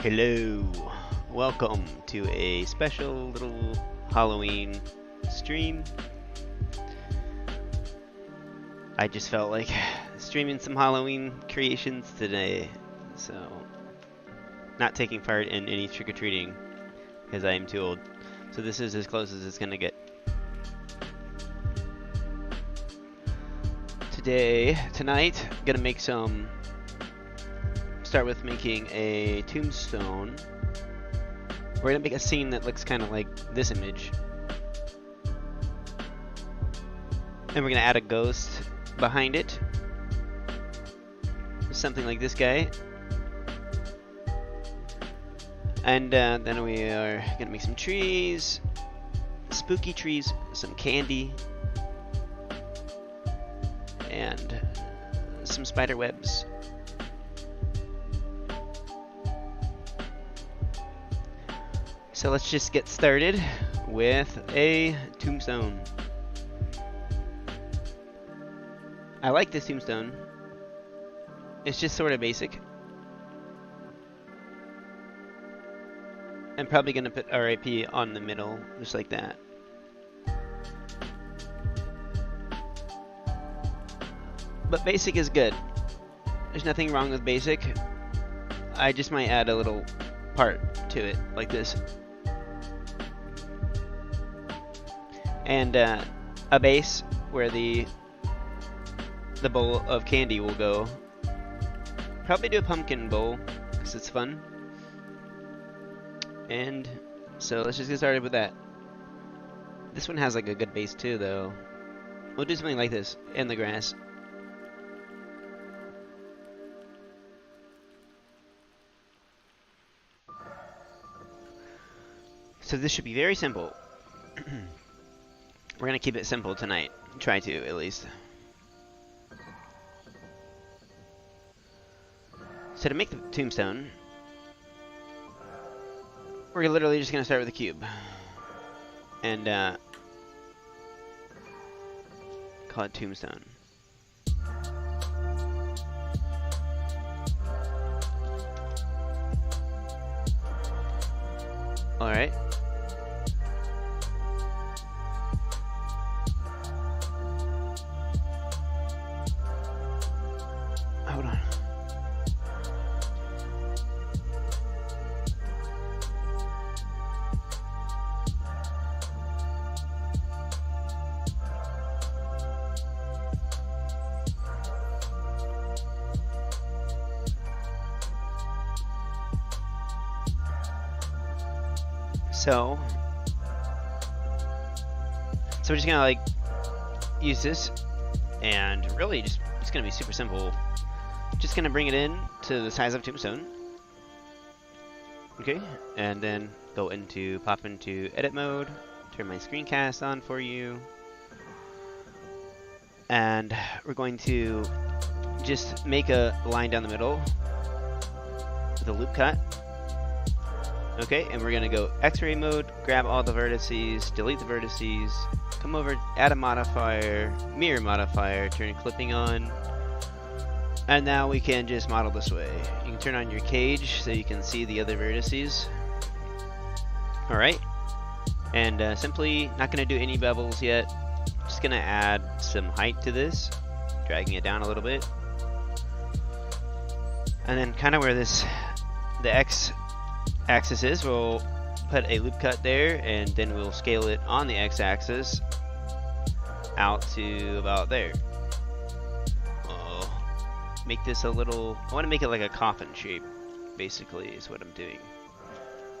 Hello, welcome to a special little Halloween stream. I just felt like streaming some Halloween creations today, so not taking part in any trick-or-treating because I am too old. So this is as close as it's gonna get. Tonight, gonna make some. Start with making a tombstone. We're gonna make a scene that looks kind of like this image, and we're gonna add a ghost behind it, something like this guy. And then we are gonna make some trees, spooky trees, some candy, and some spider webs. So let's just get started with a tombstone. I like this tombstone. It's just sort of basic. I'm probably gonna put RIP on the middle, just like that. But basic is good. There's nothing wrong with basic. I just might add a little part to it, like this. And a base where the bowl of candy will go. Probably do a pumpkin bowl because it's fun. And so let's just get started with that. This one has like a good base too, though. We'll do something like this in the grass. So this should be very simple. We're gonna keep it simple tonight. Try to, at least. So to make the tombstone, we're literally just gonna start with a cube. And call it tombstone. Alright. Hold on. So we're just gonna like use this, and really just it's gonna be super simple. Just gonna bring it in to the size of tombstone. Okay, and then pop into edit mode, turn my screencast on for you, and we're going to just make a line down the middle with a loop cut. Okay, and we're gonna go X-ray mode, grab all the vertices, delete the vertices, come over, add a modifier, mirror modifier, turn clipping on. And now we can just model this way. You can turn on your cage so you can see the other vertices. Alright. And simply not going to do any bevels yet. Just going to add some height to this. Dragging it down a little bit. And then kind of where the X axis is, we'll put a loop cut there. And then we'll scale it on the X axis out to about there. Make this a little, I want to make it like a coffin shape, basically, is what I'm doing.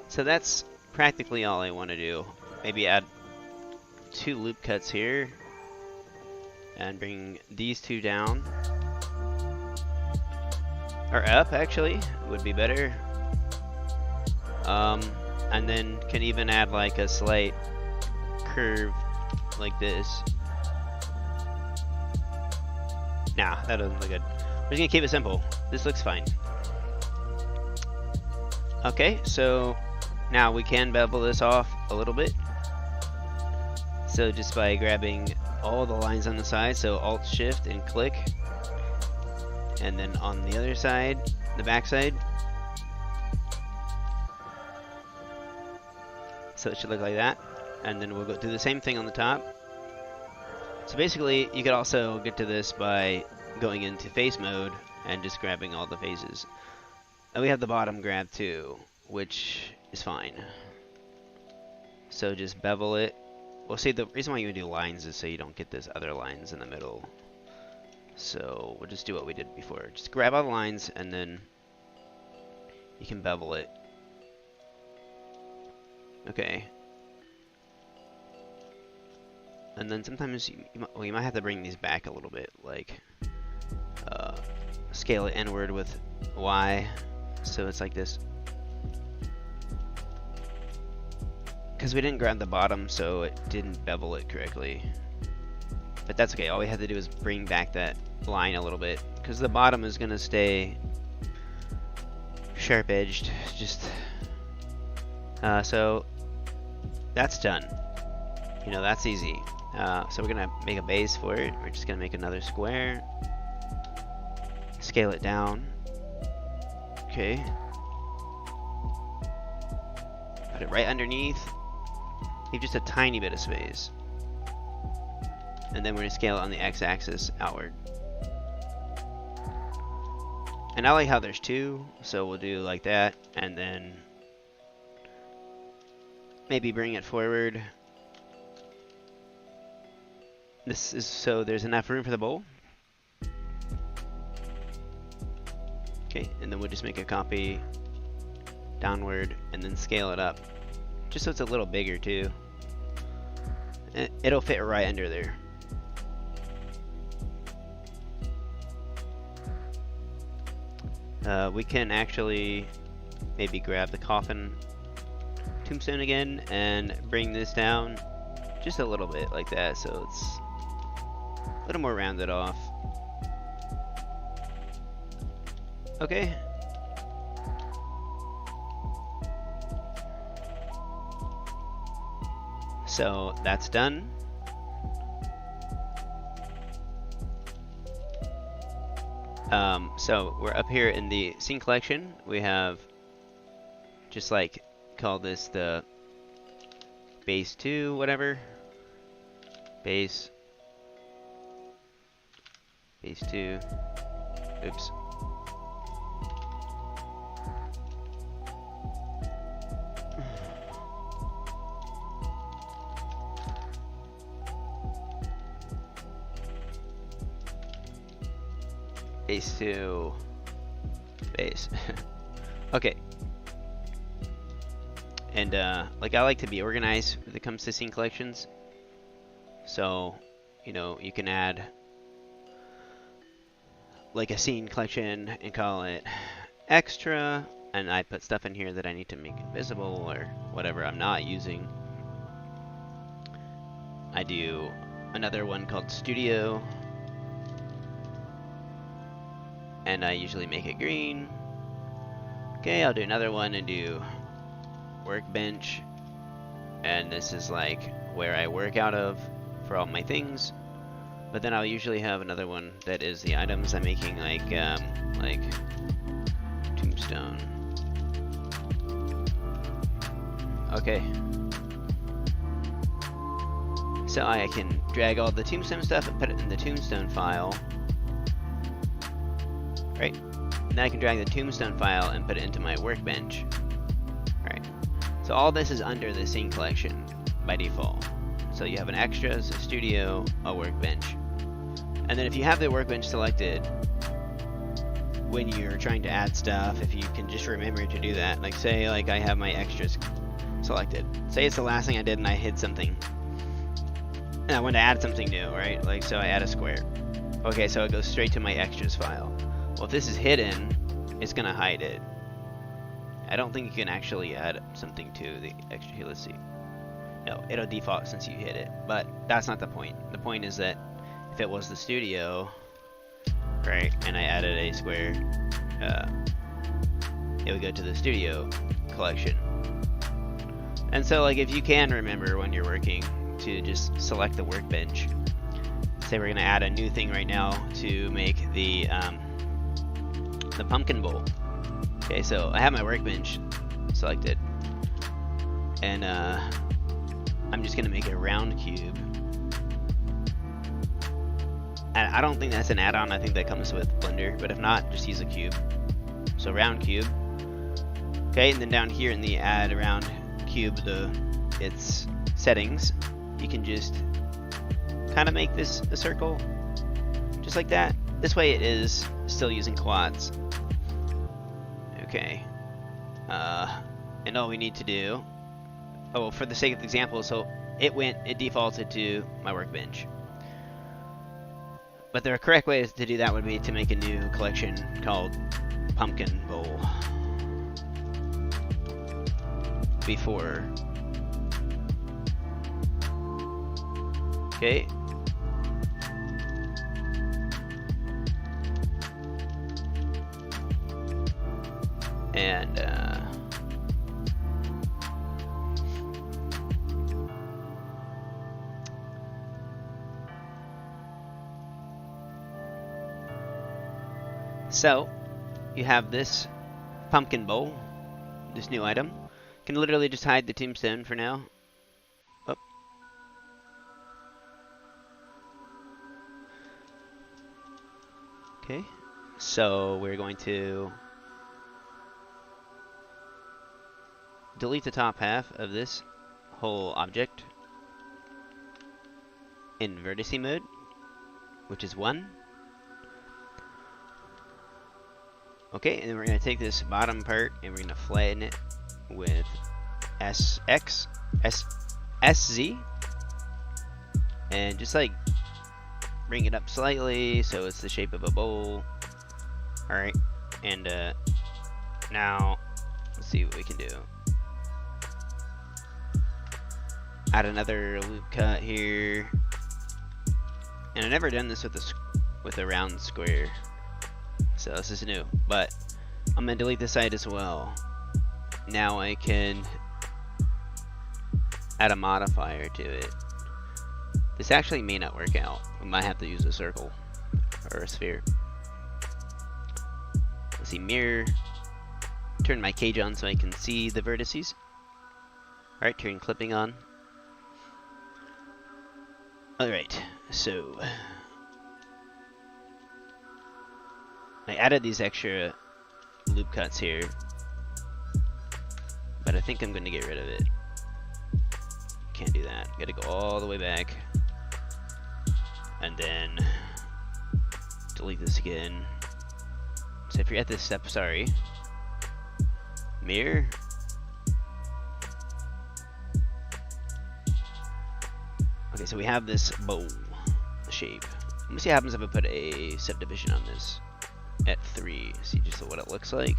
So that's practically all I want to do. Maybe add 2 loop cuts here, and bring these 2 down. Or up, actually, would be better. And then can even add like a slight curve like this. Nah, that doesn't look good. We're just gonna keep it simple. This looks fine. Okay, so now we can bevel this off a little bit. So just by grabbing all the lines on the side, so Alt Shift and click, and then on the other side, the back side, So it should look like that. And then we'll go do the same thing on the top. So basically, you could also get to this by going into face mode and just grabbing all the faces. And we have the bottom grab too, which is fine. So just bevel it. Well, see, the reason why you do lines is so you don't get those other lines in the middle. So we'll just do what we did before. Just grab all the lines and then you can bevel it. Okay. And then sometimes you might have to bring these back a little bit, like scale it inward with Y, so it's like this. Because we didn't grab the bottom, so it didn't bevel it correctly. But that's okay. All we had to do is bring back that line a little bit, because the bottom is gonna stay sharp edged. Just so that's done. You know, that's easy. So we're gonna make a base for it. We're just gonna make another square, scale it down. Okay. Put it right underneath. Leave just a tiny bit of space. And then we're gonna scale it on the x-axis outward. And I like how there's two, so we'll do like that, and then maybe bring it forward. This is so there's enough room for the bowl. Okay, and then we'll just make a copy downward and then scale it up, just so it's a little bigger too. It'll fit right under there. We can actually maybe grab the coffin tombstone again and bring this down just a little bit like that, so it's a little more rounded off. Okay. So that's done. So we're up here in the scene collection. We have just like call this the base 2, whatever. Base 2. Oops. Base 2. Base. Okay. And like I like to be organized when it comes to scene collections. So, you know, you can add like a scene collection and call it extra, and I put stuff in here that I need to make invisible or whatever I'm not using. I do another one called studio, and I usually make it green. Okay, I'll do another one and do workbench, and this is like where I work out of for all my things. But then I'll usually have another one that is the items I'm making, like tombstone. Okay. So I can drag all the tombstone stuff and put it in the tombstone file. Right. And then I can drag the tombstone file and put it into my workbench. Right. So all this is under the scene collection by default. So you have an extras, a studio, a workbench. And then if you have the workbench selected, when you're trying to add stuff, if you can just remember to do that, like say like I have my extras selected. Say it's the last thing I did and I hid something. And I want to add something new, right? Like so I add a square. Okay, so it goes straight to my extras file. Well, if this is hidden, it's gonna hide it. I don't think you can actually add something to the extra. Here, let's see. No, it'll default since you hit it. But that's not the point. The point is that if it was the studio, right, and I added a square, it would go to the studio collection. And so, like, if you can remember when you're working to just select the workbench. Say we're gonna add a new thing right now to make the pumpkin bowl. Okay, so I have my workbench selected. And I'm just gonna make a round cube. And I don't think that's an add-on, I think that comes with Blender, but if not, just use a cube. So round cube. Okay, and then down here in the add round cube, its settings, you can just kind of make this a circle, just like that. This way it is still using quads. Okay. And all we need to do, oh, for the sake of the example, so it defaulted to my workbench. But the correct way to do that would be to make a new collection called Pumpkin Bowl. Before. Okay. And so you have this pumpkin bowl, this new item. You can literally just hide the tombstone for now. Oh. Okay, so we're going to delete the top half of this whole object in vertice mode, which is 1. Okay, and then we're going to take this bottom part and we're going to flatten it with SZ, and just like bring it up slightly so it's the shape of a bowl. Alright, and now let's see what we can do. Add another loop cut here, and I've never done this with a round square, so this is new, but I'm gonna delete this side as well. Now I can add a modifier to it. This actually may not work out. We might have to use a circle or a sphere. Let's see, mirror. Turn my cage on so I can see the vertices. Alright, turn clipping on. Alright, so I added these extra loop cuts here, but I think I'm going to get rid of it. Can't do that. Gotta go all the way back and then delete this again. So if you're at this step, sorry. Mirror. Okay, so we have this bowl shape. Let me see what happens if I put a subdivision on this at 3. See just what it looks like.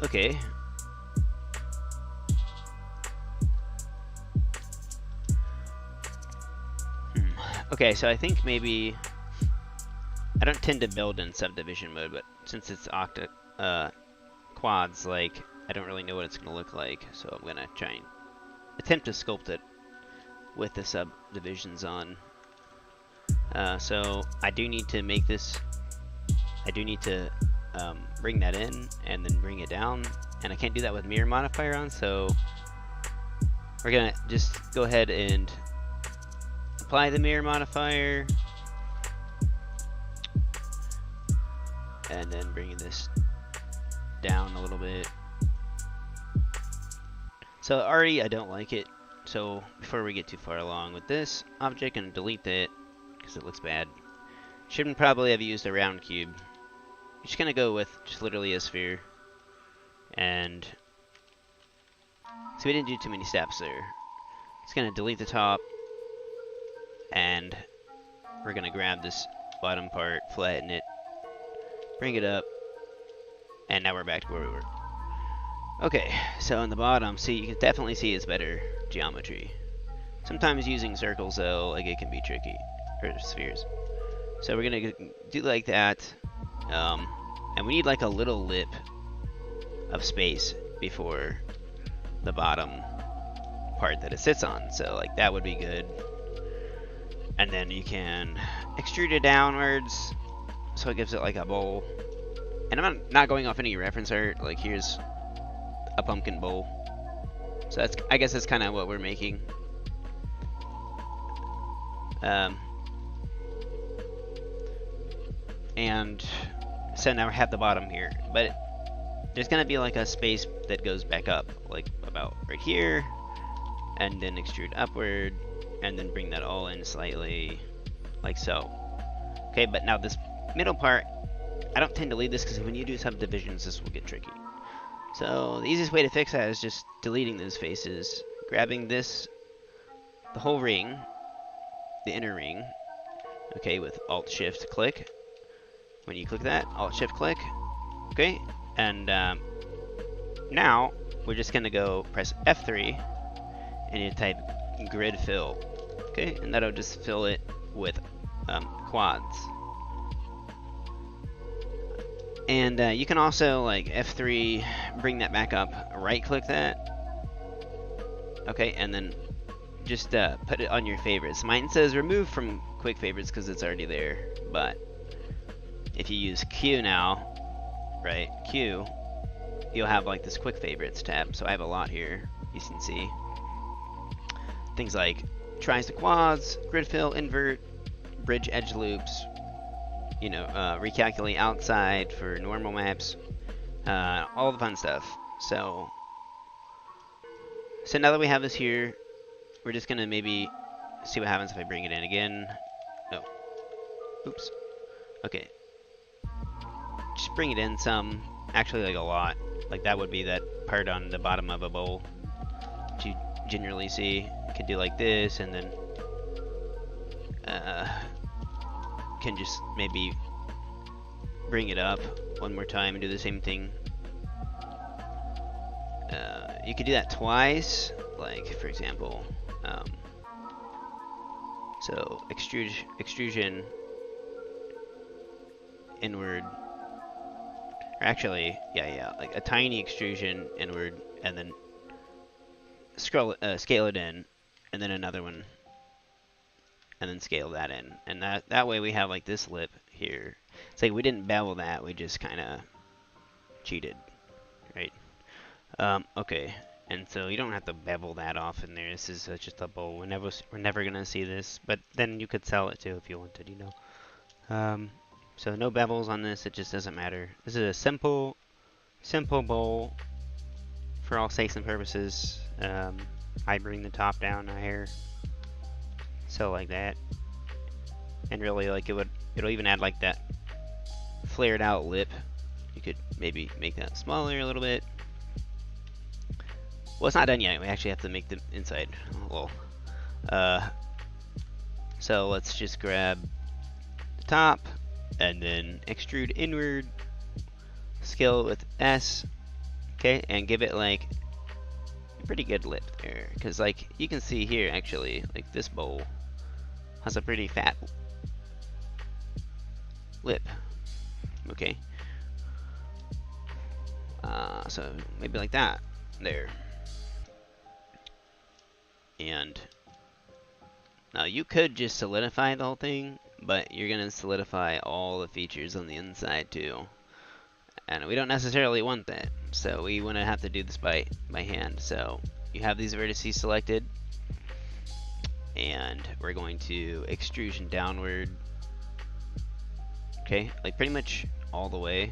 Okay. Okay, so I think maybe I don't tend to build in subdivision mode, but since it's quads, like I don't really know what it's gonna look like, so I'm gonna try and attempt to sculpt it with the subdivisions on. So I do need to make this. I do need to bring that in and then bring it down, and I can't do that with mirror modifier on, so we're gonna just go ahead and apply the mirror modifier and then bring this down a little bit. So already I don't like it, so before we get too far along with this object, I'm gonna delete it because it looks bad. Shouldn't probably have used a round cube. I'm just gonna go with just literally a sphere, and so we didn't do too many steps there. Just gonna delete the top, and we're gonna grab this bottom part, flatten it, bring it up, and now we're back to where we were. Okay, so on the bottom, see, you can definitely see it's better geometry. Sometimes using circles though, like it can be tricky, or spheres. So we're gonna do like that. And we need like a little lip of space before the bottom part that it sits on, so like that would be good. And then you can extrude it downwards so it gives it like a bowl. And I'm not going off any reference art. Like here's a pumpkin bowl. So that's, I guess that's kind of what we're making. And so now we have the bottom here, but there's gonna be like a space that goes back up, like about right here, and then extrude upward, and then bring that all in slightly, like so. Okay, but now this middle part, I don't tend to leave this because when you do subdivisions, this will get tricky. So the easiest way to fix that is just deleting those faces, grabbing this, the whole ring, the inner ring, okay, with Alt-Shift-Click. When you click that, Alt-Shift-Click, okay, and now we're just gonna go press F3 and you type grid fill, okay, and that'll just fill it with quads. And you can also like F3, bring that back up, right-click that, okay, and then just put it on your favorites. Mine says remove from quick favorites because it's already there, but if you use Q now, right, Q, you'll have like this quick favorites tab. So I have a lot here, you can see. Things like tries to quads, grid fill, invert, bridge edge loops, you know, recalculate outside for normal maps, all the fun stuff. So now that we have this here, we're just gonna maybe see what happens if I bring it in again. Oh, oops. Okay. Just bring it in some, actually like a lot. Like that would be that part on the bottom of a bowl that you generally see. You can do like this, and then can just maybe bring it up one more time and do the same thing. You could do that twice, like for example, so extrusion inward, or actually, yeah, like a tiny extrusion inward, and then scale it in, and then another one, and then scale that in, and that way we have like this lip here. It's like we didn't bevel that, we just kind of cheated, right? Okay, and so you don't have to bevel that off in there. This is just a bowl. We're never gonna see this, but then you could sell it too if you wanted, you know. So no bevels on this. It just doesn't matter. This is a simple bowl for all sakes and purposes. I bring the top down here, so like that, and really like it'll even add like that flared out lip. You could maybe make that smaller a little bit. Well, it's not done yet. We actually have to make the inside. Well, so let's just grab the top and then extrude inward, scale it with S, okay, and give it like a pretty good lip there, because like you can see here actually, like this bowl has a pretty fat lip, okay. So maybe like that there. And now you could just solidify the whole thing, but you're gonna solidify all the features on the inside too, and we don't necessarily want that. So we want to have to do this by hand. So you have these vertices selected, and we're going to extrusion downward. Okay, like pretty much all the way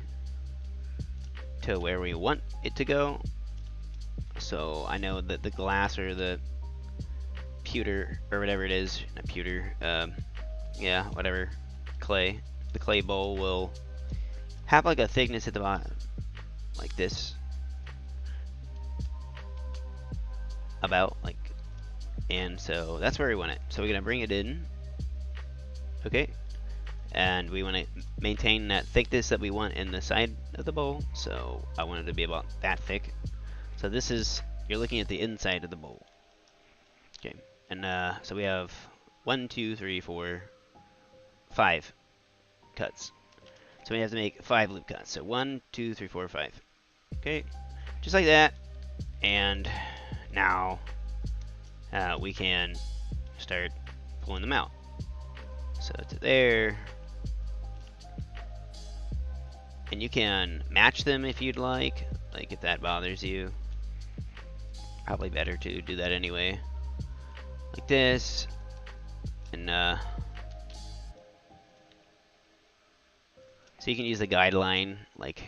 to where we want it to go. So I know that the glass or the pewter or whatever it is, not pewter, yeah, whatever, clay, the clay bowl will have like a thickness at the bottom, like this, about like, and so that's where we want it. So we're gonna bring it in, okay, and we want to maintain that thickness that we want in the side of the bowl. So I want it to be about that thick. So this is, you're looking at the inside of the bowl, okay. And so we have 1, 2, 3, 4, 5 cuts. So we have to make 5 loop cuts. So 1, 2, 3, 4, 5. Okay, just like that. And now we can start pulling them out. So to there. And you can match them if you'd like if that bothers you. Probably better to do that anyway. Like this. And so you can use the guideline, like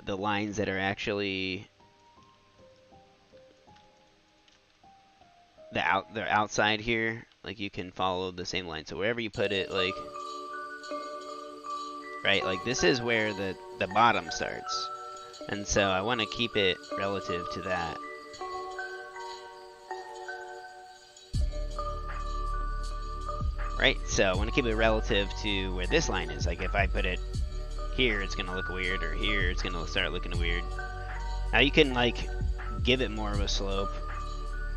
the lines that are actually they're outside here. Like you can follow the same line. So wherever you put it, like right, like this is where the bottom starts, and so I want to keep it relative to that. Right, so I want to keep it relative to where this line is. Like if I put it here, it's gonna look weird, or here, it's gonna start looking weird. Now you can like give it more of a slope,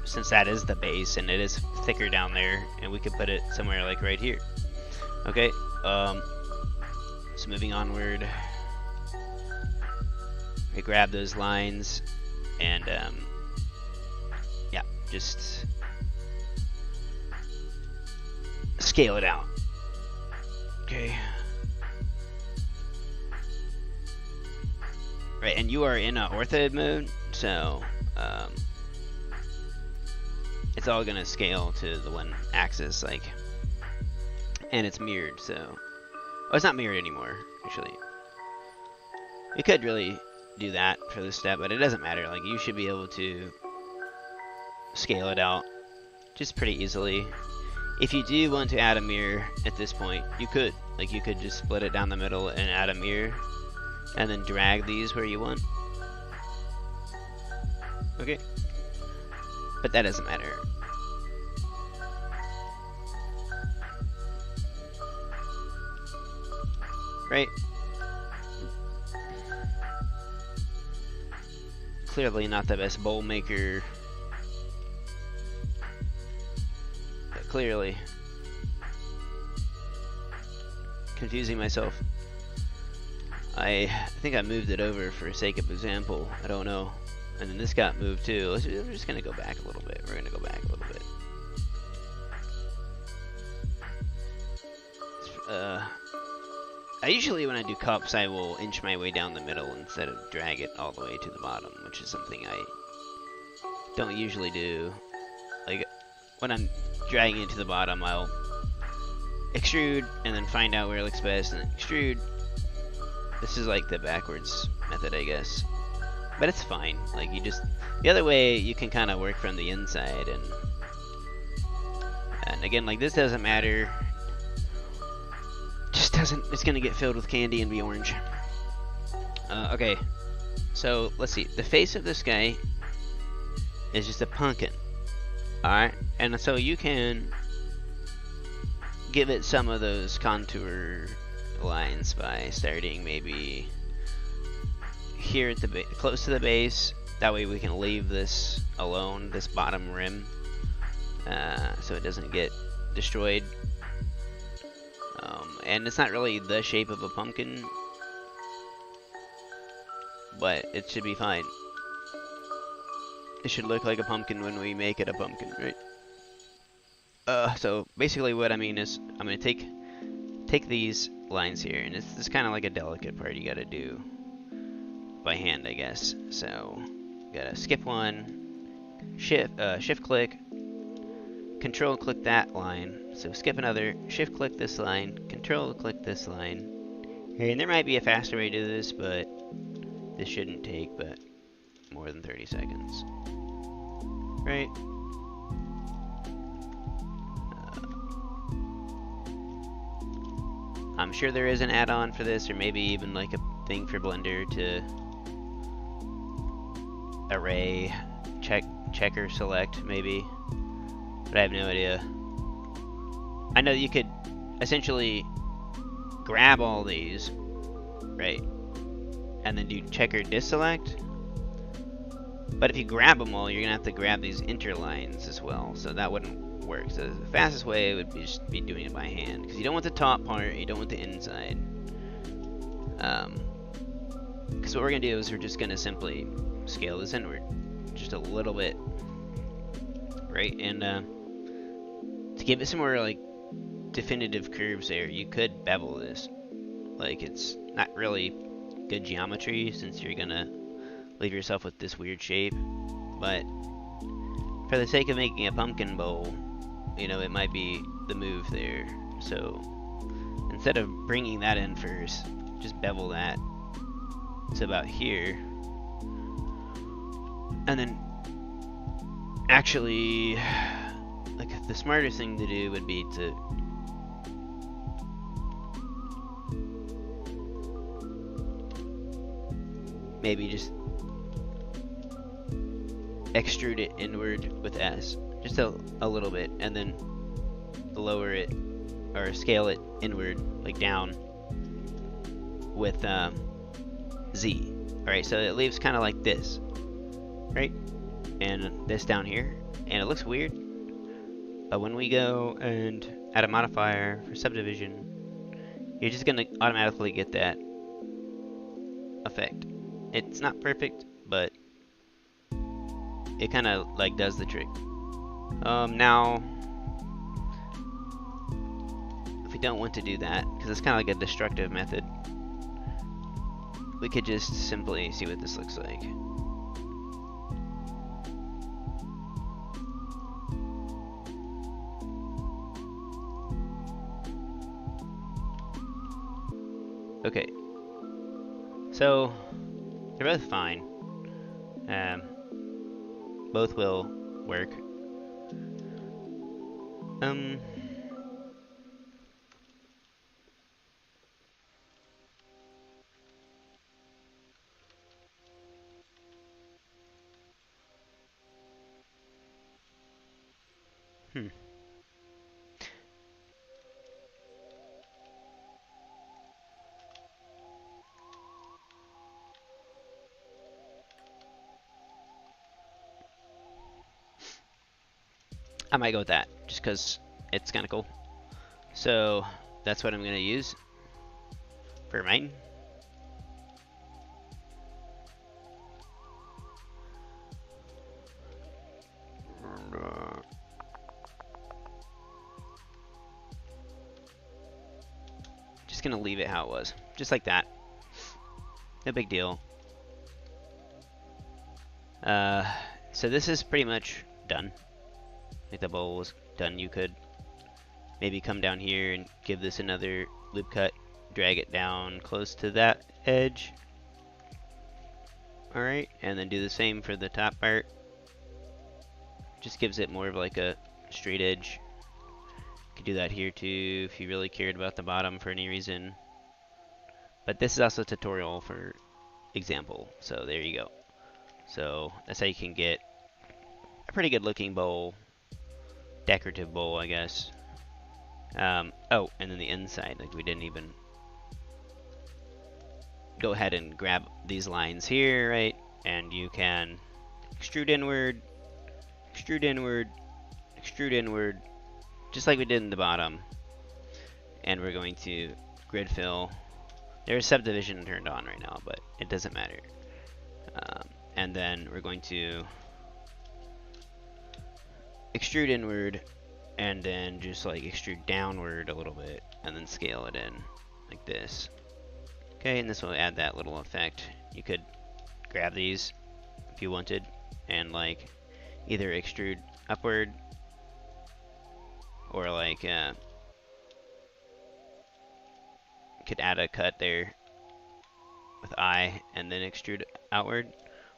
since that is the base and it is thicker down there, and we could put it somewhere like right here. Okay, so moving onward, we grab those lines and yeah, just scale it out. Okay. Right, and you are in a ortho mode, so it's all gonna scale to the one axis, like, and it's mirrored. So, oh, it's not mirrored anymore. Actually, we could really do that for this step, but it doesn't matter. Like, you should be able to scale it out just pretty easily. If you do want to add a mirror at this point, you could. Like, you could just split it down the middle and add a mirror, and then drag these where you want. Okay. But that doesn't matter. Right? Clearly not the best bowl maker. But clearly confusing myself. I think I moved it over for sake of example. I don't know. And then this got moved too. We're just gonna go back a little bit. We're gonna go back a little bit. I usually, when I do cups, I will inch my way down the middle instead of drag it all the way to the bottom, which is something I don't usually do. Like, when I'm dragging it to the bottom, I'll extrude and then find out where it looks best and then extrude. This is like the backwards method, I guess. But it's fine. Like, you just, the other way, you can kind of work from the inside, and again, like, this doesn't matter. Just doesn't, it's gonna get filled with candy and be orange. Okay, so let's see. The face of this guy is just a pumpkin. Alright, and so you can give it some of those contour lines by starting maybe here at the close to the base. That way we can leave this alone, this bottom rim, so it doesn't get destroyed. And it's not really the shape of a pumpkin, but it should be fine. It should look like a pumpkin when we make it a pumpkin, right? So basically what I mean is I'm gonna take these lines here, and it's kind of like a delicate part you gotta do by hand, I guess. So you gotta skip one, shift click, control click that line. So skip another, shift click this line, control click this line. Okay, and there might be a faster way to do this, but this shouldn't take but more than 30 seconds. Right? I'm sure there is an add-on for this, or maybe even like a thing for Blender to array, checker select, maybe. But I have no idea. I know you could essentially grab all these, right, and then do checker deselect. But if you grab them all, you're gonna have to grab these interlines as well, so that wouldn't work. So the fastest way would be just be doing it by hand, because you don't want the top part, you don't want the inside. Because what we're gonna do is we're just gonna simply scale this inward just a little bit, right? And to give it some more like definitive curves there, you could bevel this. Like, it's not really good geometry since you're gonna leave yourself with this weird shape. But for the sake of making a pumpkin bowl, you know, it might be the move there. So instead of bringing that in first, just bevel that to about here. And then actually, like, the smartest thing to do would be to maybe just extrude it inward with S, just a little bit, and then lower it or scale it inward, like down, with Z. Alright, so it leaves kind of like this, right? And this down here, and it looks weird, but when we go and add a modifier for subdivision, you're just gonna automatically get that effect. It's not perfect, but it kind of like does the trick. Now, if we don't want to do that, because it's kind of like a destructive method, we could just simply see what this looks like. Okay, so they're both fine. Both will work. I might go with that, just because it's kind of cool. So that's what I'm going to use for mine. Just going to leave it how it was, just like that. No big deal. So this is pretty much done. Like, the bowl was done. You could maybe come down here and give this another loop cut, drag it down close to that edge. Alright, and then do the same for the top part. Just gives it more of like a straight edge. You could do that here too if you really cared about the bottom for any reason. But this is also a tutorial for example, so there you go. So that's how you can get a pretty good looking bowl. Decorative bowl, I guess. Oh, and then the inside, like, we didn't even go ahead and grab these lines here, right? And you can extrude inward, extrude inward, extrude inward, just like we did in the bottom. And we're going to grid fill. There's subdivision turned on right now, but it doesn't matter. And then we're going to extrude inward, and then just like extrude downward a little bit, and then scale it in like this. Okay, and this will add that little effect. You could grab these if you wanted, and like either extrude upward, or like you could add a cut there with I, and then extrude outward,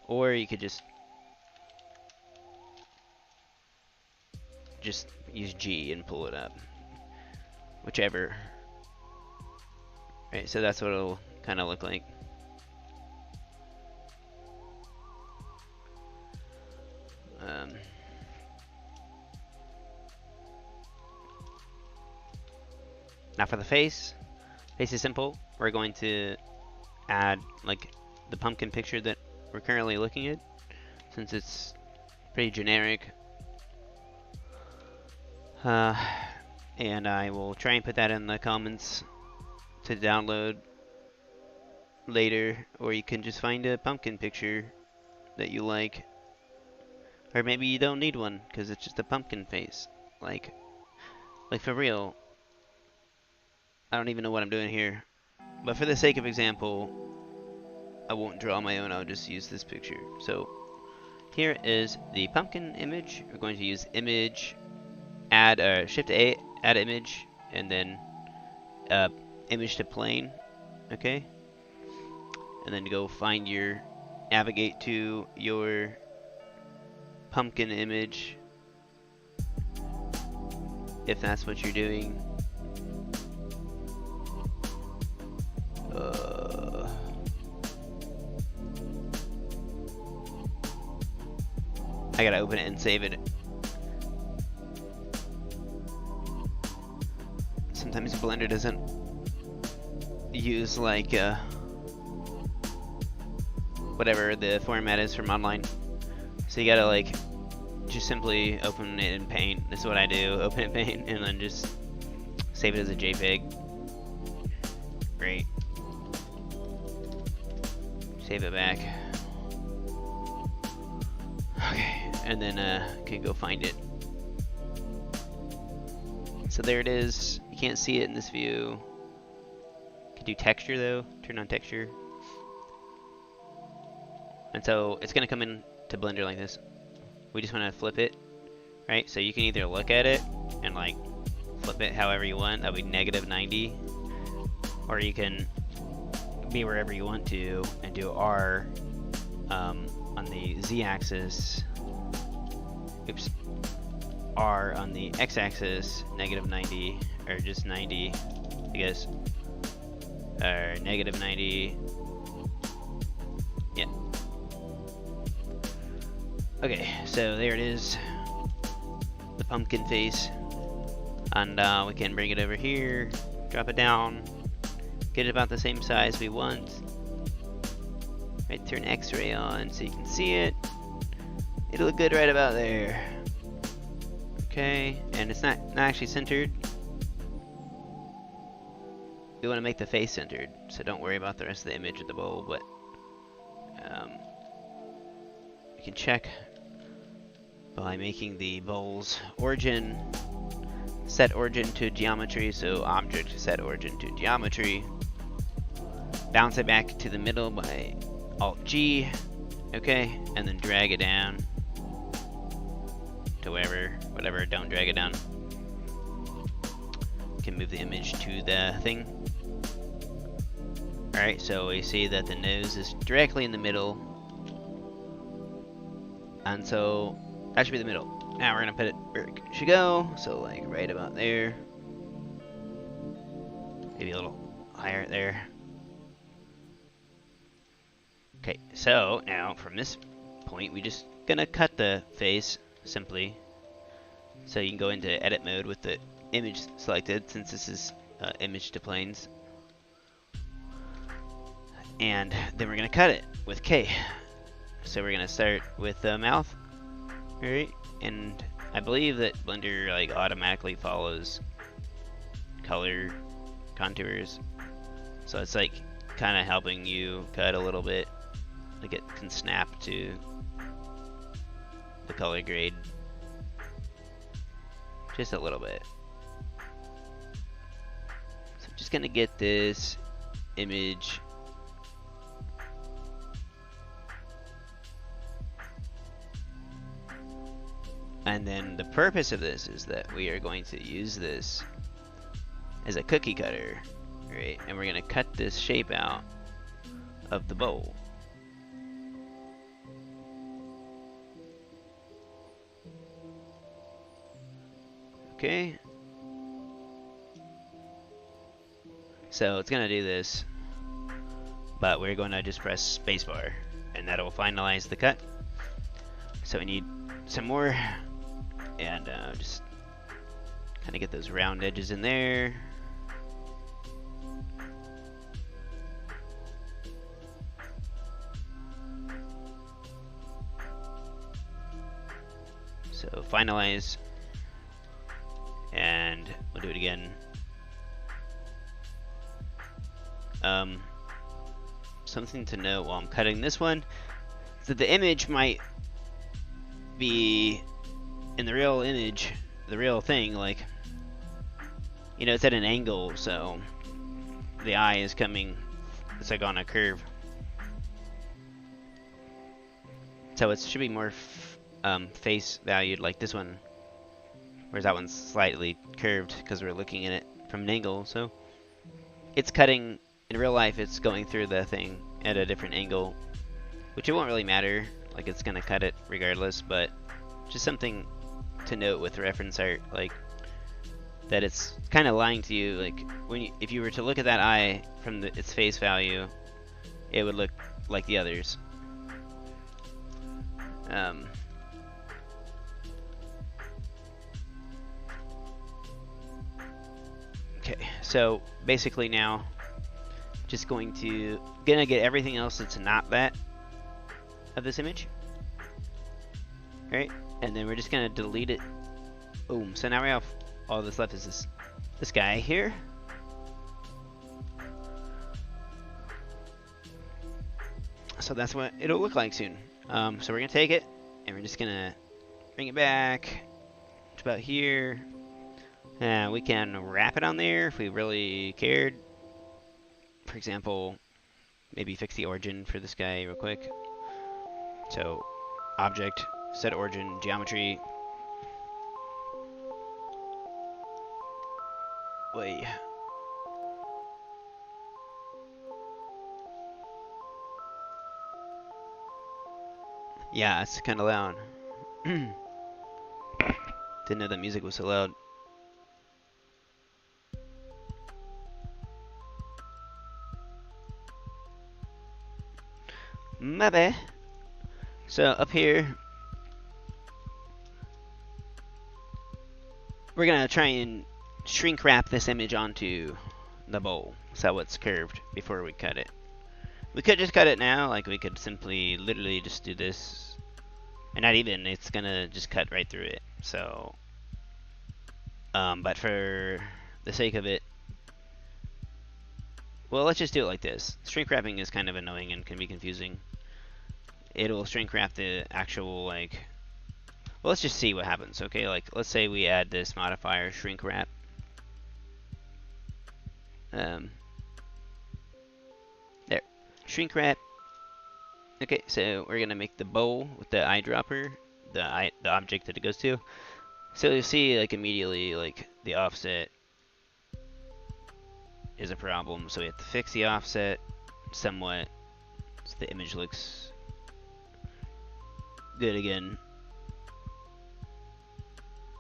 or you could just use G and pull it up, whichever. Right, so that's what it'll kind of look like. Now for the face. Face is simple. We're going to add like the pumpkin picture that we're currently looking at, since it's pretty generic. And I will try and put that in the comments to download later, or you can just find a pumpkin picture that you like, or maybe you don't need one because it's just a pumpkin face. Like for real, I don't even know what I'm doing here. But for the sake of example, I won't draw my own, I'll just use this picture. So here is the pumpkin image. We're going to use image, add Shift A, add image, and then image to plane. Okay, and then go find your, navigate to your pumpkin image, if that's what you're doing. I gotta open it and save it. Sometimes Blender doesn't use like whatever the format is from online, so you gotta like just simply open it in Paint. This is what I do: open it in Paint and then just save it as a JPEG. Great. Save it back. Okay, and then can go find it. So there it is. You can't see it in this view. Can do texture though. Turn on texture. And so it's gonna come in to Blender like this. We just want to flip it, right? So you can either look at it and like flip it however you want. That'll be -90, or you can be wherever you want to and do R on the Z-axis. Oops. R on the X-axis, -90, or just 90, I guess. Or -90. Yeah. Okay, so there it is, the pumpkin face, and we can bring it over here, drop it down, get it about the same size we want. Right, turn X-ray on so you can see it. It'll look good right about there. Okay, and it's not actually centered. We want to make the face centered, so don't worry about the rest of the image of the bowl, but you can check by making the bowl's origin, set origin to geometry, so object set origin to geometry. Bounce it back to the middle by Alt-G, okay, and then drag it down to whatever, don't drag it down. You can move the image to the thing. Alright, so we see that the nose is directly in the middle, and so that should be the middle. Now we're gonna put it where it should go, so like right about there. Maybe a little higher there. Okay, so now from this point, we just gonna cut the face simply. So you can go into edit mode with the image selected, since this is image to planes. And then we're gonna cut it with K. So we're gonna start with the mouth, right? And I believe that Blender like automatically follows color contours, so it's like kind of helping you cut a little bit, like it can snap to the color grade just a little bit. So I'm just gonna get this image and then the purpose of this is that we are going to use this as a cookie cutter, right? And we're gonna cut this shape out of the bowl. Okay. So it's gonna do this, but we're going to just press spacebar, and that'll finalize the cut. So we need some more, and just kind of get those round edges in there. So finalize, and we'll do it again. Something to note while I'm cutting this one is that the image might be in the real image, the real thing, like, you know, it's at an angle, so the eye is coming, it's like on a curve. So it should be more face valued like this one, whereas that one's slightly curved because we're looking at it from an angle. So it's cutting, in real life it's going through the thing at a different angle, which it won't really matter, like it's gonna cut it regardless, but just something to note with reference art, like that it's kind of lying to you. Like if you were to look at that eye from its face value, it would look like the others. Okay, so basically now, just gonna get everything else that's not that of this image, right? And then we're just gonna delete it. Boom. So now we have all that's left is this guy here. So that's what it'll look like soon. So we're gonna take it and we're just gonna bring it back to about here. We can wrap it on there if we really cared. For example, maybe fix the origin for this guy real quick. So, object, set origin, geometry. Wait. Yeah, it's kind of loud. Didn't know the music was so loud. My bad. So up here, we're gonna try and shrink wrap this image onto the bowl so it's curved before we cut it. We could just cut it now, like we could simply literally just do this, and not even, it's gonna just cut right through it. So, but for the sake of it, well, let's just do it like this. Shrink wrapping is kind of annoying and can be confusing. It'll shrink wrap the actual, like, well, let's just see what happens, okay? Like, let's say we add this modifier, shrink wrap. There. Shrink wrap. Okay, so we're gonna make the bowl with the eyedropper, the object that it goes to. So you see, like, immediately, like, the offset is a problem, so we have to fix the offset somewhat so the image looks good again.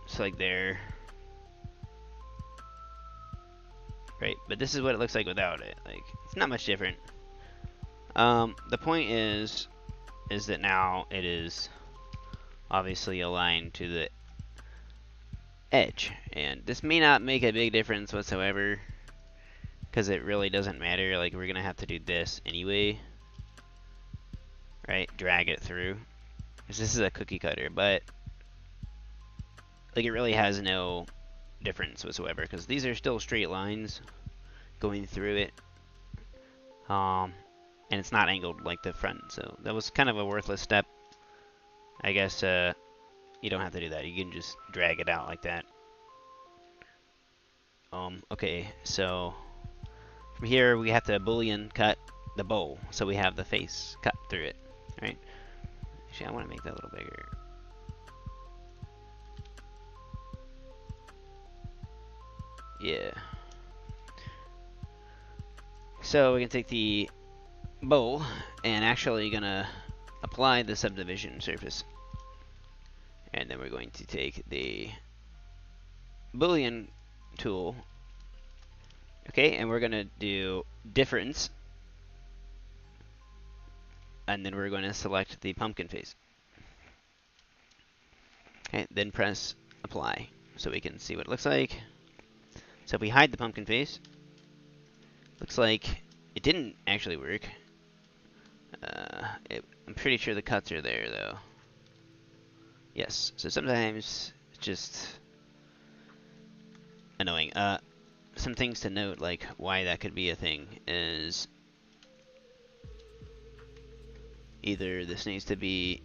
So like there. Right, but this is what it looks like without it. Like, it's not much different. The point is that now it is obviously aligned to the edge, and this may not make a big difference whatsoever because it really doesn't matter. Like, we're gonna have to do this anyway, right? Drag it through, because this is a cookie cutter, but like, it really has no difference whatsoever because these are still straight lines going through it, and it's not angled like the front. So that was kind of a worthless step, I guess. You don't have to do that. You can just drag it out like that. Okay, so from here we have to Boolean cut the bowl, so we have the face cut through it, right? Actually, I want to make that a little bigger. Yeah. So we can take the bowl and actually gonna apply the subdivision surface, and then we're going to take the Boolean tool, okay, and we're gonna do difference, and then we're going to select the pumpkin face. Okay, then press apply so we can see what it looks like. So if we hide the pumpkin face, looks like it didn't actually work. I'm pretty sure the cuts are there though. Yes, so sometimes it's just annoying. Some things to note, like why that could be a thing, is either this needs to be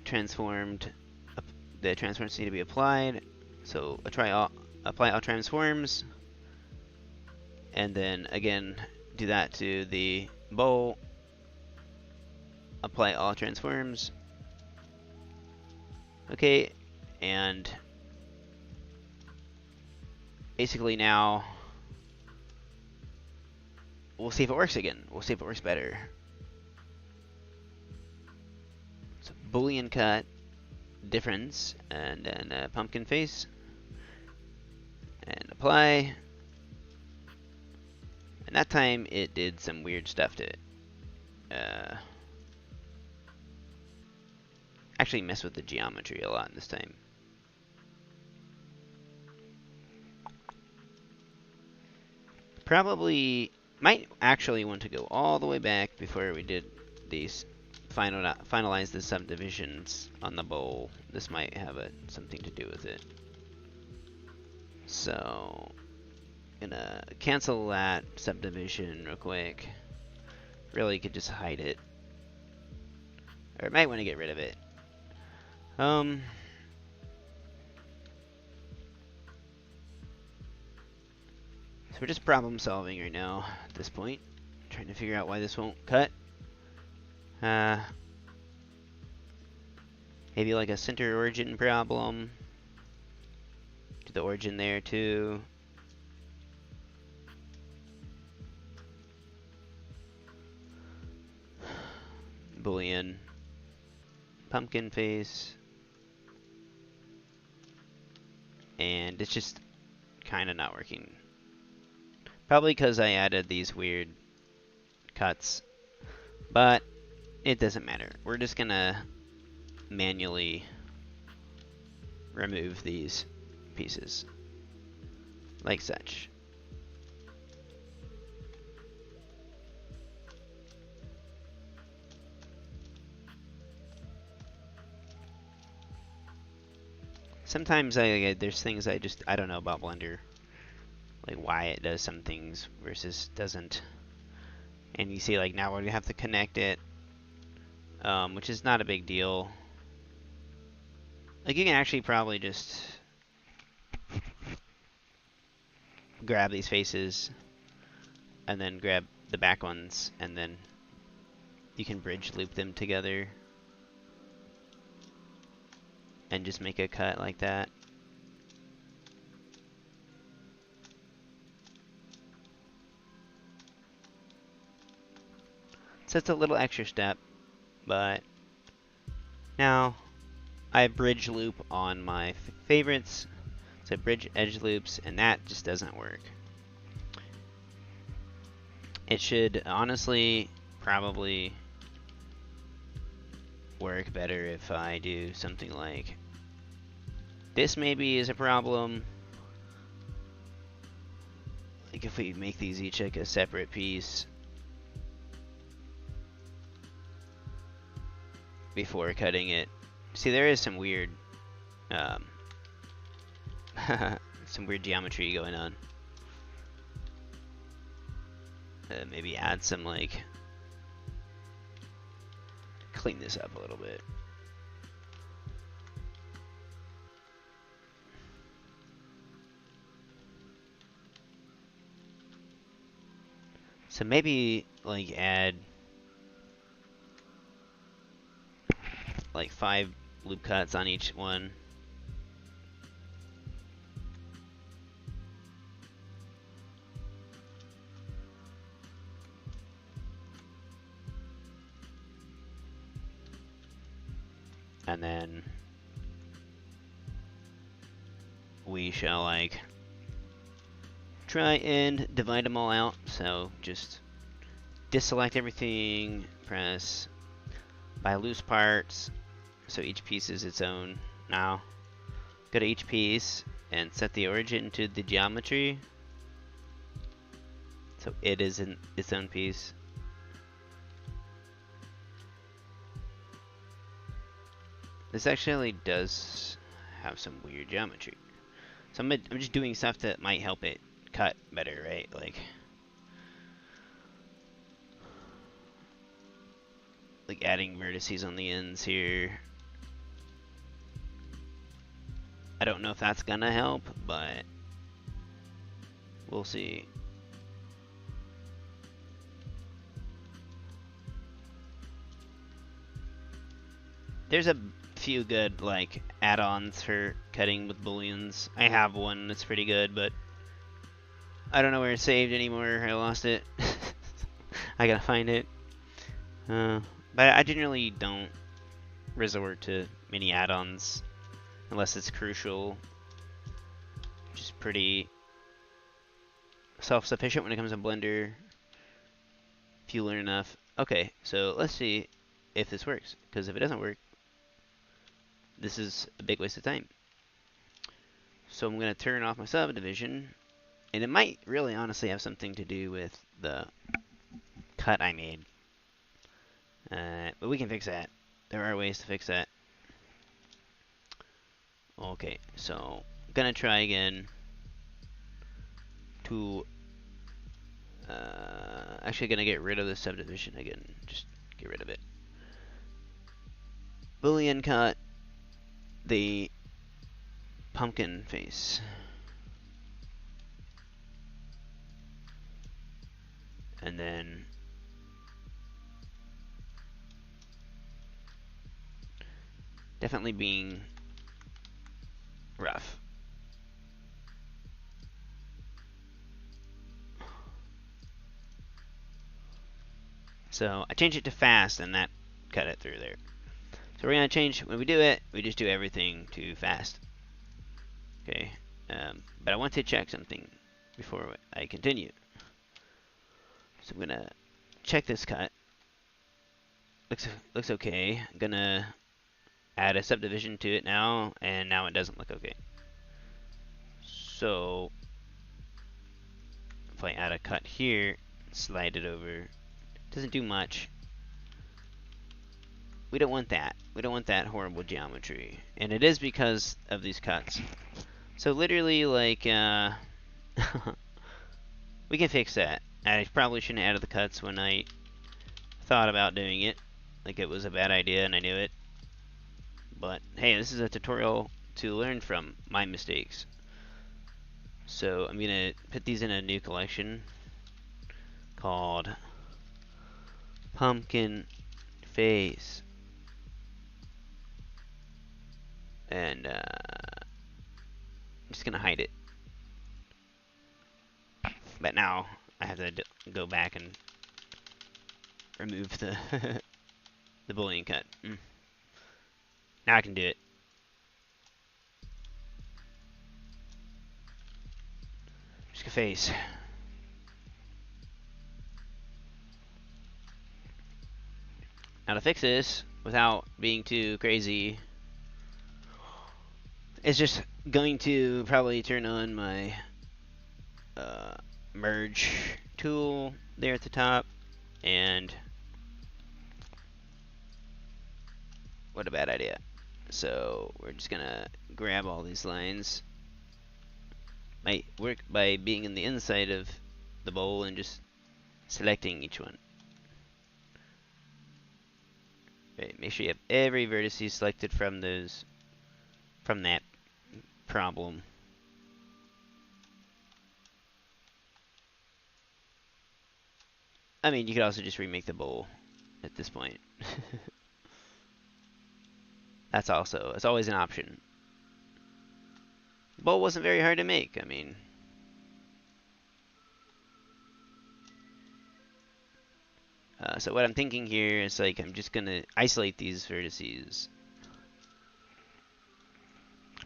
transformed, the transforms need to be applied, so apply all transforms, And then again, do that to the bowl. Apply all transforms. Okay, and basically now we'll see if it works again. We'll see if it works better. So Boolean cut, difference, and then a pumpkin face, and apply. And that time it did some weird stuff to it. Actually messed with the geometry a lot this time. Probably might actually want to go all the way back before we did these finalize the subdivisions on the bowl. This might have something to do with it. So gonna cancel that subdivision real quick. Really could just hide it, or might want to get rid of it. So we're just problem solving right now at this point, trying to figure out why this won't cut. Maybe like a center origin problem. Do the origin there too. Boolean pumpkin face. And it's just kind of not working. Probably because I added these weird cuts. But it doesn't matter. We're just gonna manually remove these pieces. Like such. Sometimes there's things I don't know about Blender, like why it does some things versus doesn't. And you see, like now we have to connect it, which is not a big deal. Like you can actually probably just grab these faces, and then grab the back ones, and then you can bridge loop them together. And just make a cut like that. So it's a little extra step, but now I bridge loop on my favorites. So bridge edge loops, and that just doesn't work. It should honestly probably work better if I do something like this. Maybe is a problem. Like if we make these each like a separate piece before cutting it. See, there is some weird some weird geometry going on. Maybe add some like clean this up a little bit. So maybe like add like 5 loop cuts on each one. And then we shall like try and divide them all out. So just deselect everything, press by loose parts, so each piece is its own. Now go to each piece and set the origin to the geometry, so it is in its own piece. This actually does have some weird geometry. So I'm just doing stuff that might help it cut better, right? Like adding vertices on the ends here. I don't know if that's gonna help, but we'll see. There's a few good like add-ons for cutting with booleans. I have one that's pretty good, but I don't know where it's saved anymore. I lost it. I gotta find it. But I generally don't resort to many add-ons unless it's crucial. Which is pretty self-sufficient when it comes to Blender. If you learn enough. Okay, so let's see if this works. Because if it doesn't work, this is a big waste of time. So I'm going to turn off my subdivision. And it might really honestly have something to do with the cut I made. But we can fix that. There are ways to fix that. Okay, so I'm going to try again to... actually going to get rid of the subdivision again. Just get rid of it. Boolean cut the pumpkin face. And then definitely being rough. So I changed it to fast and that cut it through there. So we're going to change, when we do it, we just do everything to fast. Okay, but I want to check something before I continue. So I'm going to check this cut. Looks okay. I'm going to add a subdivision to it now, and now it doesn't look okay. So if I add a cut here, slide it over, it doesn't do much. We don't want that. We don't want that horrible geometry. And it is because of these cuts. So literally, like, we can fix that. I probably shouldn't have added the cuts when I thought about doing it. Like it was a bad idea and I knew it. But hey, this is a tutorial to learn from my mistakes. So I'm gonna put these in a new collection called Pumpkin Face. And I'm just gonna hide it. But now I have to go back and remove the the boolean cut. Now I can do it. Just a face. Now to fix this without being too crazy, it's just going to probably turn on my merge tool there at the top, and what a bad idea. So we're just gonna grab all these lines. Might work by being in the inside of the bowl and just selecting each one. Okay, make sure you have every vertice selected from that problem. I mean, you could also just remake the bowl at this point. It's always an option. The bowl wasn't very hard to make, I mean. So what I'm thinking here is like I'm just gonna isolate these vertices.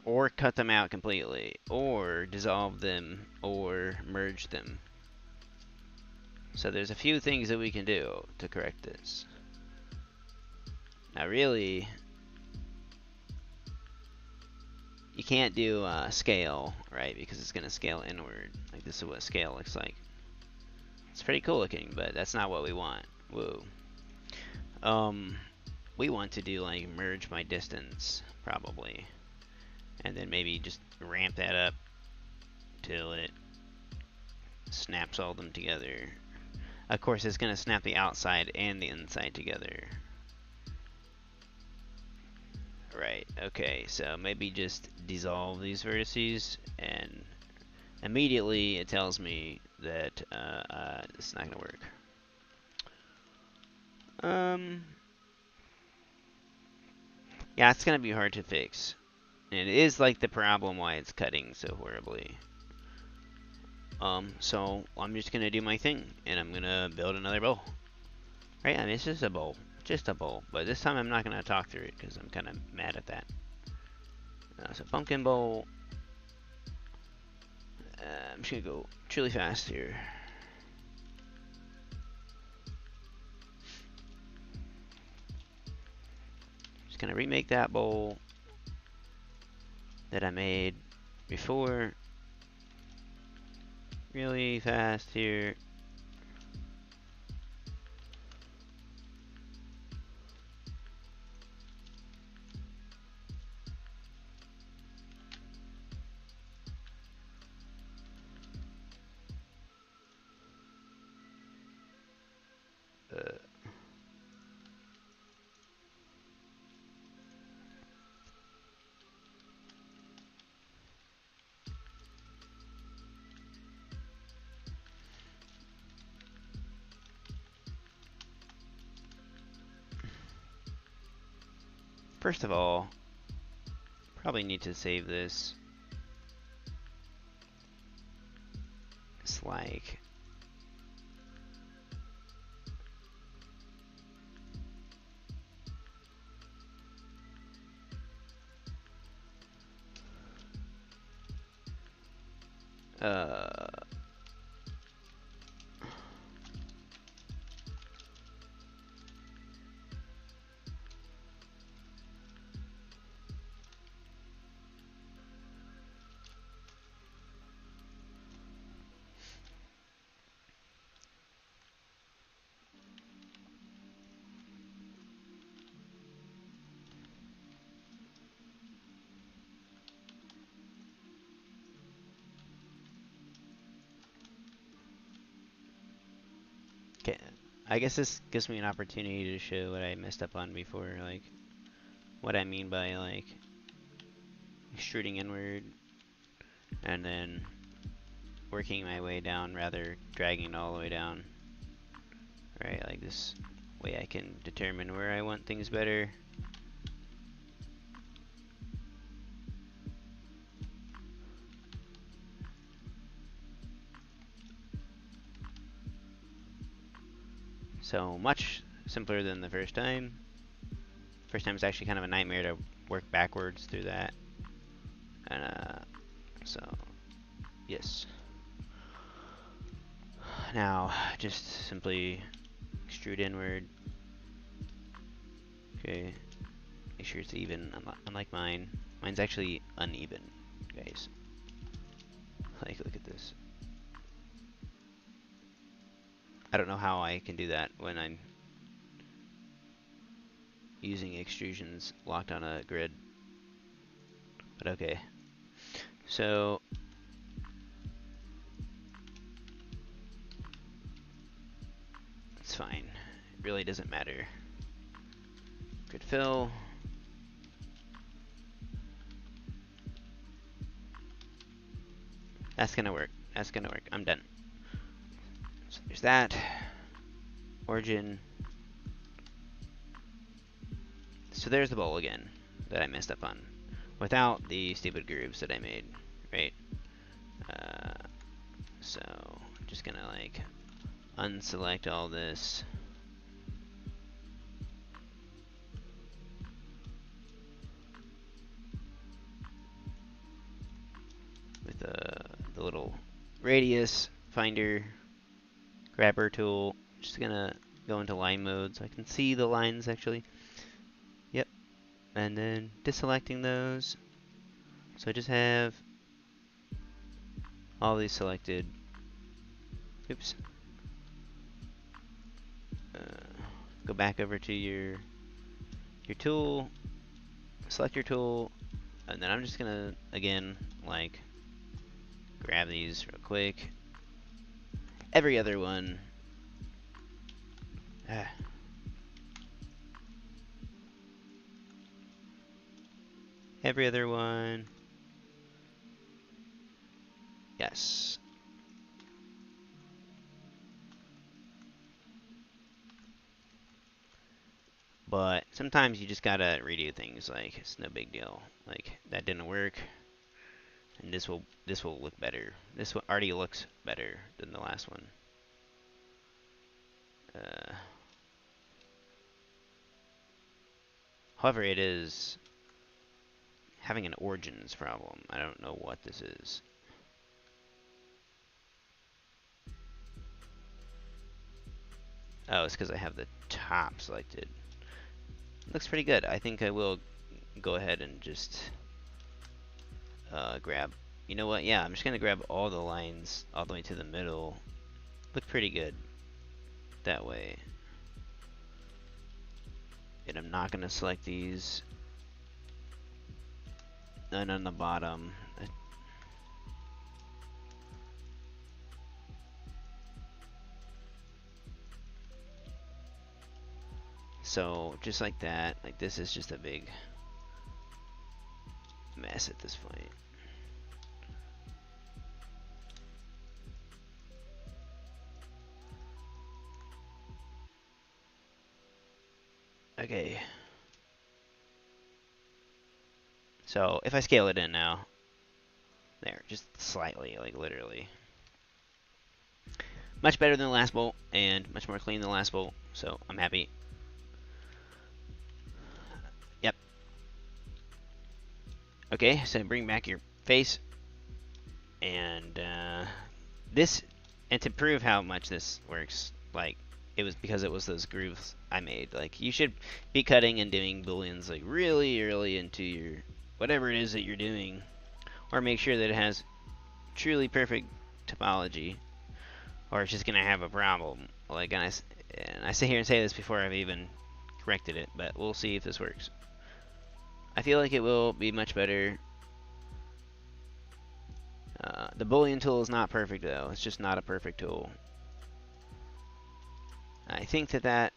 Or cut them out completely. Or dissolve them. Or merge them. So there's a few things that we can do to correct this. Now really, you can't do scale, right? Because it's going to scale inward. Like this is what scale looks like. It's pretty cool looking, but that's not what we want. Whoa. We want to do like merge by distance, probably. And then maybe just ramp that up till it snaps all them together. Of course, it's going to snap the outside and the inside together. Right, okay, so maybe just dissolve these vertices, and immediately it tells me that it's not going to work. Yeah, it's gonna be hard to fix. And it is like the problem why it's cutting so horribly. So I'm just gonna do my thing, and I'm gonna build another bowl. Right? I mean, it's just a bowl. Just a bowl. But this time I'm not gonna talk through it, because I'm kind of mad at that. So pumpkin bowl. I'm just gonna go truly fast here. Just gonna remake that bowl that I made before. Really fast here. First of all, probably need to save this. It's like uh okay. I guess this gives me an opportunity to show what I messed up on before, like what I mean by like extruding inward and then working my way down rather dragging all the way down. Right, like this way I can determine where I want things better. So much simpler than the first time. First time was actually kind of a nightmare to work backwards through that. And so yes. Now just simply extrude inward. Okay. Make sure it's even, unlike mine. Mine's actually uneven, guys. Like, look at this. I don't know how I can do that when I'm using extrusions locked on a grid. But okay. So it's fine. It really doesn't matter. Grid fill. That's gonna work. That's gonna work. I'm done. So there's that. Origin. So there's the bowl again that I messed up on. Without the stupid grooves that I made, right? So just gonna like unselect all this. With the little radius finder grabber tool. Just gonna go into line mode so I can see the lines actually. Yep. And then deselecting those. So I just have all these selected. Oops. Go back over to your tool. Select your tool. And then I'm just gonna, again, like, grab these real quick. Every other one. Every other one. Yes. But sometimes you just gotta redo things. Like, it's no big deal. Like, that didn't work, and this will look better. This one already looks better than the last one. However, it is having an origins problem. I don't know what this is. Oh, it's because I have the top selected. Looks pretty good. I think I will go ahead and just grab. You know what? Yeah, I'm just gonna grab all the lines all the way to the middle. Look pretty good that way. And I'm not gonna select these. None on the bottom. So just like that, like this is just a big mess at this point. Okay. So if I scale it in now, there, just slightly, like literally. Much better than the last bolt, and much more clean than the last bolt, so I'm happy. Yep. Okay, so bring back your face, and this, and to prove how much this works, like, it was because it was those grooves I made. Like, you should be cutting and doing booleans like really early into your whatever it is that you're doing, or make sure that it has truly perfect topology, or it's just gonna have a problem. Like, and I sit here and say this before I've even corrected it, but we'll see if this works. I feel like it will be much better. The boolean tool is not perfect though. It's just not a perfect tool. I think that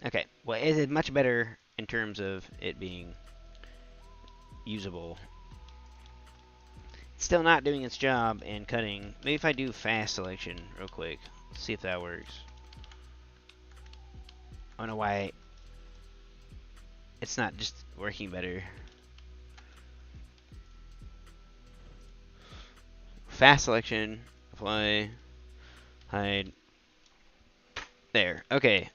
okay, well, it is much better in terms of it being usable. It's still not doing its job in cutting. Maybe if I do fast selection real quick, see if that works. I don't know why it's not just working better. Fast selection, apply, hide. There, okay.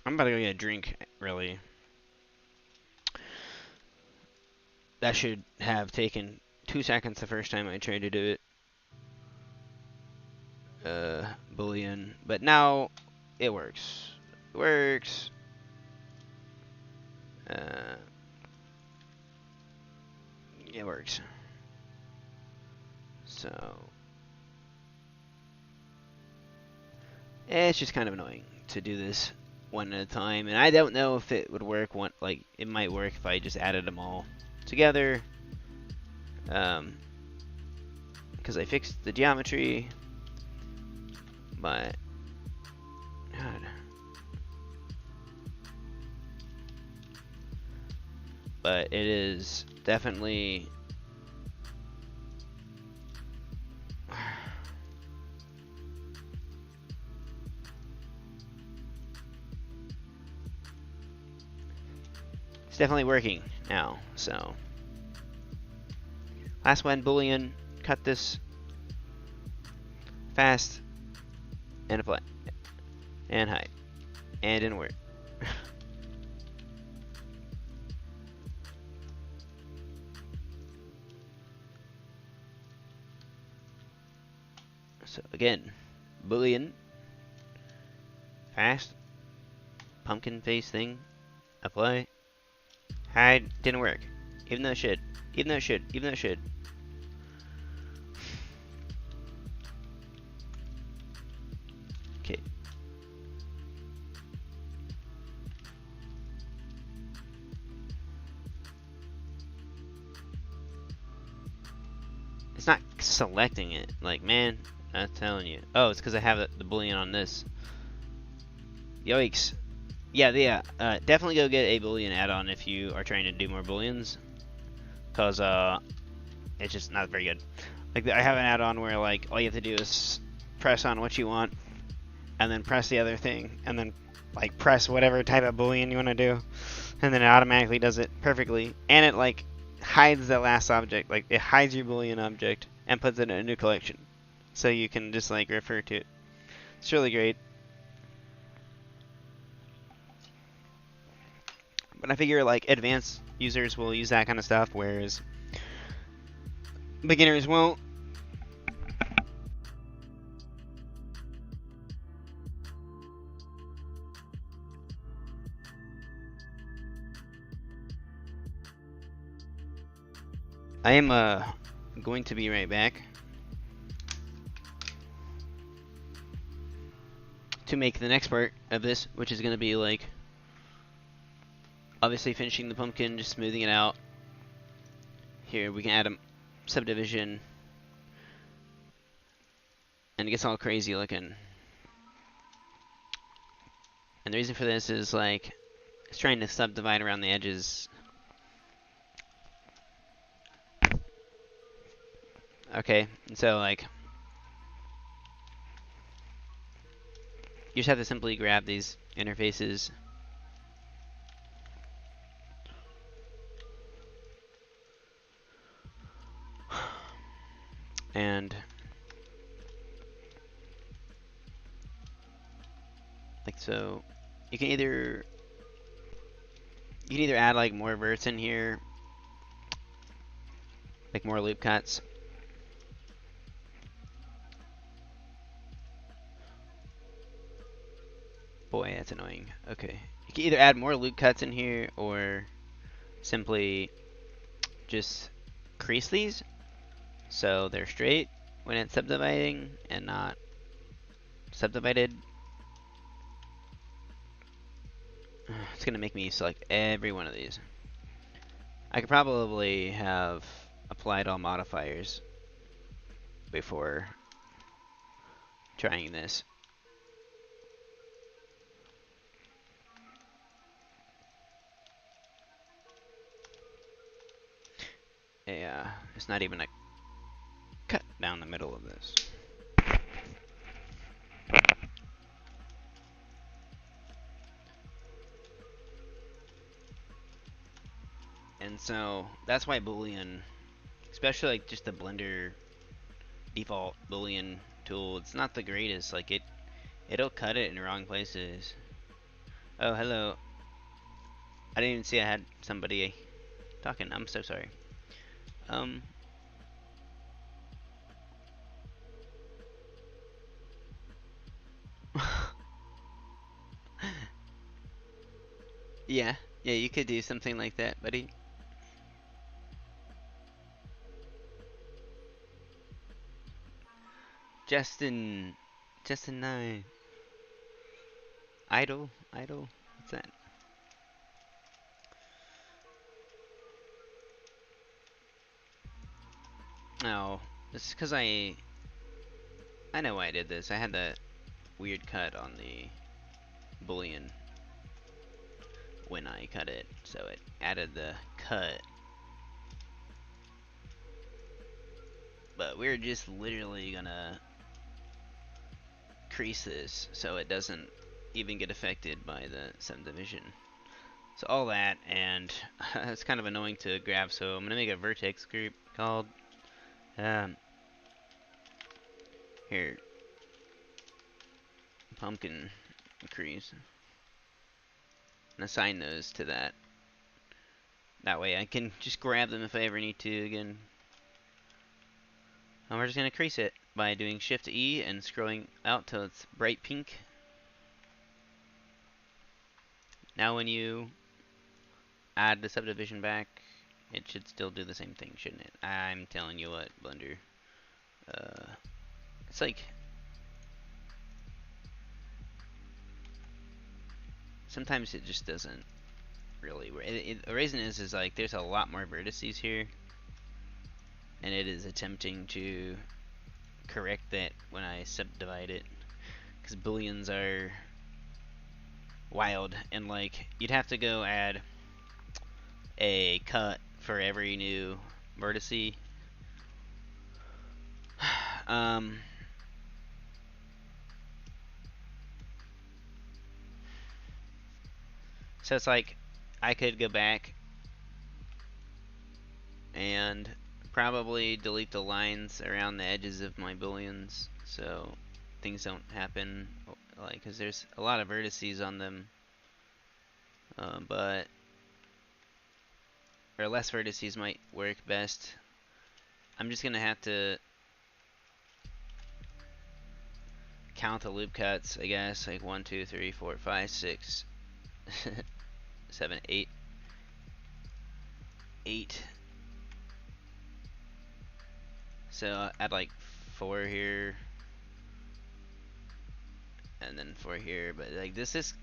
I'm about to go get a drink, really. That should have taken 2 seconds the first time I tried to do it. Boolean, but now it works. It works. It works. So it's just kind of annoying to do this one at a time, and I don't know if it would work. Like, it might work if I just added them all together, because I fixed the geometry, but God. But it is definitely it's definitely working now. So last one, boolean, cut this fast and apply and hide, and it didn't work. So again, boolean, fast, pumpkin face thing, apply, hide, didn't work. Even though it should. Even though it should. Even though it should. Okay. It's not selecting it. Like, man, I'm telling you. Oh, it's because I have the boolean on this. Yikes. Yeah, definitely go get a boolean add-on if you are trying to do more booleans, because it's just not very good. Like I have an add-on where like all you have to do is press on what you want, and then press the other thing, and then like press whatever type of boolean you want to do, and then it automatically does it perfectly, and it like hides the last object, like it hides your boolean object and puts it in a new collection, so you can just like refer to it. It's really great. But I figure like advanced users will use that kind of stuff, whereas beginners won't. I am going to be right back to make the next part of this, which is going to be like obviously finishing the pumpkin, just smoothing it out. Here we can add a subdivision, and it gets all crazy looking. And the reason for this is like it's trying to subdivide around the edges. Okay, and so like you just have to simply grab these interfaces and like so you can either add like more verts in here, like more loop cuts. Boy, that's annoying. Okay, you can either add more loop cuts in here or simply just crease these so they're straight when it's subdividing and not subdivided. It's gonna make me select every one of these. I could probably have applied all modifiers before trying this. Yeah, it's not even a cut down the middle of this. And so that's why Boolean, especially like just the Blender default Boolean tool, it's not the greatest. Like it'll cut it in the wrong places. Oh, hello. I didn't even see I had somebody talking. I'm so sorry. Yeah, you could do something like that, buddy. Justin 9. Idle, what's that? No, this is because I know why I did this. I had that weird cut on the Boolean when I cut it, so it added the cut. But we're just literally gonna crease this so it doesn't even get affected by the subdivision. So all that, and it's kind of annoying to grab, so I'm gonna make a vertex group called here, pumpkin crease, and assign those to that. That way I can just grab them if I ever need to again. And we're just gonna crease it by doing Shift E and scrolling out till it's bright pink. Now when you add the subdivision back, it should still do the same thing, shouldn't it? I'm telling you what, Blender. It's like sometimes it just doesn't really work. The reason is like there's a lot more vertices here, and it is attempting to correct that when I subdivide it, because booleans are wild, and like you'd have to go add a cut for every new vertice, So it's like I could go back and probably delete the lines around the edges of my booleans so things don't happen, like, because there's a lot of vertices on them, but or less vertices might work best. I'm just gonna have to count the loop cuts, I guess, like 1, 2, 3, 4, 5, 6, 7, 8, 8. So add like 4 here, and then 4 here. But like this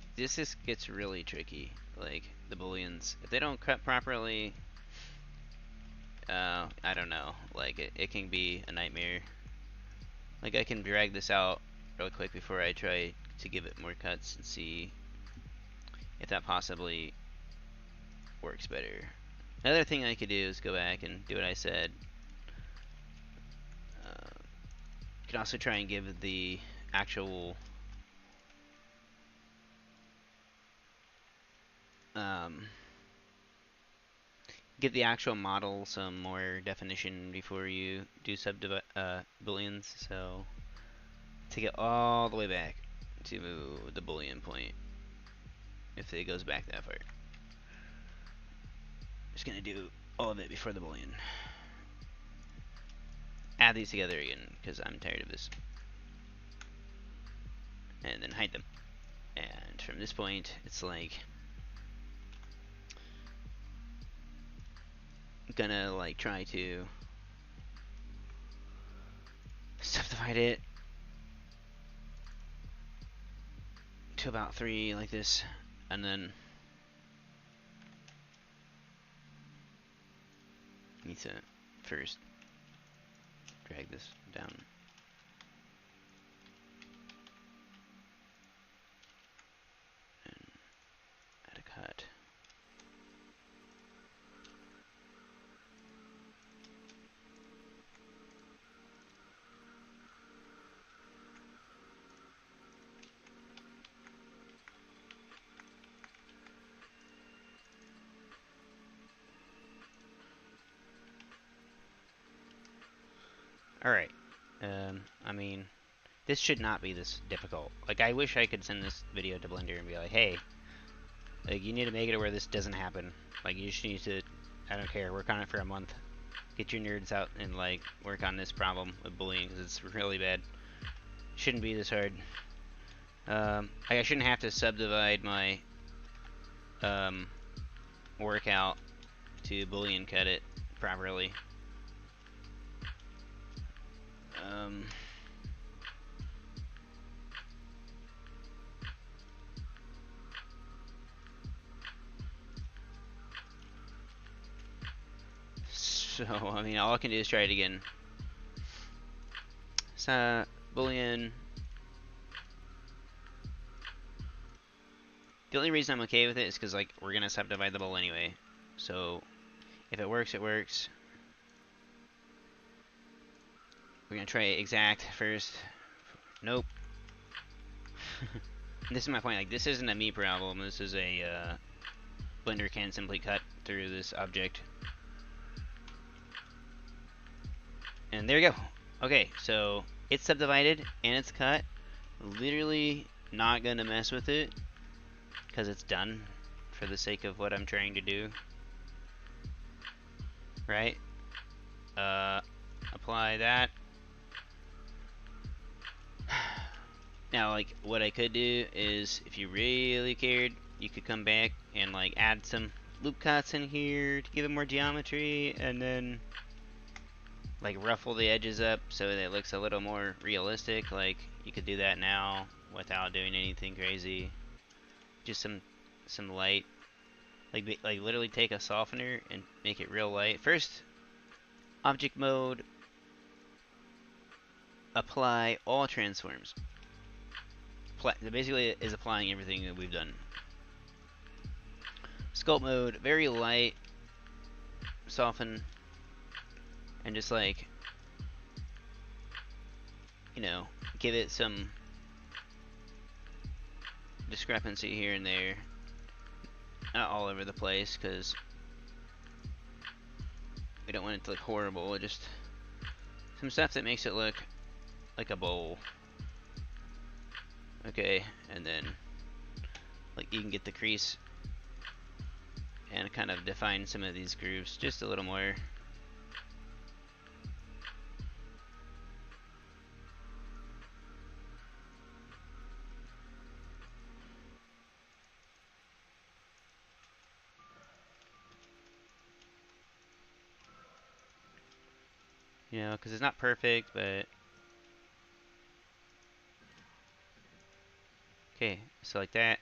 gets really tricky. Like the booleans, if they don't cut properly, I don't know. Like it can be a nightmare. Like I can drag this out real quick before I try to give it more cuts and see if that possibly works better. Another thing I could do is go back and do what I said. You can also try and give the actual give the actual model some more definition before you do booleans. So take it all the way back to the boolean point if it goes back that far. Just gonna do all of it before the boolean. Add these together again because I'm tired of this. And then hide them. And from this point, it's like gonna like try to subdivide it to about 3 like this, and then need to first drag this down. And add a cut. Alright, I mean, this should not be this difficult. Like, I wish I could send this video to Blender and be like, hey, like, you need to make it where this doesn't happen. Like, you just need to, I don't care, work on it for a month. Get your nerds out and, like, work on this problem with bullying, because it's really bad. Shouldn't be this hard. I shouldn't have to subdivide my, workout to boolean cut it properly. So, I mean, all I can do is try it again. So, boolean. The only reason I'm okay with it is because, like, we're gonna subdivide the bowl anyway. So, if it works, it works. We're gonna try exact first. Nope. This is my point. Like, this isn't a me problem. This is a Blender can simply cut through this object. And there we go. Okay, so it's subdivided and it's cut. Literally not gonna mess with it because it's done for the sake of what I'm trying to do. Right? Apply that. Now, like, what I could do is, if you really cared, you could come back and, like, add some loop cuts in here to give it more geometry, and then, like, ruffle the edges up so that it looks a little more realistic. Like, you could do that now without doing anything crazy. Just some light. Like literally take a softener and make it real light. First, object mode, apply all transforms. Basically is applying everything that we've done. Sculpt mode, very light, soften, and just like you know, give it some discrepancy here and there. Not all over the place, because we don't want it to look horrible. Just some stuff that makes it look like a bowl. Okay, and then like you can get the crease and kind of define some of these grooves just a little more. You know, because it's not perfect, but okay, so like that.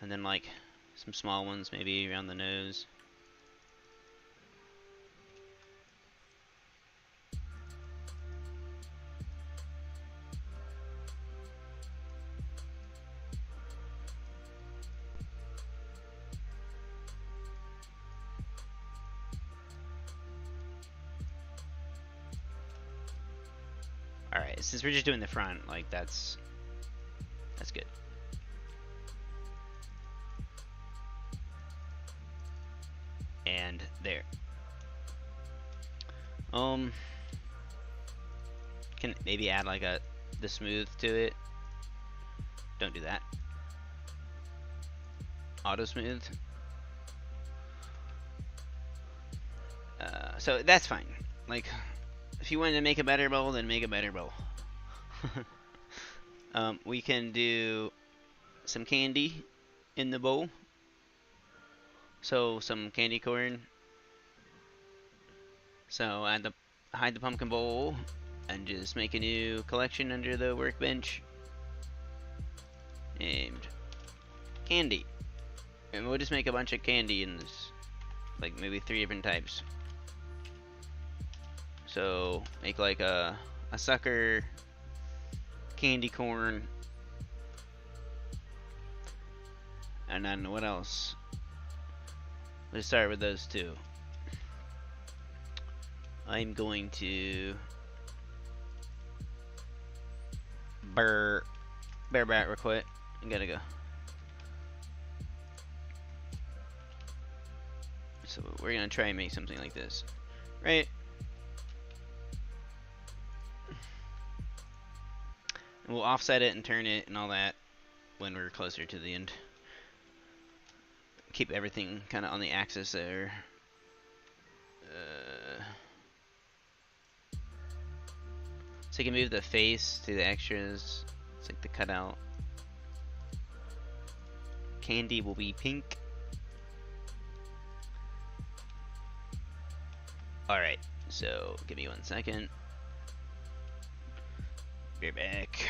And then like some small ones maybe around the nose. Alright, since we're just doing the front, like that's good. And there. Can maybe add like the smooth to it. Don't do that. Auto smooth. So that's fine. Like, if you wanted to make a better bowl, then make a better bowl. We can do some candy in the bowl. So some candy corn. So hide the pumpkin bowl and just make a new collection under the workbench named candy. And we'll just make a bunch of candy in this, like maybe 3 different types. So make like a sucker, candy corn, and then what else? Let's start with those 2. I'm going to bear back real quick. I gotta go. So we're gonna try and make something like this, right? And we'll offset it and turn it and all that when we're closer to the end. Keep everything kind of on the axis there. So you can move the face to the extras. It's like the cutout. Candy will be pink. Alright, so give me 1 second. Be back.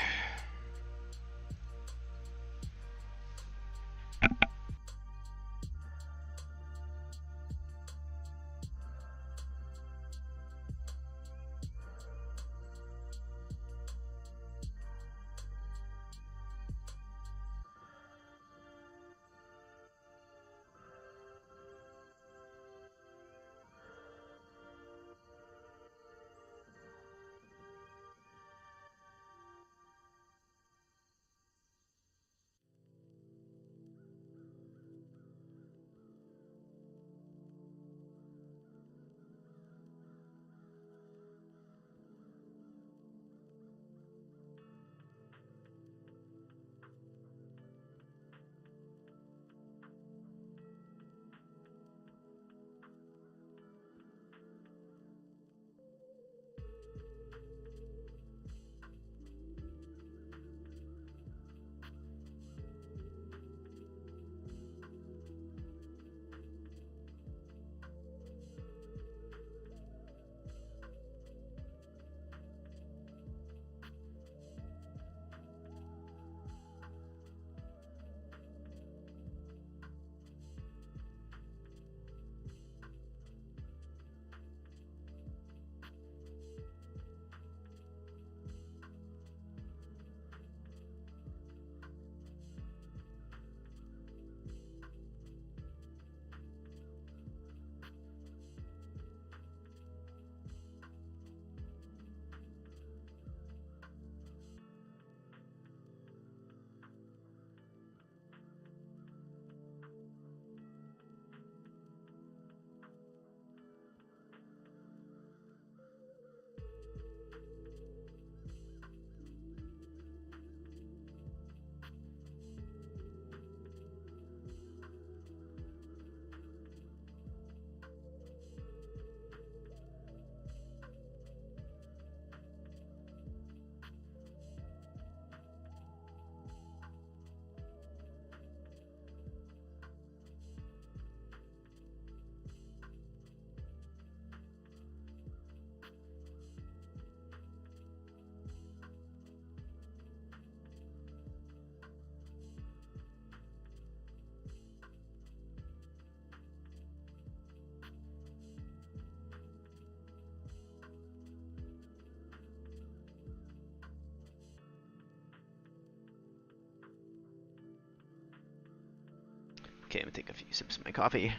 Okay, I'm gonna take a few sips of my coffee.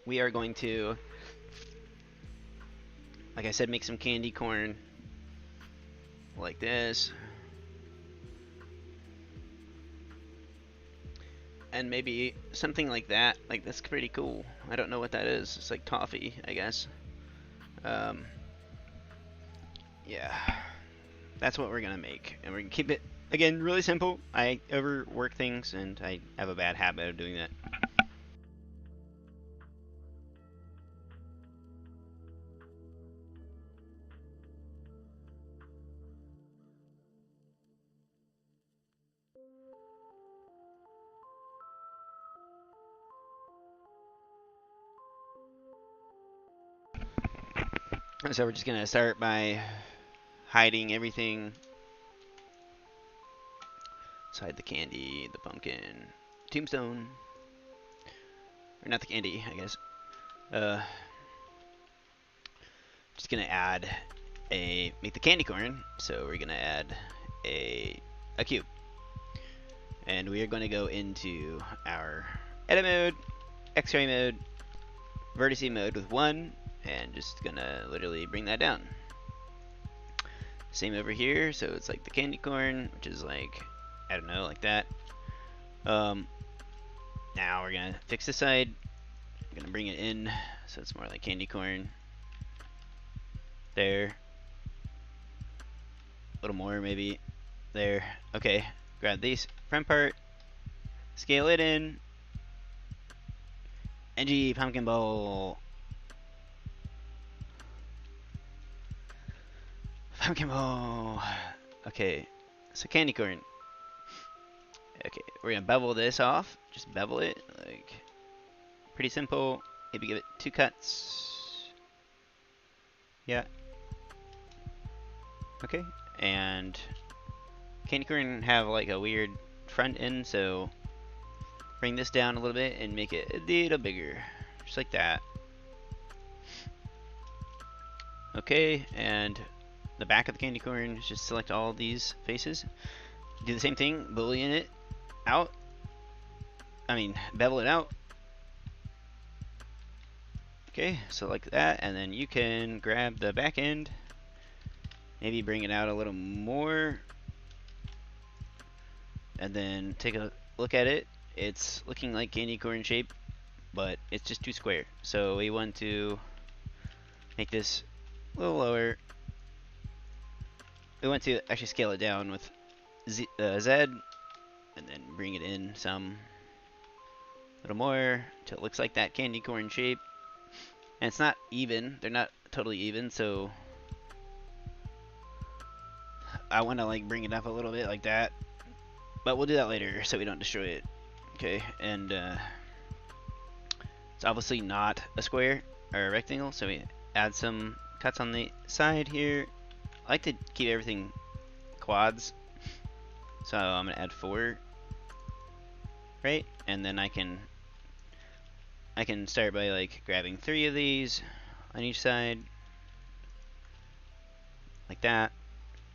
We are going to, like I said, make some candy corn like this. And maybe something like that. Like, that's pretty cool. I don't know what that is. It's like toffee, I guess. Yeah. That's what we're gonna make. And we're gonna keep it, again, really simple. I overwork things, and I have a bad habit of doing that. So we're just gonna start by hiding everything. Let's hide the candy, the pumpkin, tombstone. Or not the candy, I guess. Just gonna add make the candy corn. So we're gonna add a cube. And we are gonna go into our edit mode, X-ray mode, vertice mode with 1, and just gonna literally bring that down. Same over here, so it's like the candy corn, which is like, I don't know, like that. Now we're gonna fix this side. I'm gonna bring it in, so it's more like candy corn. There. A little more, maybe. There. Okay. Grab these front part. Scale it in. NG pumpkin bowl. Pumpkin bowl. Okay. So candy corn. Okay, we're gonna bevel this off. Just bevel it, like, pretty simple. Maybe give it 2 cuts. Yeah. Okay, and candy corn have like a weird front end, so bring this down a little bit and make it a little bigger, just like that. Okay, and the back of the candy corn, just select all these faces. Do the same thing, boolean it out. Bevel it out. Okay, so like that, and then you can grab the back end, maybe bring it out a little more, and then take a look at it. It's looking like candy corn shape, but it's just too square. So we want to make this a little lower. We want to actually scale it down with Z, and then bring it in some, a little more, until it looks like that candy corn shape. And it's not even, they're not totally even, so I want to like bring it up a little bit like that. But we'll do that later so we don't destroy it. Okay, and it's obviously not a square or a rectangle, so we add some cuts on the side here. I like to keep everything quads, so I'm gonna add 4, right? And then I can start by like grabbing 3 of these on each side, like that,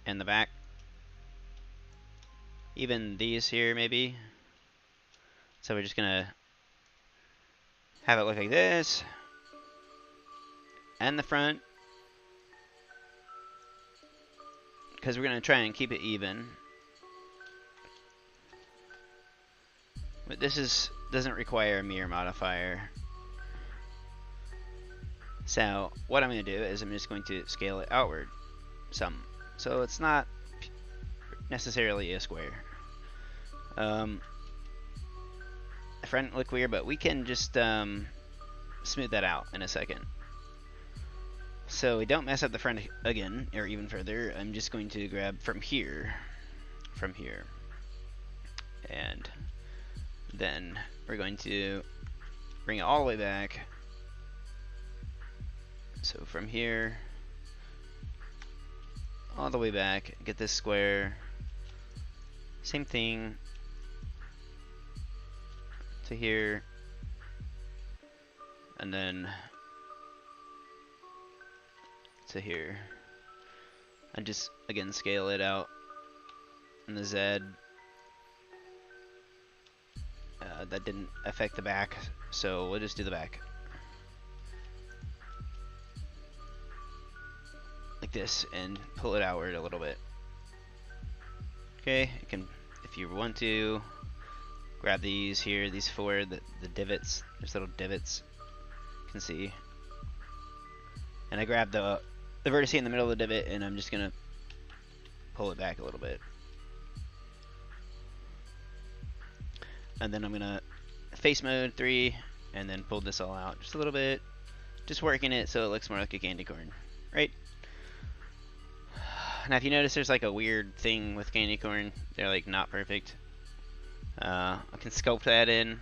and the back. Even these here, maybe. So we're just gonna have it look like this, and the front, because we're gonna try and keep it even. But this doesn't require a mirror modifier. So what I'm gonna do is I'm just going to scale it outward some, so it's not necessarily a square. The front look weird, but we can just smooth that out in a second. So we don't mess up the front again, or even further. I'm just going to grab from here, and then we're going to bring it all the way back. So from here, all the way back, get this square. Same thing to here, and then to here. And just, again, scale it out in the Z. that didn't affect the back, so we'll just do the back. Like this, and pull it outward a little bit. Okay, you can, if you want to, grab these here, these four, the divots. There's little divots, you can see. And I grabbed the vertex in the middle of the divot, and I'm just gonna pull it back a little bit. And then I'm gonna face mode 3, and then pull this all out just a little bit, just working it so it looks more like a candy corn, right? Now if you notice there's like a weird thing with candy corn, they're like not perfect. I can sculpt that in,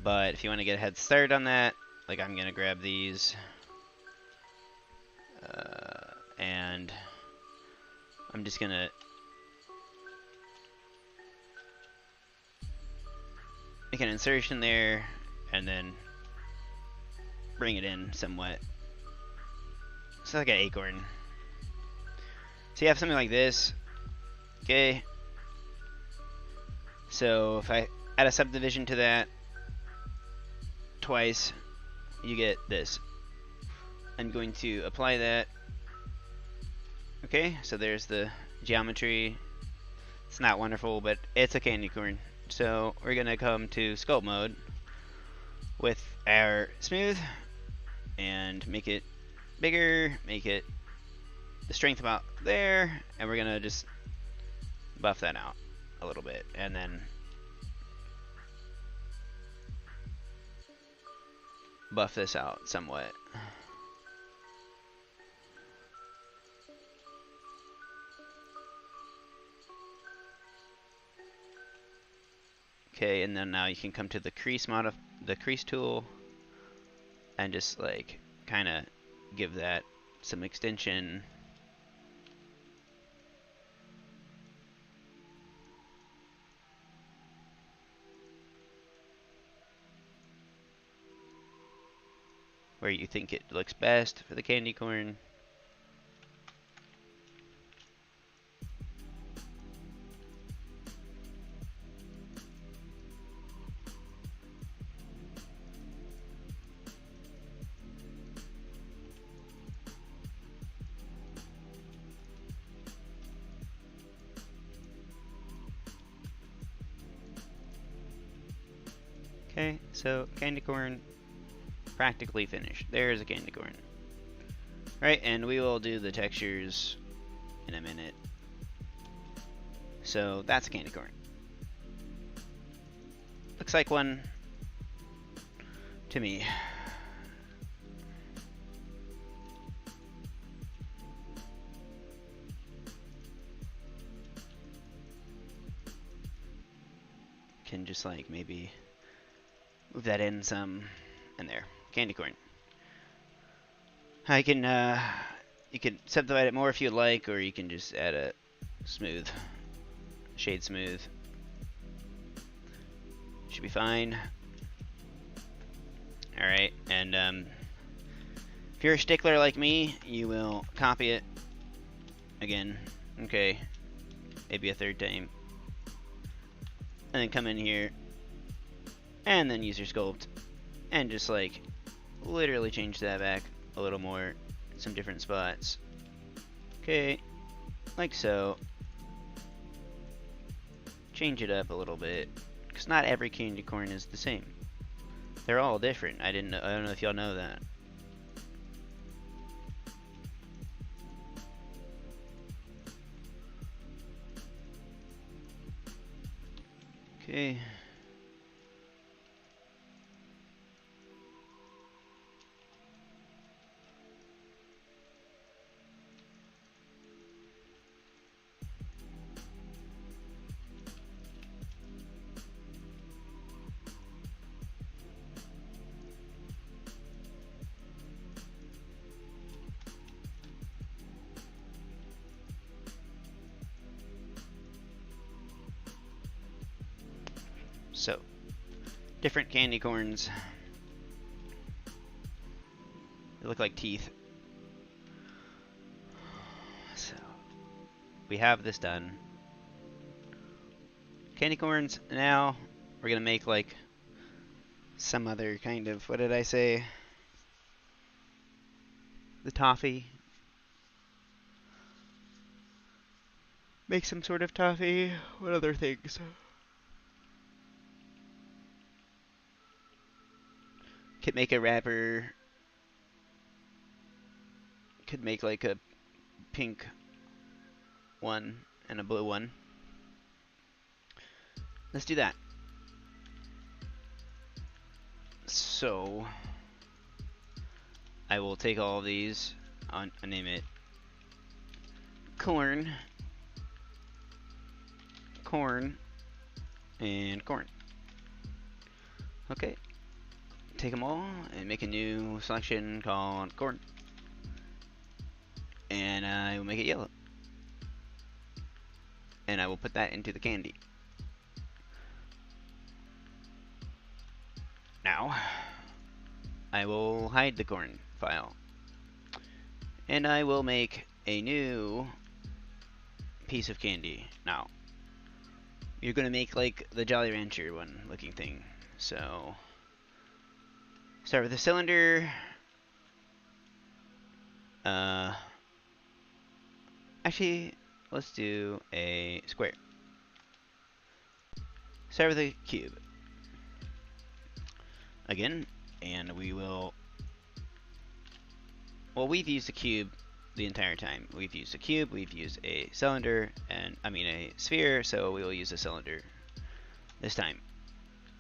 but if you want to get a head start on that, like I'm gonna grab these, and I'm just gonna make an insertion there, and then bring it in somewhat. It's like an acorn. So you have something like this, okay? So if I add a subdivision to that twice, you get this. I'm going to apply that. Okay, so there's the geometry. It's not wonderful, but it's a candy corn. So we're gonna come to sculpt mode with our smooth and make it bigger, make it the strength about there, and we're gonna just buff that out a little bit, and then buff this out somewhat. Okay, and then now you can come to the crease tool, and just like kind of give that some extension. Where you think it looks best for the candy corn. Okay, so candy corn practically finished. There's a candy corn. Right, and we will do the textures in a minute. So that's a candy corn. Looks like one to me. Can just like maybe move that in some, and there, candy corn. I can, you can subdivide it more if you'd like, or you can just add a smooth, shade smooth. Should be fine. Alright, and if you're a stickler like me, you will copy it again, okay, maybe a third time, and then come in here, and then use your sculpt, and just like literally change that back a little more in some different spots. Okay, like so. Change it up a little bit, because not every candy corn is the same. They're all different. I don't know if y'all know that. Okay. So, different candy corns. They look like teeth. So, we have this done. Candy corns now we're gonna make like some other kind of, what did I say? The toffee. Make some sort of toffee. What other things? Could make a wrapper. Could make like a pink one and a blue one. Let's do that. So I will take all of these, I'll name it corn, corn, and corn. Okay, take them all and make a new selection called corn. And I will make it yellow. And I will put that into the candy. Now, I will hide the corn file. And I will make a new piece of candy. Now, you're gonna make like the Jolly Rancher one looking thing. So, start with a cylinder. Actually, let's do a square. Start with a cube. Again, and we will... Well, we've used a cube the entire time. We've used a cube, we've used a cylinder, and I mean a sphere, so we will use a cylinder this time.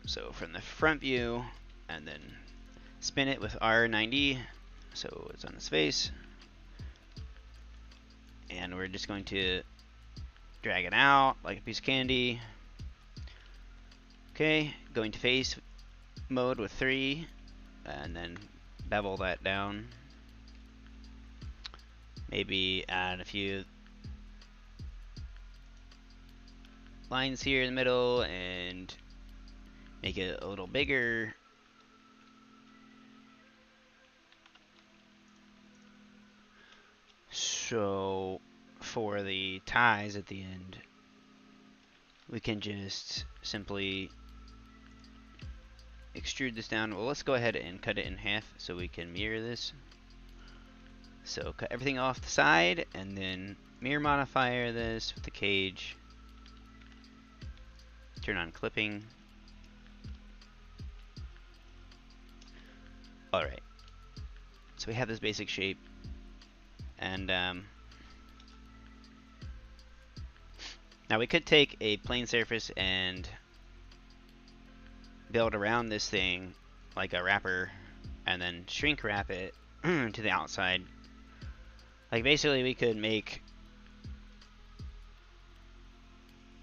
So from the front view, and then spin it with R90, so it's on its face. And we're just going to drag it out like a piece of candy. Okay, going to face mode with 3, and then bevel that down. Maybe add a few lines here in the middle and make it a little bigger. So for the ties at the end, we can just simply extrude this down. Well, let's go ahead and cut it in half so we can mirror this. So cut everything off the side and then mirror modifier this with the cage. Turn on clipping. Alright. So we have this basic shape. And now we could take a plane surface and build around this thing like a wrapper and then shrink wrap it to the outside. Like basically we could make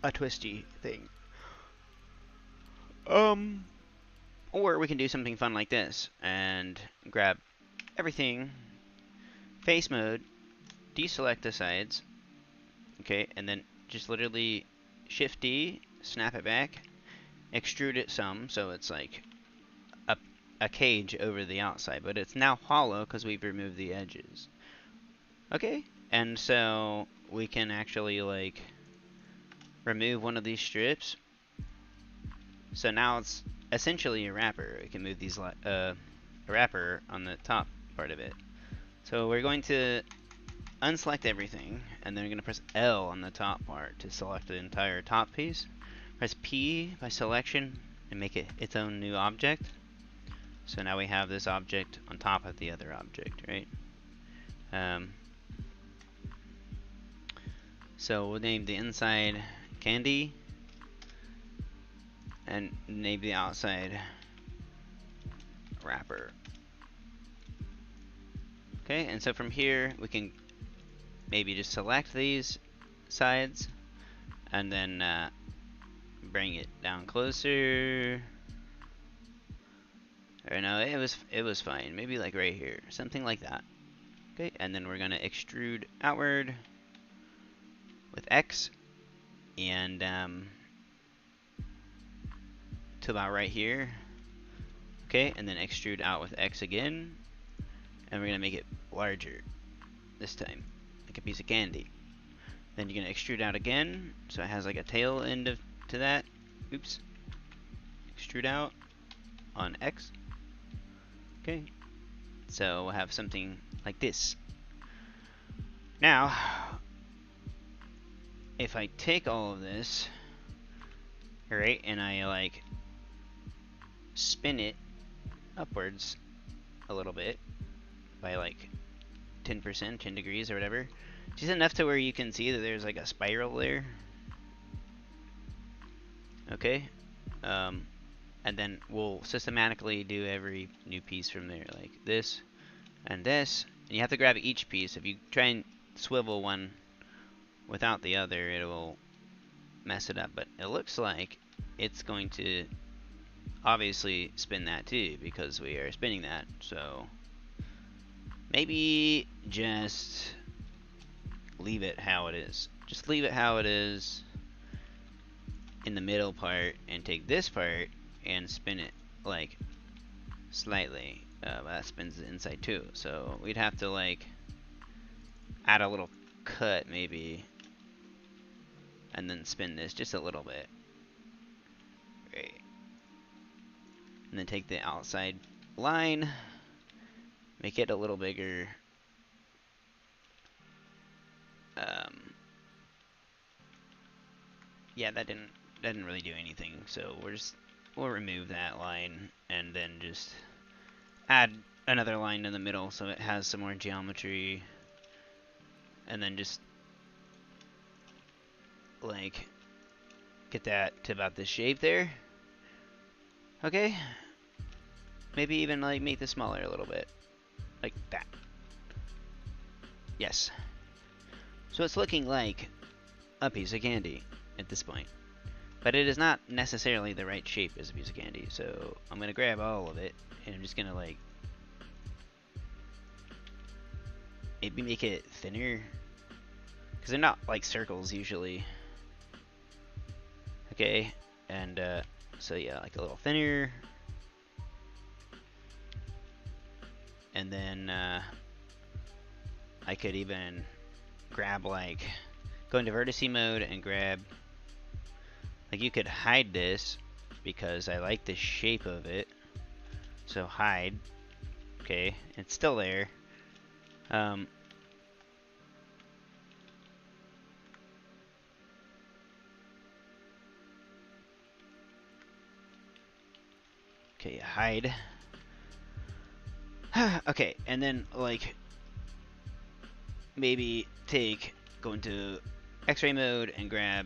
a twisty thing. Or we can do something fun like this and grab everything, face mode, deselect the sides, okay, and then just literally Shift D, snap it back, extrude it some so it's like a cage over the outside, but it's now hollow because we've removed the edges. Okay, and so we can actually like remove one of these strips. So now it's essentially a wrapper. We can move these a wrapper on the top part of it. So we're going to unselect everything, and then we're going to press L on the top part to select the entire top piece. Press P by selection and make it its own new object. So now we have this object on top of the other object, right? So we'll name the inside candy and name the outside wrapper. Okay, and so from here we can maybe just select these sides and then bring it down closer. Or no, it was fine. Maybe like right here, something like that. Okay, and then we're gonna extrude outward with X and to about right here. Okay, and then extrude out with X again, and we're gonna make it larger this time, like a piece of candy. Then you're gonna extrude out again, so it has like a tail end to that. Oops. extrude out on X. Okay, so we'll have something like this. Now, if I take all of this, right, and I like spin it upwards a little bit by like 10%, 10 degrees or whatever, just enough to where you can see that there's like a spiral there. Okay, and then we'll systematically do every new piece from there, like this and this. And you have to grab each piece. If you try and swivel one without the other, it will mess it up. But it looks like it's going to obviously spin that too, because we are spinning that. So maybe just leave it how it is. Just leave it how it is in the middle part, and take this part and spin it like slightly. That spins the inside too. So we'd have to like add a little cut maybe, and then spin this just a little bit. Right. And then take the outside line, make it a little bigger. Yeah, that didn't really do anything. So we'll remove that line and then just add another line in the middle so it has some more geometry, and then just like get that to about this shape there. Okay, maybe even like make this smaller a little bit, like that. Yes. So it's looking like a piece of candy at this point, but it is not necessarily the right shape as a piece of candy. So I'm gonna grab all of it and I'm just gonna like maybe make it thinner, because they're not like circles usually. Okay, and so yeah, like a little thinner, and then I could even grab like go into vertice mode and grab, like you could hide this because I like the shape of it. So hide. Okay, it's still there. Okay, hide. Okay, and then like maybe go into X-ray mode and grab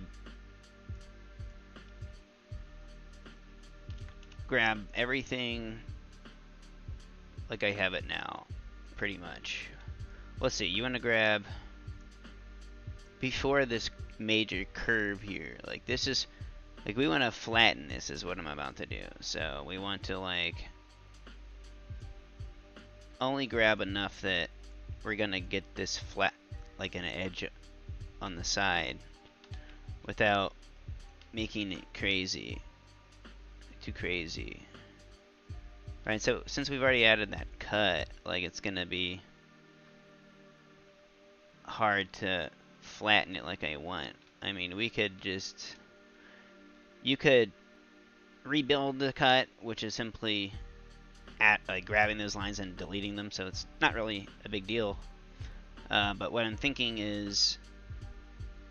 everything like I have it now, pretty much. Let's see, you want to grab before this major curve here, like this is, like we want to flatten this is what I'm about to do. So we want to like only grab enough that we're gonna get this flat, like an edge on the side, without making it crazy, too crazy. Right, so since we've already added that cut, like it's gonna be hard to flatten it like I want. I mean, we could just, you could rebuild the cut, which is simply like grabbing those lines and deleting them, so it's not really a big deal. But what I'm thinking is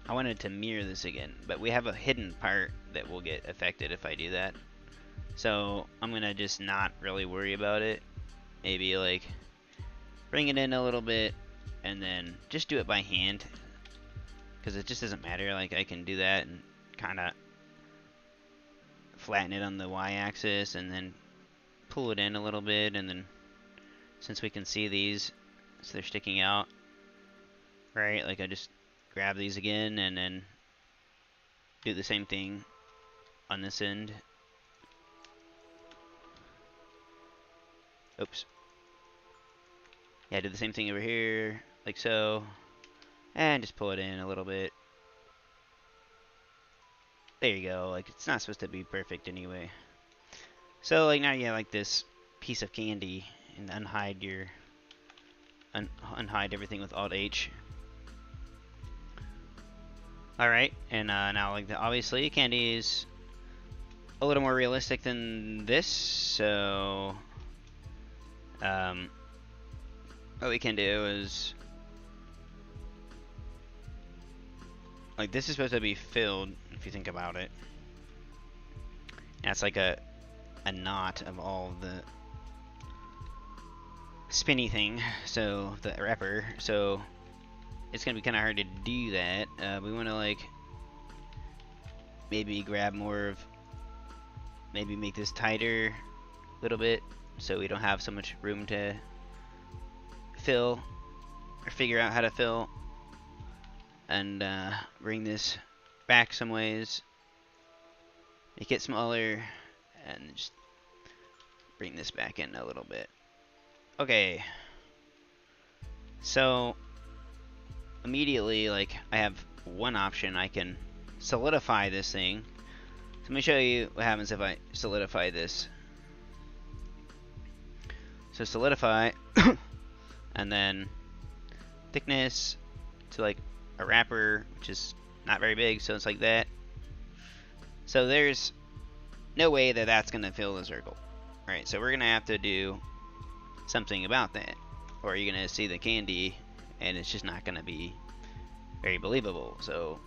I wanted to mirror this again, but we have a hidden part that will get affected if I do that. So I'm gonna just not really worry about it. Maybe like bring it in a little bit and then just do it by hand, because it just doesn't matter. Like I can do that and kind of flatten it on the y-axis and then pull it in a little bit, and then since we can see these, so they're sticking out, right? Like I just grab these again and then do the same thing on this end. Oops. Yeah, do the same thing over here, like so, and just pull it in a little bit. There you go. Like it's not supposed to be perfect anyway. So like now you have like this piece of candy, and unhide your unhide everything with Alt H. All right, and now like obviously candy is a little more realistic than this, so what we can do is, like, this is supposed to be filled, if you think about it. And it's like a knot of all the spinny thing, so the wrapper, so it's gonna be kind of hard to do that. We want to, like, maybe grab more of, maybe make this tighter a little bit, so we don't have so much room to fill, or figure out how to fill, and bring this back some ways, make it smaller, and just bring this back in a little bit. Okay, so immediately, like, I have one option. I can solidify this thing. So let me show you what happens if I solidify this. So solidify, and then thickness to, like, a wrapper, which is not very big, so it's like that. So there's no way that that's gonna fill the circle. Alright, so we're gonna have to do something about that, or you're gonna see the candy and it's just not gonna be very believable. So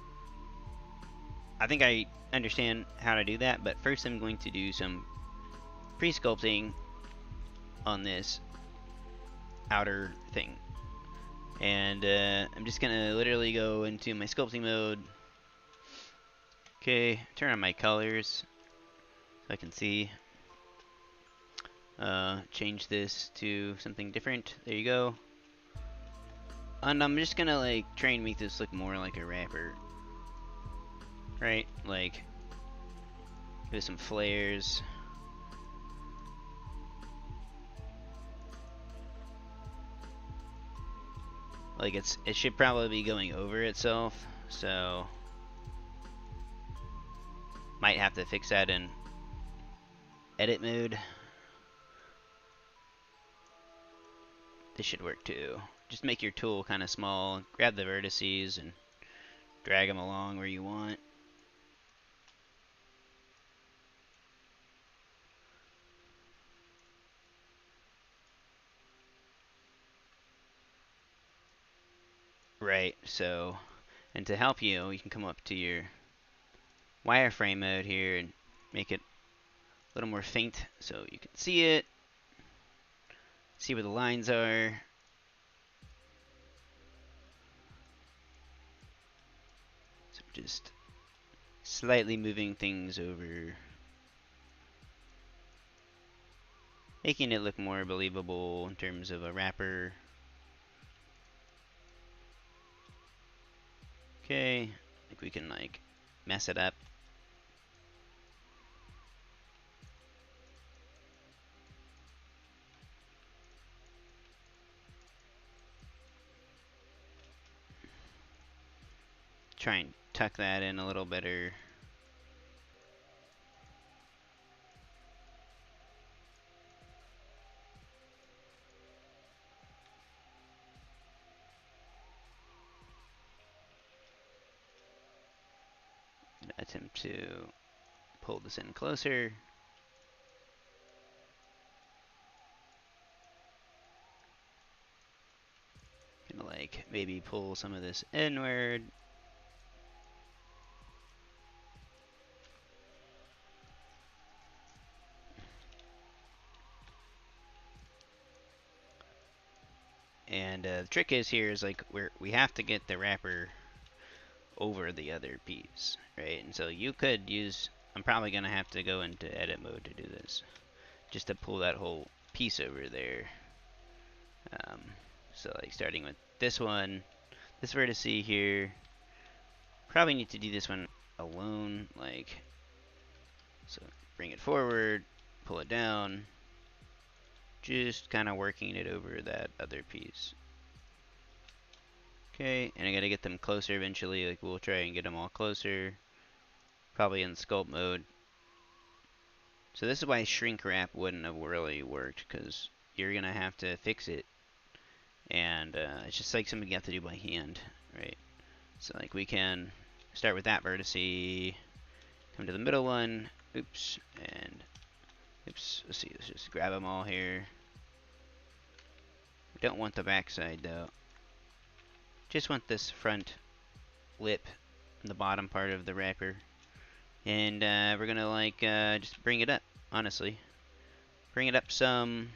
I think I understand how to do that, but first I'm going to do some pre-sculpting on this outer thing, and I'm just gonna literally go into my sculpting mode. Okay, turn on my colors so I can see. Change this to something different. There you go. And I'm just gonna, like, try and make this look more like a wrapper. Right? Like, give it some flares. Like, it should probably be going over itself, so might have to fix that in edit mode. This should work too. Just make your tool kind of small, grab the vertices and drag them along where you want. Right, so, and to help you, you can come up to your wireframe mode here and make it a little more faint so you can see it, see where the lines are. So just slightly moving things over, making it look more believable in terms of a wrapper. Okay, I think we can, like, mess it up. Try and tuck that in a little better. Attempt to pull this in closer. Gonna, like, maybe pull some of this inward. And the trick is here is, like, we have to get the wrapper over the other piece, right? And so you could use, I'm probably gonna have to go into edit mode to do this, just to pull that whole piece over there. So, like, starting with this one, this vertex here, probably need to do this one alone, like, so bring it forward, pull it down, just kind of working it over that other piece. Okay, and I gotta get them closer eventually, like, we'll try and get them all closer, probably in sculpt mode. So this is why shrink wrap wouldn't have really worked, because you're gonna have to fix it, and it's just like something you have to do by hand, right? So, like, we can start with that vertex, come to the middle one, Oops, and oops. Let's see. Let's just grab them all here. We don't want the back side though. Just want this front lip, the bottom part of the wrapper, and we're gonna like just bring it up. Honestly, bring it up some.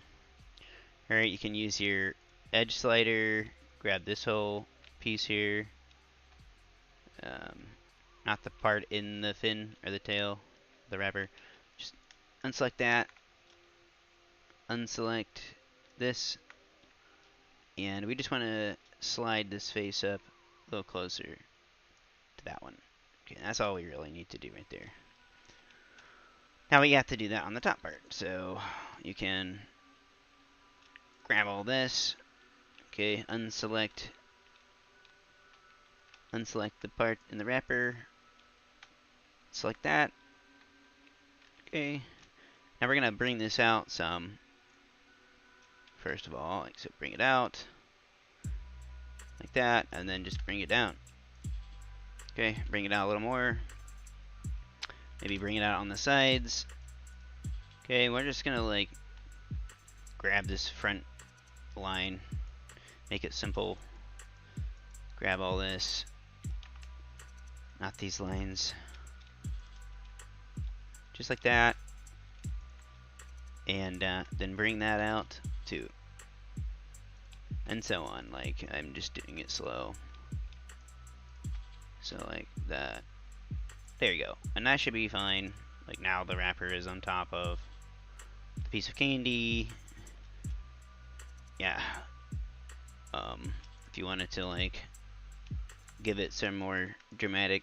All right, you can use your edge slider. Grab this whole piece here. Not the part in the fin or the tail, the wrapper. Just unselect that. Unselect this, and we just want to slide this face up a little closer to that one. Okay, that's all we really need to do right there. Now we have to do that on the top part. So you can grab all this. Okay, unselect the part in the wrapper. Select that. Okay. Now we're gonna bring this out some. First of all, like so, bring it out like that, and then just bring it down. Okay, bring it out a little more. Maybe bring it out on the sides. Okay, we're just gonna like grab this front line, make it simple. Grab all this, not these lines, just like that, and then bring that out too, and so on. Like I'm just doing it slow, so like that. There you go, and that should be fine. Like now the wrapper is on top of the piece of candy. Yeah. If you wanted to like give it some more dramatic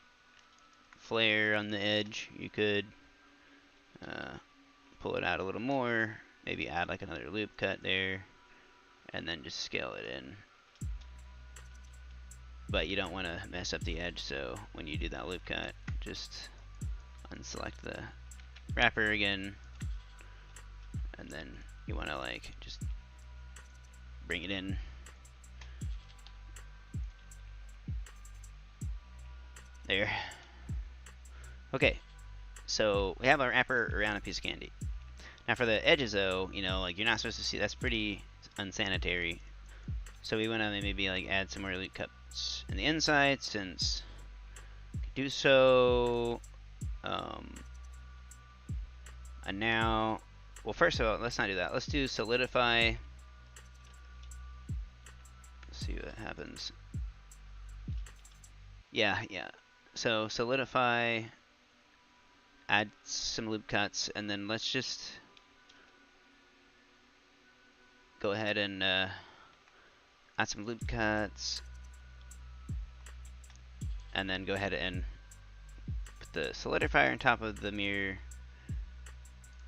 flair on the edge, you could pull it out a little more, maybe add like another loop cut there, and then just scale it in. But you don't want to mess up the edge, so when you do that loop cut, just unselect the wrapper again, and then you want to like just bring it in. There. Okay, so we have a wrapper around a piece of candy. Now for the edges though, you know, like you're not supposed to see, that's pretty unsanitary. So we want to maybe like add some more loop cuts in the inside, since do so. And now, well, first of all, let's not do that. Let's do solidify. Let's see what happens. Yeah. So solidify, add some loop cuts, and then let's just go ahead and add some loop cuts, and then go ahead and put the solidifier on top of the mirror,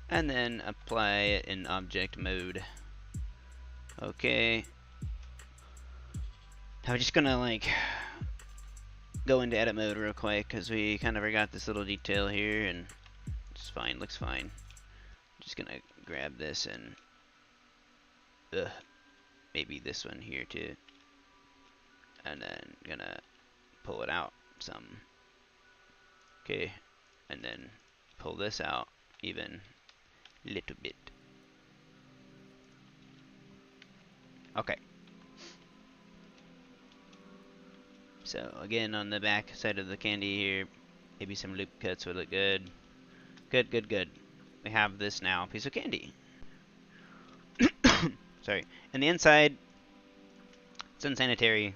and then apply it in object mode. Okay. Now we're just gonna like go into edit mode real quick, because we kind of forgot this little detail here, and it's fine, looks fine. Just gonna grab this and maybe this one here too, and then gonna pull it out some. Okay, and then pull this out even a little bit. Okay. So again, on the back side of the candy here, maybe some loop cuts would look good. Good. We have this now, piece of candy. Sorry. And the inside, it's unsanitary.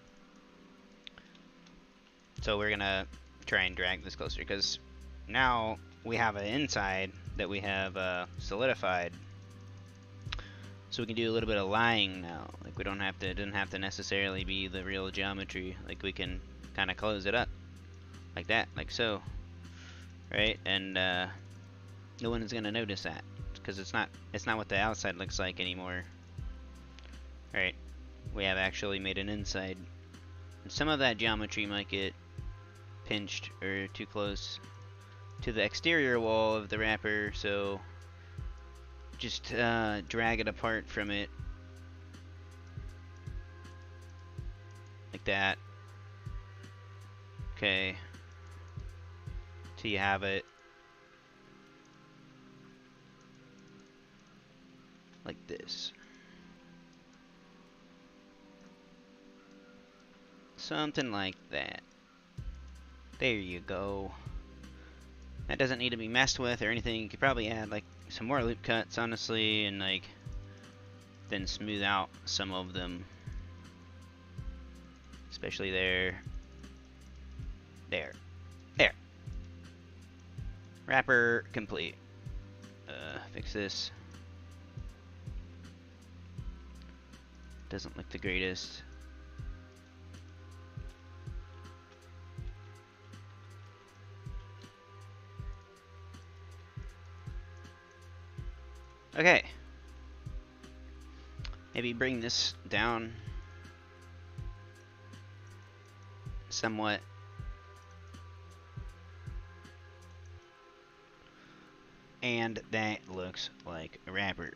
So we're gonna try and drag this closer, because now we have an inside that we have solidified. So we can do a little bit of lying now. Like we don't have to, it doesn't have to necessarily be the real geometry. Like we can kind of close it up like that, like so, right? And no one is gonna notice that, because it's not what the outside looks like anymore. All right, we have actually made an inside. And some of that geometry might get pinched or too close to the exterior wall of the wrapper, so just drag it apart from it like that. Okay, till you have it something like that. There you go. That doesn't need to be messed with or anything. You could probably add like some more loop cuts, honestly, and like then smooth out some of them, especially there. There. Wrapper complete. Fix this. Doesn't look the greatest. Okay. Maybe bring this down somewhat. And that looks like a wrapper.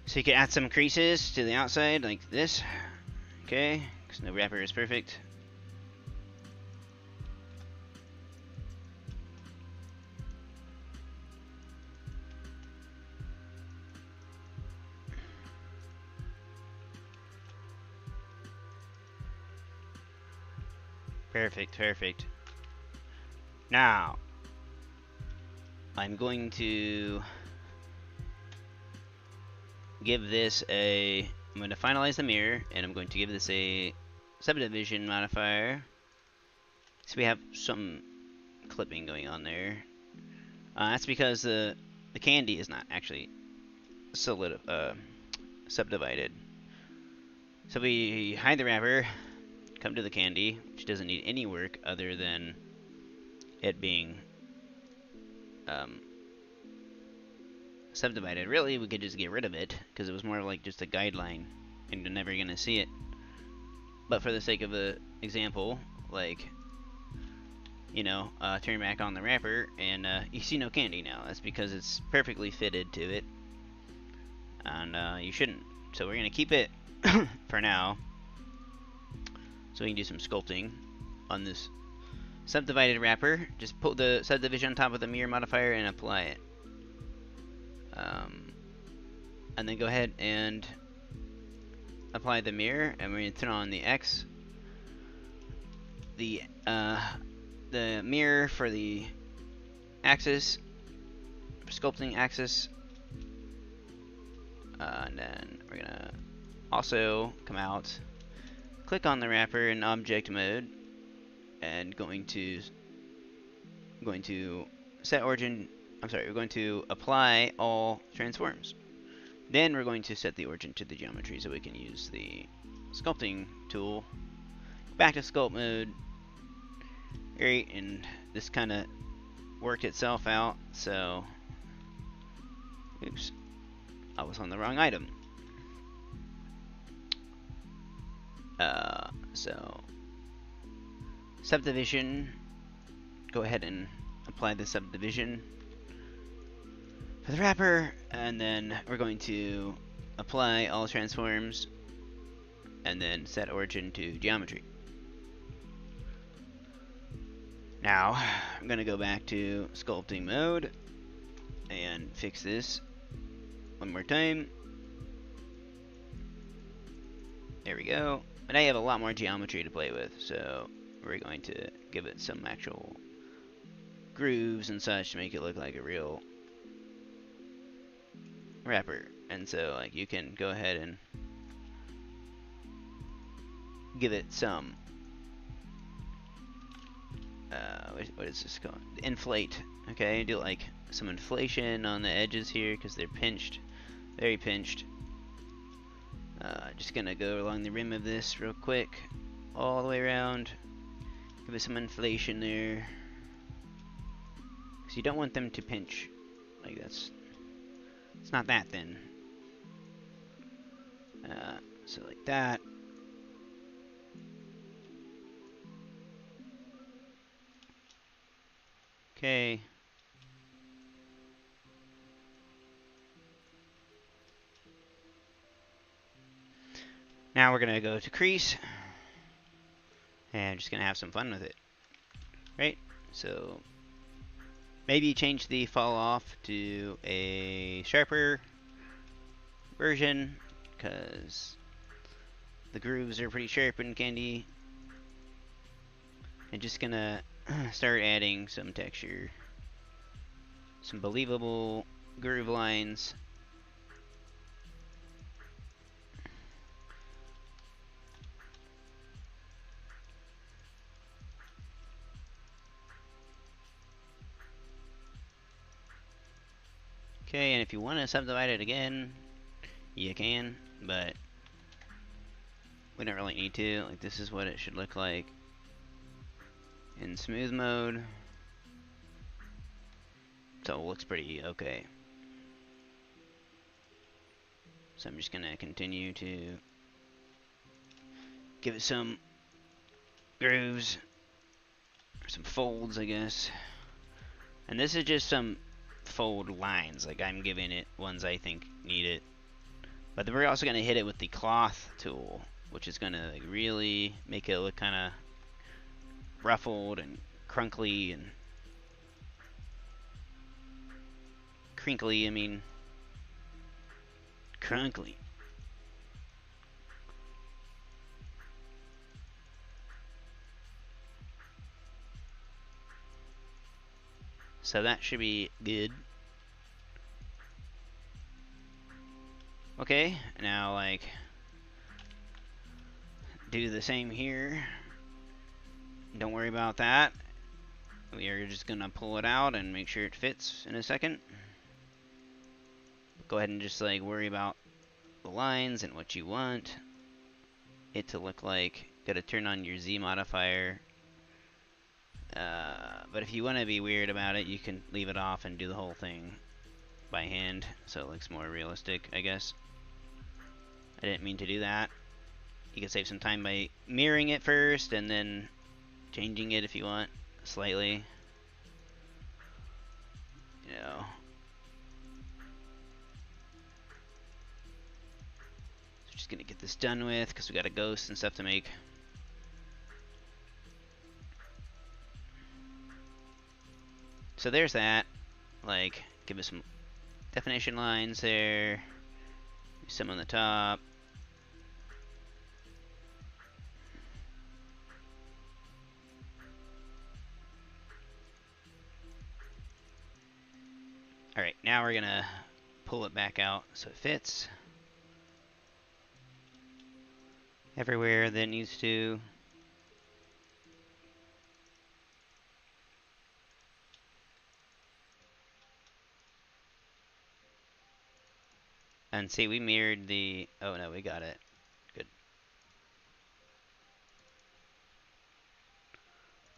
So you can add some creases to the outside like this. Okay, because no wrapper is perfect. Perfect. Now, I'm going to give this a... I'm going to finalize the mirror, and I'm going to give this a subdivision modifier. So we have some clipping going on there. That's because the candy is not actually subdivided. So we hide the wrapper, come to the candy, which doesn't need any work other than it being subdivided. Really, we could just get rid of it, because it was more like just a guideline, and you're never going to see it. But for the sake of the example, like, you know, turn back on the wrapper, and you see no candy now. That's because it's perfectly fitted to it, and you shouldn't. So we're going to keep it for now, so we can do some sculpting on this subdivided wrapper. Just put the subdivision on top of the mirror modifier and apply it. And then go ahead and apply the mirror, and we're going to turn on the X. The mirror for the axis, for sculpting axis. And then we're going to also come out, click on the wrapper in object mode, and going to set origin. I'm sorry, we're going to apply all transforms. Then we're going to set the origin to the geometry so we can use the sculpting tool. Back to sculpt mode. Great, and this kind of worked itself out, so oops, I was on the wrong item. So subdivision, go ahead and apply the subdivision for the wrapper, and then we're going to apply all transforms and then set origin to geometry. Now I'm going to go back to sculpting mode and fix this one more time. There we go. And I have a lot more geometry to play with, so we're going to give it some actual grooves and such to make it look like a real wrapper. And so, like, you can go ahead and give it some what is this called? Inflate. Okay, do like some inflation on the edges here because they're pinched, very pinched. Just gonna go along the rim of this real quick, all the way around. Give it some inflation there, because you don't want them to pinch. Like it's not that thin. So like that. Okay. Now we're gonna go to crease, and just gonna have some fun with it, right? So Maybe change the fall off to a sharper version, because the grooves are pretty sharp in Candy. And just gonna start adding some texture, some believable groove lines. Okay, and if you want to subdivide it again, you can, but we don't really need to. Like, this is what it should look like in smooth mode. So it looks pretty okay. So I'm just gonna continue to give it some grooves, or some folds, I guess. And this is just some fold lines, like I'm giving it ones I think need it. But then we're also gonna hit it with the cloth tool, which is gonna like really make it look kind of ruffled and crunkly and crinkly. I mean, crunkly. So that should be good. Okay, now like do the same here. Don't worry about that. We are just gonna pull it out and make sure it fits in a second. Go ahead and just like worry about the lines and what you want it to look like. Gotta turn on your Z modifier. But if you want to be weird about it, you can leave it off and do the whole thing by hand, so it looks more realistic, I guess. I didn't mean to do that. You can save some time by mirroring it first and then changing it if you want slightly. You know. So just gonna get this done with because we got a ghost and stuff to make. So there's that. Like, give us some definition lines there. Some on the top. Alright, now we're gonna pull it back out so it fits everywhere that it needs to. And see, we mirrored the... Oh no, we got it. Good.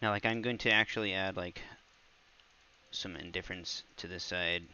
Now, like, I'm going to actually add, like, some indifference to this side.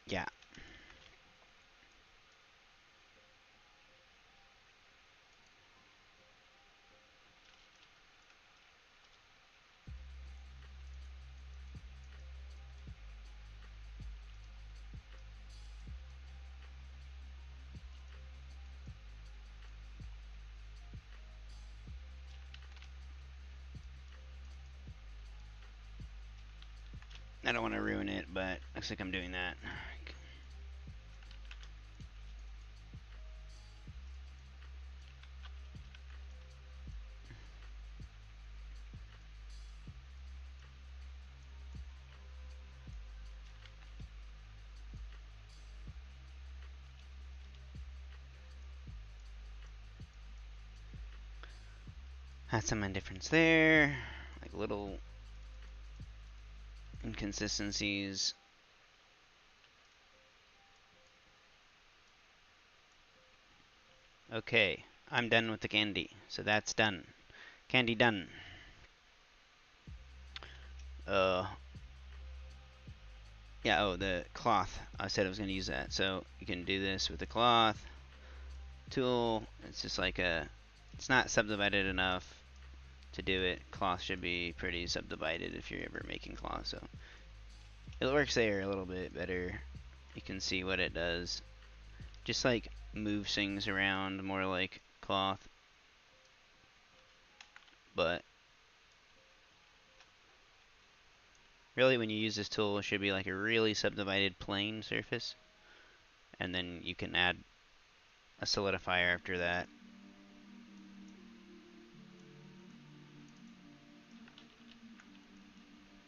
Yeah. I don't want to ruin it, but looks like I'm doing that. Some indifference there, like little inconsistencies. Okay, I'm done with the candy, so that's done. Candy done. Yeah, oh, the cloth. I said I was going to use that. So you can do this with the cloth tool. It's just like it's not subdivided enough to do it. Cloth should be pretty subdivided if you're ever making cloth. So it works there a little bit better. You can see what it does. Just like moves things around more like cloth. But really when you use this tool, it should be like a really subdivided plane surface. And then you can add a solidifier after that.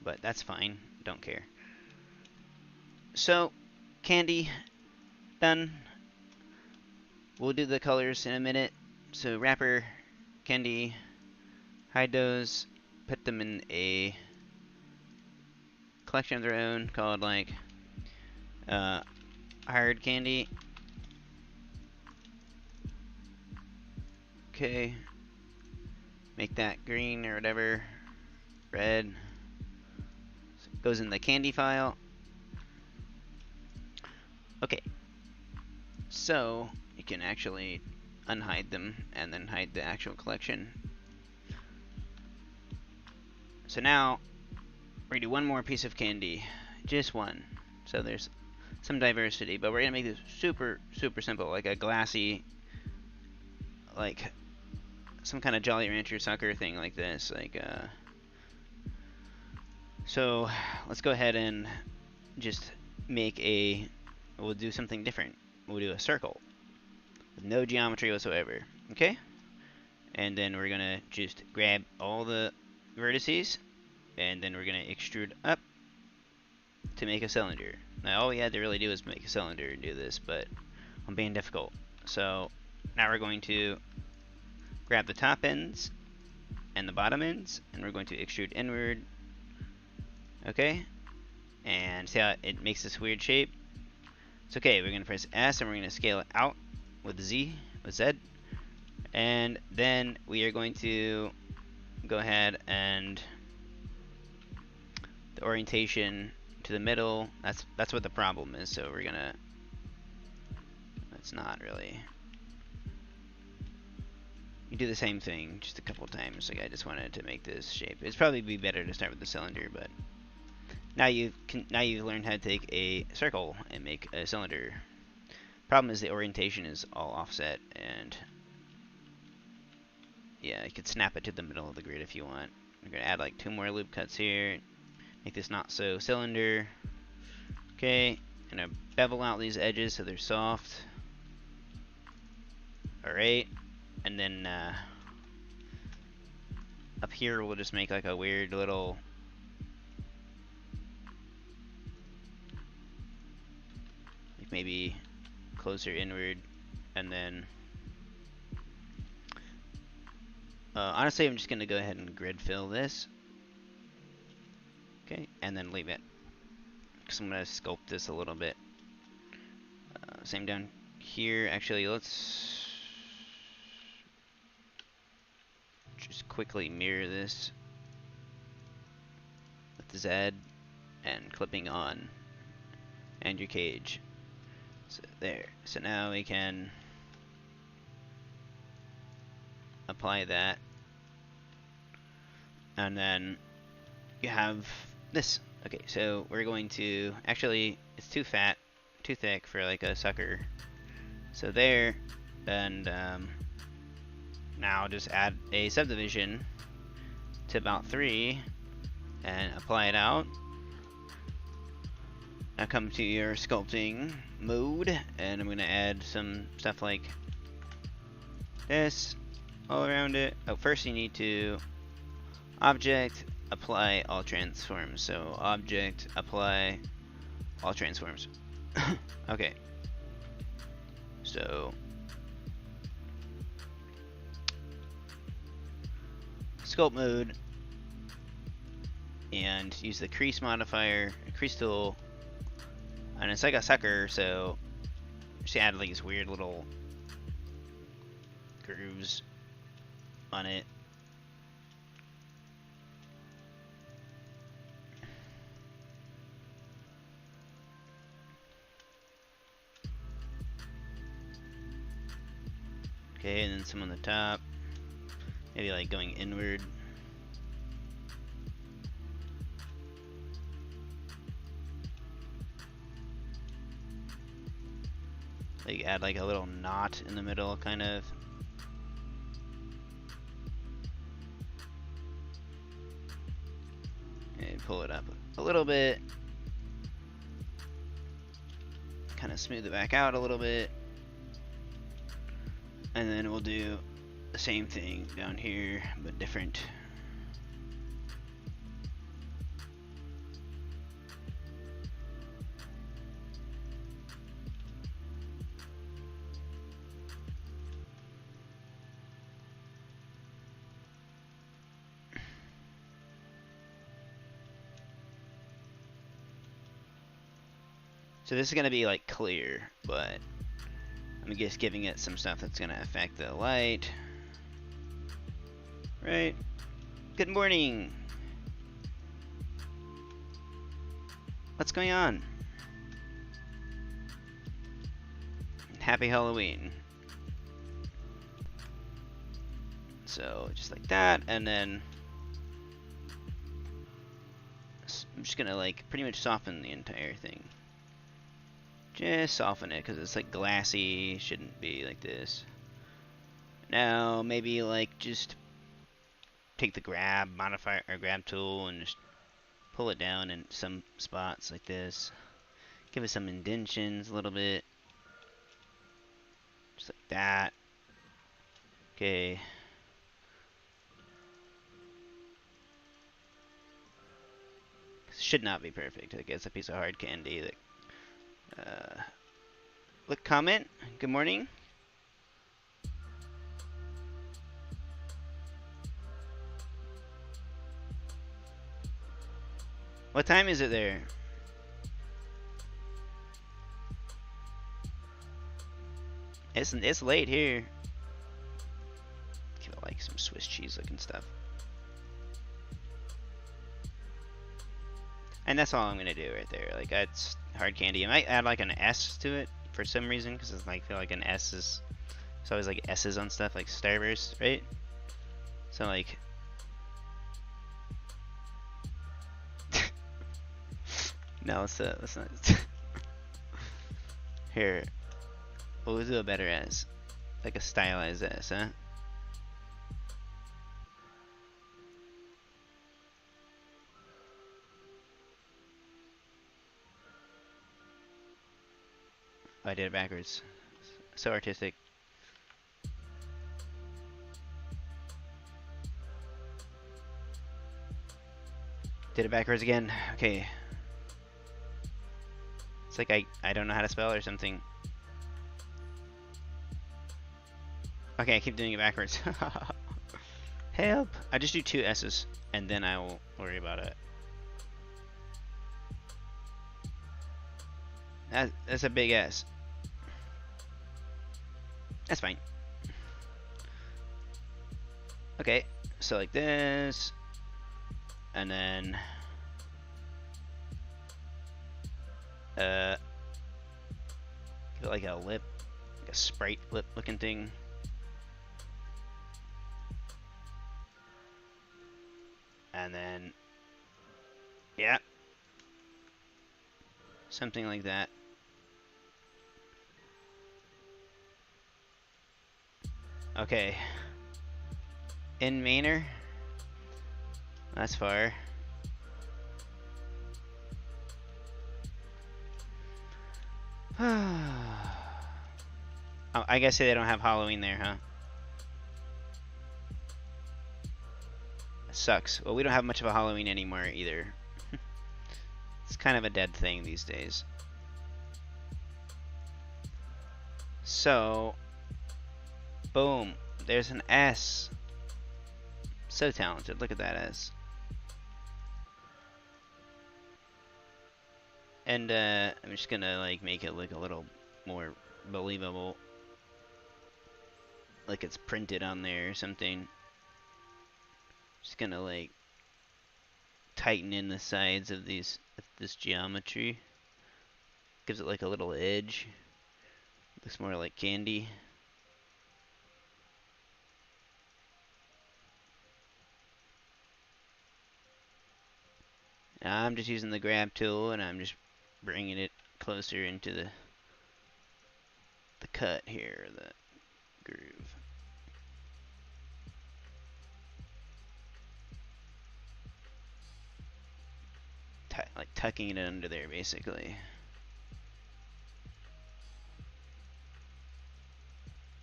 But that's fine, don't care. So, candy, done. We'll do the colors in a minute. So wrapper, candy, hide those, put them in a collection of their own called like hard candy. Okay, make that green or whatever, red. So it goes in the candy file. Okay, so you can actually unhide them and then hide the actual collection. So now we're gonna do one more piece of candy, just one. So there's some diversity, but we're gonna make this super, super simple, like a glassy, like some kind of Jolly Rancher sucker thing like this. Like, so let's go ahead and just make we'll do something different. We'll do a circle with no geometry whatsoever, okay? And then we're gonna just grab all the vertices, and then we're gonna extrude up to make a cylinder. Now all we had to really do is make a cylinder and do this, but I'm being difficult. So now we're going to grab the top ends and the bottom ends, and we're going to extrude inward. Okay? And see how it makes this weird shape? It's okay, we're going to press S and we're going to scale it out with Z. And then we are going to go ahead and the orientation to the middle, that's what the problem is, so we're gonna, that's not really, you do the same thing just a couple times. Like I just wanted to make this shape. It'd probably be better to start with the cylinder, but now you've learned how to take a circle and make a cylinder. Problem is the orientation is all offset, and yeah, you could snap it to the middle of the grid if you want. We're gonna add like 2 more loop cuts here. Make this not so cylinder. Okay, gonna bevel out these edges so they're soft. Alright, and then up here we'll just make like a weird little like maybe closer inward, and then honestly I'm just gonna go ahead and grid fill this. Okay, and then leave it, because I'm going to sculpt this a little bit. Same down here. Actually, let's just quickly mirror this with the Z and clipping on and your cage. So there. So now we can apply that, and then you have this. Okay, so we're going to, actually, it's too fat, too thick for like a sucker. So there, and now just add a subdivision to about 3 and apply it out. Now come to your sculpting mode, and I'm gonna add some stuff like this all around it. Oh, first you need to object, apply all transforms. So object, apply all transforms. Okay. So sculpt mode and use the crease modifier, crease tool, and it's like a sucker, so just add like these weird little grooves on it. Okay, and then some on the top. Maybe like going inward. Like add like a little knot in the middle, kind of. And pull it up a little bit. Kind of smooth it back out a little bit. And then we'll do the same thing down here, but different. So this is going to be like clear, but I'm just giving it some stuff that's going to affect the light. Right. Good morning. What's going on? Happy Halloween. So just like that, and then I'm just gonna like pretty much soften the entire thing. Just soften it because it's like glassy, shouldn't be like this. Now maybe like just take the grab modifier or grab tool and just pull it down in some spots like this. Give it some indentions a little bit. Just like that. Okay. Should not be perfect. I guess a piece of hard candy that look, comment. Good morning. What time is it there? It's late here. Feel like some Swiss cheese looking stuff. And that's all I'm gonna do right there. Like that's hard candy. I might add like an S to it for some reason, because it's like I feel like an S is. There's always like S's on stuff like Starburst, right? So like. No, let's not. Here, we'll do a better S, like a stylized S, huh? Oh, I did it backwards. So artistic. Did it backwards again. Okay. It's like I don't know how to spell or something. Okay, I keep doing it backwards. Help! I just do 2 S's and then I will worry about it. That's a big S. That's fine. Okay, so like this, and then give it like a lip, like a Sprite lip looking thing. And then, yeah, something like that. Okay. In Manor. That's far. Oh, I guess they don't have Halloween there, huh? That sucks. Well, we don't have much of a Halloween anymore either. It's kind of a dead thing these days. So, boom. There's an S. So talented. Look at that ass. And I'm just gonna like make it look a little more believable, like it's printed on there or something. Just gonna like tighten in the sides of this geometry. Gives it like a little edge. Looks more like candy. Now I'm just using the grab tool and I'm just bringing it closer into the cut here, the groove. Like tucking it under there basically.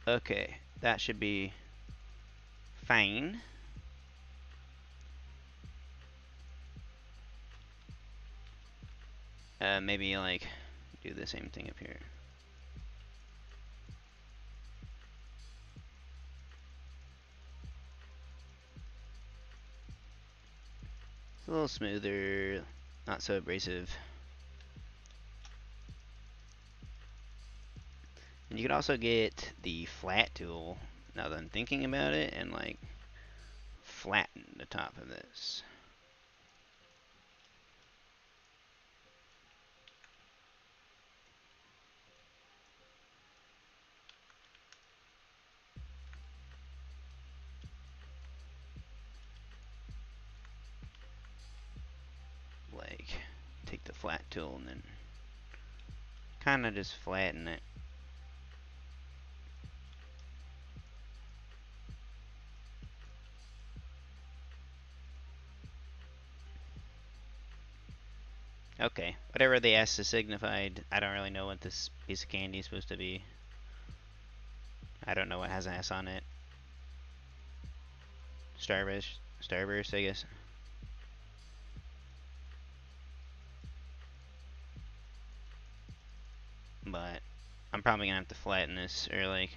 Okay, that should be fine. Maybe like do the same thing up here. It's a little smoother, not so abrasive. And you could also get the flat tool, now that I'm thinking about it, and like flatten the top of this. Like, take the flat tool and then kind of just flatten it. Okay, whatever the S is signified, I don't really know what this piece of candy is supposed to be. I don't know what has an S on it. Starburst, I guess. But I'm probably gonna have to flatten this or like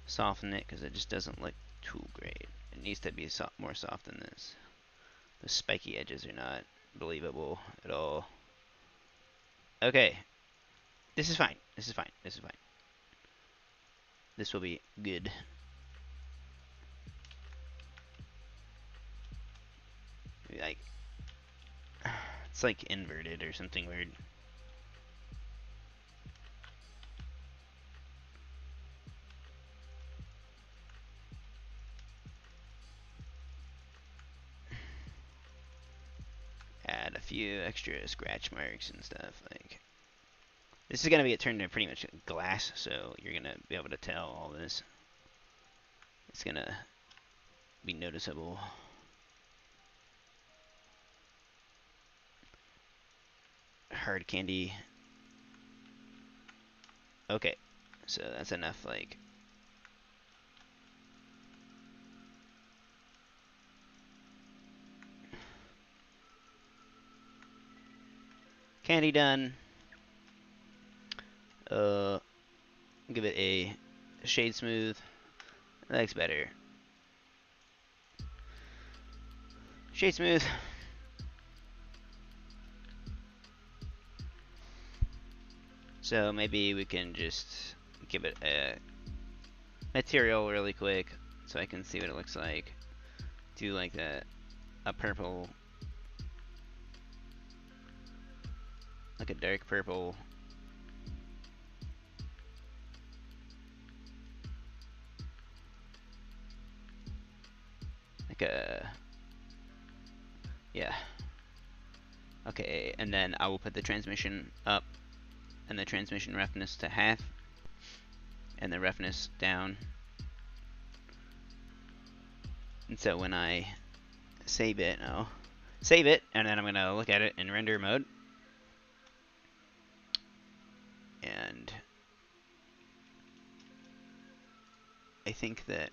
soften it because it just doesn't look too great. It needs to be more soft than this. The spiky edges are not believable at all. Okay, this is fine. This is fine. This is fine. This will be good. Maybe like it's like inverted or something weird. Add a few extra scratch marks and stuff. Like this is gonna get turned into pretty much glass, so you're gonna be able to tell all this. It's gonna be noticeable. Hard candy. Okay, so that's enough. Like candy done. Give it a shade smooth. That looks better. Shade smooth. So maybe we can just give it a material really quick so I can see what it looks like. Do like a purple, like a dark purple. Like a, yeah. Okay, and then I will put the transmission up and the transmission roughness to half and the roughness down. And so when I save it, I'll save it, and then I'm gonna look at it in render mode. And I think that,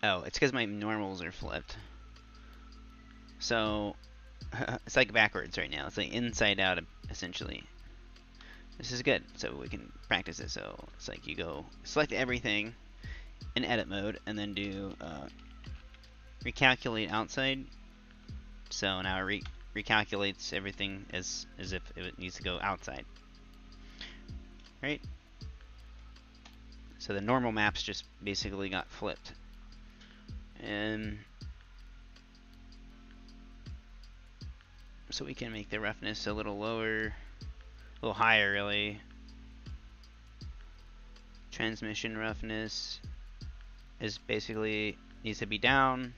oh, it's because my normals are flipped. So it's like backwards right now. It's like inside out, essentially. This is good, so we can practice it. So it's like you go select everything in edit mode, and then do recalculate outside. So now it recalculates everything as if it needs to go outside. Right? So the normal maps just basically got flipped. And so we can make the roughness a little lower, a little higher really. Transmission roughness is basically needs to be down.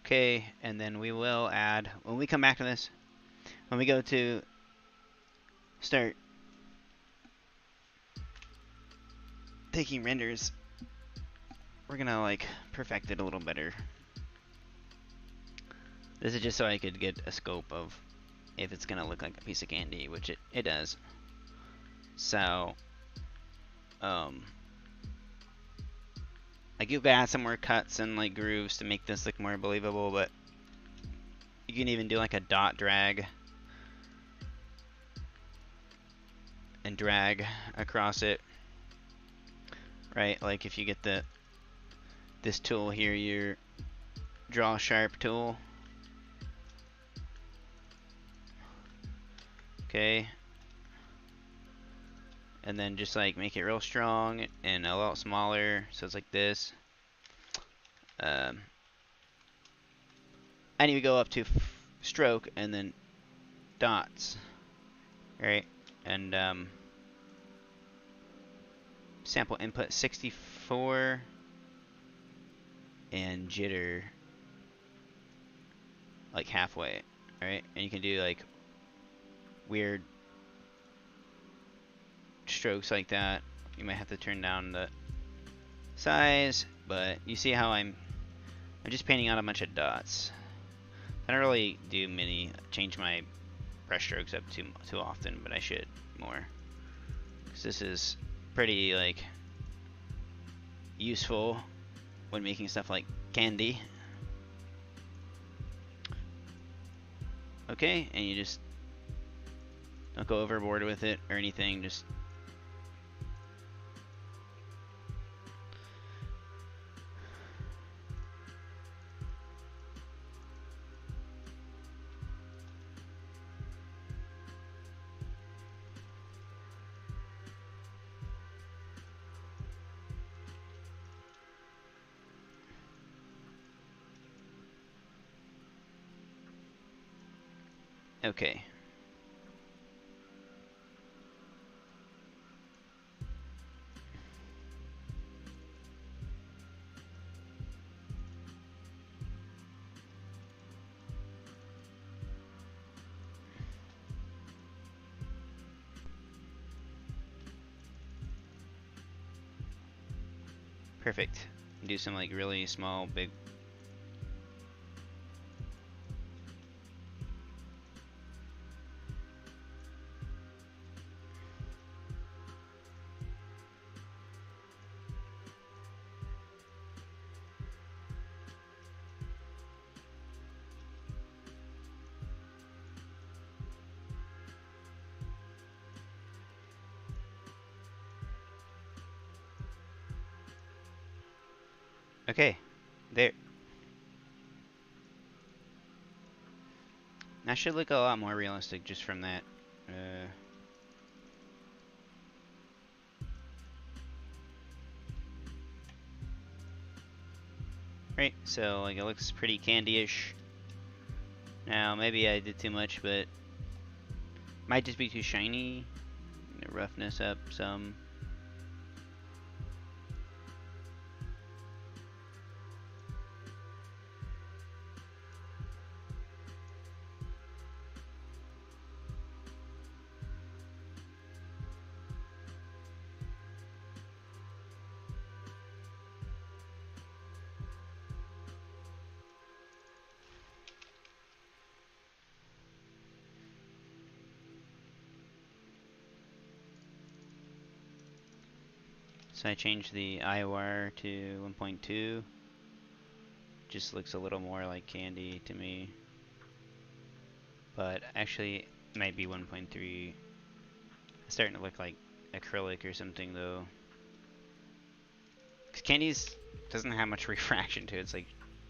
Okay, and then we will add, when we come back to this, when we go to start taking renders, we're gonna like perfect it a little better. This is just so I could get a scope of if it's gonna look like a piece of candy, which it does. So, like you could add some more cuts and like grooves to make this look more believable, but you can even do like a dot drag and drag across it, right? Like if you get this tool here, your draw sharp tool. Okay. And then just like make it real strong and a lot smaller, so it's like this. I need to go up to stroke and then dots, right? And sample input 64 and jitter like halfway, right? And you can do like weird strokes like that. You might have to turn down the size, but you see how I'm just painting out a bunch of dots. I don't really do change my brush strokes up too often, but I should more, because this is pretty like useful when making stuff like candy. Okay, and you just don't go overboard with it or anything, just okay. Perfect. Do some like really small, big. Okay, there. That should look a lot more realistic just from that. Right, so like it looks pretty candy-ish. Now maybe I did too much, but might just be too shiny. Roughness up some. So I changed the IOR to 1.2. Just looks a little more like candy to me. But actually it might be 1.3. It's starting to look like acrylic or something though. Cause candies doesn't have much refraction to it. It's like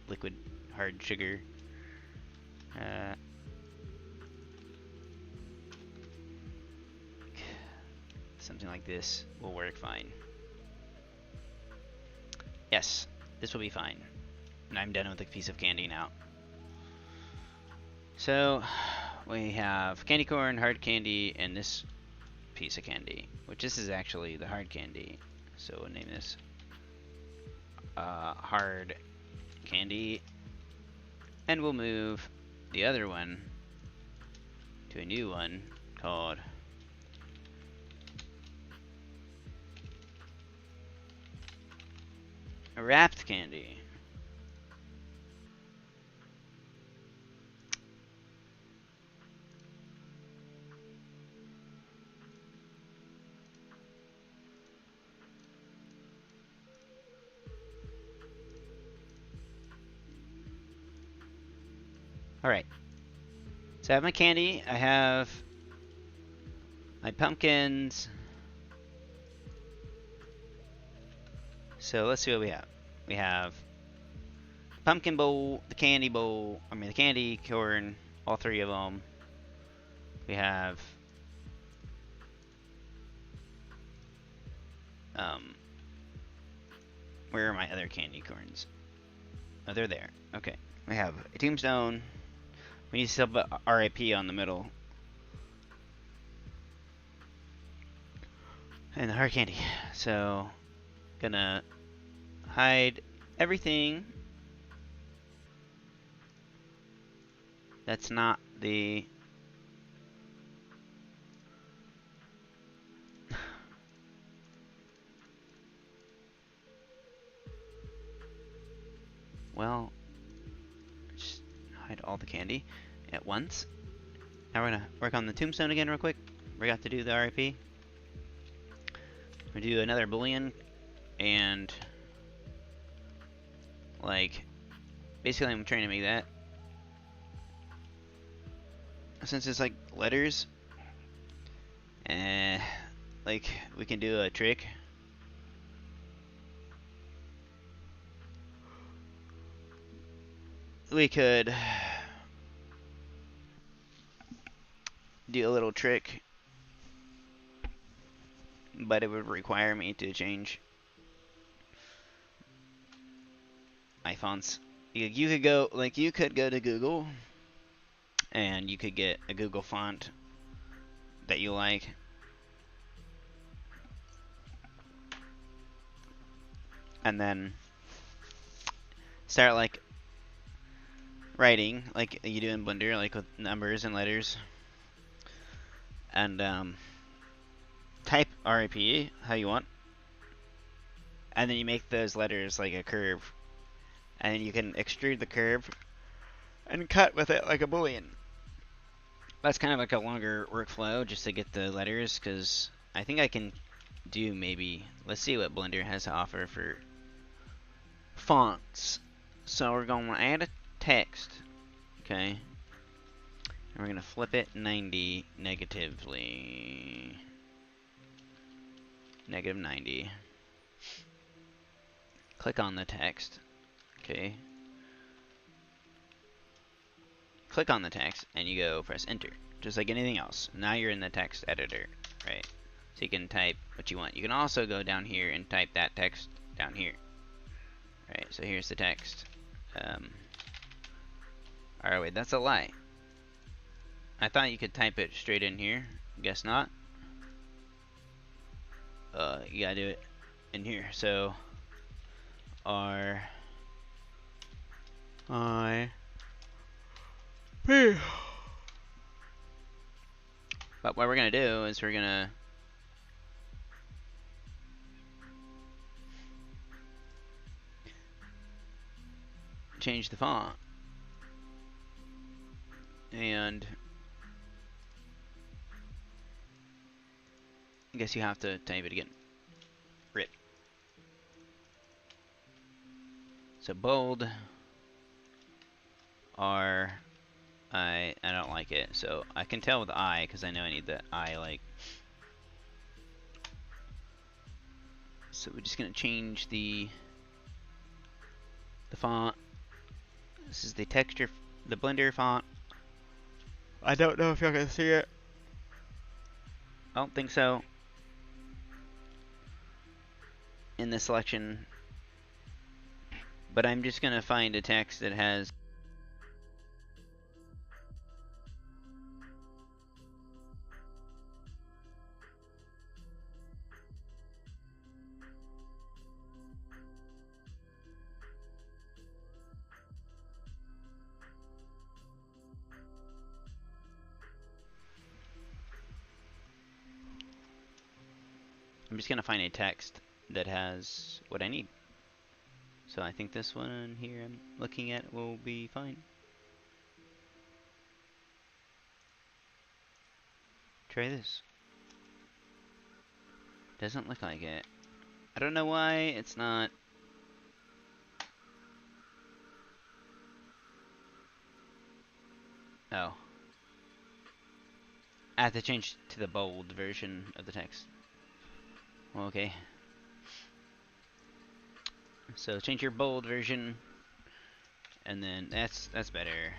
liquid hard sugar. Something like this will work fine. Yes, this will be fine. And I'm done with the piece of candy now. So we have candy corn, hard candy, and this piece of candy, which this is actually the hard candy. So we'll name this hard candy, and we'll move the other one to a new one called wrapped candy. Alright. So I have my candy, I have my pumpkins. So let's see what we have. We have the pumpkin bowl, the candy bowl, the candy corn, all three of them. We have where are my other candy corns? Oh, they're there. Okay. We have a tombstone. We need to still put RIP on the middle. And the hard candy. So, gonna hide everything that's not the well, just hide all the candy at once. Now we're gonna work on the tombstone again real quick. We got to do the RIP. We do another boolean, and like basically I'm trying to make that, since it's like letters, like we can do a trick. We could do a little trick, but it would require me to change my fonts. You could go to Google and you could get a Google font that you like, and then start like writing like you do in Blender, like with numbers and letters, and type RIP how you want, and then you make those letters like a curve, and then you can extrude the curve and cut with it like a boolean. That's kind of like a longer workflow just to get the letters, because I think I can do maybe, let's see what Blender has to offer for fonts. So we're going to add a text, okay, and we're going to flip it 90 negatively. Negative 90. Click on the text, okay. Click on the text and you go press enter, just like anything else. Now you're in the text editor, right? So you can type what you want. You can also go down here and type that text down here, right? So here's the text. Alright, wait, that's a lie. I thought you could type it straight in here. Guess not. You gotta do it in here. So R I P. But what we're gonna do is we're gonna change the font, and I guess you have to type it again. RIP. So bold R I don't like it, so I can tell with I because I know I need the I, like So we're just gonna change the font. This is the texture, the Blender font. I don't know if y'all can see it. I don't think so. In the selection, but I'm just gonna find a text that has I'm just gonna find a text that has what I need. So I think this one here I'm looking at will be fine. Try this. Doesn't look like it. I don't know why it's not. Oh. I have to change to the bold version of the text. Well, okay. So change your bold version, and then that's better.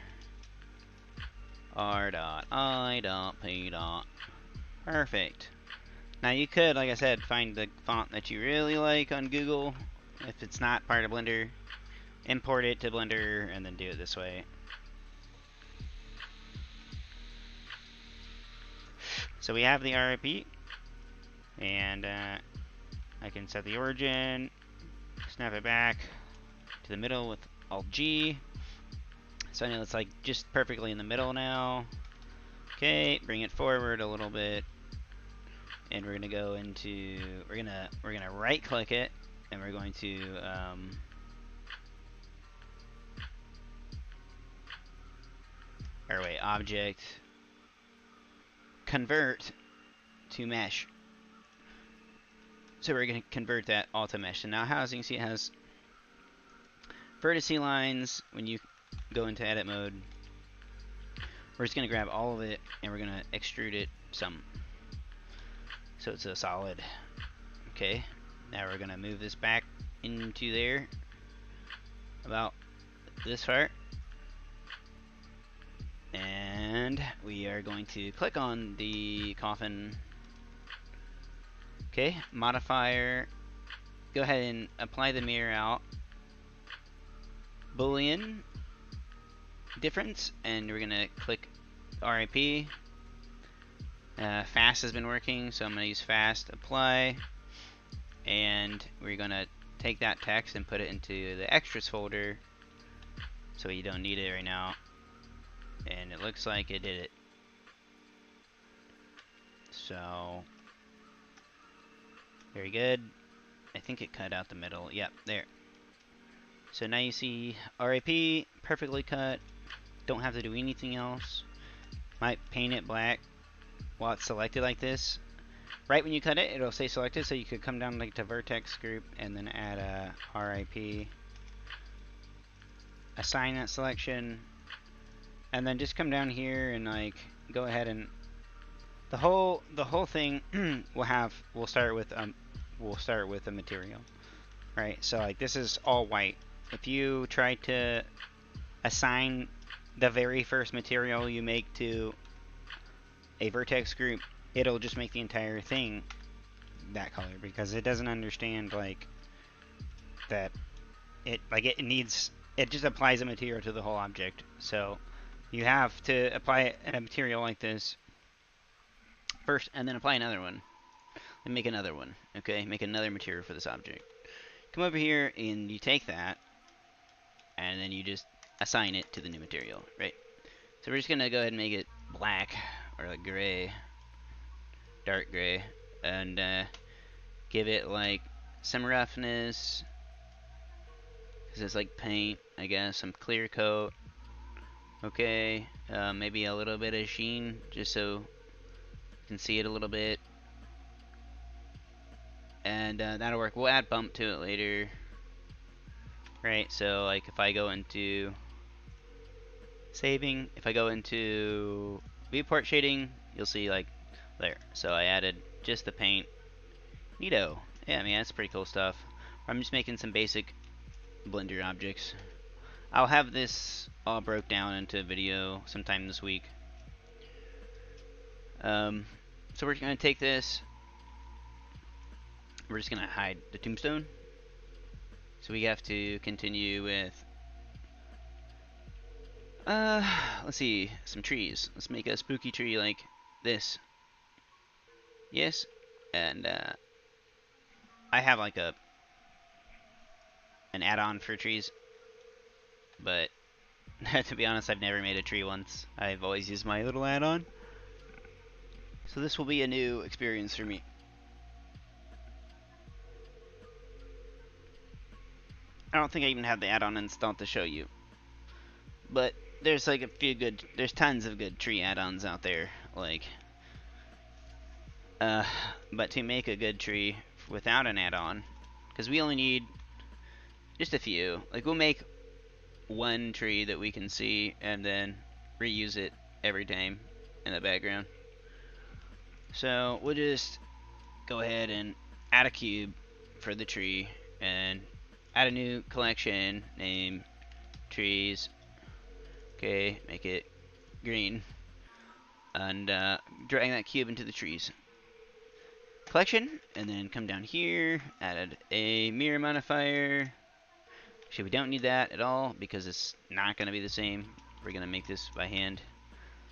R dot I dot P dot. Perfect. Now you could, like I said, find the font that you really like on Google. If it's not part of Blender, import it to Blender and then do it this way. So we have the RIP, and I can set the origin, snap it back to the middle with Alt G. So I know it's like just perfectly in the middle now. Okay, bring it forward a little bit, and we're gonna go into we're gonna right click it, and we're going to object convert to mesh. So we're going to convert that all to mesh. And now housing, you see it has vertice lines. When you go into edit mode, we're just going to grab all of it and we're going to extrude it some. So it's a solid. Okay, now we're going to move this back into there about this part. And we are going to click on the coffin. Okay, modifier. Go ahead and apply the mirror out. Boolean difference, and we're gonna click RIP. Fast has been working, so I'm gonna use fast. Apply, and we're gonna take that text and put it into the extras folder, so you don't need it right now. And it looks like it did it. So very good. I think it cut out the middle. Yep, there. So now you see RIP, perfectly cut. Don't have to do anything else. Might paint it black while it's selected like this. Right when you cut it, it'll say selected, so you could come down like to vertex group and then add a RIP. Assign that selection, and then just come down here and like go ahead and the whole thing will start with a material, right? So like this is all white. If you try to assign the very first material you make to a vertex group, it'll just make the entire thing that color because it doesn't understand like that. It just applies a material to the whole object. So you have to apply a material like this first, and then apply another one, and make another one. Okay, make another material for this object. Come over here and you take that, and then you just assign it to the new material, right? So we're just gonna go ahead and make it black or like gray, dark gray, and give it like some roughness, because it's like paint, I guess. Some clear coat. Okay, maybe a little bit of sheen, just so you can see it a little bit. And that'll work. We'll add bump to it later. Right, so like if I go into saving, if I go into viewport shading, you'll see like there. So I added just the paint. Neato. Yeah, I mean, that's pretty cool stuff. I'm just making some basic Blender objects. I'll have this all broke down into a video sometime this week. So we're going to take this. We're just going to hide the tombstone. So we have to continue with, let's see, some trees. Let's make a spooky tree like this. Yes, and I have like an add-on for trees, but to be honest, I've never made a tree once. I've always used my little add-on. So this will be a new experience for me. I don't think I even have the add-on installed to show you. But there's like there's tons of good tree add-ons out there. Like, but to make a good tree without an add-on, because we only need just a few. Like, we'll make one tree that we can see and then reuse it every time in the background. So we'll just go ahead and add a cube for the tree and add a new collection, name trees. Okay, make it green, and drag that cube into the trees collection, and then come down here, add a mirror modifier. Actually, we don't need that at all because it's not going to be the same. We're going to make this by hand.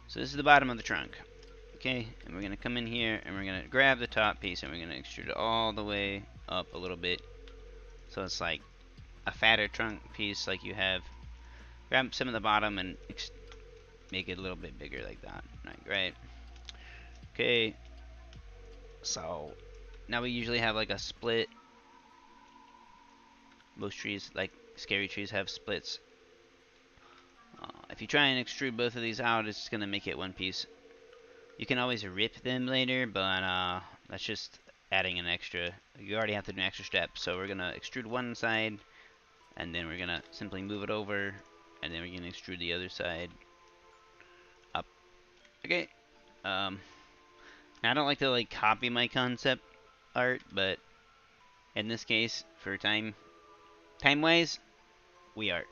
So this is the bottom of the trunk. Okay, and we're going to come in here and we're going to grab the top piece and we're going to extrude it all the way up a little bit. So it's like a fatter trunk piece like you have. Grab some of the bottom and make it a little bit bigger like that. Right. Okay. So now we usually have like a split. Most trees, like scary trees, have splits. If you try and extrude both of these out, it's going to make it one piece. You can always rip them later, but that's just adding an extra. You already have to do an extra step. So we're going to extrude one side, and then we're going to simply move it over, and then we're going to extrude the other side up. Okay. Now I don't like to like copy my concept art, but in this case, for time-wise, we are.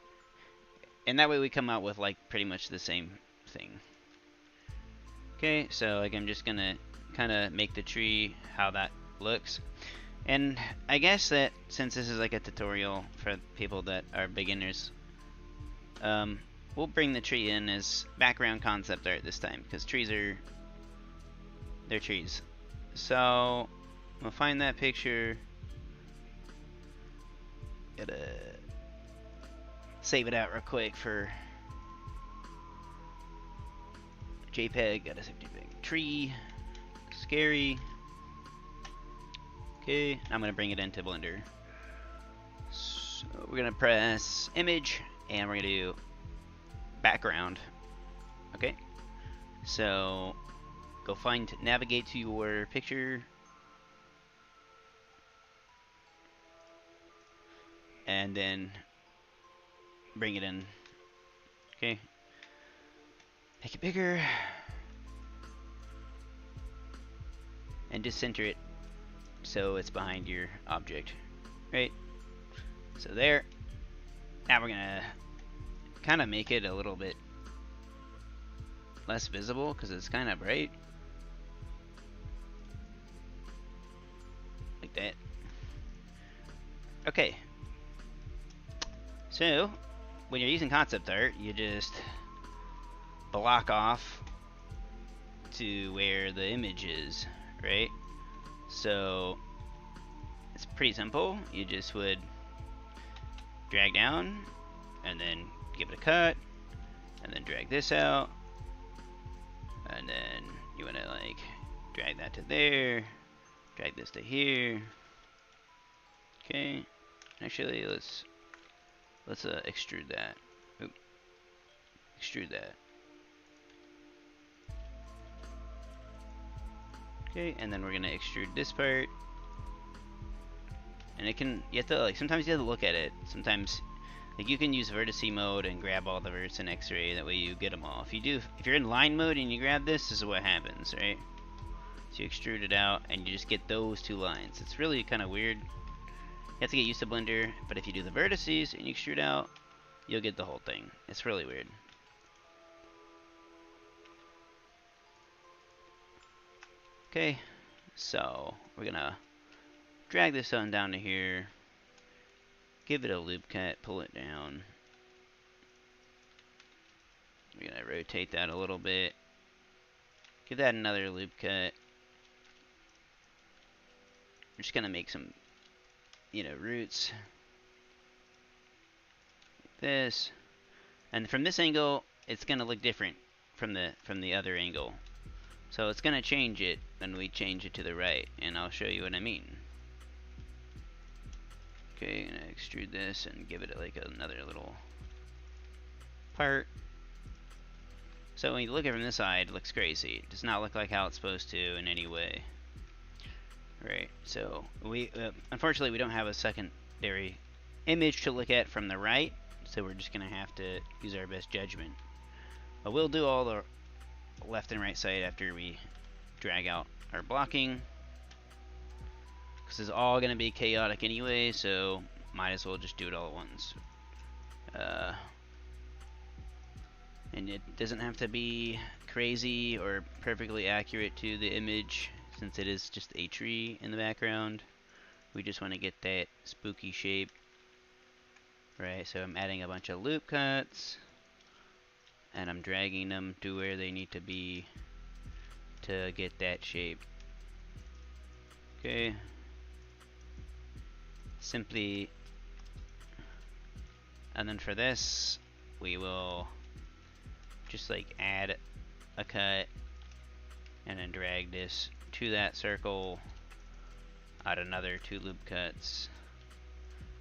And that way we come out with like pretty much the same thing. Okay, so like I'm just gonna kind of make the tree how that looks. And I guess that since this is like a tutorial for people that are beginners, we'll bring the tree in as background concept art this time, because they're trees. So we'll find that picture. Gotta save it out real quick for JPEG. Gotta save JPEG. Tree. Scary. Okay, I'm gonna bring it into Blender. So we're gonna press image and we're gonna do background. Okay, so go navigate to your picture, and then bring it in. Okay, make it bigger and just center it so it's behind your object. Right, so there. Now we're gonna kind of make it a little bit less visible because it's kind of bright, like that. Okay, so when you're using concept art, you just block off to where the image is, right? So it's pretty simple. You just would drag down and then give it a cut and then drag this out, and then you want to like drag that to there, drag this to here. Okay, actually let's extrude that. Oop. Extrude that. Okay, and then we're gonna extrude this part. And you have to like, sometimes you have to look at it. Sometimes like you can use vertice mode and grab all the verts in X-ray, that way you get them all. If you're in line mode and you grab this is what happens, right? So So you extrude it out, and you just get those two lines. It's really kind of weird. You have to get used to Blender, but if you do the vertices and you extrude out, you'll get the whole thing. It's really weird. Okay, so we're gonna drag this on down to here, give it a loop cut, pull it down. We're gonna rotate that a little bit, give that another loop cut. We're just gonna make some, roots like this, and from this angle, it's gonna look different from the other angle. So it's gonna change it when we change it to the right, and I'll show you what I mean. Okay, I'm gonna extrude this and give it like another little part. So when you look at it from this side, it looks crazy. It does not look like how it's supposed to in any way. Right, so we unfortunately we don't have a secondary image to look at from the right, so we're just gonna have to use our best judgment. But we'll do all the left and right side after we drag out our blocking, because it's all gonna be chaotic anyway, so might as well just do it all at once. And it doesn't have to be crazy or perfectly accurate to the image, since it is just a tree in the background. We just want to get that spooky shape. Right, so I'm adding a bunch of loop cuts, and I'm dragging them to where they need to be to get that shape. Okay. Simply, and then for this, we will just like add a cut and then drag this to that circle, add another 2 loop cuts,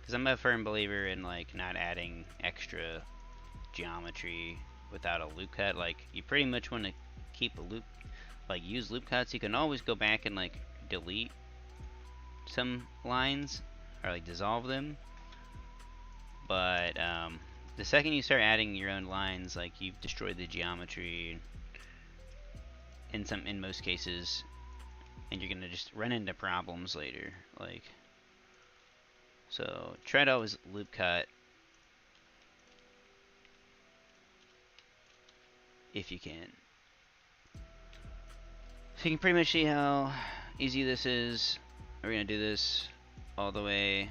because I'm a firm believer in like not adding extra geometry without a loop cut. Like, you pretty much want to keep a loop, like use loop cuts. You can always go back and like delete some lines or like dissolve them, but the second you start adding your own lines, like, you've destroyed the geometry in most cases, and you're gonna just run into problems later. Like, so try to always loop cut if you can. So you can pretty much see how easy this is. We're gonna do this all the way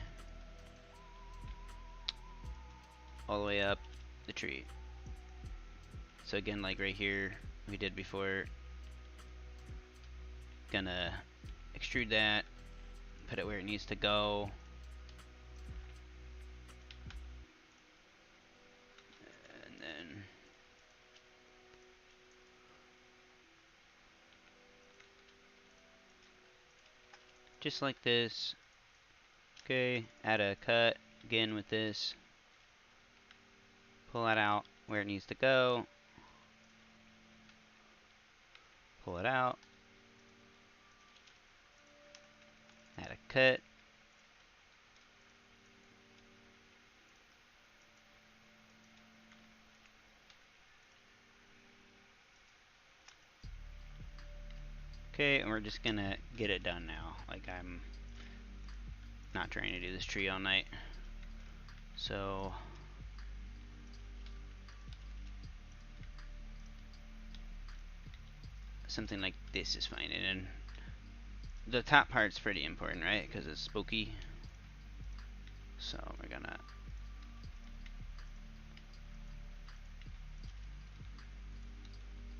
up the tree. So again, like right here, we did before, gonna extrude that, put it where it needs to go, and then just like this. Okay, add a cut again with this, pull that out where it needs to go, pull it out, add a cut, okay, and we're just gonna get it done now. Like, I'm not trying to do this tree all night, so something like this is fine. And the top part's pretty important, right? Because it's spooky. So we're gonna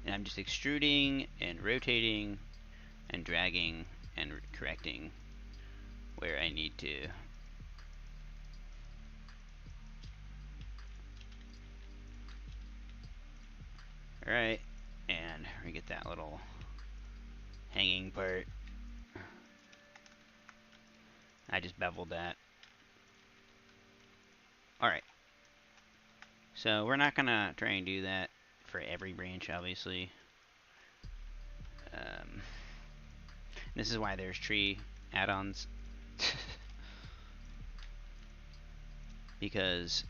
and I'm just extruding and rotating and dragging and correcting where I need to. Alright, and we get that little hanging part. I just beveled that. Alright. So we're not gonna try and do that for every branch, obviously. This is why there's tree add-ons. Because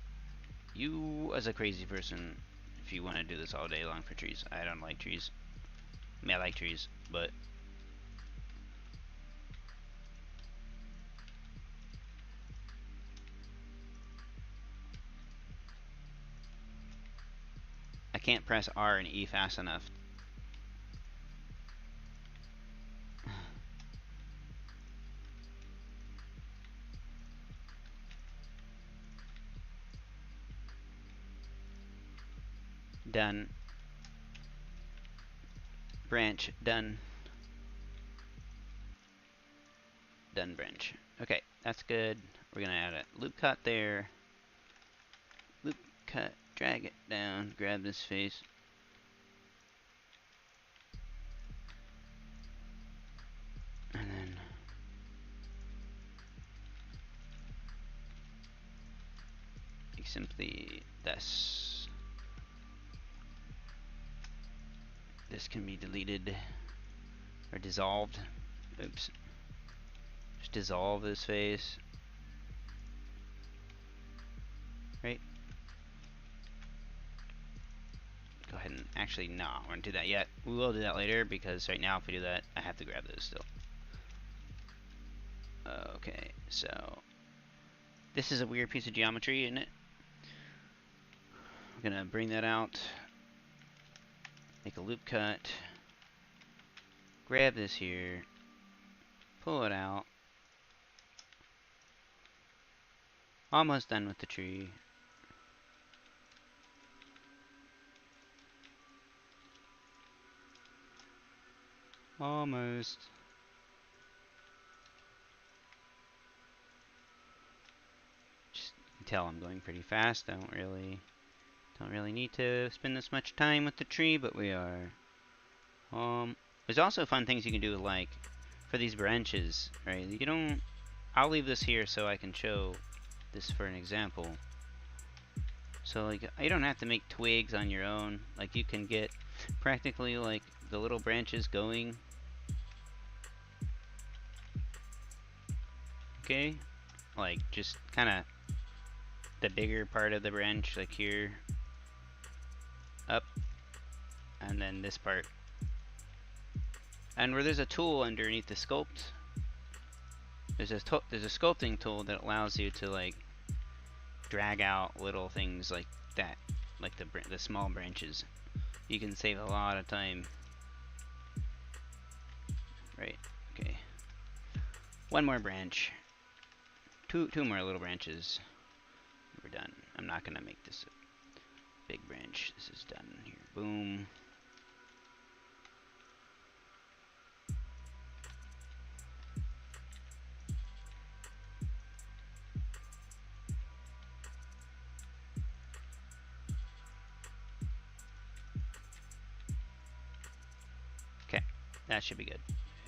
you, as a crazy person, if you want to do this all day long for trees, I don't like trees. I mean, I like trees, but can't press R and E fast enough. Done. Branch, done. Done branch. Okay, that's good. We're gonna add a loop cut there. Loop cut, drag it down, grab this face. And then make simply this. This can be deleted or dissolved. Oops. Just dissolve this face. Right? Go ahead and actually, no, we're gonna do that yet. We will do that later because right now if we do that, I have to grab those still. Okay, so this is a weird piece of geometry, isn't it? I'm gonna bring that out, make a loop cut, grab this here, pull it out. Almost done with the tree. Almost. Just tell I'm going pretty fast. Don't really need to spend this much time with the tree, but we are. There's also fun things you can do, like for these branches, right? You don't. I'll leave this here so I can show this for an example. So like, you don't have to make twigs on your own. Like you can get practically like the little branches going. Okay, like just kind of the bigger part of the branch, like here, up, and then this part. And where there's a tool underneath the sculpt, there's a sculpting tool that allows you to like drag out little things like that, like the small branches. You can save a lot of time. Right. Okay. One more branch. Two more little branches. We're done. I'm not gonna make this a big branch. This is done here. Boom. Okay, that should be good.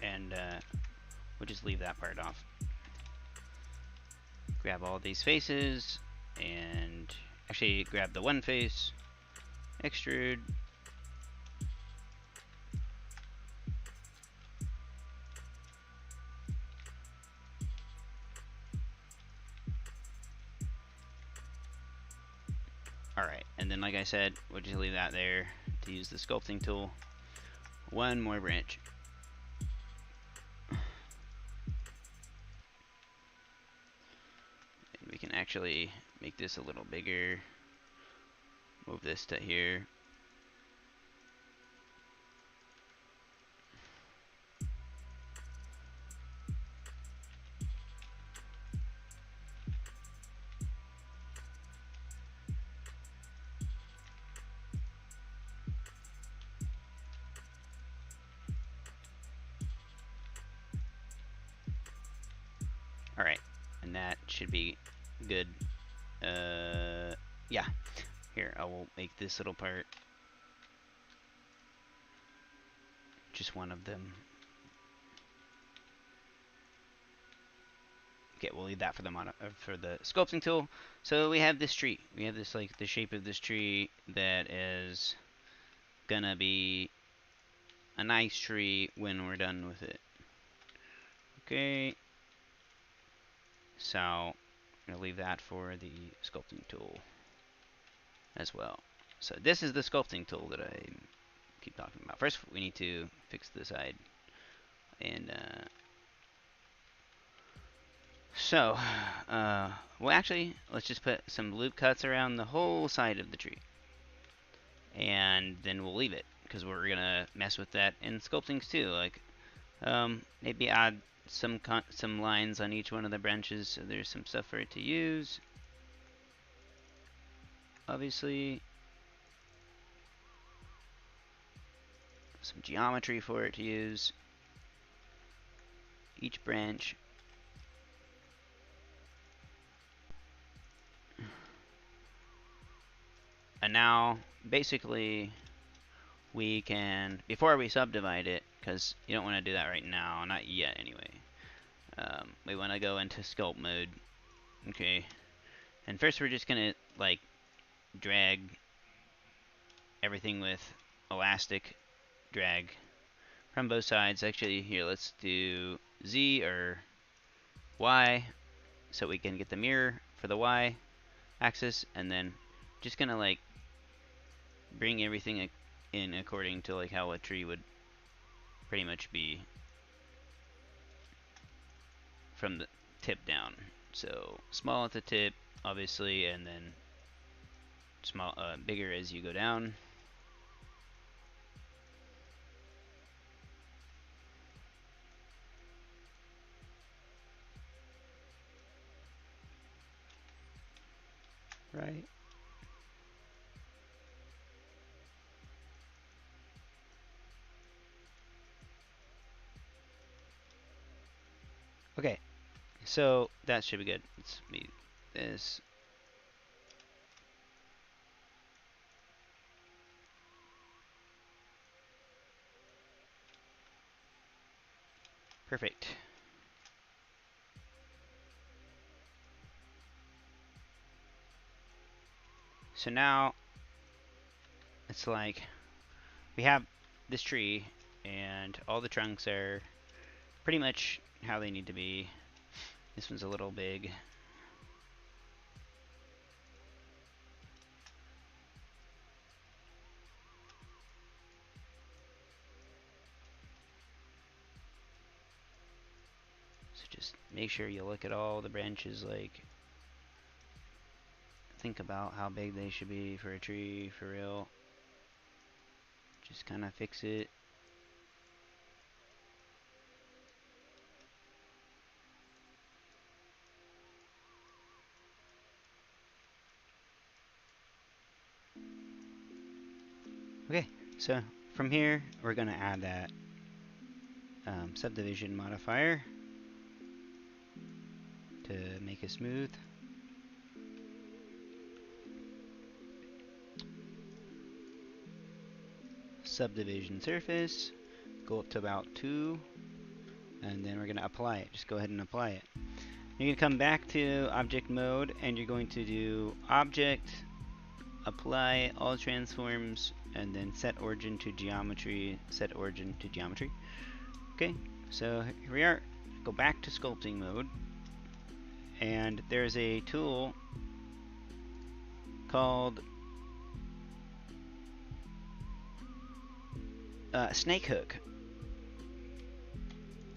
And we'll just leave that part off. Grab all these faces, and actually grab the one face, extrude. Alright, and then like I said, we'll just leave that there to use the sculpting tool. One more branch. And we can actually make this a little bigger. Move this to here. Alright, and that should be good. Yeah. Here, I will make this little part. Just one of them. Okay, we'll leave that for the sculpting tool. So we have this tree. We have this, like, the shape of this tree that is gonna be a nice tree when we're done with it. Okay. So I'm gonna leave that for the sculpting tool as well. So this is the sculpting tool that I keep talking about. First, we need to fix the side. And well, actually, let's just put some loop cuts around the whole side of the tree. and then we'll leave it because we're gonna mess with that in sculptings too. Like maybe add some lines on each one of the branches so there's some stuff for it to use. Obviously, some geometry for it to use. Each branch. And now, basically, we can, before we subdivide it, because you don't want to do that right now, not yet anyway, we want to go into sculpt mode. Okay. And first we're just going to, like, drag everything with elastic drag from both sides. Actually, here, let's do Z or Y so we can get the mirror for the Y axis, and then just gonna like bring everything in according to like how a tree would pretty much be from the tip down. So small at the tip, obviously, and then small, bigger as you go down. Right. Okay, so that should be good. Let's move this. Perfect. So now it's like we have this tree and all the trunks are pretty much how they need to be. This one's a little big. So just make sure you look at all the branches, like think about how big they should be for a tree, for real. Just kind of fix it. Okay, so from here we're going to add that subdivision modifier to make it smooth. Subdivision surface, go up to about 2, and then we're going to apply it. Just go ahead and apply it. You're going to come back to object mode, and you're going to do object, apply all transforms, and then set origin to geometry, set origin to geometry. Okay, so here we are. Go back to sculpting mode, and there's a tool called snake hook.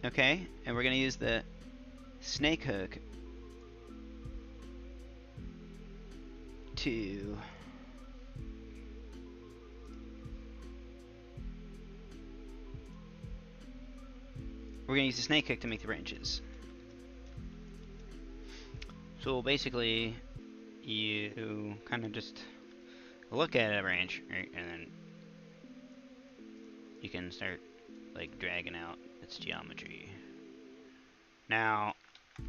Okay, and we're going to use the snake hook to use the snake hook to make the branches. So basically, you kind of just look at a branch, right, and then you can start like dragging out its geometry. Now,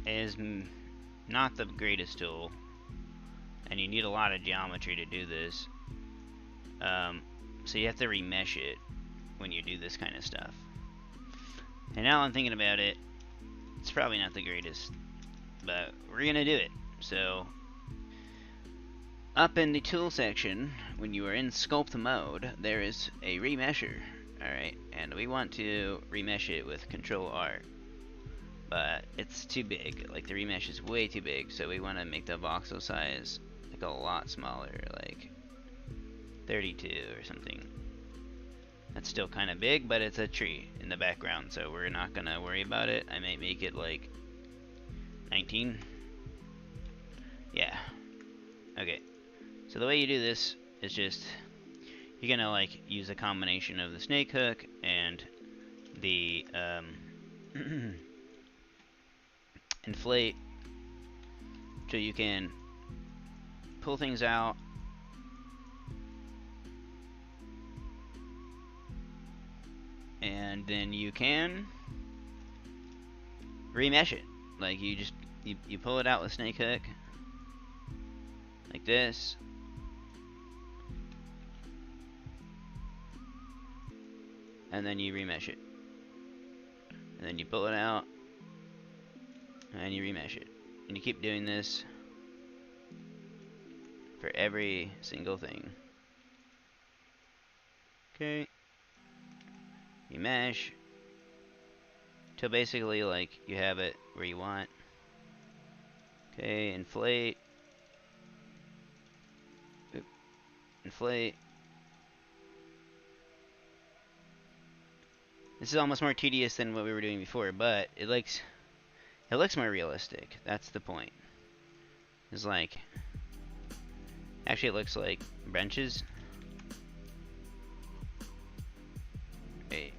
it is not the greatest tool, and you need a lot of geometry to do this. So you have to remesh it when you do this kind of stuff. And now I'm thinking about it, it's probably not the greatest, but we're gonna do it. So up in the tool section, when you are in sculpt mode, there is a remesher. Alright, and we want to remesh it with Control R. But it's too big, like the remesh is way too big, so we want to make the voxel size like a lot smaller, like 32 or something. That's still kind of big, but it's a tree in the background, so we're not going to worry about it. I might make it like 19. Yeah. Okay. So the way you do this is just, you're gonna like use a combination of the snake hook and the inflate, so you can pull things out and then you can remesh it. Like you pull it out with snake hook like this, and then you remesh it, and then you pull it out and you remesh it, and you keep doing this for every single thing. Okay, you mesh till basically like you have it where you want. Okay, inflate, inflate. This is almost more tedious than what we were doing before, but it looks more realistic. That's the point. It's like, actually it looks like branches. Wait.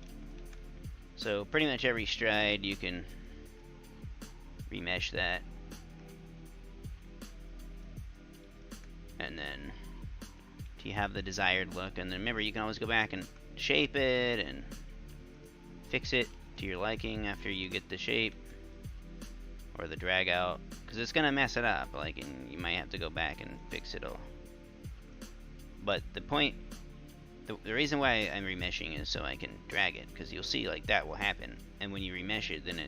So pretty much every stride you can remesh that. And then you have the desired look, and then remember you can always go back and shape it and fix it to your liking after you get the shape or the drag out, because it's gonna mess it up, like, and you might have to go back and fix it all. But the point, the reason why I'm remeshing is so I can drag it, because you'll see like that will happen, and when you remesh it, then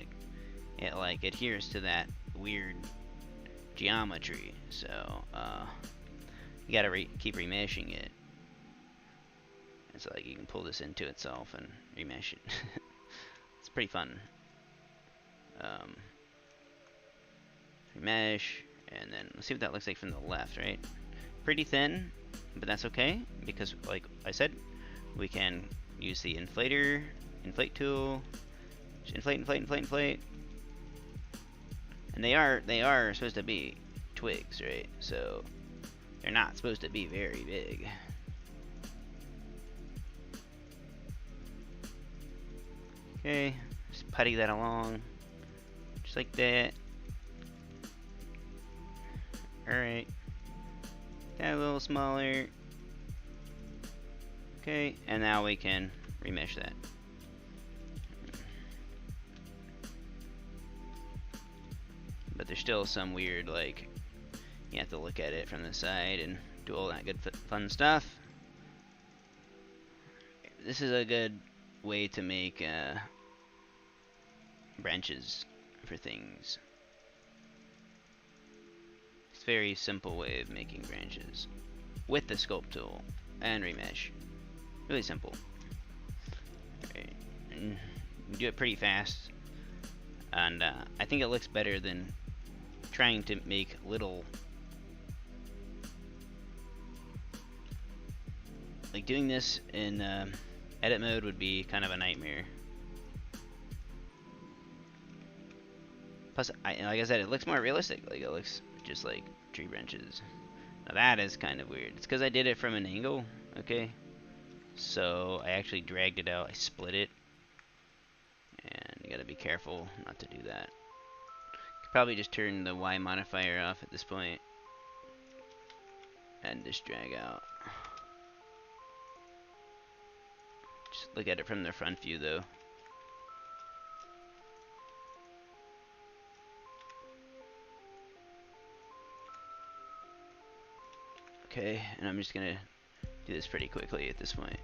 it like adheres to that weird geometry. So you gotta keep remeshing it. It's like you can pull this into itself and remesh it. It's pretty fun. Remesh, and then let's see what that looks like from the left, right? Pretty thin, but that's okay, because like I said, we can use the inflate tool, just inflate. And they are supposed to be twigs, right? So they're not supposed to be very big. Okay, just putty that along, just like that. Alright, that a little smaller. Okay, and now we can remesh that. But there's still some weird, like, you have to look at it from the side and do all that good fun stuff. This is a good way to make branches for things. It's a very simple way of making branches with the sculpt tool and remesh. Really simple. Right. And you do it pretty fast, and I think it looks better than trying to make little, like doing this in edit mode would be kind of a nightmare. Plus, like I said, it looks more realistic. Like it looks just like tree branches. Now that is kind of weird. It's because I did it from an angle, okay? So I actually dragged it out. I split it, and you gotta be careful not to do that. Could probably just turn the Y modifier off at this point, and just drag out. Just look at it from the front view, though. Okay, and I'm just gonna do this pretty quickly at this point.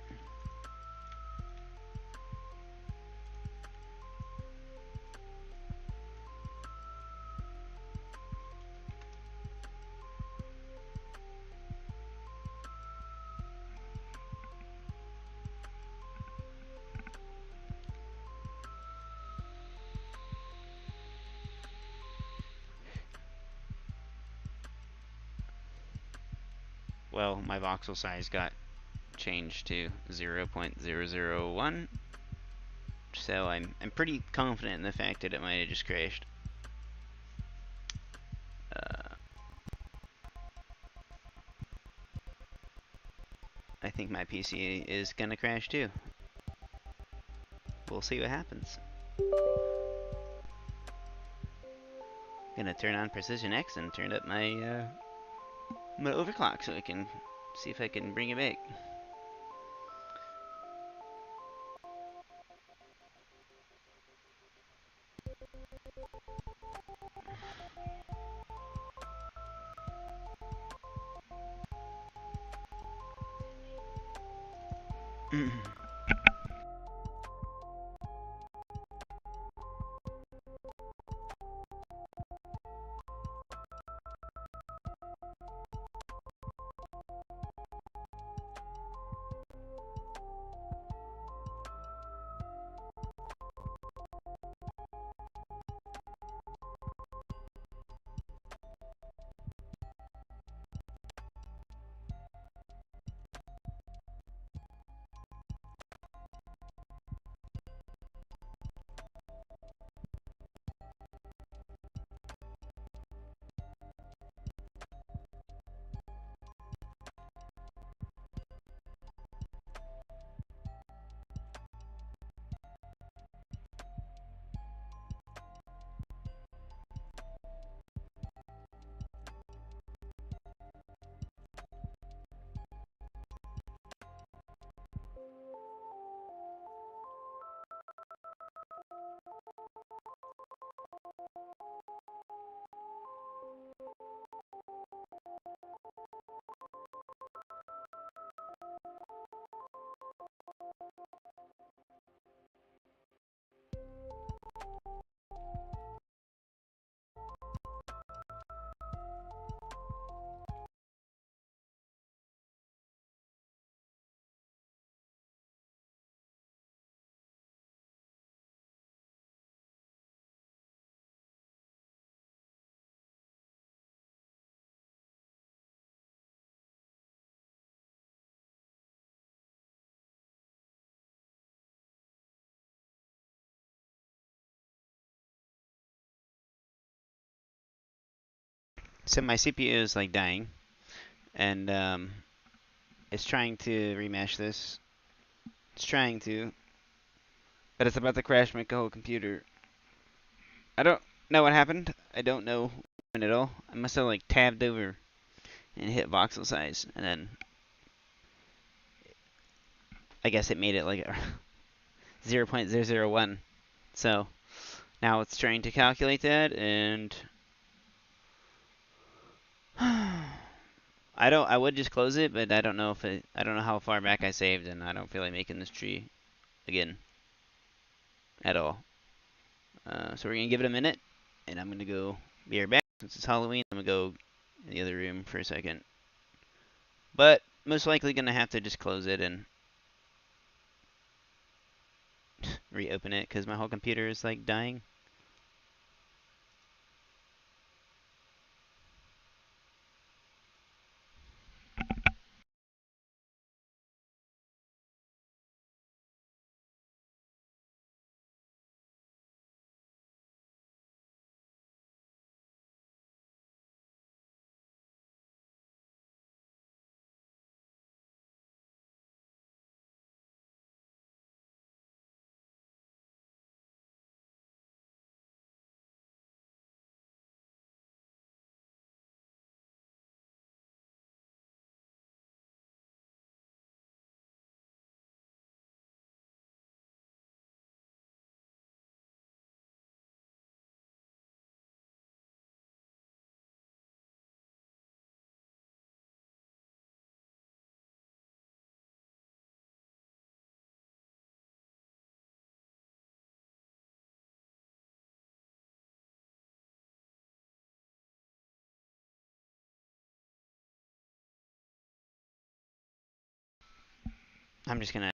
Well, my voxel size got changed to 0.001, so I'm pretty confident in the fact that it might have just crashed. I I think my PC is gonna crash too. We'll see what happens. Gonna turn on Precision X and turn up my my overclock so I can see if I can bring it back. So my CPU is like dying, and it's trying to remesh this. It's trying to, but it's about to crash my whole computer. I don't know what happened. I don't know when at all. I must have like tabbed over and hit voxel size, and then I guess it made it like 0.001. So now it's trying to calculate that, and I would just close it, but I don't know if I don't know how far back I saved, and I don't feel like making this tree again at all. So we're gonna give it a minute, and I'm gonna go be right back since it's Halloween. I'm gonna go in the other room for a second, but most likely gonna have to just close it and reopen it because my whole computer is like dying. I'm just gonna.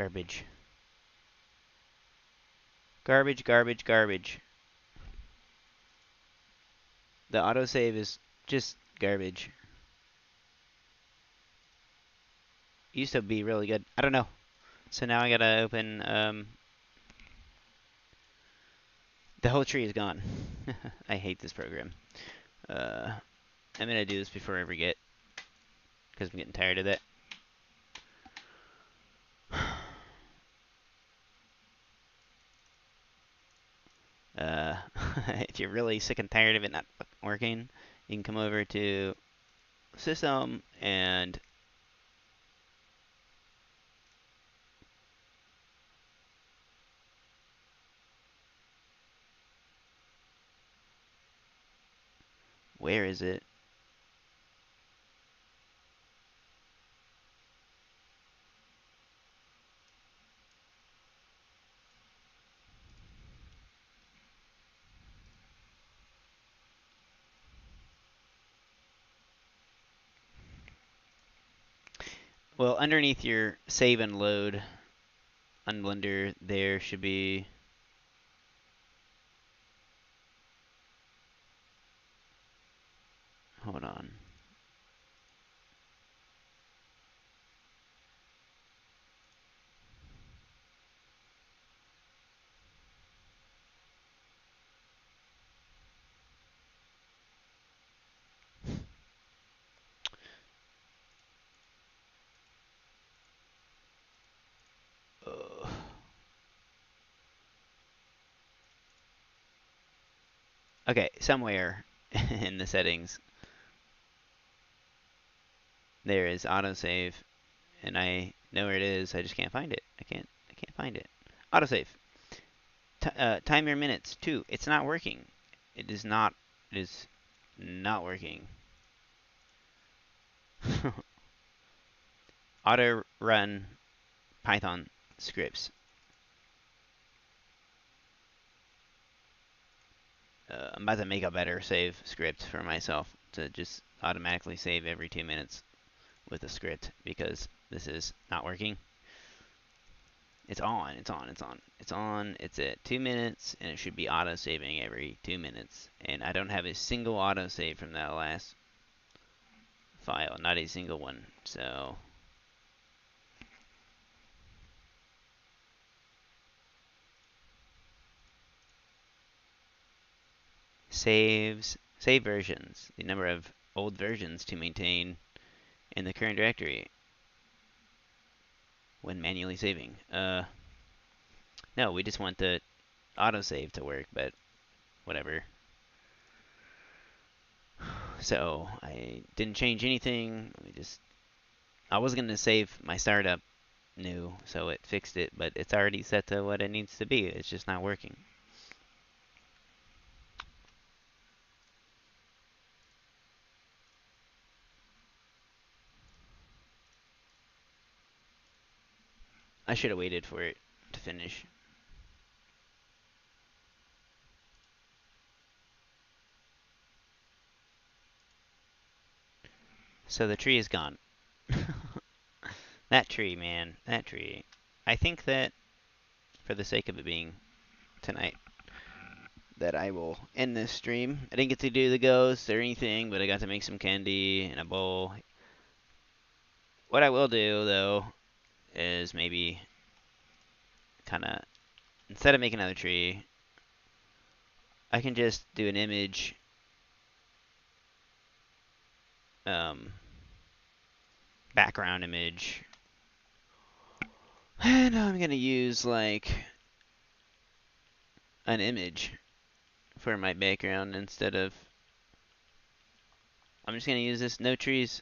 Garbage. Garbage, garbage, garbage. The autosave is just garbage. It used to be really good. I don't know. So now I gotta open, the whole tree is gone. I hate this program. I'm gonna do this before I forget, because I'm getting tired of that. If you're really sick and tired of it not working, you can come over to System and where is it? Well, underneath your save and load on Blender, there should be. Hold on. Uh, okay, somewhere in the settings there is autosave, and I know where it is. I just can't find it. I can't find it. Autosave. Time your minutes. 2. It's not working. It is not. It is not working. Auto run Python scripts. I'm about to make a better save script for myself to just automatically save every 2 minutes with a script, because this is not working. It's on, it's on, it's on, it's on. It's at 2 minutes, and it should be auto saving every 2 minutes. And I don't have a single auto save from that last file, not a single one. So save versions, the number of old versions to maintain in the current directory when manually saving. No, we just want the autosave to work, but whatever. So I didn't change anything. I was gonna save my startup new, so it fixed it, but it's already set to what it needs to be. It's just not working. I should have waited for it to finish. So the tree is gone. That tree, man. That tree. I think that, for the sake of it being tonight, that I will end this stream. I didn't get to do the ghosts or anything, but I got to make some candy in a bowl. What I will do, though, is maybe kind of, instead of making another tree, I can just do an image, background image. And I'm going to use, like, an image for my background instead of... I'm just going to use this no trees.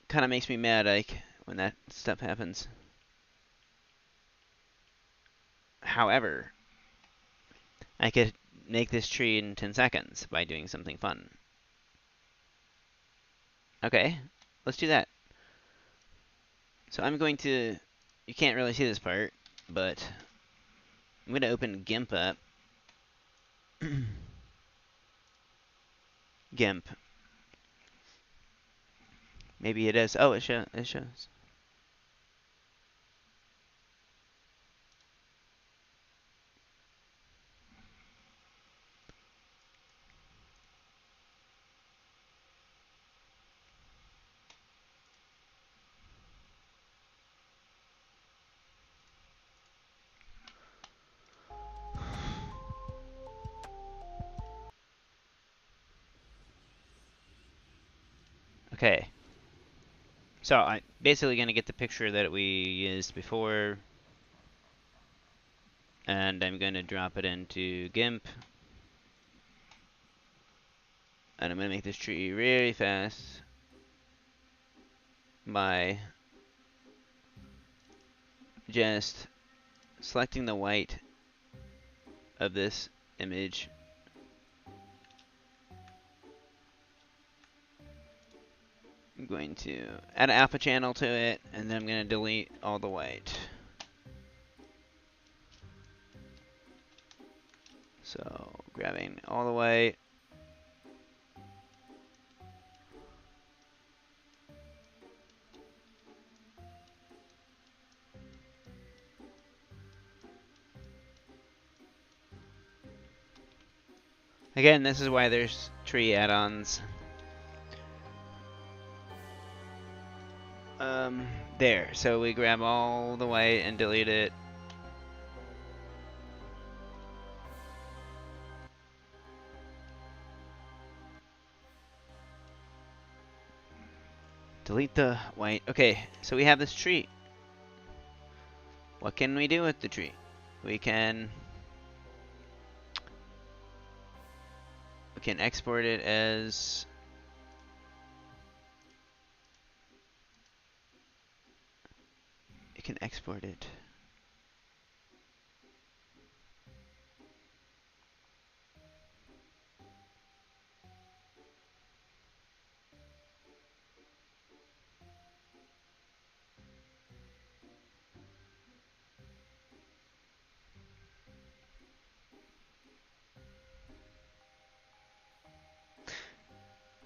Kind of makes me mad, like, when that stuff happens. However, I could make this tree in 10 seconds by doing something fun. Okay, let's do that. So I'm going to... You can't really see this part, but I'm going to open GIMP up. GIMP. Maybe it is. Oh, it shows. Okay. So I'm basically going to get the picture that we used before, and I'm going to drop it into GIMP, and I'm going to make this tree really fast by just selecting the white of this image. I'm going to add an alpha channel to it, and then I'm going to delete all the white. So grabbing all the white. Again, this is why there's tree add-ons. There. So we grab all the white and delete it. Delete the white. Okay, so we have this tree. What can we do with the tree? We can export it as export it.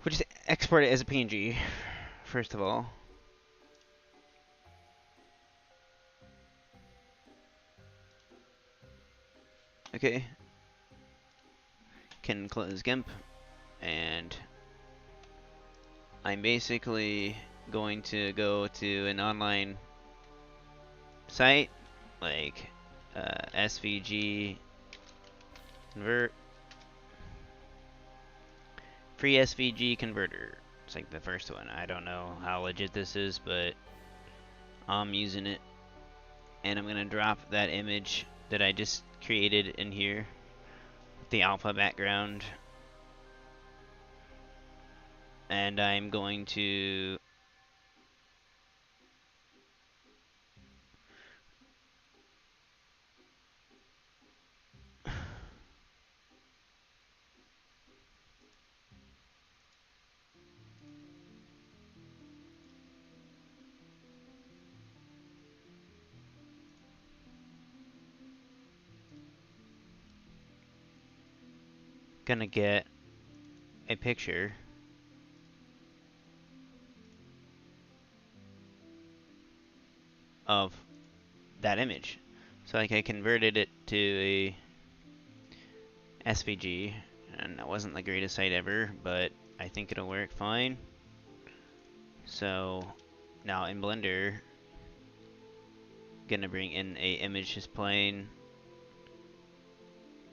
We'll just export it as a PNG, first of all. Okay. Can close GIMP, and I'm basically going to go to an online site like SVG convert, free SVG converter. It's like the first one. I don't know how legit this is, but I'm using it, and I'm gonna drop that image that I just created in here with the alpha background, and I'm going to get a picture of that image. So like I converted it to a SVG, and that wasn't the greatest site ever, but I think it'll work fine. So now in Blender, gonna bring in a images plane,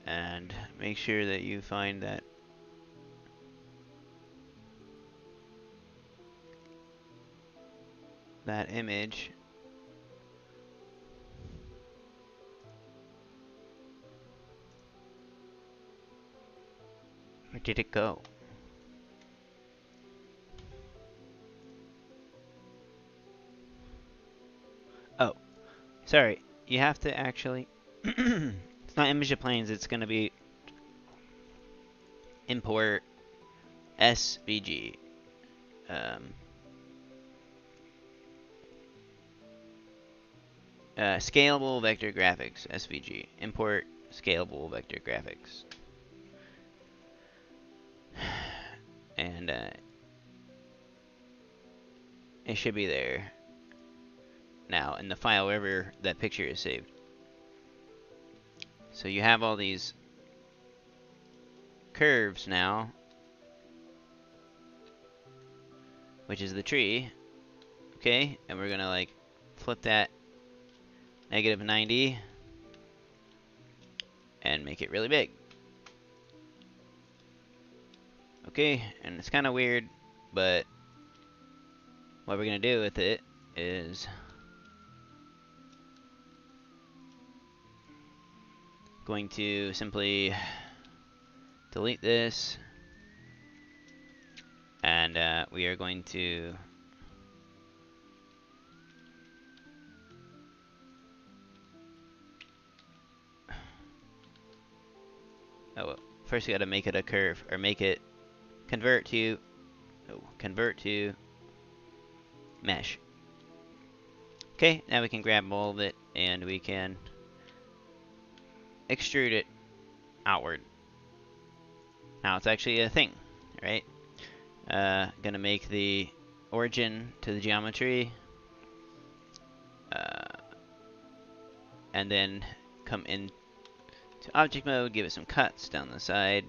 and make sure that you find that image. Where did it go? Oh, sorry. You have to actually. It's not image planes. It's gonna be import SVG. Scalable vector graphics SVG. Import scalable vector graphics. And It should be there now in the file wherever that picture is saved. So you have all these curves now, which is the tree. Okay, and we're gonna like flip that -90 and make it really big. Okay, and it's kind of weird, but what we're gonna do with it is going to simply delete this, and we are going to first we gotta make it a curve, or make it convert to mesh. Okay, now we can grab all of it and we can extrude it outward. Now it's actually a thing, right? Gonna make the origin to the geometry, and then come in to object mode, give it some cuts down the side,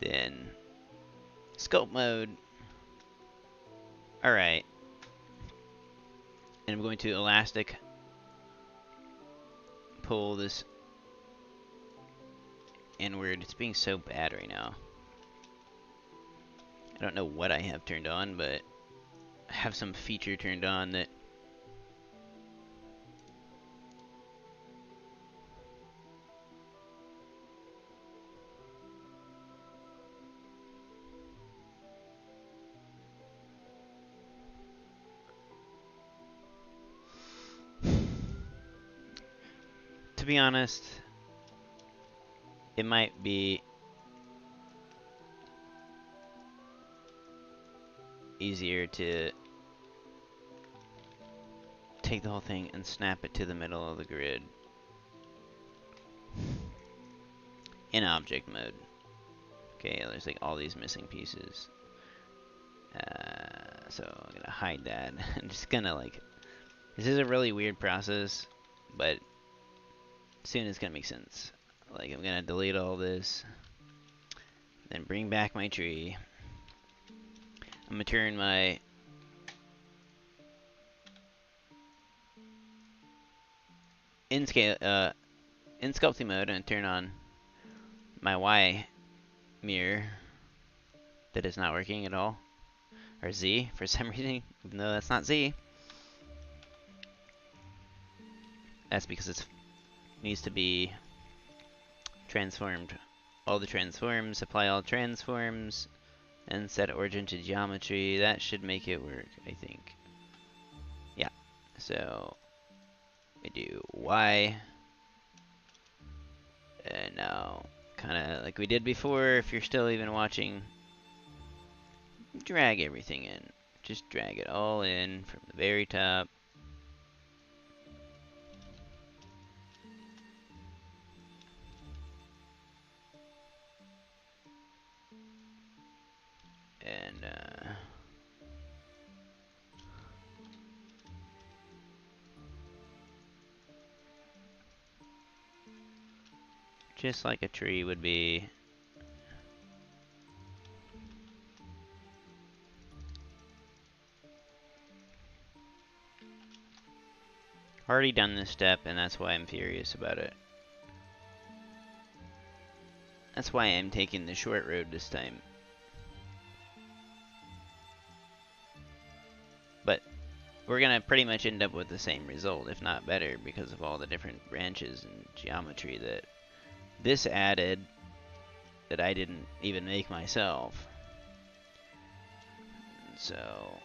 then sculpt mode. Alright, and I'm going to elastic pull this inward. It's being so bad right now. I don't know what I have turned on, but I have some feature turned on that to be honest, it might be easier to take the whole thing and snap it to the middle of the grid in object mode. Okay, there's like all these missing pieces. So I'm gonna hide that. I'm just gonna like, this is a really weird process, but soon it's gonna make sense. Like, I'm gonna delete all this, then bring back my tree. I'm gonna turn my in sculpting mode and turn on my Y mirror that is not working at all, or Z for some reason, even though that's not Z. That's because it needs to be transformed. All the transforms, apply all transforms, and set origin to geometry. That should make it work, I think. Yeah, so we do Y, and now, kind of like we did before, if you're still even watching, drag everything in. Just drag it all in from the very top. And just like a tree would be. Already done this step, and that's why I'm furious about it. That's why I'm taking the short road this time. But we're gonna pretty much end up with the same result, if not better, because of all the different branches and geometry that this added that I didn't even make myself. So,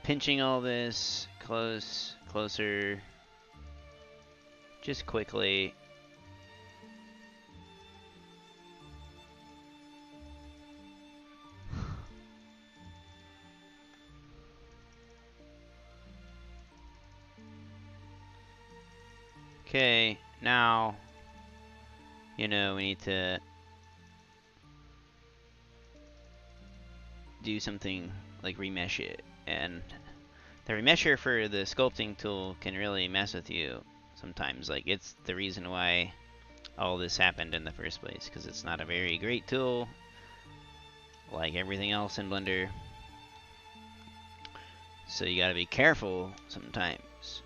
pinching all this closer, just quickly. Okay, now, you know, we need to do something like remesh it, and the remesher for the sculpting tool can really mess with you sometimes. Like, it's the reason why all this happened in the first place, because it's not a very great tool, like everything else in Blender. So you gotta be careful sometimes.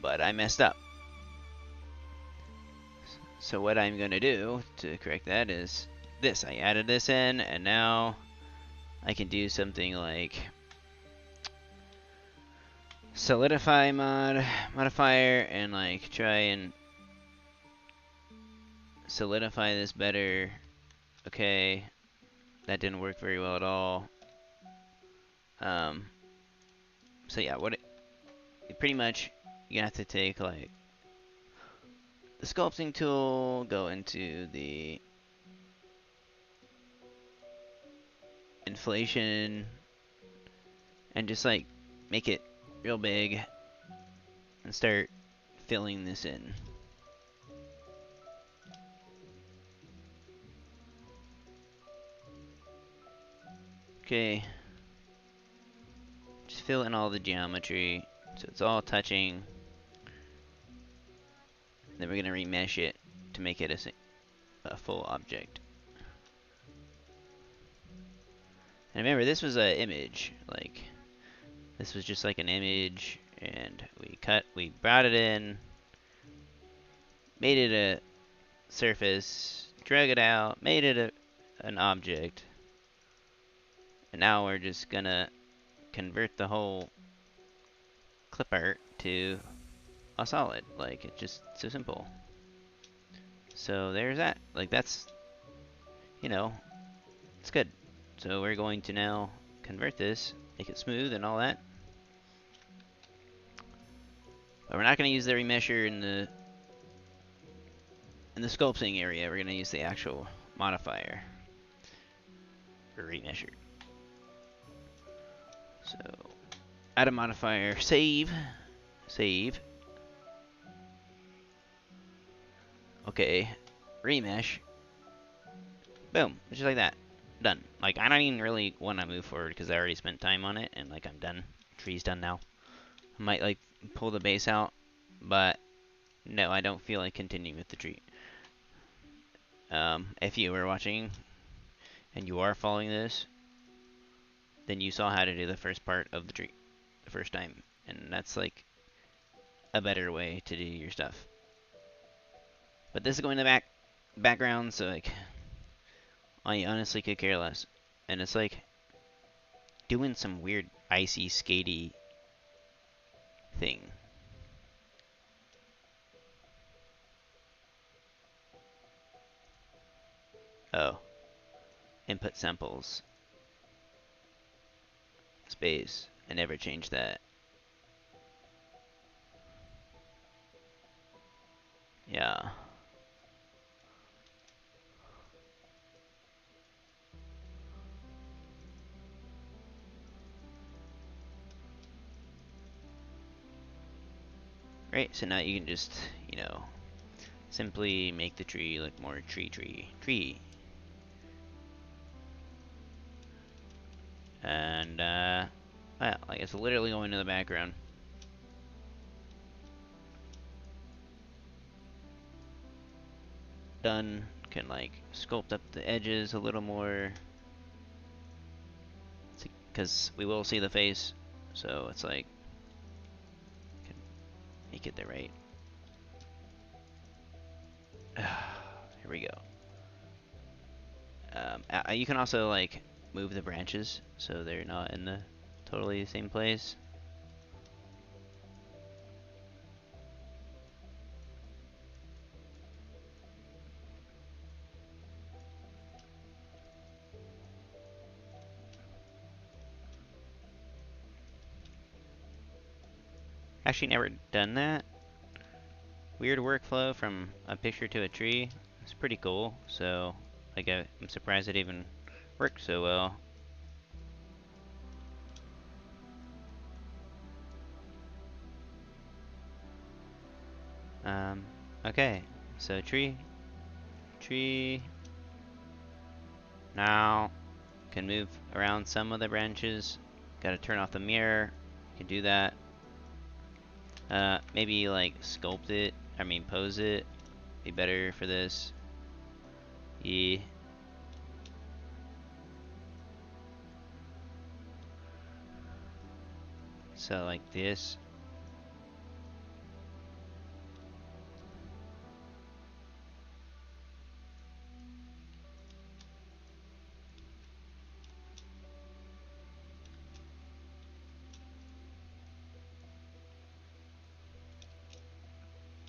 But I messed up. So what I'm gonna do to correct that is this. I added this in, and now I can do something like solidify modifier, and like try and solidify this better. Okay, that didn't work very well at all. So yeah, pretty much you have to take like the sculpting tool, go into the inflation, and just like make it real big and start filling this in. Okay, just fill in all the geometry so it's all touching. Then we're gonna remesh it to make it a full object. And remember, this was an image. Like, this was just like an image, and we brought it in, made it a surface, drag it out, made it an object, and now we're just gonna convert the whole clip art to a solid. Like, it's just so simple. So there's that. Like, that's, you know, it's good. So we're going to now convert this, make it smooth and all that. But we're not going to use the remesher in the sculpting area. We're going to use the actual modifier for remesher. So add a modifier, save. Okay, remesh. Boom, just like that. Done. Like, I don't even really want to move forward because I already spent time on it, and like I'm done. Tree's done now. I might like pull the base out, but no, I don't feel like continuing with the tree. If you were watching and you are following this, then you saw how to do the first part of the tree the first time, and that's like a better way to do your stuff. But this is going in the background, so like I honestly could care less. And it's like doing some weird icy skatey thing. Oh. Input samples. Space. I never changed that. Yeah. Right, so now you can just, you know, simply make the tree look more tree. And, well, like it's literally going to the background. Done. Can, like, sculpt up the edges a little more. Because we will see the face, so it's like, can make it the right. Here we go. You can also like move the branches so they're not in the totally same place. Actually never done that. Weird workflow from a picture to a tree. It's pretty cool. So like I'm surprised it even worked so well. Okay, so tree, Now, can move around some of the branches. Gotta turn off the mirror. Can do that. Maybe like sculpt it. I mean, pose it. Be better for this. Yeah. So like this.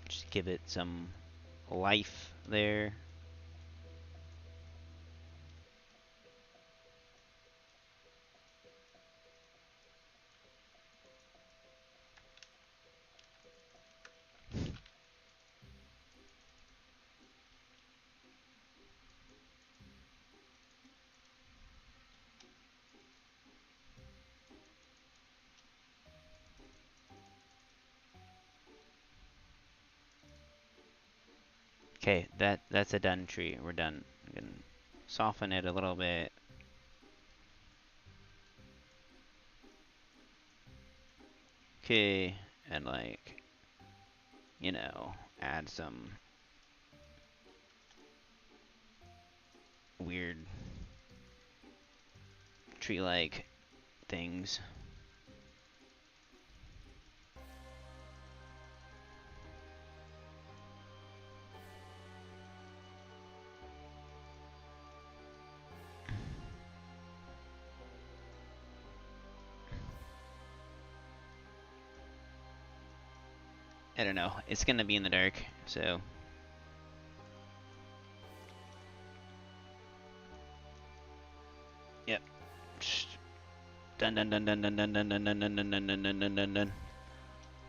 Just give it some life there. Okay, that's a done tree. We're done. I'm gonna soften it a little bit. Okay, and like, you know, add some weird tree-like things. I don't know. It's gonna be in the dark, so. Yep. Dun dun dun dun dun dun dun dun dun dun dun dun dun dun dun dun.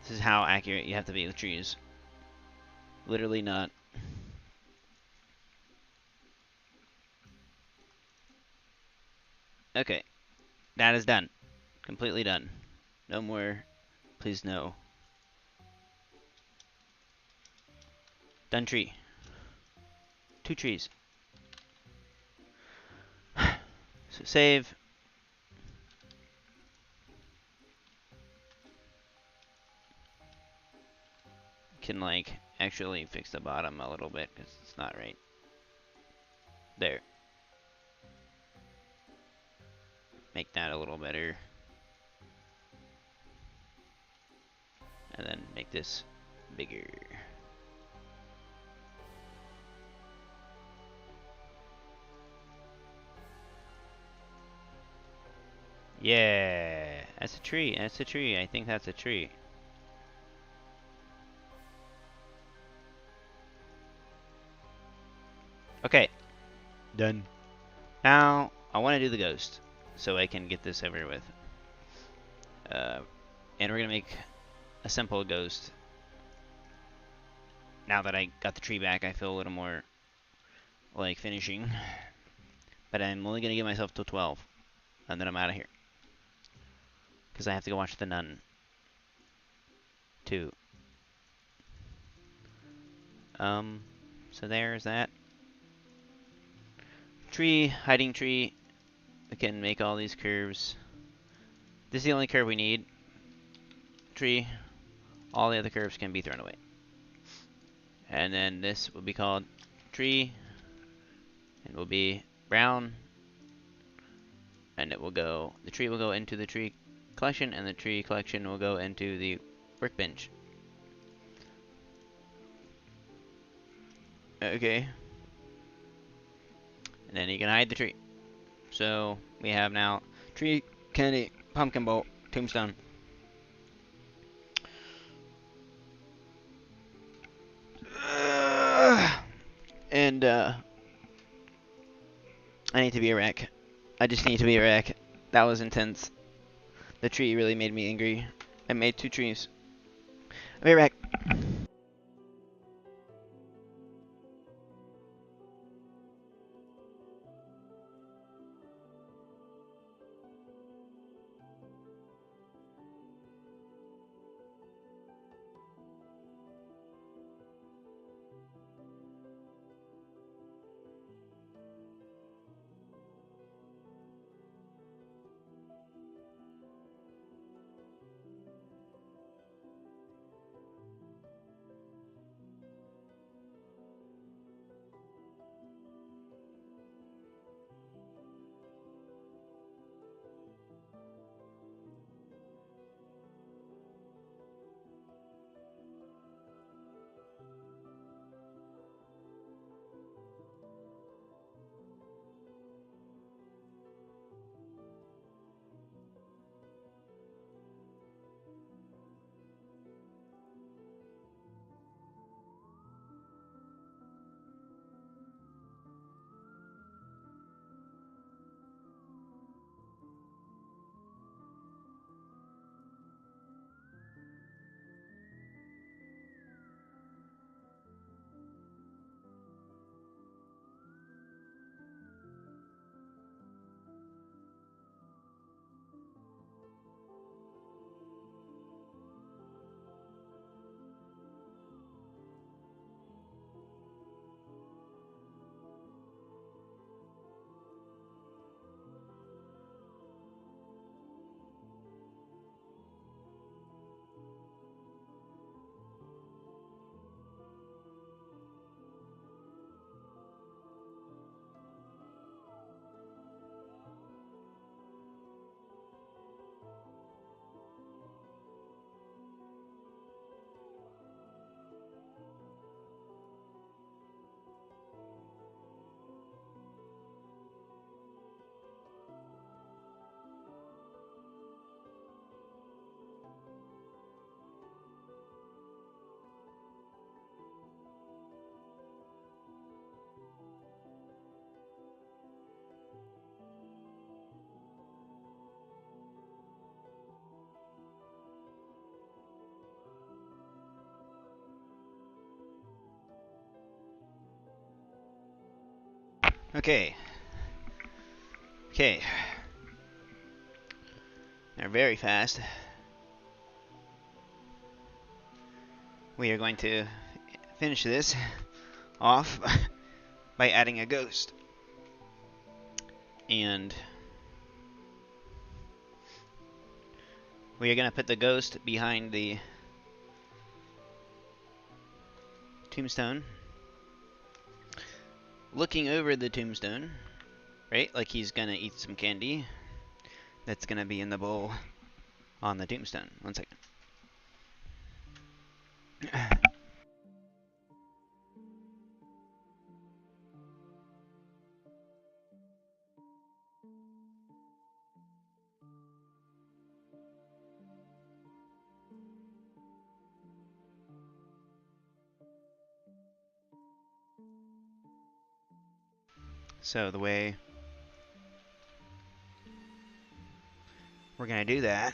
This is how accurate you have to be with trees. Literally not. Okay, that is done. Completely done. No more. Please no. Done tree. 2 trees. So save. Can like actually fix the bottom a little bit because it's not right. There. Make that a little better. And then make this bigger. Yeah, that's a tree. That's a tree. I think that's a tree. Okay, done. Now I want to do the ghost, so I can get this over with. And we're gonna make a simple ghost. Now that I got the tree back, I feel a little more like finishing. But I'm only gonna give myself till 12, and then I'm out of here because I have to go watch The Nun 2. So there's that. Tree, hiding tree. We can make all these curves. This is the only curve we need. Tree. All the other curves can be thrown away. And then this will be called tree. And will be brown. And it will go, the tree will go into the tree collection, and the tree collection will go into the workbench. Okay. And then you can hide the tree. So we have now tree, candy, pumpkin bolt, tombstone. And I need to be a wreck. I just need to be a wreck. That was intense. The tree really made me angry. I made 2 trees. I'll be right back. Okay. Okay. They're very fast. We are going to finish this off by adding a ghost. And we are going to put the ghost behind the tombstone, looking over the tombstone, right? Like he's going to eat some candy that's going to be in the bowl on the tombstone. One second. So the way we're going to do that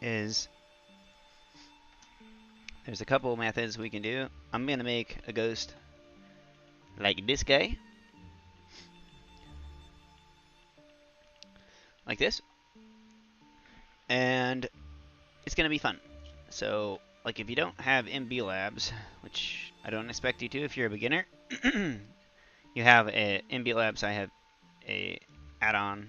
is there's a couple methods we can do. I'm going to make a ghost like this guy. Like this. And it's going to be fun. So, like if you don't have MB Labs, which I don't expect you to if you're a beginner, you have a MB Labs. I have a add-on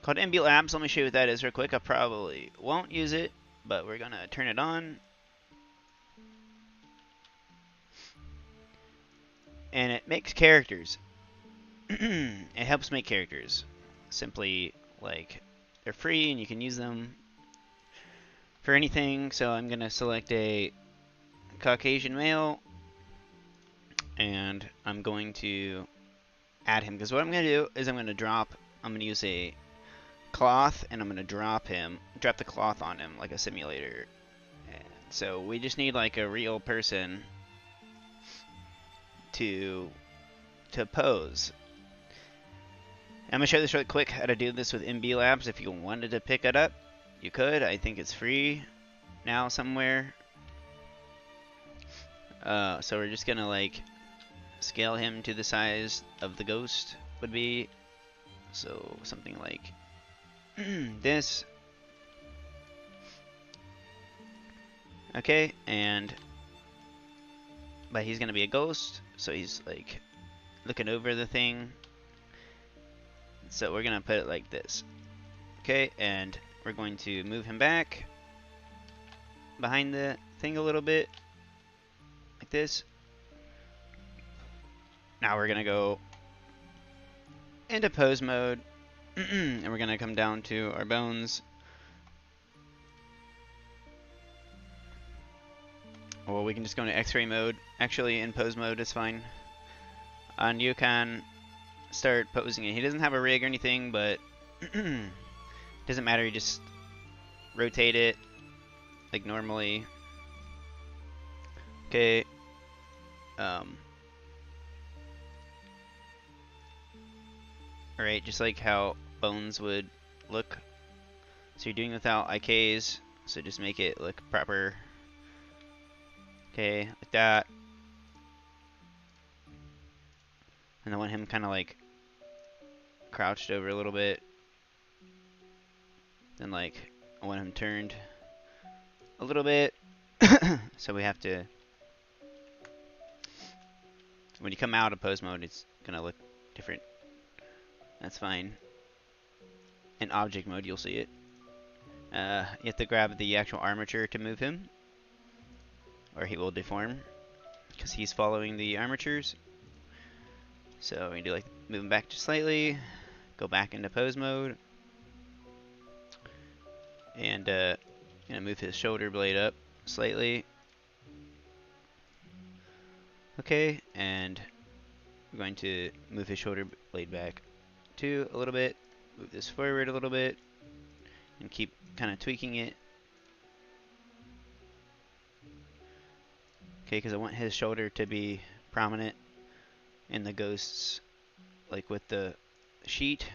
called MB Labs. Let me show you what that is real quick. I probably won't use it, but we're going to turn it on. And it makes characters. It helps make characters. Simply, like, they're free and you can use them for anything. So I'm going to select a Caucasian male. And I'm going to add him. Because what I'm going to do is I'm going to use a cloth and I'm going to drop the cloth on him like a simulator. And so we just need like a real person to pose. I'm going to show this really quick how to do this with MB Labs. If you wanted to pick it up, you could. I think it's free now somewhere. So we're just going to like scale him to the size of the ghost would be. So something like this. Okay, but he's going to be a ghost, so he's like looking over the thing. So we're going to put it like this. Okay, and we're going to move him back behind the thing a little bit, like this. Now we're going to go into pose mode, and we're going to come down to our bones. Well, we can just go into X-ray mode. Actually, in pose mode is fine. And you can start posing it. He doesn't have a rig or anything, but doesn't matter. You just rotate it like normally. Okay. Alright, just like how bones would look. So you're doing without IKs, so just make it look proper. Okay, like that. And I want him kind of like crouched over a little bit. Then like I want him turned a little bit. So we have to, when you come out of pose mode, it's gonna look different. That's fine. In object mode, you'll see it. You have to grab the actual armature to move him, or he will deform, because he's following the armatures. So we do like move him back just slightly, go back into pose mode, and gonna move his shoulder blade up slightly. Okay, and we're going to move his shoulder blade back too a little bit, move this forward a little bit, and keep kind of tweaking it. Okay, because I want his shoulder to be prominent in the ghosts, like with the sheet.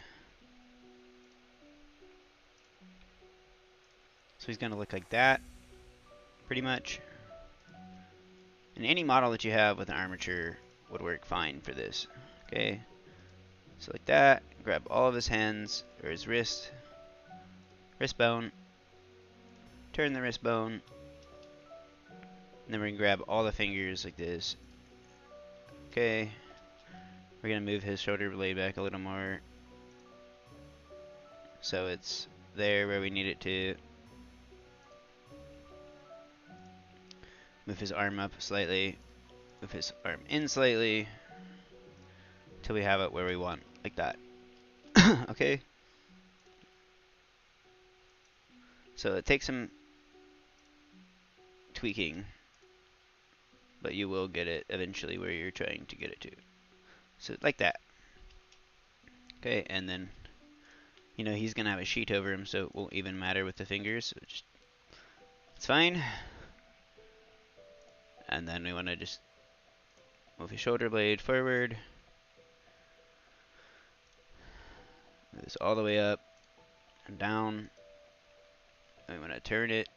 So he's going to look like that, pretty much. And any model that you have with an armature would work fine for this. Okay, so like that. Grab all of his hands, or his wrist bone. Turn the wrist bone. And then we're gonna grab all the fingers like this. Okay. We're gonna move his shoulder blade back a little more, so it's there where we need it to. Move his arm up slightly. Move his arm in slightly. Till we have it where we want, like that. Okay? So it takes some tweaking, but you will get it eventually where you're trying to get it to. So like that. Okay, and then, you know, he's gonna have a sheet over him, so it won't even matter with the fingers. So just, it's fine. And then we want to just move his shoulder blade forward. Move this all the way up and down. And we want to turn it.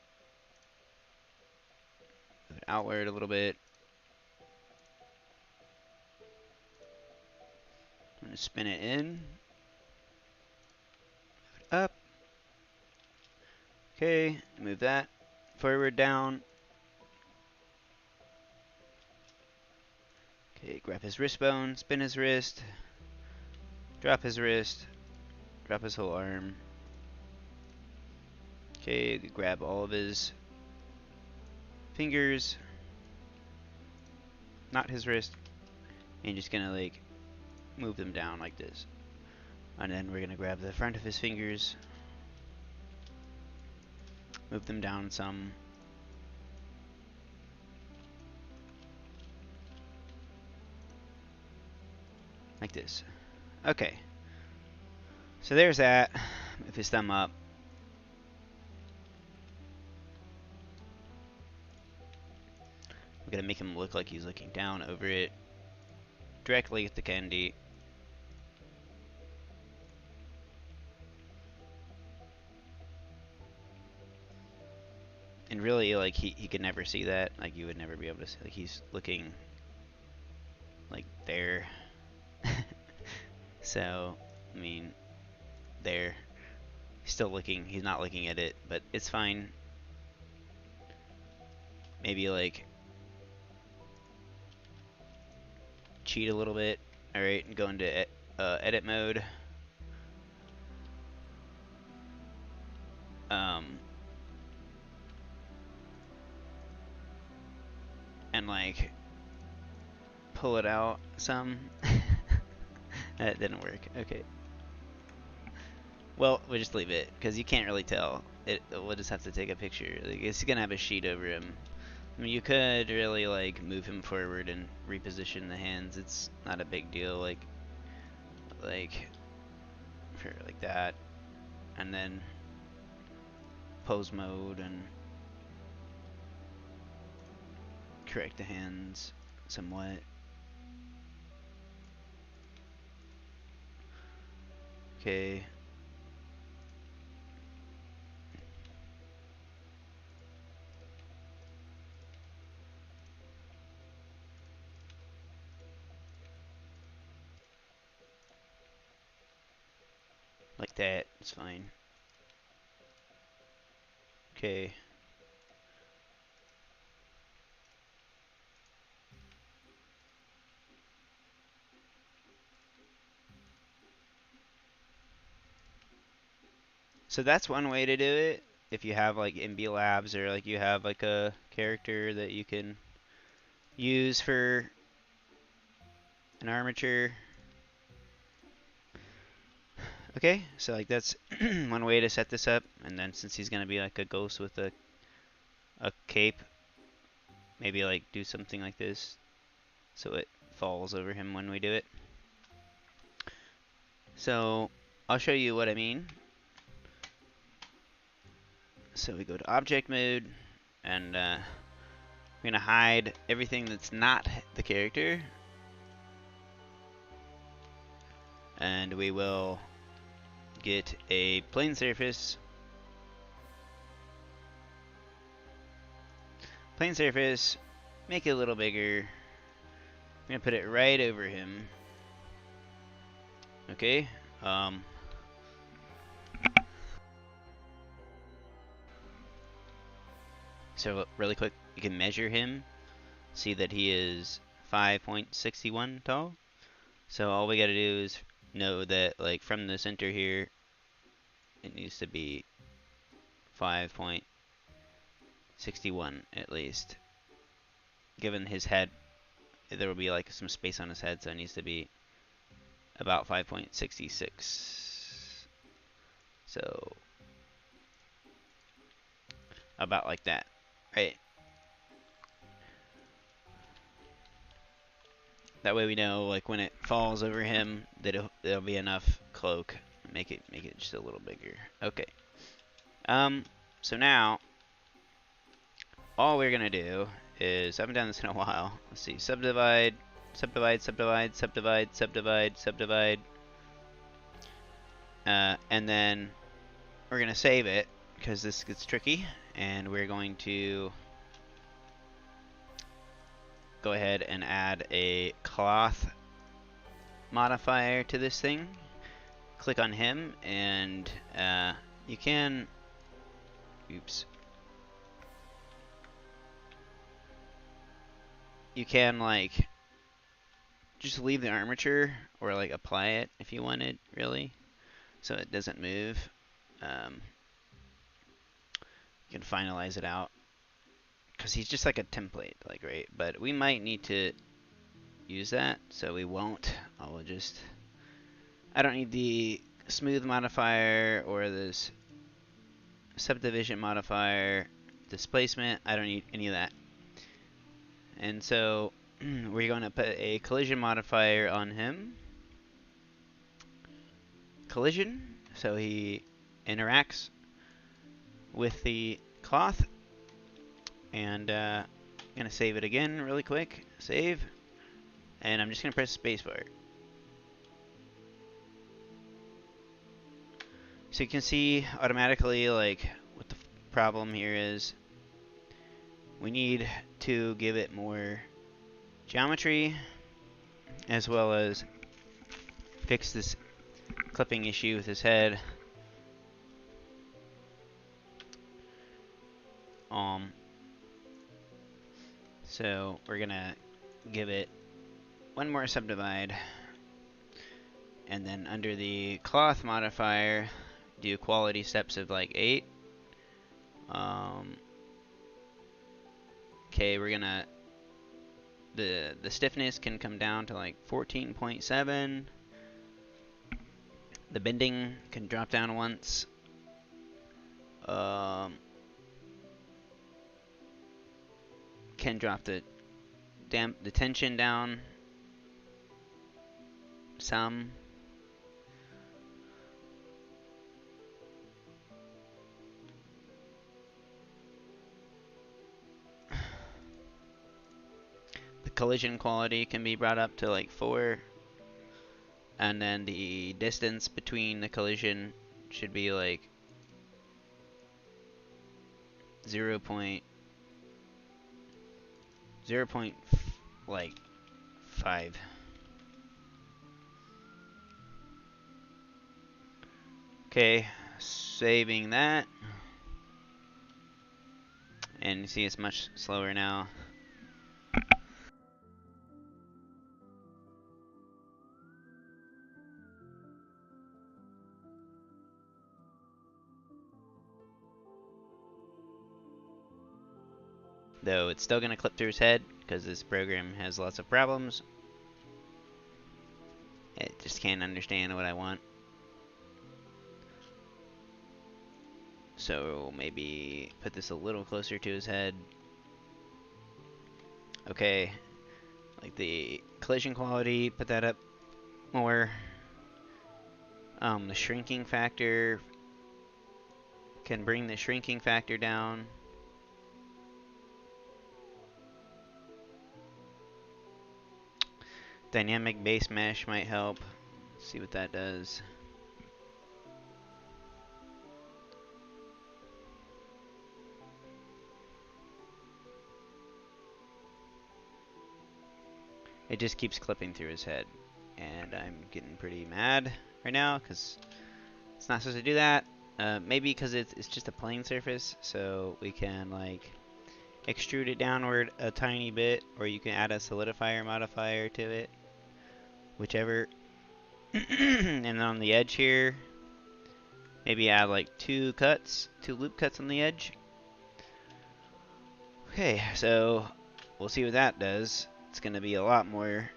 Move it outward a little bit. I'm going to spin it in. Move it up. Okay, move that forward, down. Okay, grab his wrist bone, spin his wrist, drop his wrist, drop his whole arm. Okay, grab all of his fingers, not his wrist, and just gonna like move them down like this. And then we're gonna grab the front of his fingers, move them down some. Like this. Okay. So there's that. Move his thumb up. We're gonna make him look like he's looking down over it. Directly at the candy. And really, like, he could never see that. Like, you would never be able to see. Like, he's looking, like, there. So, I mean, there. He's still looking. He's not looking at it, but it's fine. Maybe, like, cheat a little bit. Alright, and go into edit mode. And, like, pull it out some. That didn't work. Okay. Well, we'll just leave it, because you can't really tell. We'll just have to take a picture. Like, it's gonna have a sheet over him. I mean, you could really, like, move him forward and reposition the hands. It's not a big deal, like that. And then pose mode and correct the hands somewhat. Okay. Like that, it's fine. Okay. So that's one way to do it. If you have like MB Labs, or like you have like a character that you can use for an armature. Okay, so like that's one way to set this up. And then since he's gonna be like a ghost with a cape, maybe like do something like this so it falls over him when we do it. So I'll show you what I mean. So we go to object mode, and we're gonna hide everything that's not the character, and we will get a plane surface. Plane surface, make it a little bigger. I'm gonna put it right over him. Okay. So really quick, you can measure him. See that he is 5.61 tall. So all we gotta do is know that, like, from the center here, it needs to be 5.61 at least. Given his head, there will be like some space on his head, so it needs to be about 5.66. So about like that, right? That way we know, like, when it falls over him, that there'll be enough cloak. Make it just a little bigger. Okay. So now all we're gonna do is, I haven't done this in a while. Let's see, subdivide, subdivide, subdivide, subdivide, subdivide, subdivide, and then we're gonna save it because this gets tricky, and we're going to go ahead and add a cloth modifier to this thing. Click on him, and you can, oops, you can like just leave the armature or like apply it if you wanted, really, so it doesn't move. You can finalize it out because he's just like a template, like, right? But we might need to use that, so we won't. I don't need the smooth modifier or this subdivision modifier, displacement. I don't need any of that. And so we're going to put a collision modifier on him. Collision, so he interacts with the cloth. And I'm going to save it again really quick. Save. And I'm just going to press spacebar. So you can see automatically, like, what the problem here is. We need to give it more geometry, as well as fix this clipping issue with his head. So we're gonna give it one more subdivide, and then under the cloth modifier, do quality steps of like 8. Okay, we're gonna, the stiffness can come down to like 14.7. The bending can drop down once. Can drop the tension down some. The collision quality can be brought up to like 4. And then the distance between the collision should be like 0.5. Okay, saving that. And you see it's much slower now. Though it's still going to clip through his head because this program has lots of problems. It just can't understand what I want. So maybe put this a little closer to his head. Okay, like the collision quality, put that up more. The shrinking factor, can bring the shrinking factor down. Dynamic base mesh might help. Let's see what that does. It just keeps clipping through his head. and I'm getting pretty mad right now because it's not supposed to do that. Maybe because it's just a plane surface, so we can like extrude it downward a tiny bit, or you can add a solidifier modifier to it, whichever. And then on the edge here, maybe add like two loop cuts on the edge. Okay, so we'll see what that does. It's gonna be a lot more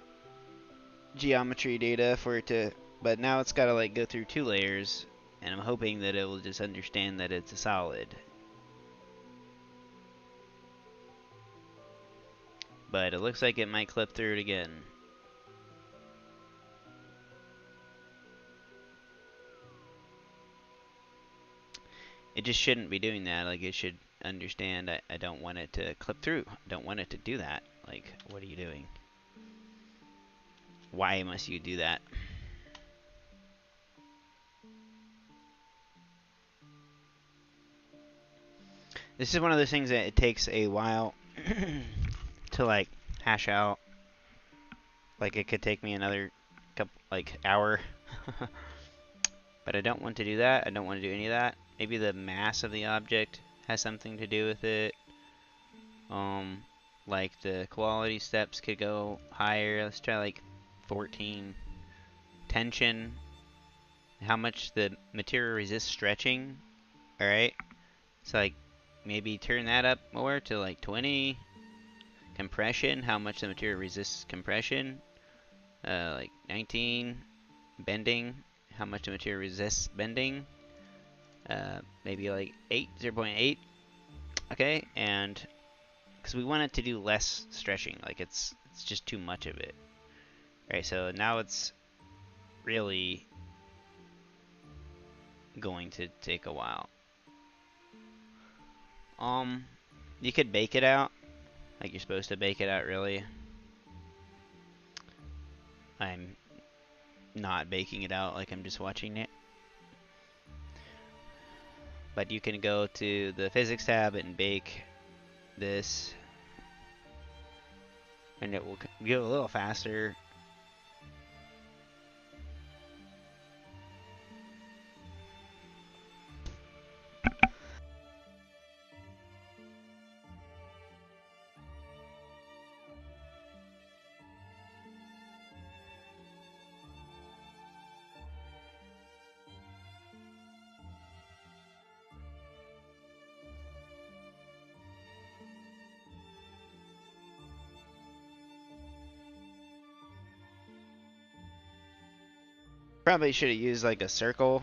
geometry data for it to, but now it's gotta like go through 2 layers, and I'm hoping that it will just understand that it's a solid. But it looks like it might clip through it again. It just shouldn't be doing that. Like, it should understand I don't want it to clip through. I don't want it to do that. Like, what are you doing? Why must you do that? This is one of those things that it takes a while to like hash out. Like, it could take me another hour. But I don't want to do that. I don't want to do any of that. Maybe the mass of the object has something to do with it. Like the quality steps could go higher. Let's try like 14. Tension. How much the material resists stretching. Alright. So like maybe turn that up more to like 20. Compression. How much the material resists compression. Like 19. Bending. How much the material resists bending. Maybe like 0.8. Okay, and because we want it to do less stretching, like it's just too much of it. Alright, so now it's really going to take a while. You could bake it out, like you're supposed to bake it out, really. I'm not baking it out, like I'm just watching it. But you can go to the physics tab and bake this, and it will go a little faster. Probably should have used like a circle,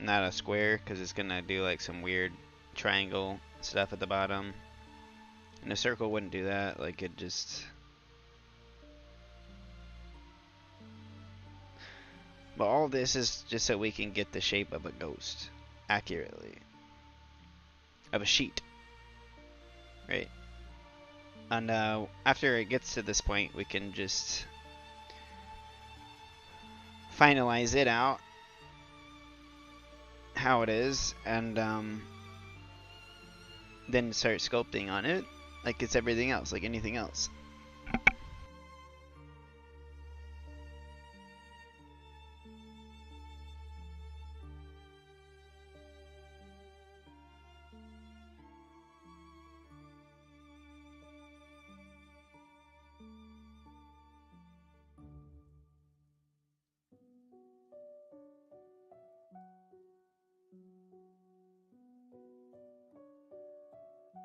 not a square, because it's gonna do like some weird triangle stuff at the bottom. And a circle wouldn't do that, like it just... But all this is just so we can get the shape of a ghost accurately. Of a sheet. Right? And after it gets to this point, we can just finalize it out how it is, and then start sculpting on it like it's everything else, like anything else.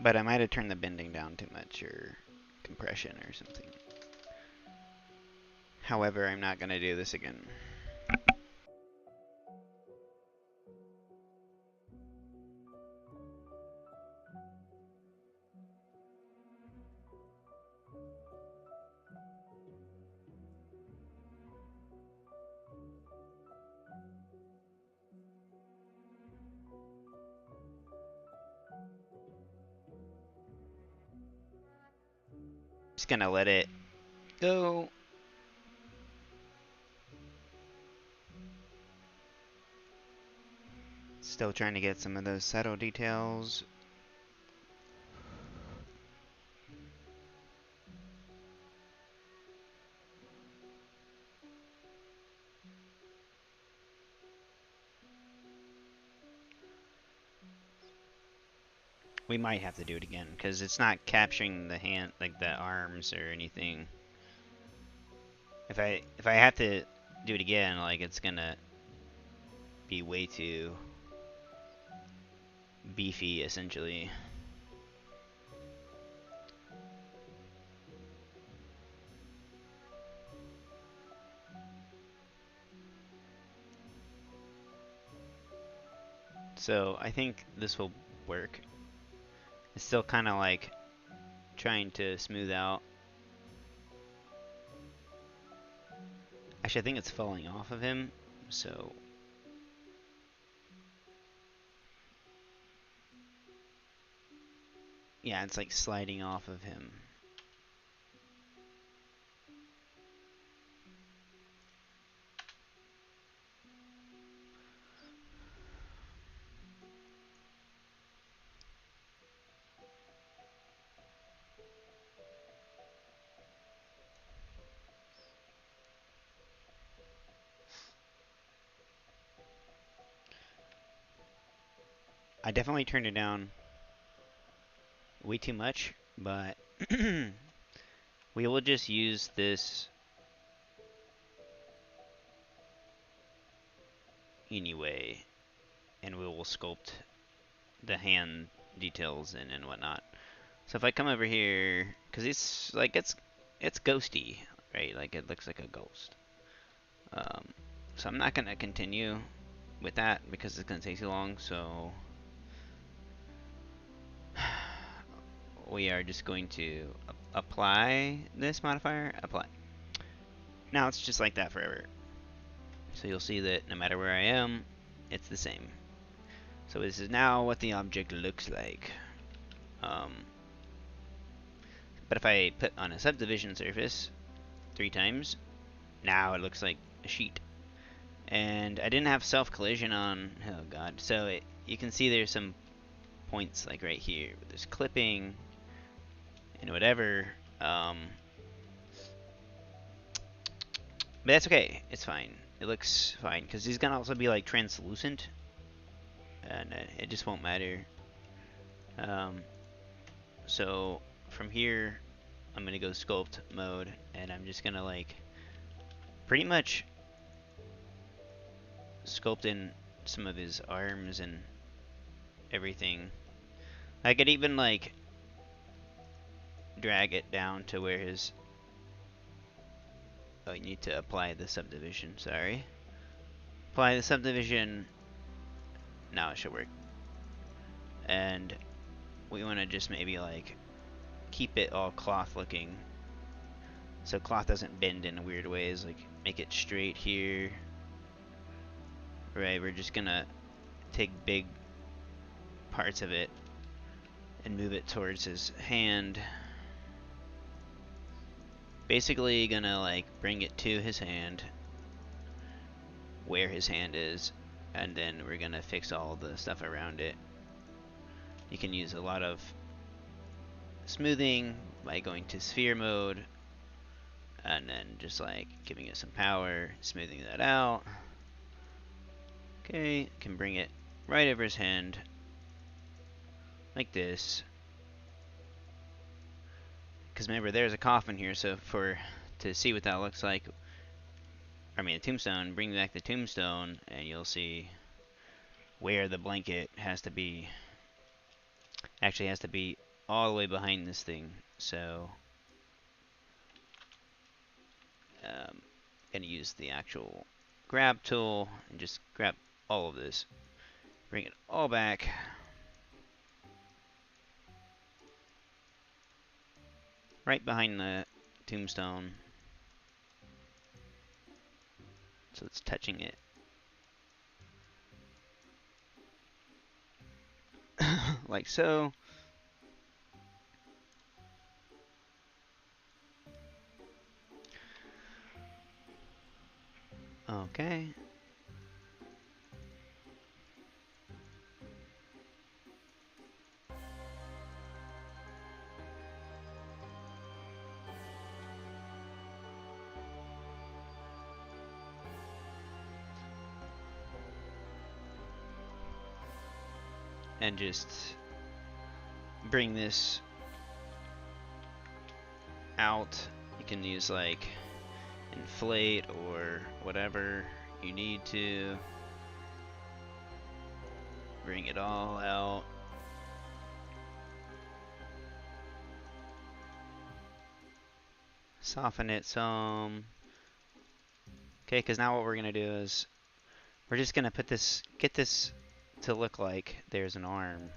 But I might have turned the bending down too much, or compression or something. However, I'm not going to do this again. Just going to let it go. Still trying to get some of those subtle details. We might have to do it again because it's not capturing the hand, like the arms or anything. If I have to do it again, like it's gonna be way too beefy, essentially. So I think this will work. It's still kind of like trying to smooth out. Actually, I think it's falling off of him, so yeah, it's like sliding off of him. I definitely turned it down way too much, but we will just use this anyway, and we will sculpt the hand details in and whatnot. So if I come over here, because it's like it's ghosty, right? Like it looks like a ghost. Um, so I'm not gonna continue with that because it's gonna take too long. So we are just going to apply this modifier. Apply. Now it's just like that forever. So you'll see that no matter where I am, it's the same. So this is now what the object looks like. Um, but if I put on a subdivision surface 3 times, now it looks like a sheet. And I didn't have self-collision on, oh god, so you can see there's some points like right here, where there's clipping and whatever, but that's okay, it's fine. It looks fine, because these can also be like translucent, and it just won't matter. So from here, I'm gonna go sculpt mode, and I'm just gonna like pretty much sculpt in some of his arms and everything. I could even like drag it down to where his, oh, you need to apply the subdivision, sorry. Apply the subdivision, now it should work. And we want to just maybe like keep it all cloth looking, so cloth doesn't bend in weird ways, like make it straight here. Right, we're just gonna take big parts of it and move it towards his hand. Basically gonna like bring it to his hand, where his hand is, and then we're gonna fix all the stuff around it. You can use a lot of smoothing by going to sphere mode, and then just like giving it some power, smoothing that out. Okay, can bring it right over his hand, like this. Because remember, there's a coffin here, so to see what that looks like, I mean a tombstone, bring back the tombstone, and you'll see where the blanket has to be. Actually has to be all the way behind this thing. So gonna use the actual grab tool and just grab all of this, bring it all back, right behind the tombstone, so it's touching it. Like so. Okay. And just bring this out. You can use like inflate or whatever you need to bring it all out. Soften it some. Okay, because now what we're gonna do is we're just gonna put this, get this to look like there's an arm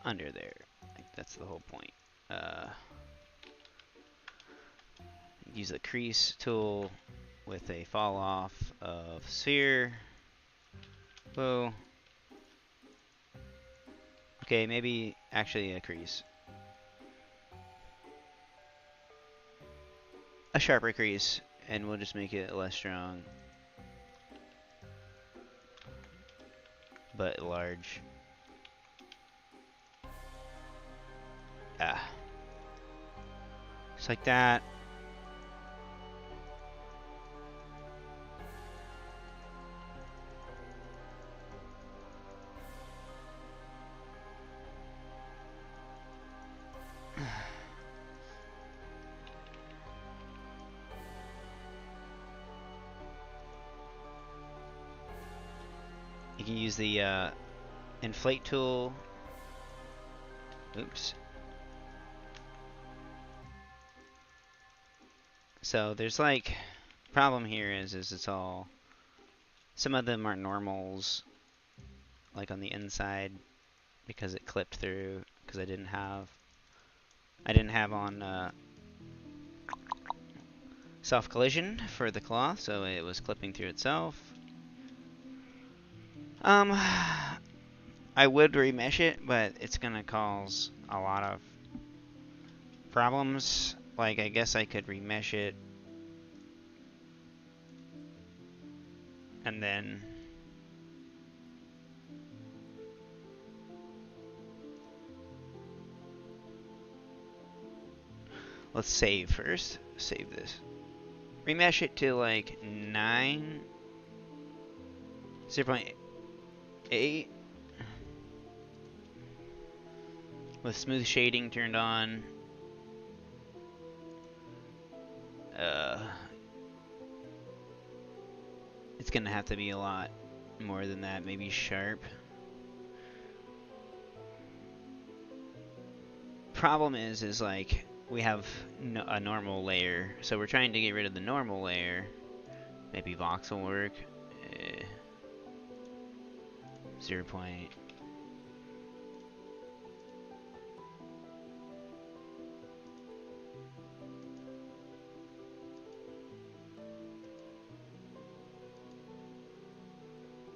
under there. Like, that's the whole point. Use a crease tool with a fall off of sphere. Whoa. Okay, maybe actually a crease. A sharper crease, and we'll just make it less strong, but large. Ah. Just like that. You can use the inflate tool. Oops. So there's like, problem here is it's all, some of them are normals, like on the inside, because it clipped through, because I didn't have on soft collision for the cloth, so it was clipping through itself. I would remesh it, but it's gonna cause a lot of problems. Like, I guess I could remesh it and then let's save first. Save this. Remesh it to like 0.8 with smooth shading turned on. It's gonna have to be a lot more than that, maybe sharp. Problem is like we have a normal layer, so we're trying to get rid of the normal layer. Maybe Vox will work. 0.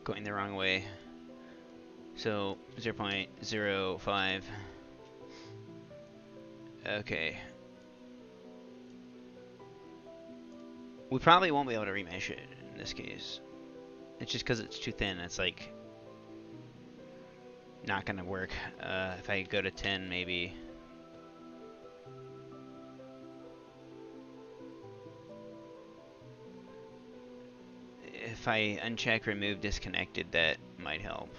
Going the wrong way. So 0.05. Okay. We probably won't be able to remesh it in this case. It's just because it's too thin. It's like not gonna work. If I go to 10, maybe. If I uncheck, remove, disconnected, that might help.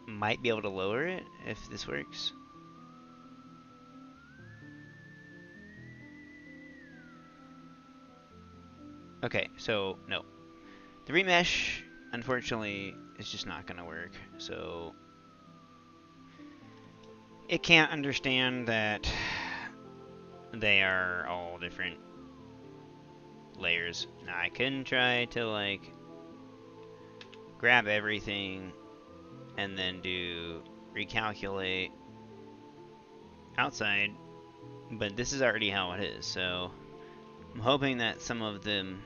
Might be able to lower it if this works. Okay, so no. The remesh, unfortunately, is just not going to work. So it can't understand that they are all different layers. Now I can try to like grab everything and then do recalculate outside, but this is already how it is, so I'm hoping that some of them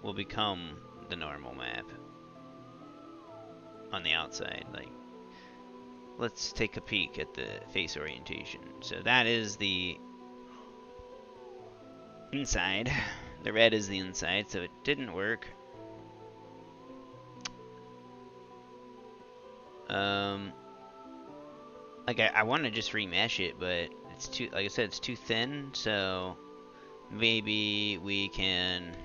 will become the normal map on the outside. Like, let's take a peek at the face orientation. So that is the inside. The red is the inside, so it didn't work. Like I want to just remesh it, but it's too, like I said, it's too thin, so maybe we can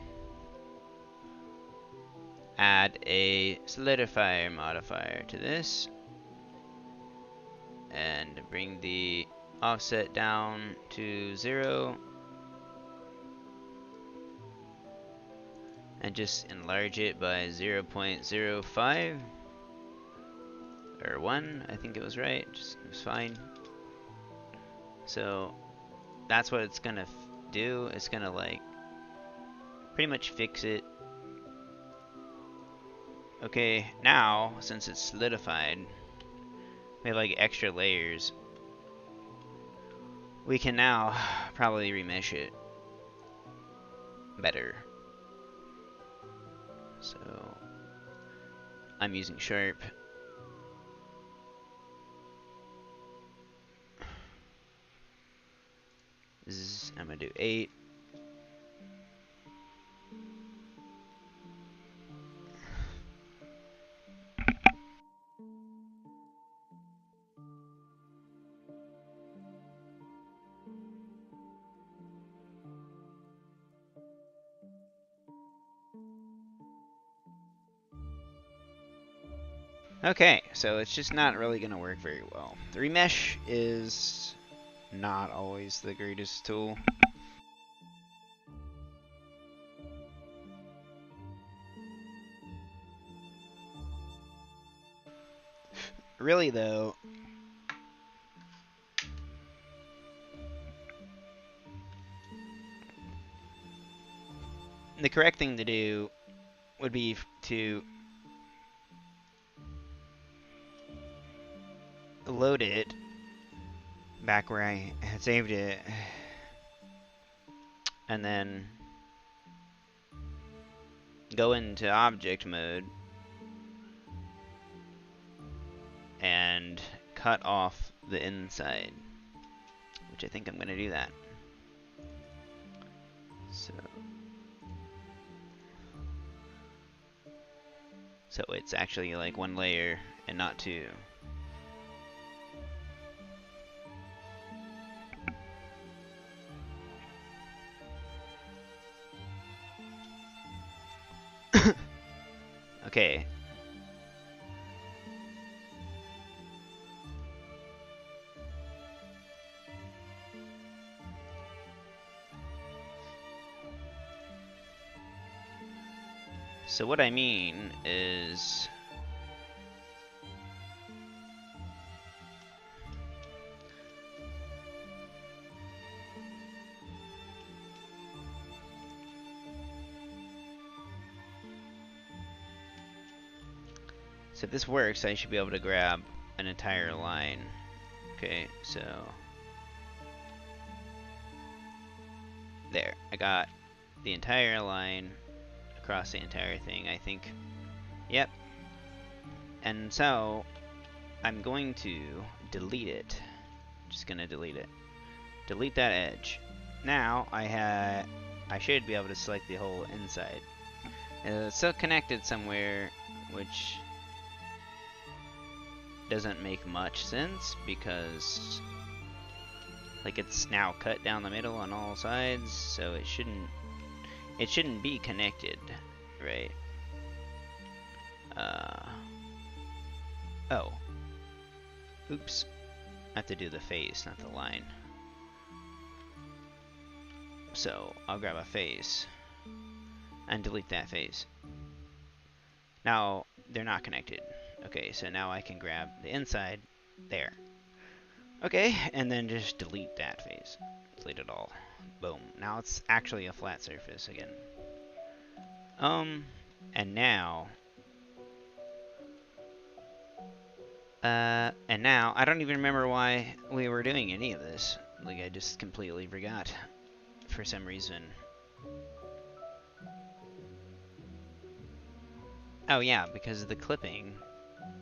add a solidifier modifier to this and bring the offset down to 0 and just enlarge it by 0.05 or 1, I think it was right, just it was fine. So that's what it's gonna do. It's gonna like pretty much fix it. Okay, now since it's solidified, we have like extra layers. We can now probably remesh it better. So I'm using sharp. I'm gonna do 8. Okay, so it's just not really gonna work very well. The remesh is not always the greatest tool. Really though, the correct thing to do would be to load it back where I had saved it, and then go into object mode and cut off the inside, which I think I'm going to do that. So it's actually like 1 layer and not 2. Okay. So what I mean is so if this works, I should be able to grab an entire line. Okay, so there. I got the entire line across the entire thing, I think. Yep. And so I'm going to delete it. Just gonna delete it. Delete that edge. Now I should be able to select the whole inside. It's still connected somewhere, which doesn't make much sense because like it's now cut down the middle on all sides, so it shouldn't be connected, right? Oh. Oops. I have to do the face, not the line. So I'll grab a face and delete that face. Now they're not connected. Okay, so now I can grab the inside there. Okay, and then just delete that face. Delete it all. Boom. Now it's actually a flat surface again. And now I don't even remember why we were doing any of this. Like, I just completely forgot for some reason. Oh yeah, because of the clipping,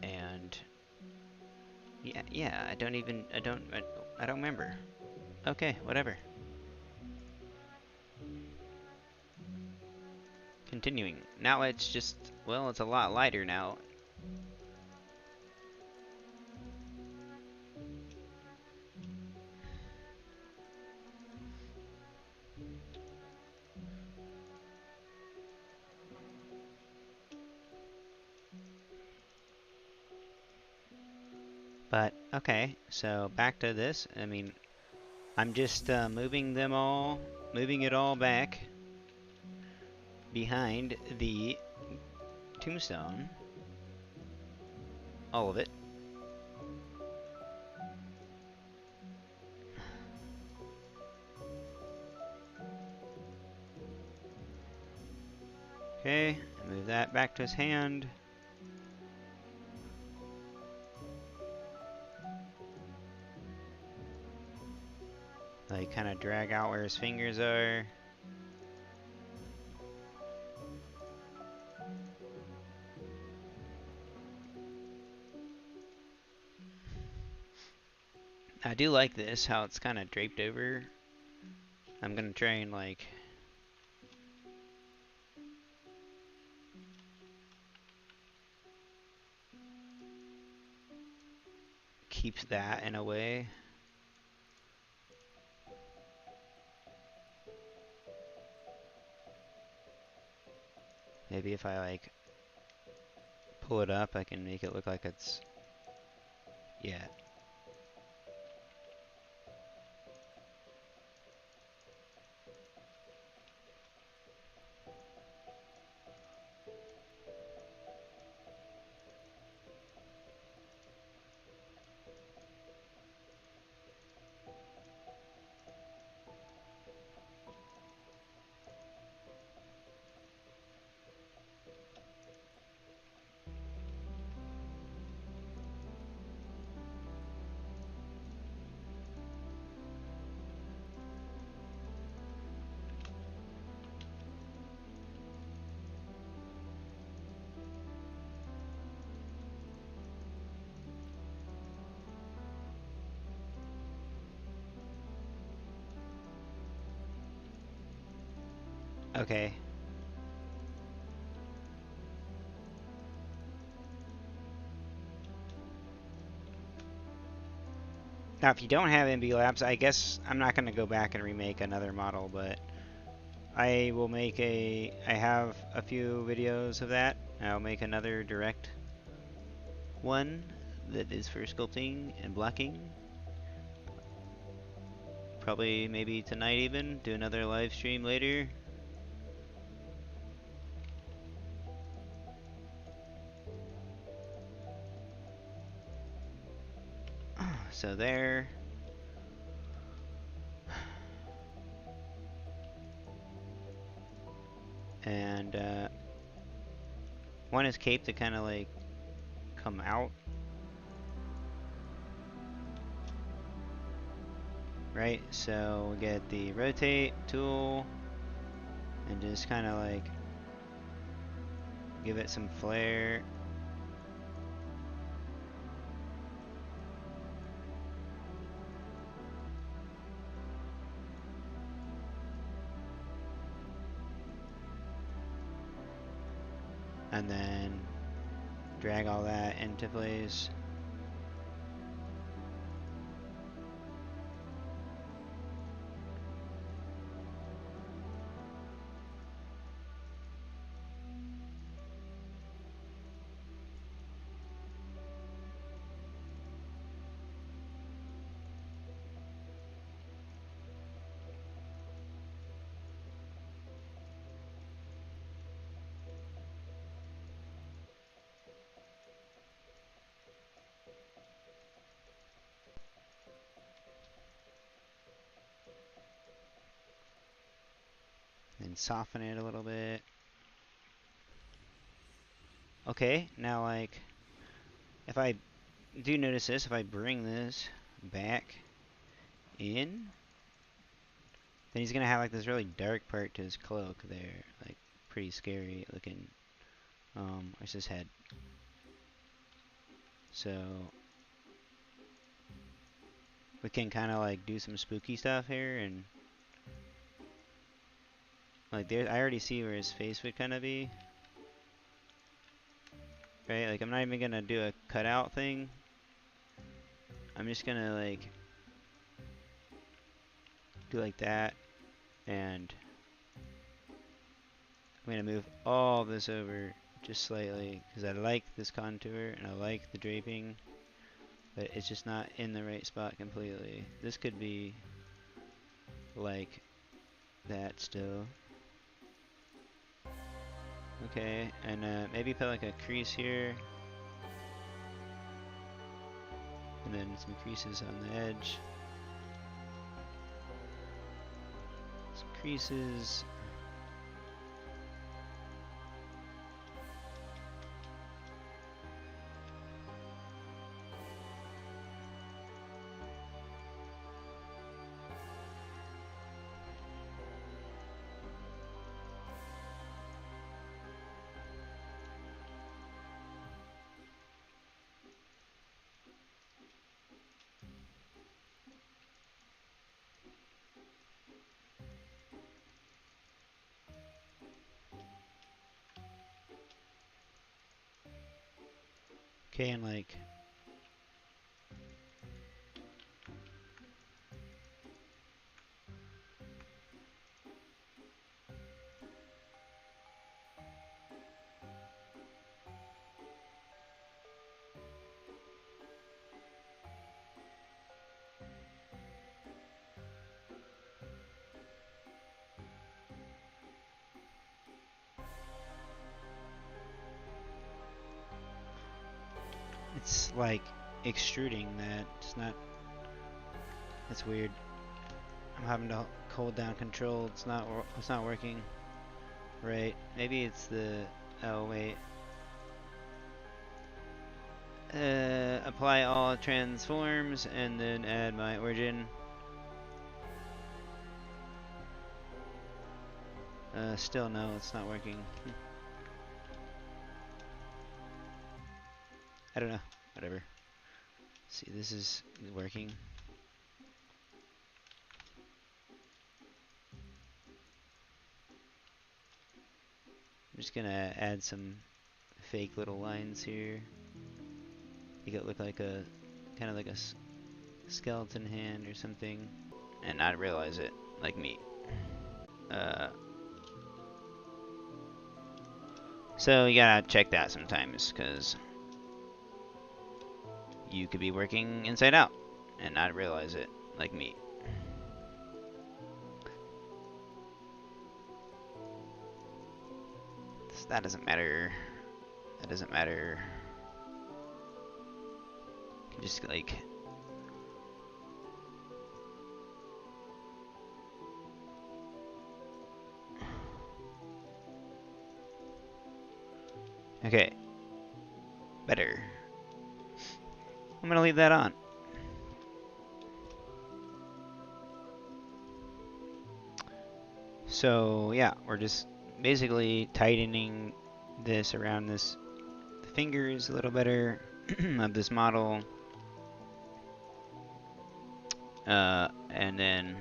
and yeah, I don't remember. Okay, whatever. Continuing. Now it's just, well, it's a lot lighter now. But okay, so back to this. I mean, I'm just moving it all back behind the tombstone. All of it. Okay, move that back to his hand. Like, kind of drag out where his fingers are. I do like this, how it's kind of draped over. I'm gonna try and, like, keep that in a way. Maybe if I, like, pull it up, I can make it look like it's... Yeah. Okay. Now, if you don't have MB Labs, I guess I'm not going to go back and remake another model, but I will make I have a few videos of that. I'll make another direct one that is for sculpting and blocking. Probably maybe tonight even, do another live stream later. So there. And want his cape to kind of like come out. Right, so we get the rotate tool and just kind of like give it some flair. And then drag all that into place. And soften it a little bit. Okay, now like, if I do notice this, if I bring this back in, then he's gonna have like this really dark part to his cloak there, like pretty scary looking. Where's his head? So we can kind of like do some spooky stuff here, and like there, I already see where his face would kind of be. Right, like I'm not even gonna do a cutout thing. I'm just gonna like do like that, and I'm gonna move all this over just slightly because I like this contour and I like the draping. but it's just not in the right spot completely. This could be like that still. Okay, and maybe put like a crease here. And then some creases on the edge. Some creases. Okay, and like it's like extruding that. It's not. It's weird. I'm having to hold down control. It's not. It's not working. Right. Maybe it's the. Oh wait. Apply all transforms and then add my origin. Still no, it's not working. I don't know. Whatever. See, this is working. I'm just gonna add some fake little lines here. Make it look like a kind of like a skeleton hand or something, and not realize it, like me. So you gotta check that sometimes, because you could be working inside out and not realize it, like me. That doesn't matter. That doesn't matter. You can just like okay. Better. I'm gonna leave that on. So yeah, we're just basically tightening this around the fingers a little better of this model, and then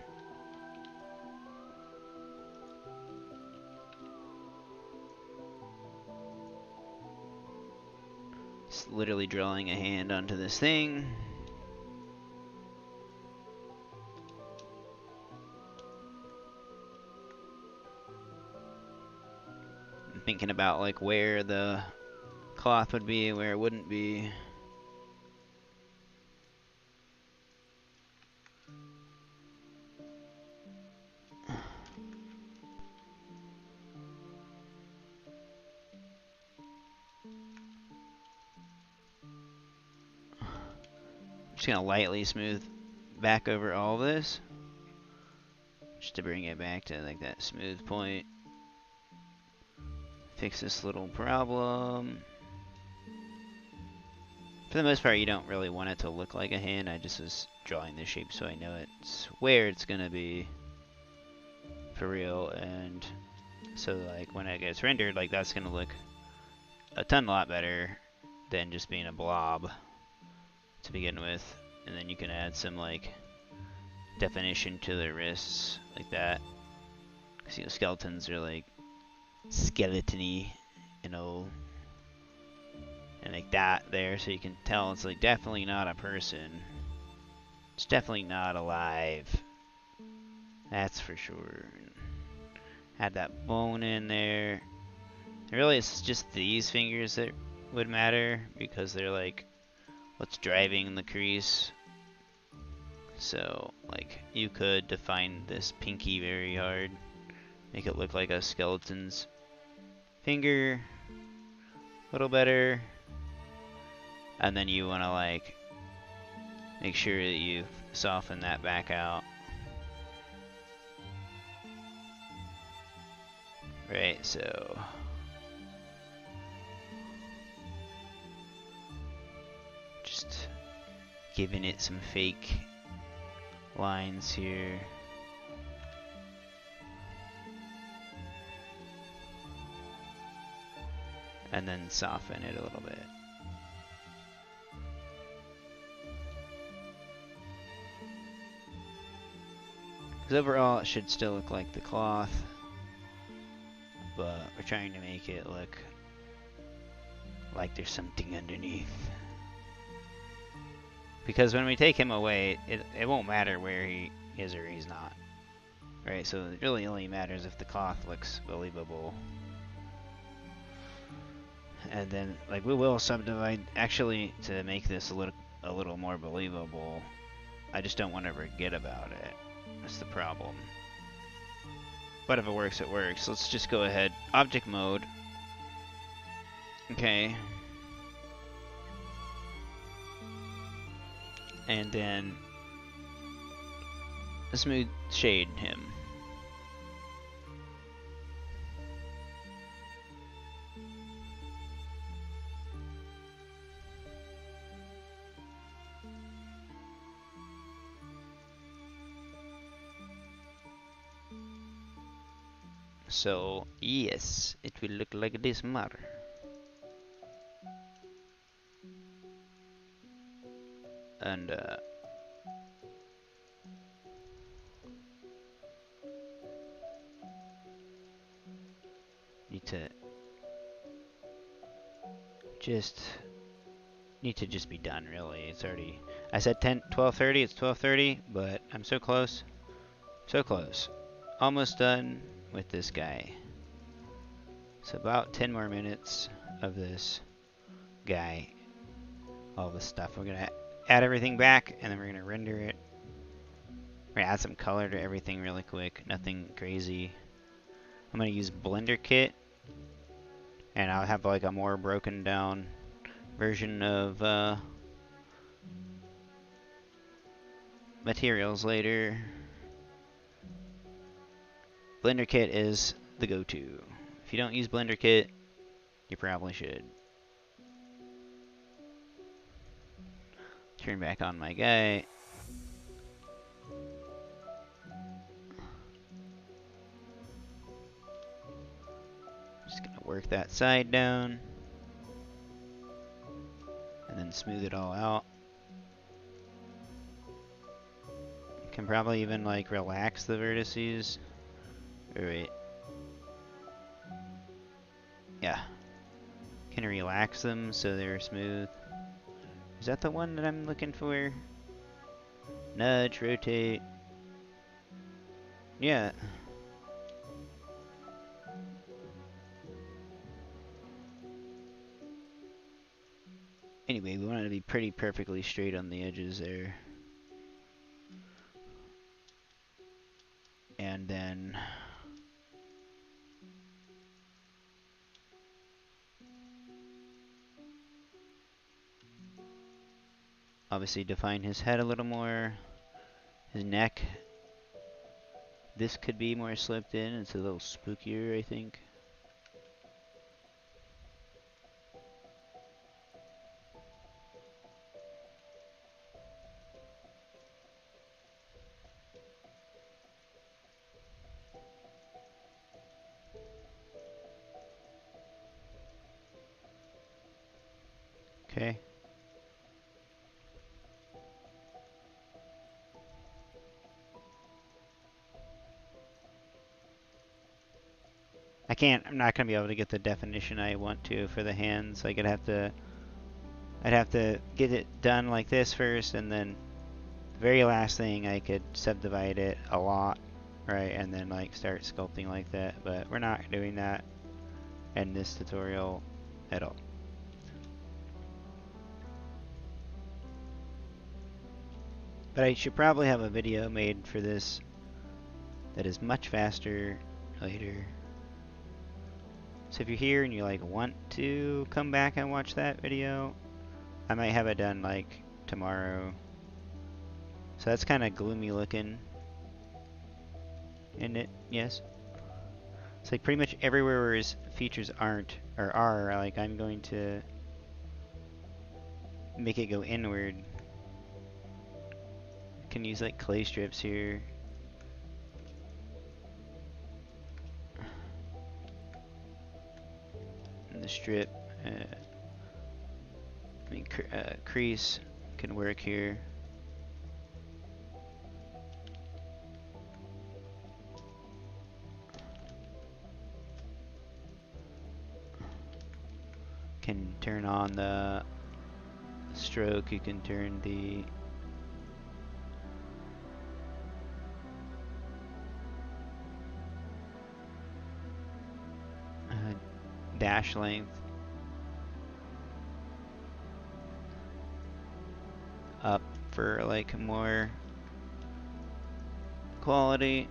just literally drawing a hand onto this thing. I'm thinking about like where the cloth would be, where it wouldn't be. I'm just gonna lightly smooth back over all this, just to bring it back to like that smooth point. Fix this little problem. For the most part, you don't really want it to look like a hand. I just was drawing the shape so I know it's where it's gonna be for real, and so like when it gets rendered, like that's gonna look a lot better than just being a blob to begin with. And then you can add some like definition to the wrists like that, because you know skeletons are like skeleton-y, you know, and like that there, so you can tell it's like definitely not a person. It's definitely not alive. That's for sure. Add that bone in there. And really, it's just these fingers that would matter, because they're like what's driving the crease. So, like, you could define this pinky very hard. Make it look like a skeleton's finger. A little better. And then you want to, like, make sure that you soften that back out. Right, so... just giving it some fake lines here. And then soften it a little bit. Because overall it should still look like the cloth, but we're trying to make it look like there's something underneath. Because when we take him away, it won't matter where he is or he's not. Right, so it really only matters if the cloth looks believable. And then, like, we will subdivide, actually, to make this a little more believable. I just don't want to forget about it. That's the problem. But if it works, it works. Let's just go ahead. Object mode. Okay. And then smooth shade him. So, yes, it will look like this more. And, need to just be done, really. It's already, I said 12:30, it's 12:30, but I'm so close. So close. Almost done with this guy. So about 10 more minutes of this guy. All this stuff. We're gonna add everything back, and then we're gonna render it. We're gonna add some color to everything really quick. Nothing crazy. I'm gonna use Blender Kit, and I'll have like a more broken down version of materials later. Blender Kit is the go-to. If you don't use Blender Kit, you probably should. Turn back on my guy. Just gonna work that side down. And then smooth it all out. Can probably even like relax the vertices. Or wait. Yeah. Can relax them so they're smooth. Is that the one that I'm looking for? Nudge, rotate. Yeah. Anyway, we want it to be pretty perfectly straight on the edges there. And then obviously define his head a little more. His neck. This could be more slipped in. It's a little spookier, I think. Okay. I'm not gonna be able to get the definition I want to for the hands. Like I'd have to get it done like this first, and then the very last thing I could subdivide it a lot, right? And then like start sculpting like that. But we're not doing that in this tutorial at all. But I should probably have a video made for this that is much faster later. So if you're here and you like want to come back and watch that video, I might have it done like tomorrow. So that's kind of gloomy looking, isn't it? Yes. It's like pretty much everywhere where his features aren't or are, like I'm going to make it go inward. I can use like clay strips here. And the strip, crease can work here. Can turn on the stroke, you can turn the dash length up for like more quality.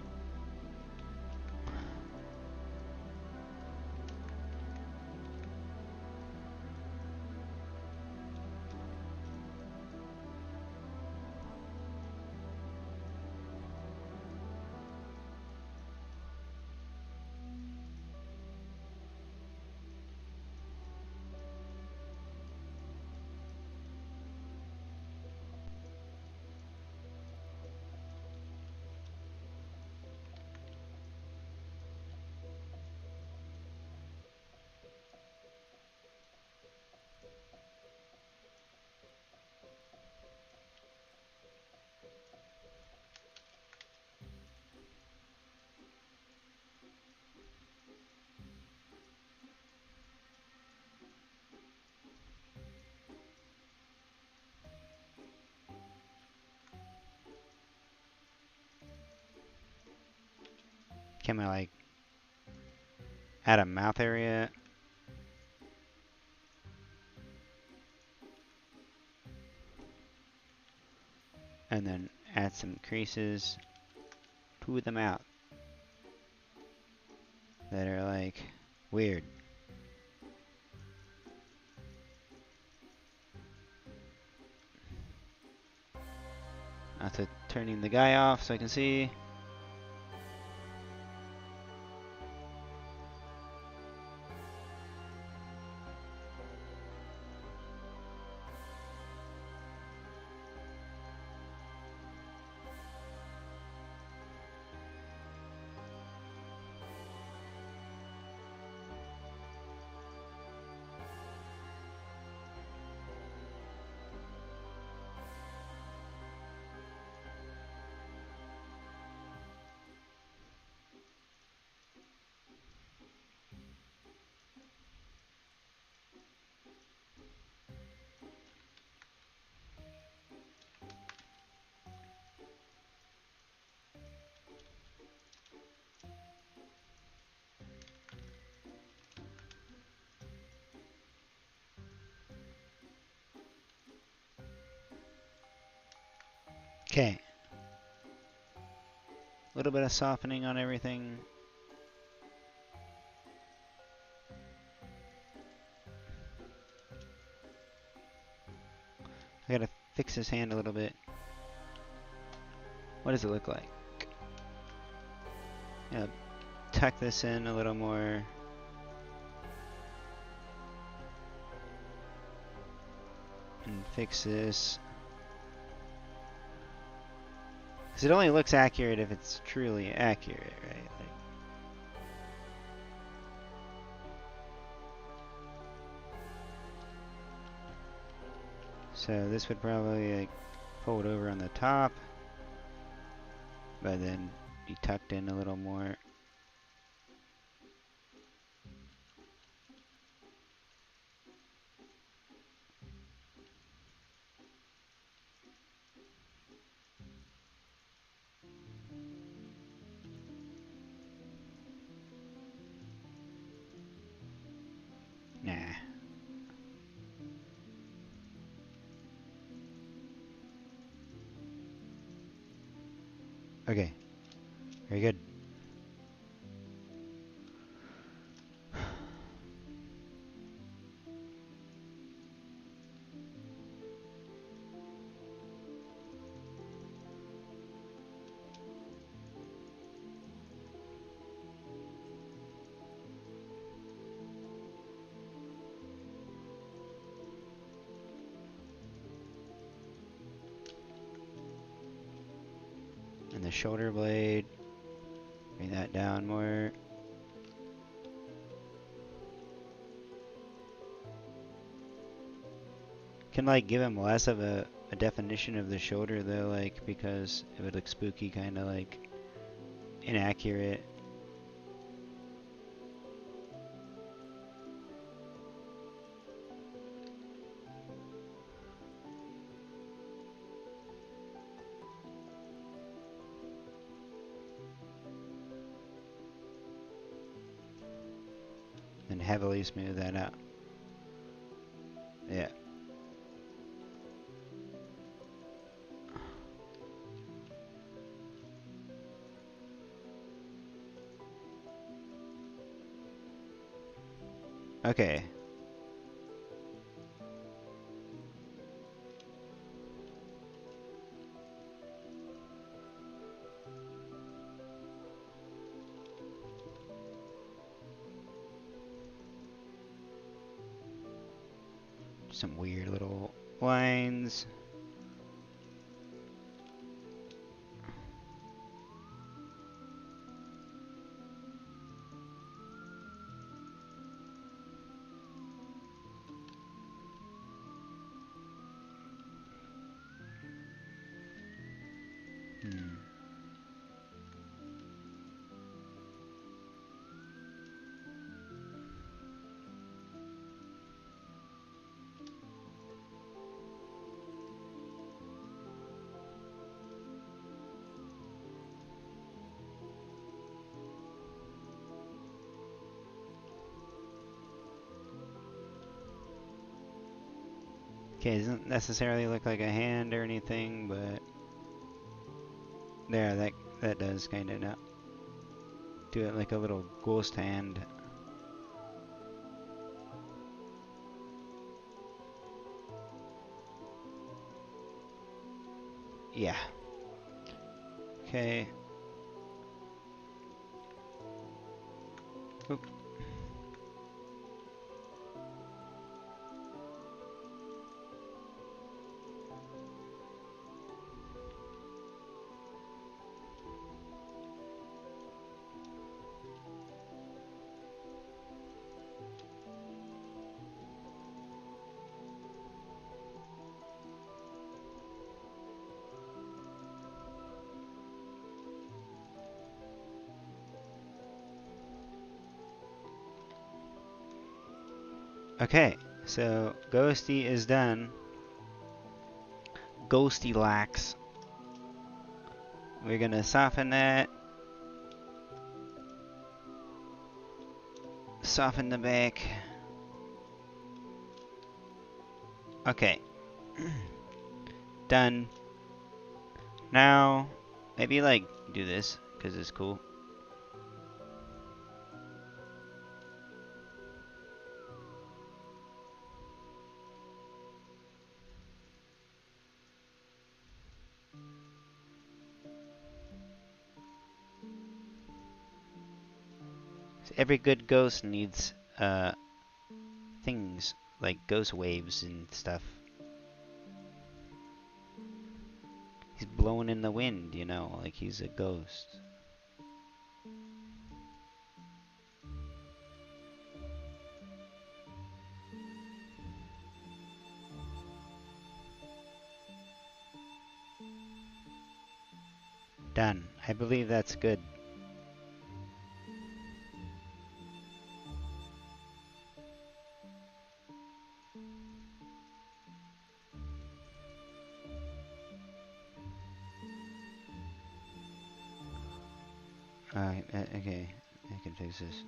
Can I like add a mouth area? And then add some creases to the mouth that are like weird. After turning the guy off so I can see. Okay. A little bit of softening on everything. I gotta fix his hand a little bit. What does it look like? Yeah, tuck this in a little more. And fix this. Because it only looks accurate if it's truly accurate, right? Like, so this would probably like fold over on the top, but then be tucked in a little more. Nah. Okay, very good. And the shoulder blade, bring that down more. Can like give him less of a definition of the shoulder though, like because it would look spooky, kind of like inaccurate. And heavily smooth that out. Yeah. Okay. Some weird little lines. Okay, doesn't necessarily look like a hand or anything, but there, that does kind of now. Do it like a little ghost hand. Yeah. Okay. Oop. Okay, so Ghosty is done. Ghosty lax. We're gonna soften that. Soften the back. Okay. Done. Now, maybe like do this, because it's cool. Every good ghost needs things like ghost waves and stuff. He's blowing in the wind, you know, like he's a ghost. Done. I believe that's good. Okay, I can fix this.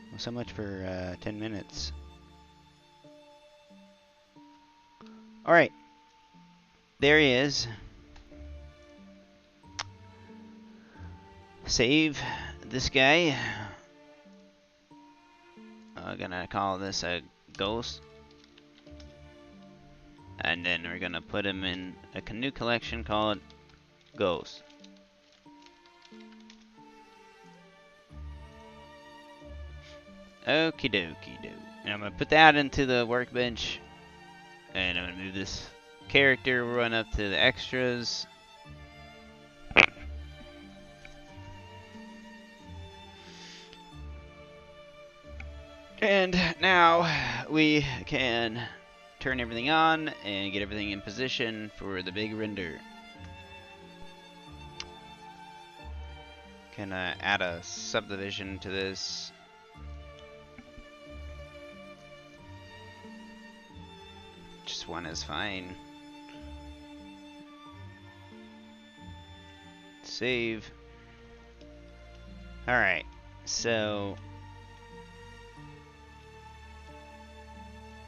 Well, so much for 10 minutes. Alright, there he is. Save this guy. I'm gonna call this a ghost. And then we're gonna put him in a canoe collection called Ghost. Okie dokie do. And I'm gonna put that into the workbench. And I'm gonna move this character, run up to the extras. And now we can turn everything on and get everything in position for the big render. Can I add a subdivision to this? Just one is fine. Save. Alright, so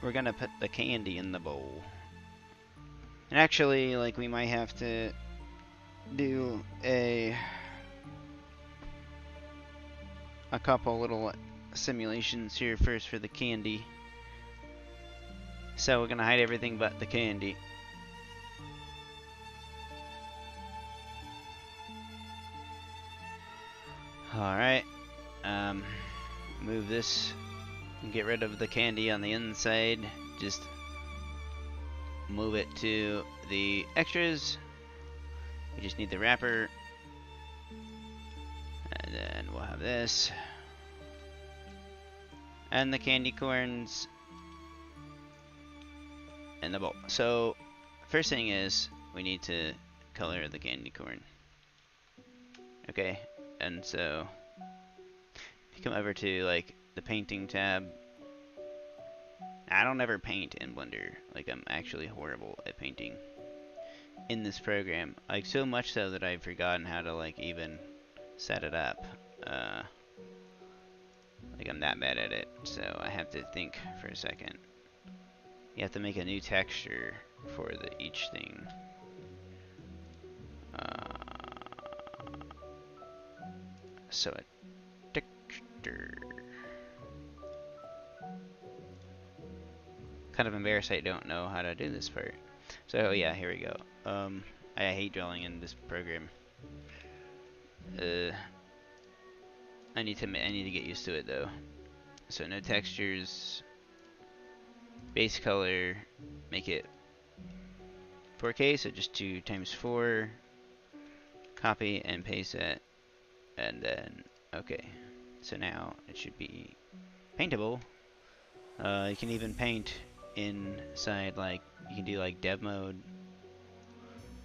we're gonna put the candy in the bowl. And actually, like, we might have to do a couple little simulations here first for the candy. So we're gonna hide everything but the candy. Alright. Move this and get rid of the candy on the inside. Just move it to the extras. We just need the wrapper. And then we'll have this. And the candy corns. And the bowl. So, first thing is, we need to color the candy corn. Okay, and so, if you come over to, like, the painting tab, I don't ever paint in Blender. Like, I'm actually horrible at painting in this program. Like, so much so that I've forgotten how to, like, even set it up. Like, I'm that bad at it, so I have to think for a second. You have to make a new texture for each thing. So a texture. Kind of embarrassed I don't know how to do this part. So yeah, here we go. I hate drawing in this program. I need to get used to it though. So no textures. Base color, make it 4K, so just 2 times 4. Copy and paste that, and then okay. So now it should be paintable. You can even paint inside, like you can do like dev mode,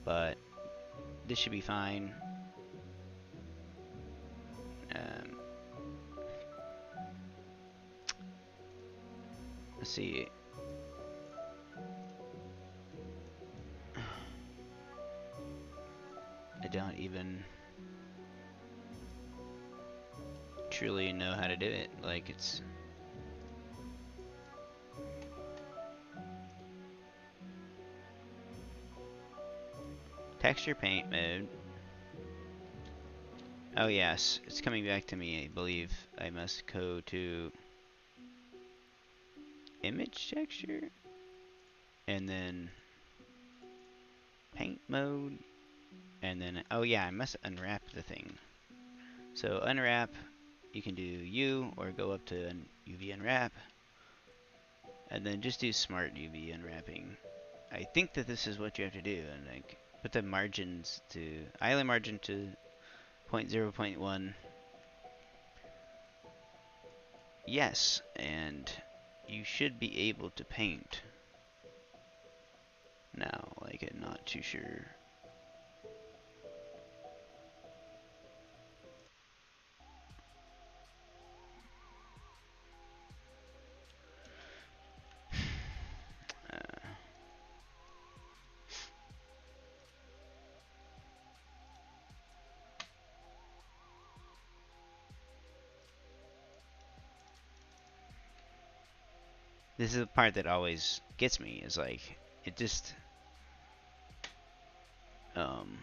but this should be fine. Let's see. I don't even truly know how to do it. Like, it's texture paint mode. Oh yes, it's coming back to me. I believe I must go to image texture and then paint mode, and then oh yeah, I must unwrap the thing. So unwrap, you can do U or go up to UV unwrap, and then just do smart UV unwrapping. I think that this is what you have to do, and like put the margins to island margin to 0.0.1. Yes, and you should be able to paint now. Like, I'm not too sure. This is the part that always gets me, is like, it just, um,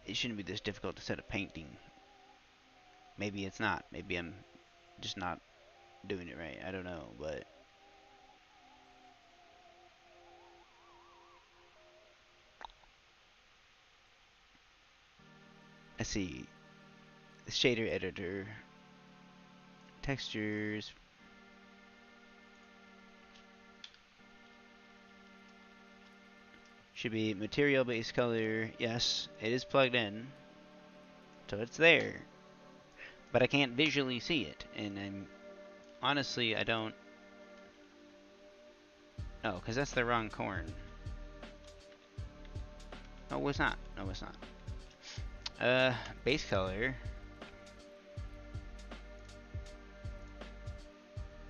it shouldn't be this difficult to set a painting. Maybe it's not. Maybe I'm just not doing it right. I don't know, but let's see. The shader editor, textures. Should be material base color. Yes, it is plugged in, so it's there. But I can't visually see it, and I'm honestly I don't. Oh, because that's the wrong corn. No, it's not. No, it's not. Base color.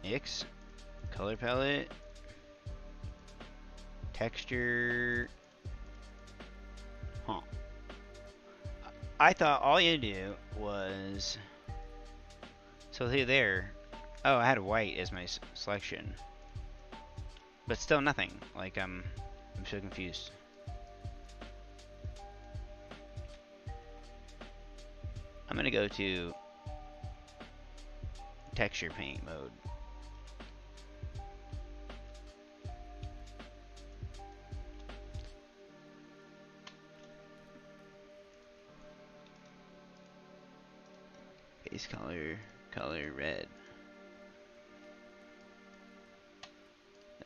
Mix. Color palette. Texture. Huh. I thought all you do was... So there. Oh, I had white as my selection. But still nothing. Like, I'm so confused. I'm gonna go to texture paint mode. Base color red.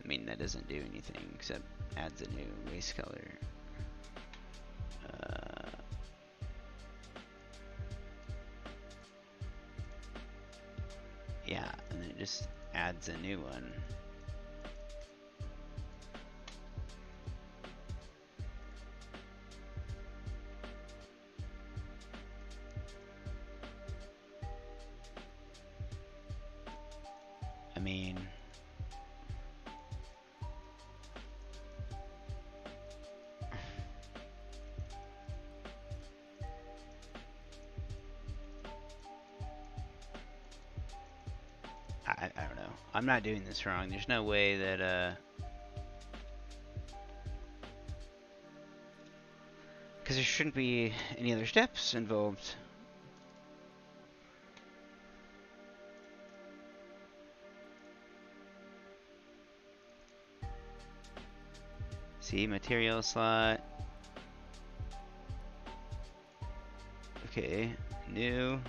I mean, that doesn't do anything except adds a new base color. Yeah, and then it just adds a new one. I mean, I don't know. I'm not doing this wrong. There's no way that, because there shouldn't be any other steps involved. See, material slot. Okay, new.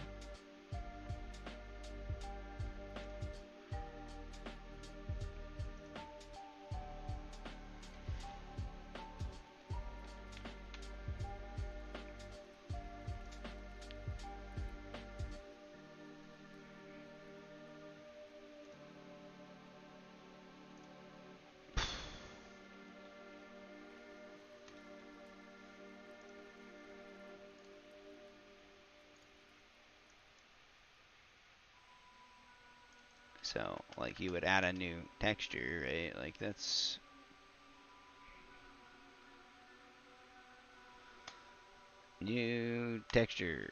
So, like, you would add a new texture, right? Like, that's... New texture.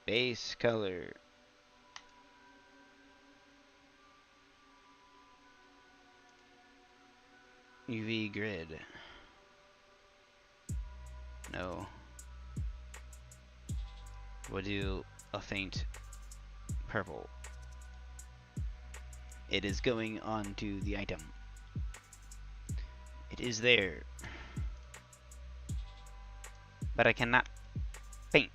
Base color. UV grid. No. We'll do a faint purple. It is going on to the item. It is there. But I cannot paint.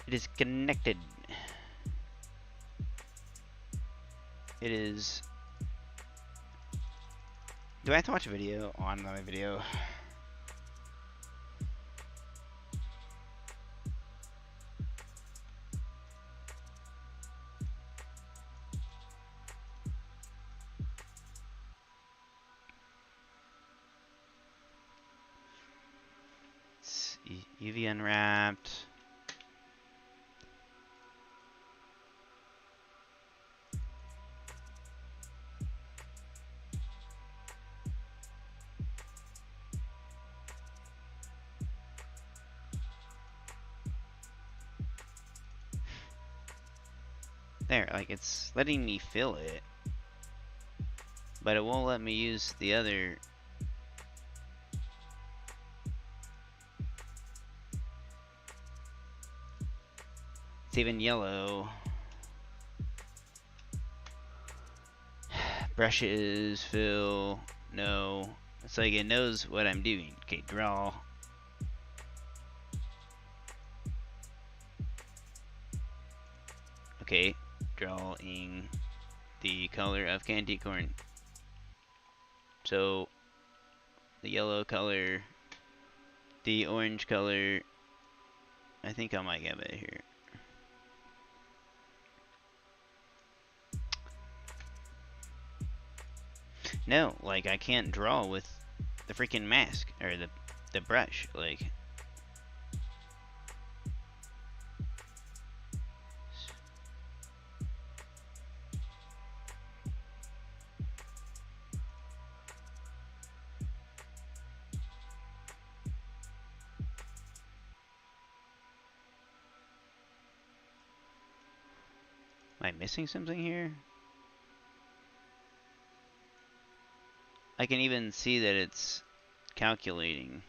It is connected. It is... Do I have to watch a video on my video? It's UV unwrapped. There, like, it's letting me fill it. But it won't let me use the other. It's even yellow. Brushes, fill, no. It's like it knows what I'm doing. Okay, draw. Okay, drawing the color of candy corn. So, the yellow color, the orange color. I think I might get it here. No, like I can't draw with the freaking mask or the brush. Like, am I missing something here? I can even see that it's calculating.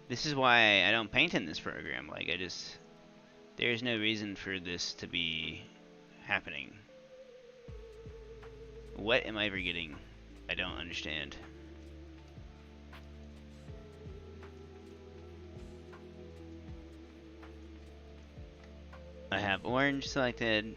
This is why I don't paint in this program. Like, there's no reason for this to be happening. What am I forgetting? I don't understand. I have orange selected.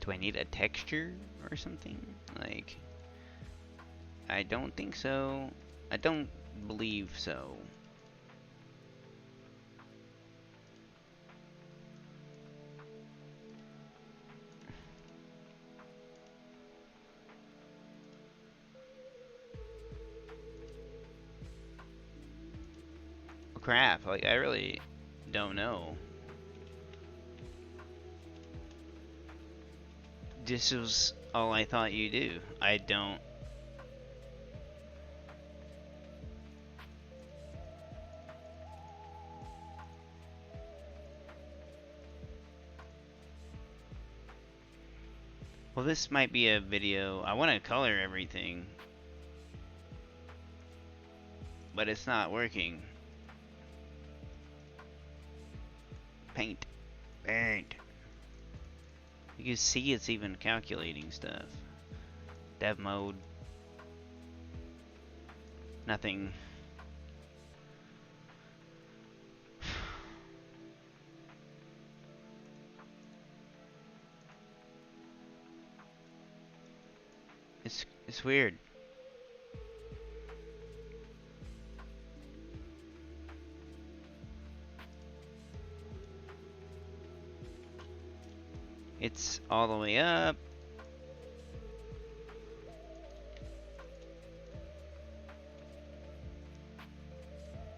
Do I need a texture or something? Like, I don't think so. I don't believe so. Crap, like, I really don't know. This was all I thought you do. I don't. Well, this might be a video. I want to color everything, but it's not working. Paint. Paint. You can see it's even calculating stuff. Dev mode. Nothing. It's weird. It's all the way up.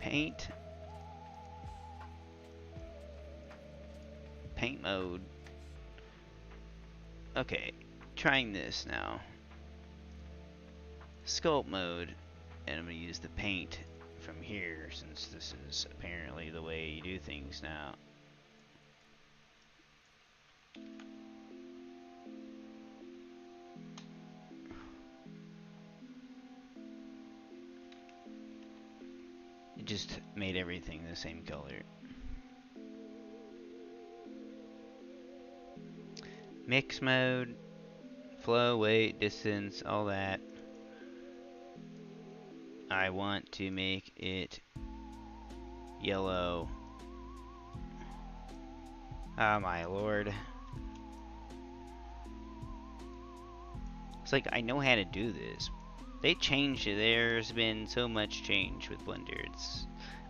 Paint. Paint mode. Okay, trying this now. Sculpt mode, and I'm going to use the paint from here since this is apparently the way you do things now. It just made everything the same color. Mix mode, flow, weight, distance, all that. I want to make it yellow. Oh my lord. It's like, I know how to do this. They changed it. There's been so much change with Blender.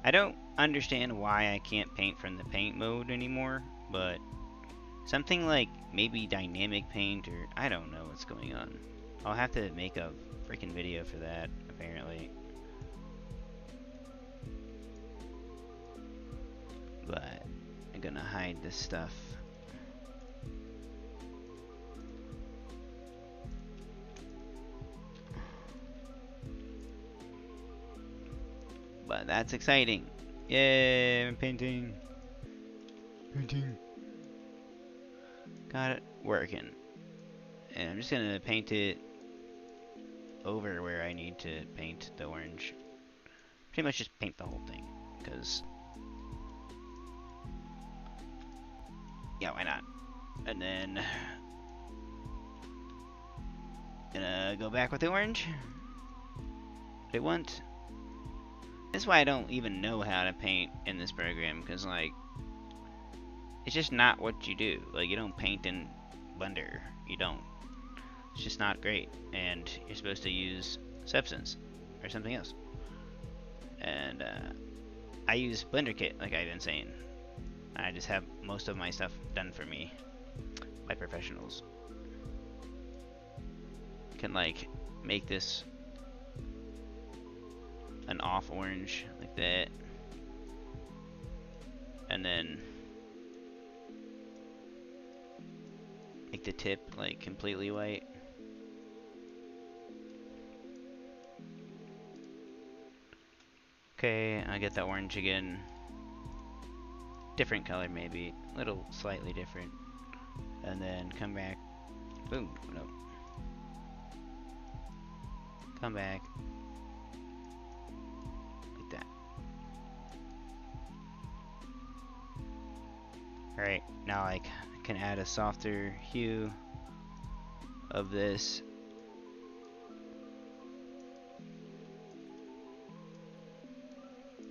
I don't understand why I can't paint from the paint mode anymore, but something like maybe dynamic paint, or I don't know what's going on. I'll have to make a freaking video for that, apparently. But I'm gonna hide this stuff. But that's exciting. Yay, I'm painting. Painting. Got it working. And I'm just gonna paint it over where I need to paint the orange. Pretty much just paint the whole thing, because yeah, why not? And then gonna go back with the orange. What I want. That's why I don't even know how to paint in this program, because like it's just not what you do. Like, you don't paint in Blender. You don't. It's just not great, and you're supposed to use Substance or something else. And I use Blender Kit, like I've been saying. I just have most of my stuff done for me by professionals. Can like make this an off orange like that, and then make the tip like completely white. Okay, I get that orange again. Different color maybe, a little slightly different. And then come back. Boom, no. Come back. Like that. Alright, now I can add a softer hue of this.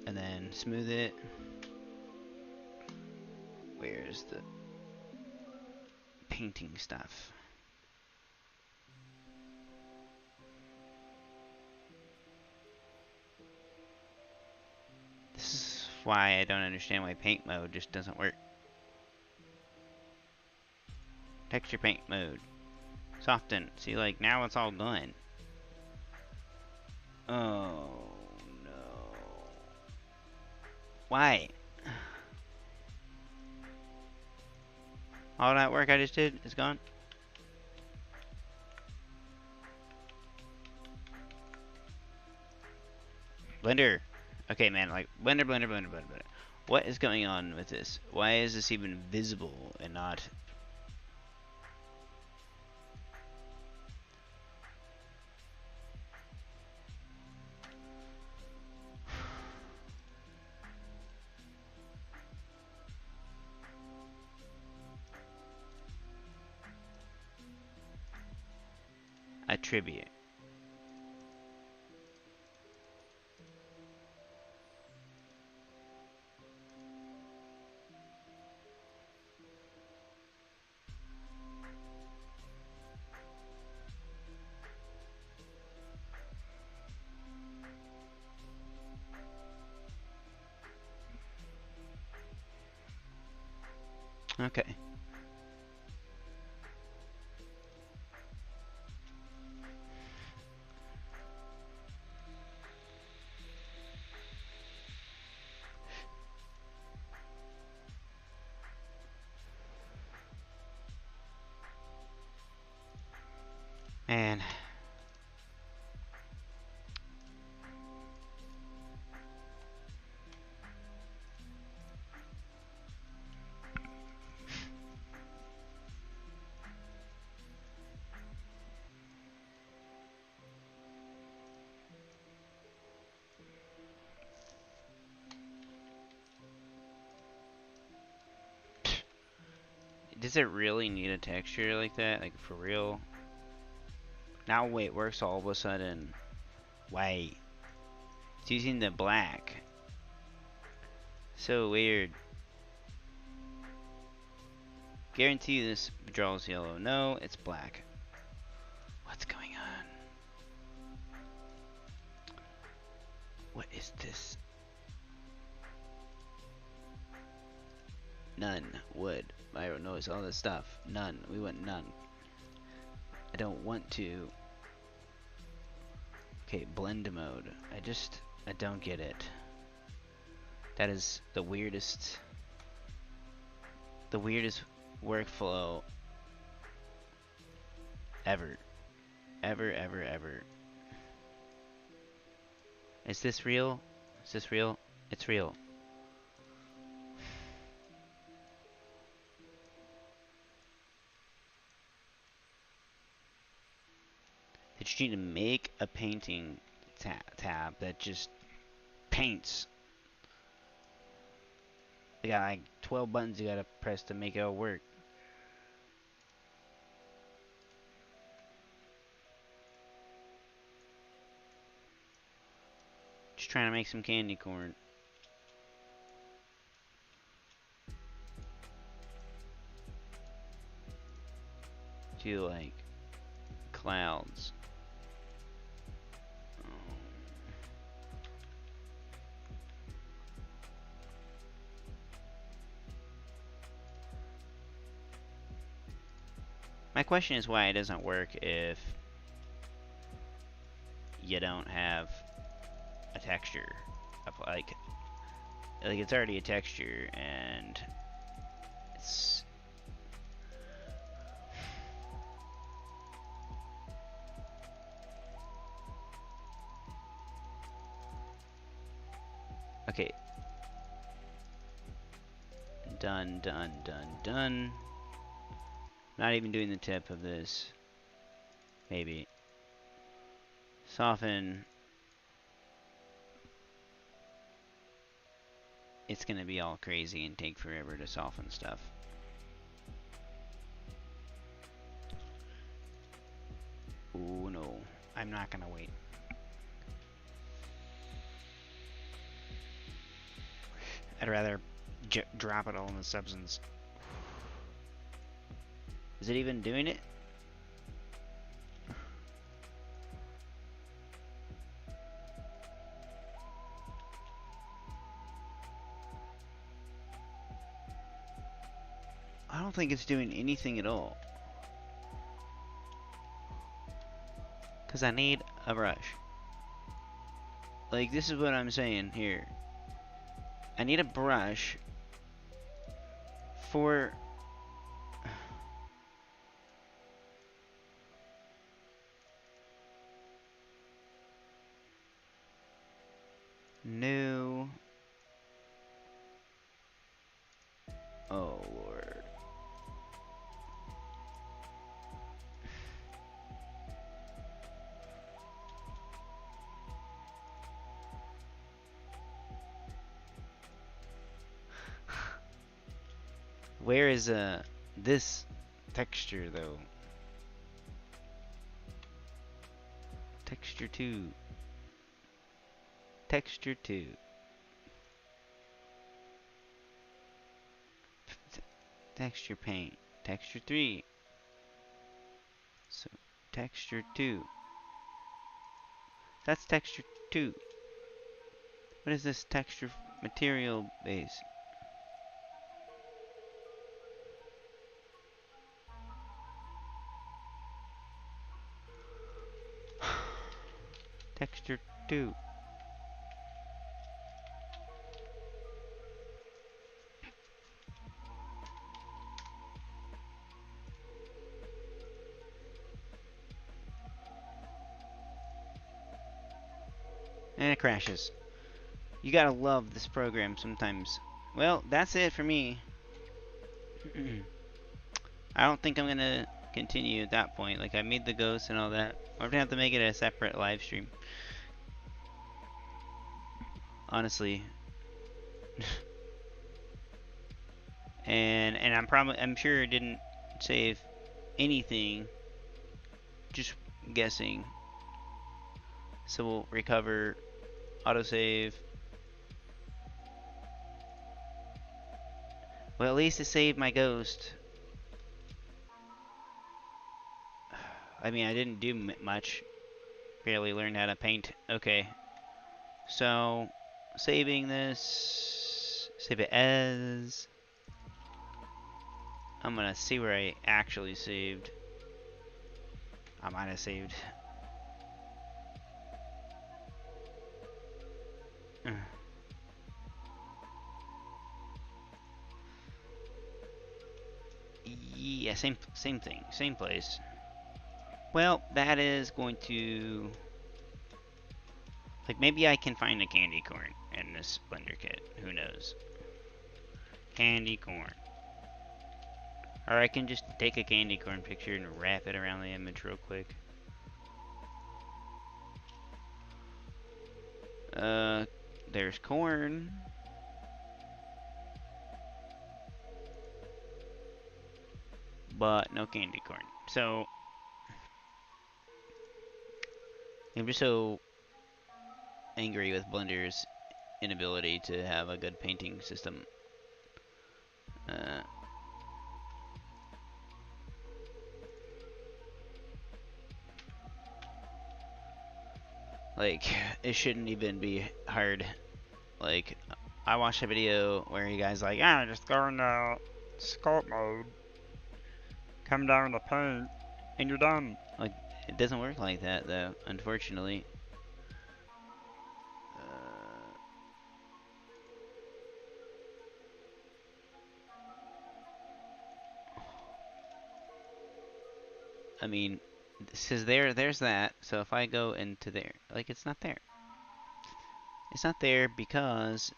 And then smooth it. Where's the painting stuff? This is why I don't understand why paint mode just doesn't work. Texture paint mode. Soften. See, like, now it's all done. Oh, no. Why? All that work I just did is gone? Blender. Okay, man, like, Blender. What is going on with this? Why is this even visible and not... attribute. Okay. Man. Does it really need a texture like that? Like, for real? Now wait, works all of a sudden. Wait. It's using the black. So weird. Guarantee this draws yellow. No, it's black. What's going What is this? None. Wood. I don't know. It's all this stuff. None. We want none. I don't want to. Okay, blend mode. I don't get it. That is the weirdest workflow ever. Ever. Is this real? Is this real? It's real. They just need to make a painting tab that just paints. They got like 12 buttons you gotta press to make it all work. Just trying to make some candy corn. Do like clouds. My question is why it doesn't work if you don't have a texture of like it's already a texture and it's okay. Done. Not even doing the tip of this. Maybe. Soften. It's gonna be all crazy and take forever to soften stuff. Oh no, I'm not gonna wait. I'd rather drop it all in the substance. Is it even doing it? I don't think it's doing anything at all. Because I need a brush. Like, this is what I'm saying here. I need a brush for... New... Oh, Lord. Where is this texture though? Texture 2. Texture 2. Texture paint. Texture 3. So texture 2. That's texture 2. What is this texture material base? Texture 2. And it crashes. You gotta love this program sometimes. Well, that's it for me. I don't think I'm gonna continue at that point. Like, I made the ghosts and all that. I'm gonna have to make it a separate live stream. Honestly. and I'm sure it didn't save anything. Just guessing. So we'll recover, autosave. Well, at least it saved my ghost. I mean, I didn't do much. Barely learned how to paint. Okay. So, saving this, save it as. I'm gonna see where I actually saved. I might have saved. Yeah, same thing, same place. Well, that is going to, like, maybe I can find a candy corn in this blender kit. Who knows? Candy corn. Or I can just take a candy corn picture and wrap it around the image real quick. There's corn. But no candy corn. So, I'm just so angry with Blender's inability to have a good painting system. Like, it shouldn't even be hard. Like, I watched a video where you guys like, just go into sculpt mode, come down to paint, and you're done. Like, it doesn't work like that, though, unfortunately. I mean, this is there's that. So if I go into there, like, it's not there. It's not there because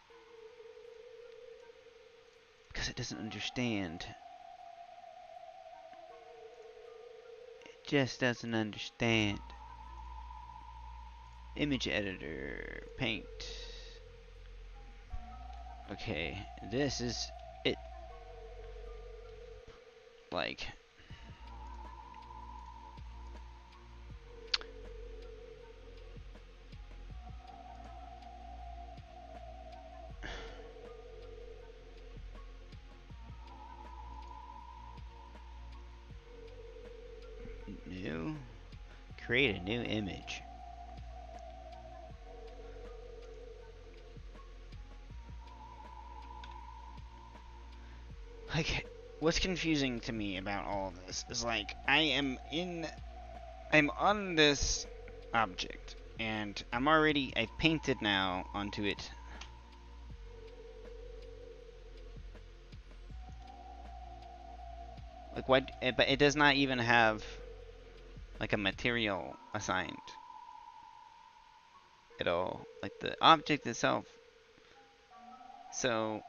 it doesn't understand. It just doesn't understand. Image editor, paint. Okay, this is it. Like, new, create a new image. Like, what's confusing to me about all of this is, like, I'm on this object, and I've painted now onto it. Like, what, but it does not even have, like, a material assigned at all. Like, the object itself. So,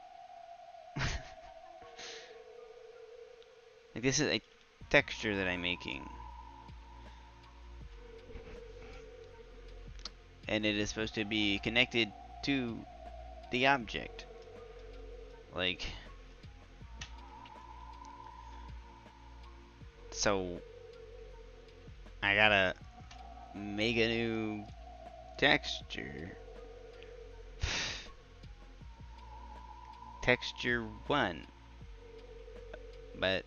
like, this is a texture that I'm making. And it is supposed to be connected to the object. Like, so I gotta make a new texture. Texture 1. But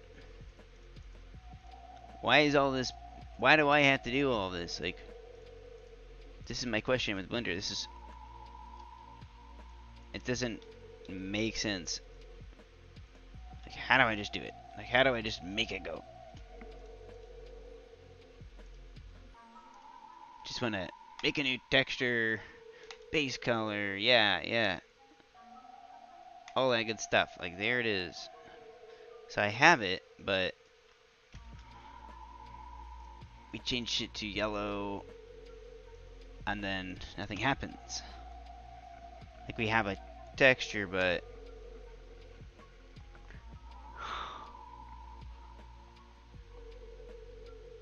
why is all this? Why do I have to do all this? Like, this is my question with Blender. It doesn't make sense. Like, how do I just do it? Like, how do I just make it go? Just wanna make a new texture, base color, yeah. All that good stuff. Like, there it is. So I have it, but we changed it to yellow, and then nothing happens. Like, we have a texture, but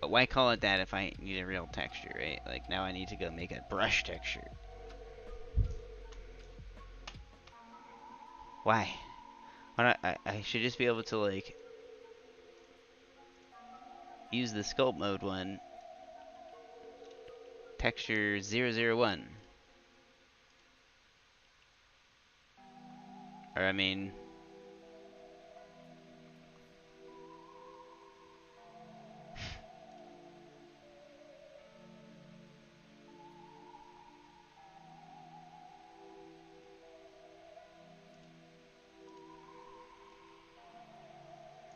why call it that if I need a real texture, right? Like, now I need to go make a brush texture. Why? I should just be able to, like, use the sculpt mode one. Texture 001. Or, I mean,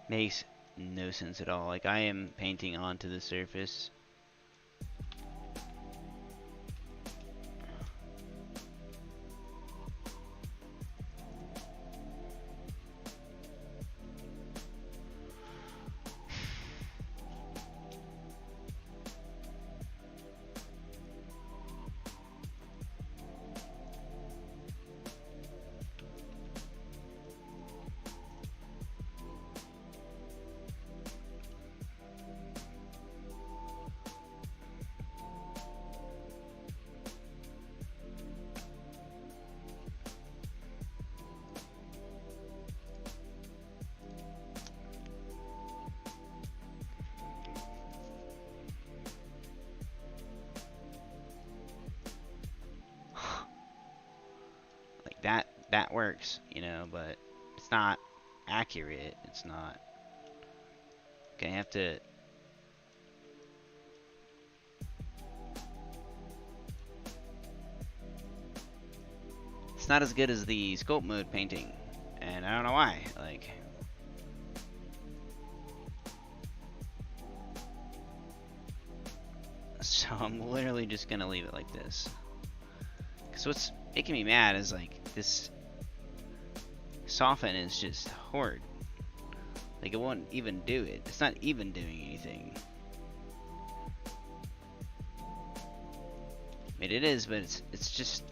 Makes no sense at all. Like, I am painting onto the surface. Like that works, you know, but it's not accurate. It's not. Gonna have to. It's not as good as the sculpt mode painting, and I don't know why. Like, so I'm literally just gonna leave it like this. Cause what's making me mad is like this soften is just horrid. Like, it won't even do it. It's not even doing anything. I mean, it is, but it's just,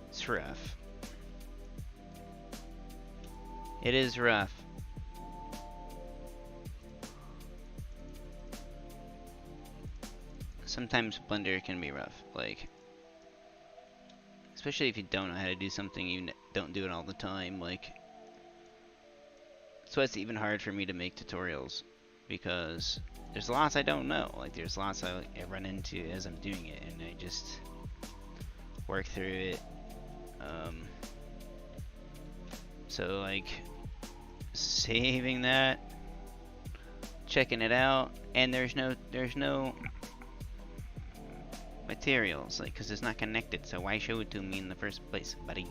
it's rough. It is rough. Sometimes Blender can be rough, like, especially if you don't know how to do something, you don't do it all the time. Like, that's why it's even hard for me to make tutorials, because there's lots I don't know. Like, there's lots I run into as I'm doing it, and I just work through it. So, like, saving that, checking it out, and there's no materials, like, because it's not connected, so why show it to me in the first place, buddy?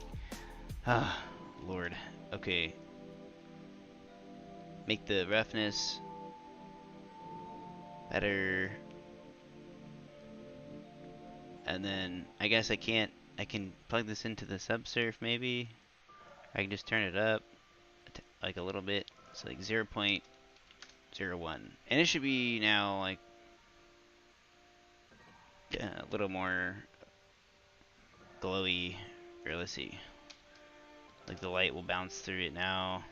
Ah, Lord. Okay. Make the roughness better. And then, I guess I can plug this into the subsurf, maybe? I can just turn it up, like, a little bit, so like 0.01. And it should be now, like, a little more glowy, or let's see, like the light will bounce through it now.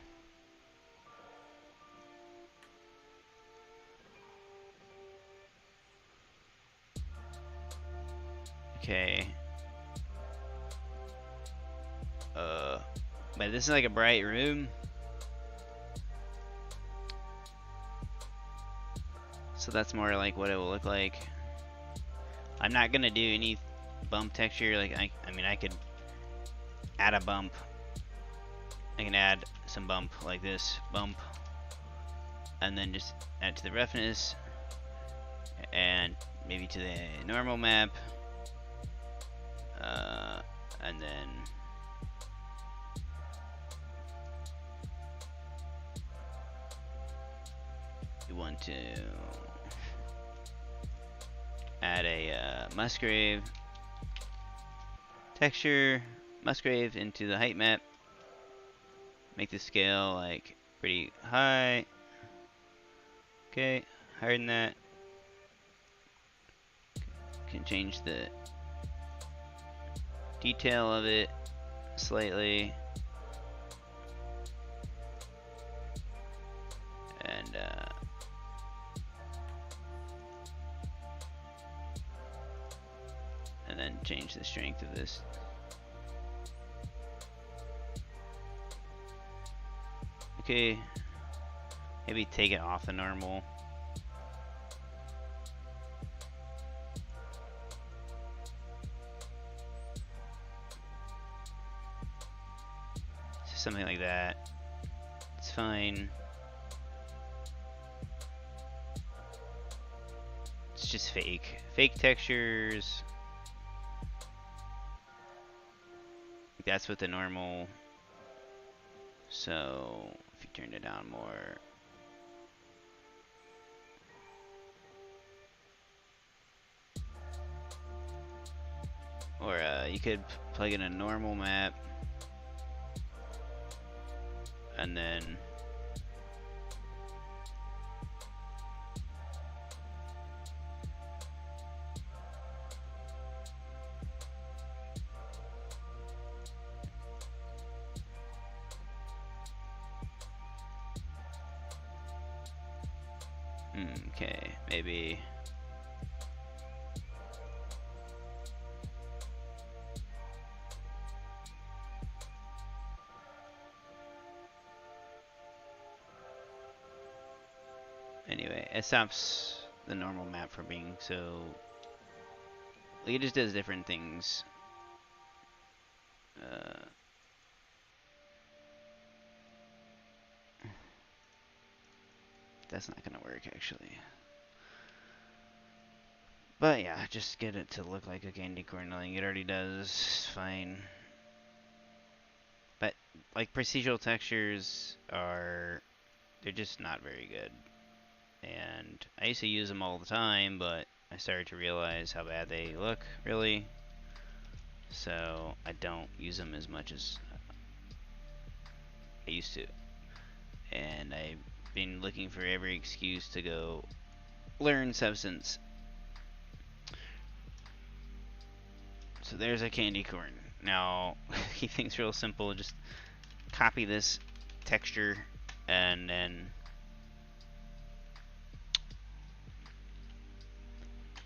Okay. But this is like a bright room, so that's more like what it will look like. I'm not gonna do any bump texture. Like, I mean, I could add a bump. I can add some bump like this, bump, and then just add to the roughness, and maybe to the normal map, and then you want to add a Musgrave texture, Musgrave into the height map. Make the scale like pretty high. Okay, higher than that. Can change the detail of it slightly. And then change the strength of this. Okay, maybe take it off the normal. So something like that. It's fine. It's just fake textures. That's what the normal So if you turn it down more, or you could plug in a normal map and then okay, maybe anyway, it stops the normal map from being so, like, it just does different things. That's not gonna work actually. But yeah, just get it to look like a candy corn link. It already does fine. But like procedural textures are, they're just not very good. And I used to use them all the time, but I started to realize how bad they look, really. So I don't use them as much as I used to. And I've been looking for every excuse to go learn Substance. So there's a candy corn. Now, keep things real simple. Just copy this texture and then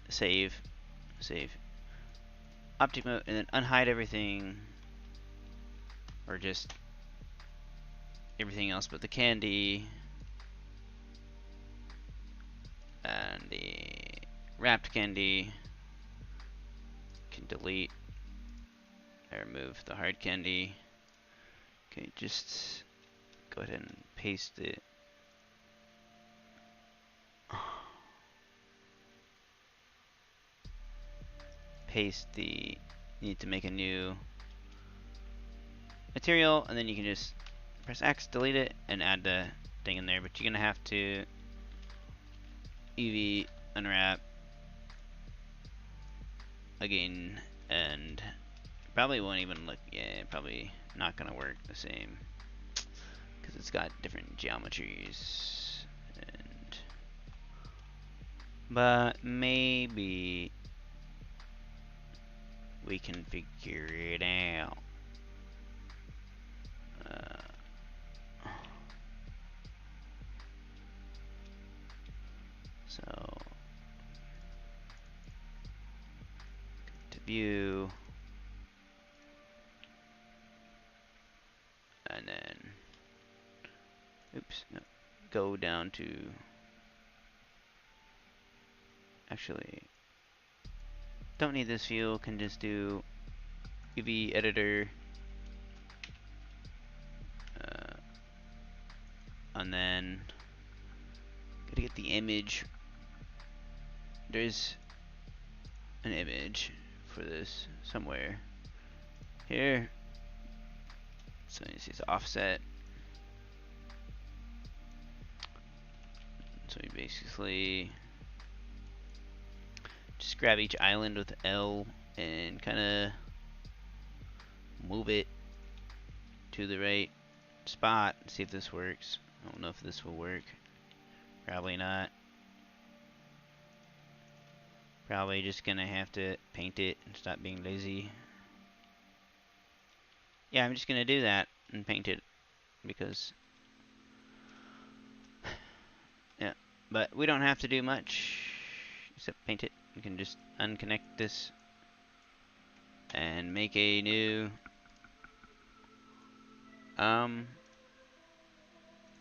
save, object mode, and then unhide everything, or just everything else but the candy and the wrapped candy. Can delete or remove the hard candy. Okay, just go ahead and paste it. You need to make a new material, and then you can just press X, delete it, and add the thing in there. But you're gonna have to UV unwrap again, and probably won't even look. Yeah, probably not gonna work the same because it's got different geometries. But maybe we can figure it out. So to view, and then oops, no, go down to, actually don't need this view, can just do UV editor, and then gotta get the image. There's an image for this somewhere here. So you see it's offset. So you basically just grab each island with L and kind of move it to the right spot. See if this works. I don't know if this will work. Probably not. Probably just gonna have to paint it and stop being lazy. Yeah, I'm just gonna do that and paint it because yeah, but we don't have to do much except paint it. We can just unconnect this and make a new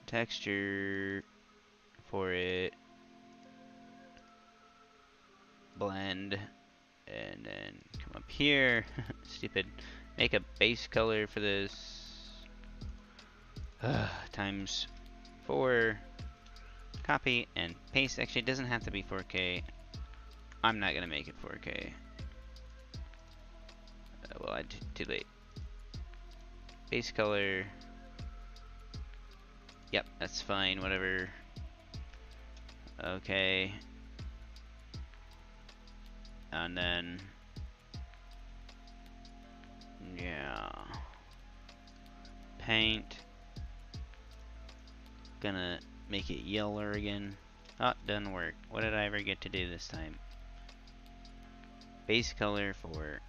texture for it, blend, and then come up here. Stupid. Make a base color for this times 4. Copy and paste. Actually, it doesn't have to be 4K. I'm not gonna make it 4K. Well, too late. Base color Yep, that's fine, whatever. Okay. And then, yeah. Paint. Gonna make it yellow again. Oh, doesn't work. What did I ever get to do this time? Base color for...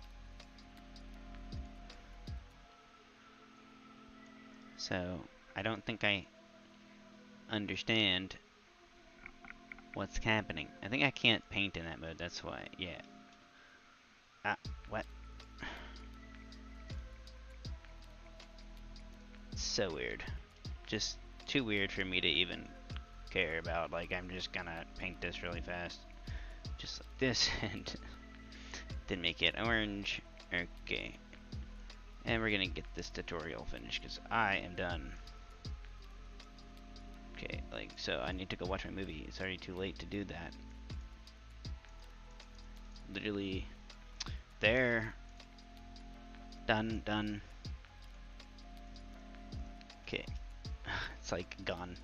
So, I don't think I understand what's happening. I think I can't paint in that mode, that's why. Yeah. Ah, what? So weird. Just too weird for me to even care about. Like, I'm just gonna paint this really fast. Just like this, and then make it orange. Okay. And we're gonna get this tutorial finished, because I am done. Okay, like, so I need to go watch my movie. It's already too late to do that. Literally, there. Done, done. Okay. It's like gone.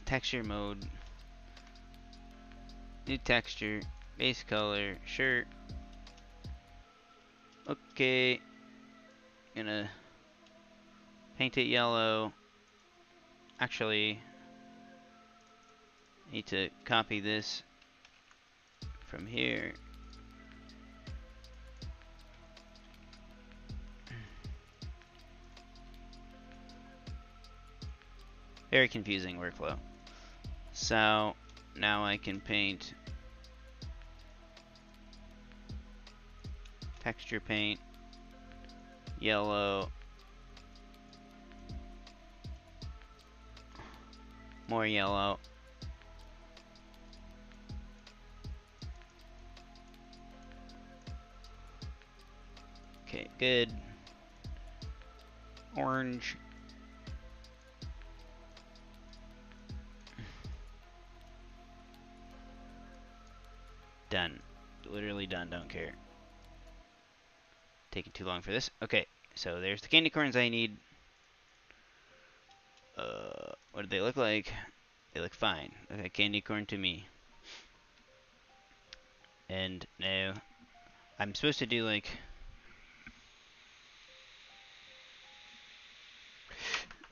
Texture mode. New texture. Base color. Shirt. Okay. Gonna paint it yellow. Actually, need to copy this from here. Very confusing workflow. So now I can paint texture paint, yellow, more yellow. Okay, good. Orange. Done. Literally done, don't care. Taking too long for this. Okay, so there's the candy corns I need. What do they look like? They look fine. Okay, candy corn to me. And now, I'm supposed to do like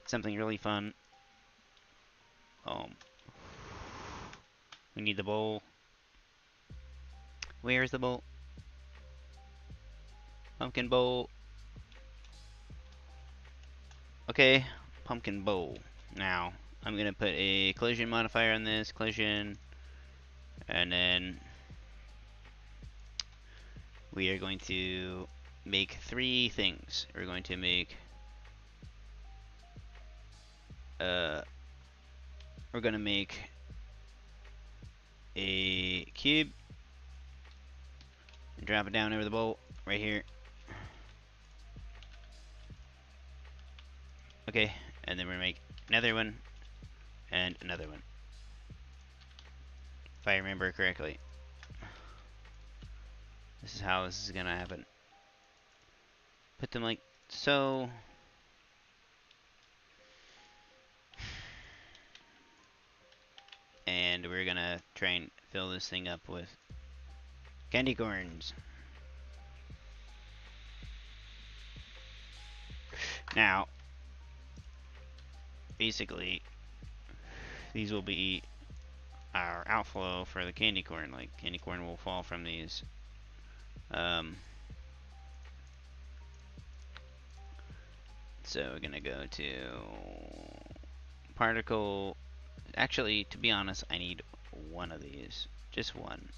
something really fun. We need the bowl. Where's the bowl? Pumpkin bowl. Okay, pumpkin bowl. Now, I'm gonna put a collision modifier on this, collision, and then we are going to make 3 things. We're going to make, we're gonna make a cube, and drop it down over the bowl, right here. Okay, and then we're gonna make another one, and another one. If I remember correctly. This is how this is gonna happen. Put them like so. And we're gonna try and fill this thing up with candy corns. Now, basically, these will be our outflow for the candy corn. Like, candy corn will fall from these. So we're gonna go to particle. Actually, to be honest, I need one of these. Just one.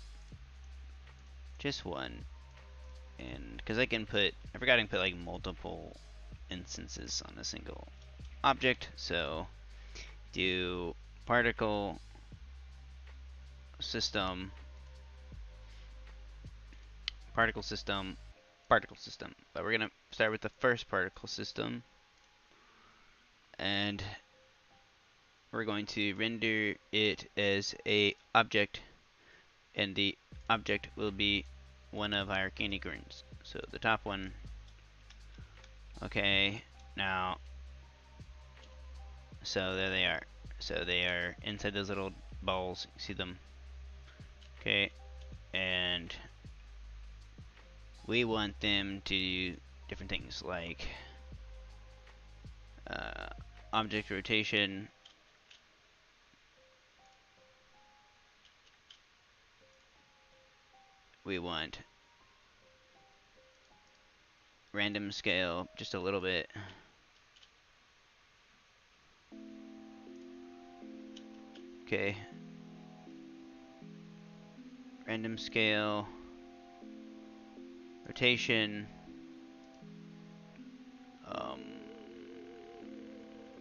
Just one. And because I can put, I forgot I can put like multiple instances on a single object. So do particle system, particle system, particle system. But we're gonna start with the first particle system, and we're going to render it as a object, and the object will be one of our candy corns. So the top one, okay, Now, so there they are. So they are inside those little balls. You see them. Okay, and we want them to do different things like object rotation. We want random scale just a little bit. Okay. Random scale. Rotation.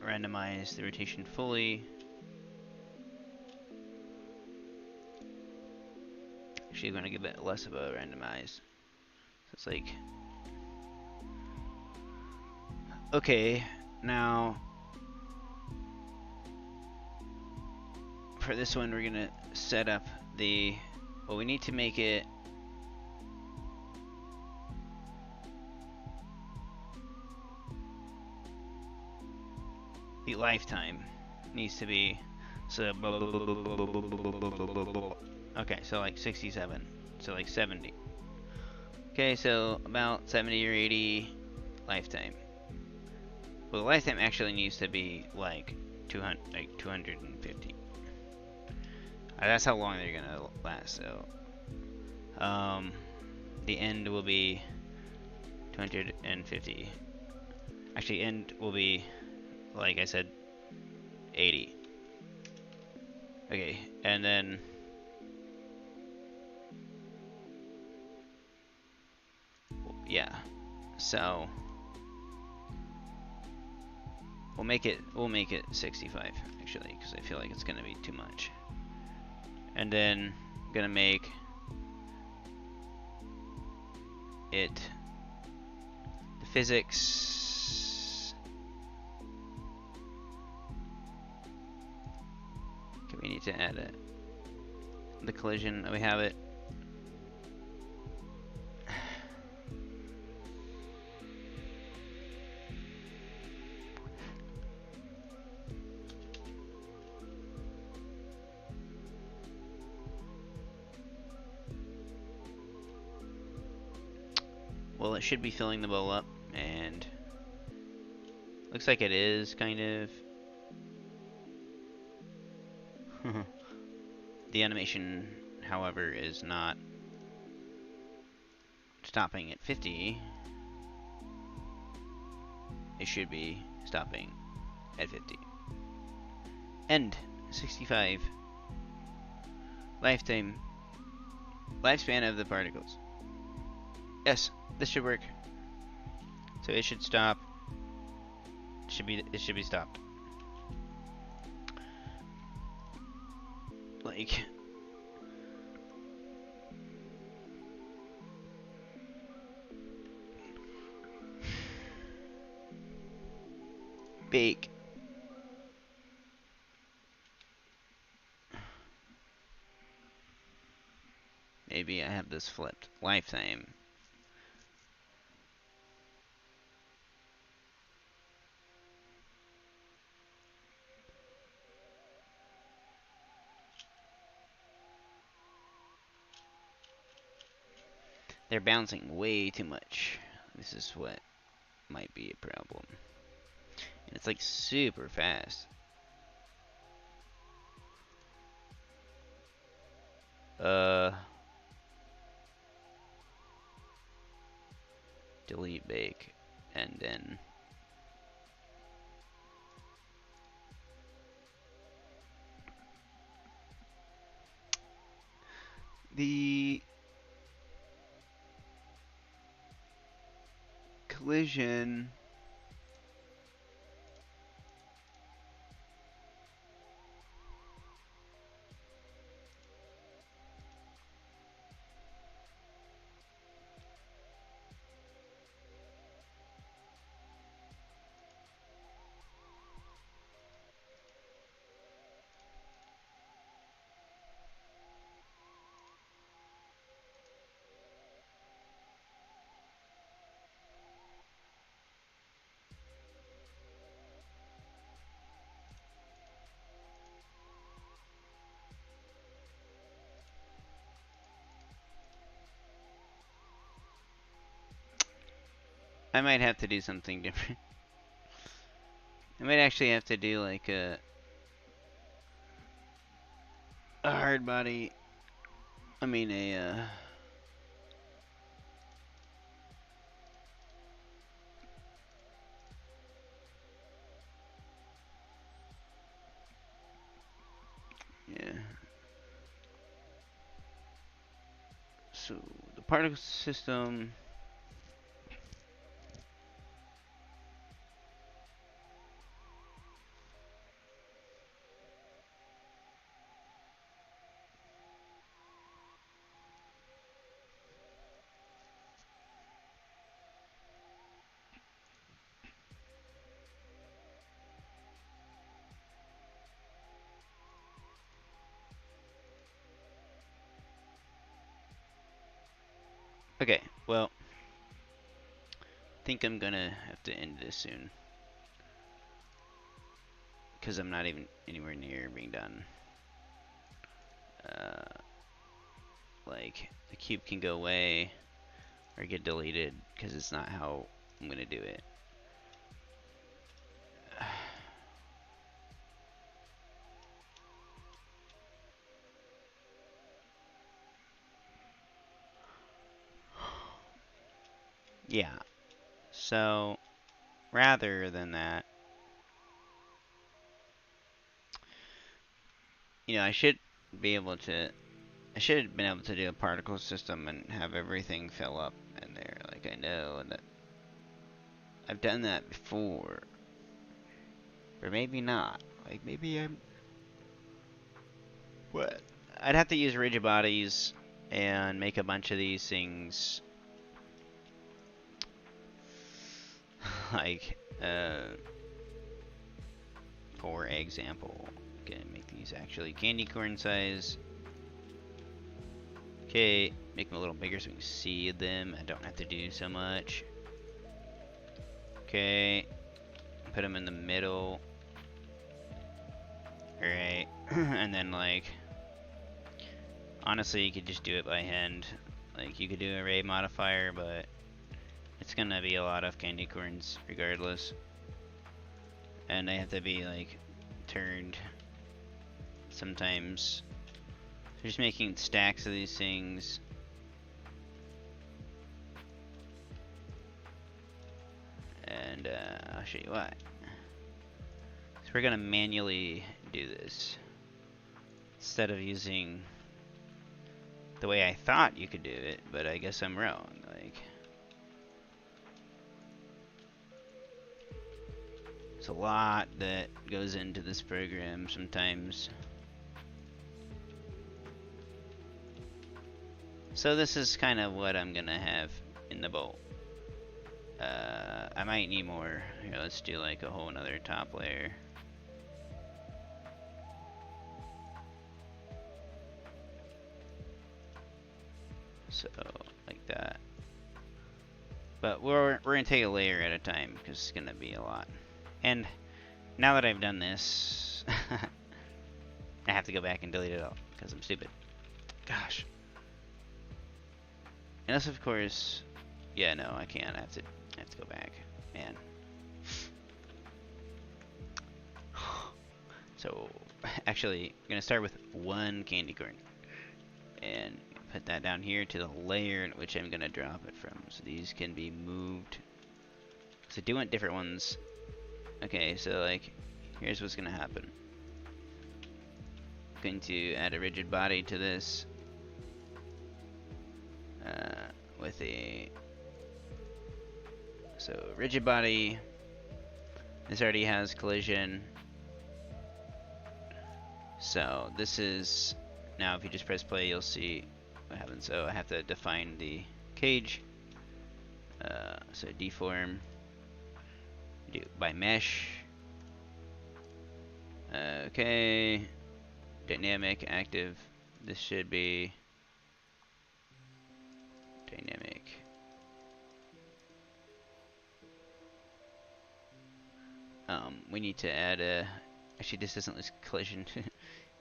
Randomize the rotation fully. Actually, I'm going to give it less of a randomize. So it's like... Okay, now... For this one, we're going to set up the... Well, we need to make it... The lifetime needs to be... So... Okay, so like 67. So like 70. Okay, so about 70 or 80 lifetime. Well, the lifetime actually needs to be like 250. That's how long they're gonna last. So, the end will be 250. Actually, end will be, like I said, 80. Okay, and then yeah. So we'll make it 65 actually, because I feel like it's gonna be too much. And then I'm gonna make it the physics. Okay, we need to add it. The collision. We have it. Well, it should be filling the bowl up, and looks like it is, kind of. The animation, however, is not stopping at 50. It should be stopping at 50. End 65. Lifetime. Lifespan of the particles. Yes, this should work. So it should stop. It should be stopped. Like, bake. Maybe I have this flipped. Lifetime. They're bouncing way too much. This is what might be a problem. And it's like super fast. Delete bake, and then the collision. I might have to do something different. I might actually have to do like a hard body. I mean yeah. So the particle system. Okay, well, I think I'm gonna have to end this soon because I'm not even anywhere near being done. Like the cube can go away or get deleted because it's not how I'm gonna do it. Yeah, so rather than that, you know, I should be able to. I should have been able to do a particle system and have everything fill up in there. Like I know that I've done that before, or maybe not. Like maybe I'm. What? I'd have to use rigid bodies and make a bunch of these things. Like, for example, gonna make these actually candy corn size. Okay, make them a little bigger so we can see them. I don't have to do so much. Okay, put them in the middle. Alright, and then like, honestly you could just do it by hand. Like you could do an array modifier, but it's gonna be a lot of candy corns regardless. And they have to be like turned sometimes. So just making stacks of these things. And I'll show you why. So we're gonna manually do this instead of using the way I thought you could do it, but I guess I'm wrong. Like, it's a lot that goes into this program sometimes. So this is kind of what I'm gonna have in the bowl. I might need more. Here, let's do like a whole another top layer. So, like that. But we're gonna take a layer at a time because it's gonna be a lot. And now that I've done this, I have to go back and delete it all because I'm stupid. Gosh. Unless, of course, yeah, no, I can't. I have to go back, man. So, actually, I'm gonna start with one candy corn and put that down here to the layer in which I'm gonna drop it from. So these can be moved. So do want different ones. Okay, so like, here's what's gonna happen. I'm going to add a rigid body to this with a rigid body. This already has collision. So this is now if you just press play, you'll see what happens. So I have to define the cage. So deform. Do by mesh. Okay. Dynamic active. This should be dynamic. We need to add a. Actually, this doesn't list collision.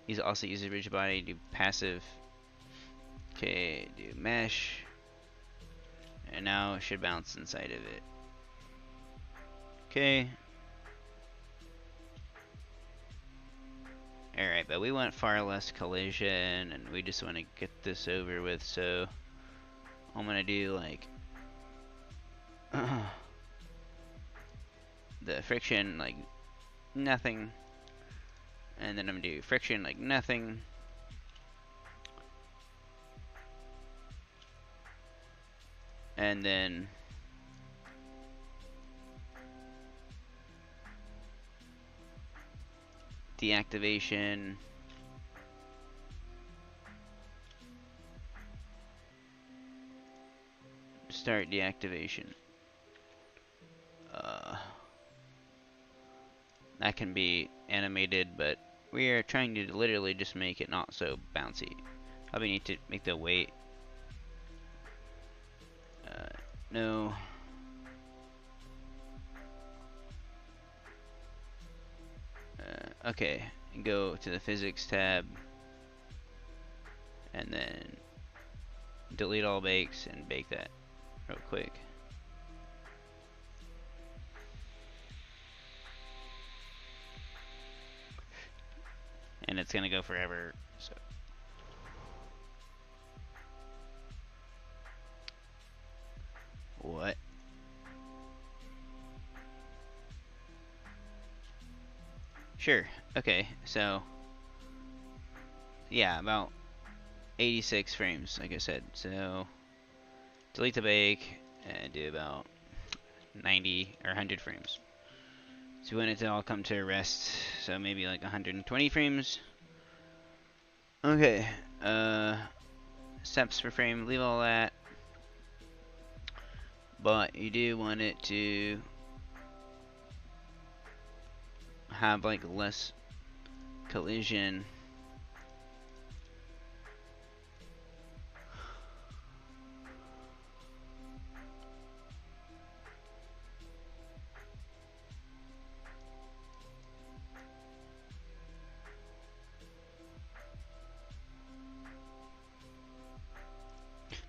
He's also uses rigid body. Do passive. Okay, do mesh. And now it should bounce inside of it. Okay. Alright, but we want far less collision, and we just want to get this over with, so I'm gonna do like the friction like nothing, and then I'm gonna do friction like nothing, and then deactivation, start deactivation. That can be animated, but we are trying to literally just make it not so bouncy. Probably need to make the weight. No. Okay, go to the physics tab, and then delete all bakes and bake that real quick. And it's gonna go forever, so. What? Sure, okay, so yeah, about 86 frames, like I said. So delete the bake and do about 90 or 100 frames. So we want it to all come to a rest, so maybe like 120 frames. Okay, steps per frame, leave all that. But you do want it to have like less collision.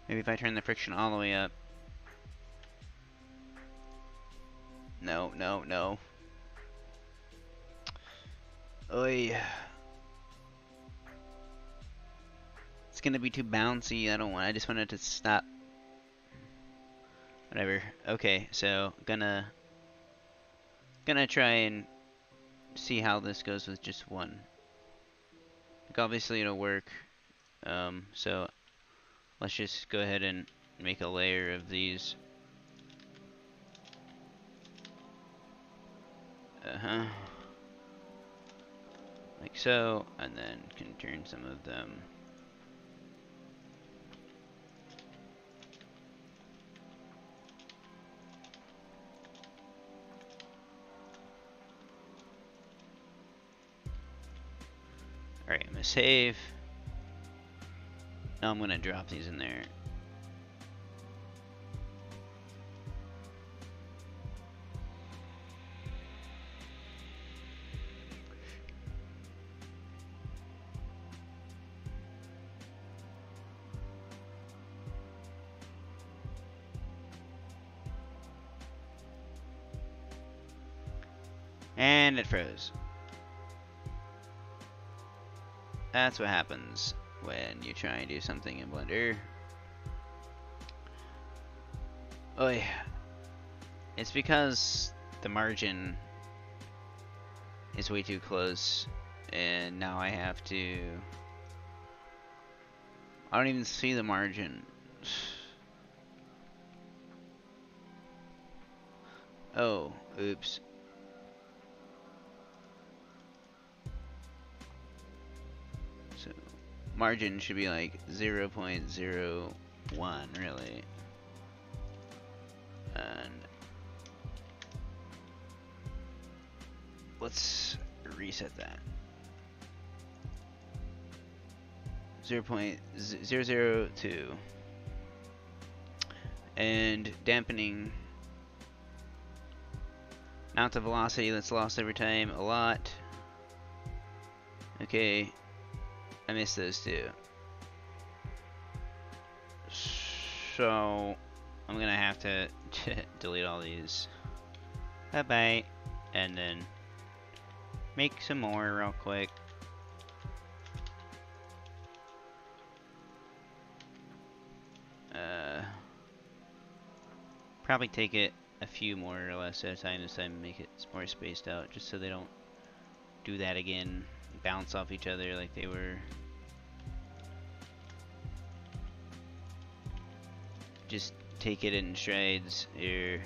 Maybe if I turn the friction all the way up. No, no, no. Oy. It's gonna be too bouncy. I just want it to stop. Whatever. Okay, so gonna try and see how this goes with just one. Like obviously it'll work. So let's just go ahead and make a layer of these. Like so, and then can turn some of them. Alright, I'm gonna save. Now I'm gonna drop these in there. And it froze. That's what happens when you try and do something in Blender. Oh yeah. It's because the margin is way too close, and now I have to... I don't even see the margin. Oh, oops. So, margin should be like 0.01, really. And let's reset that. 0.002. And dampening amount of velocity that's lost over time, a lot. Okay, I missed those two. So I'm gonna have to delete all these. Bye-bye. And then make some more real quick. Probably take it a few more or less at a time this time, make it more spaced out, just so they don't do that again, bounce off each other like they were. Just take it in strides here.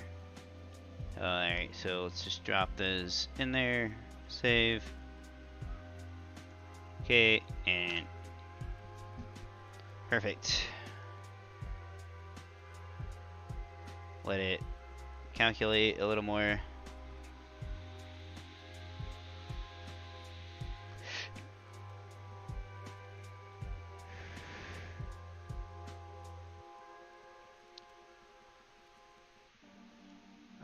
Alright, so let's just drop those in there, save. Okay, and perfect. Let it calculate a little more.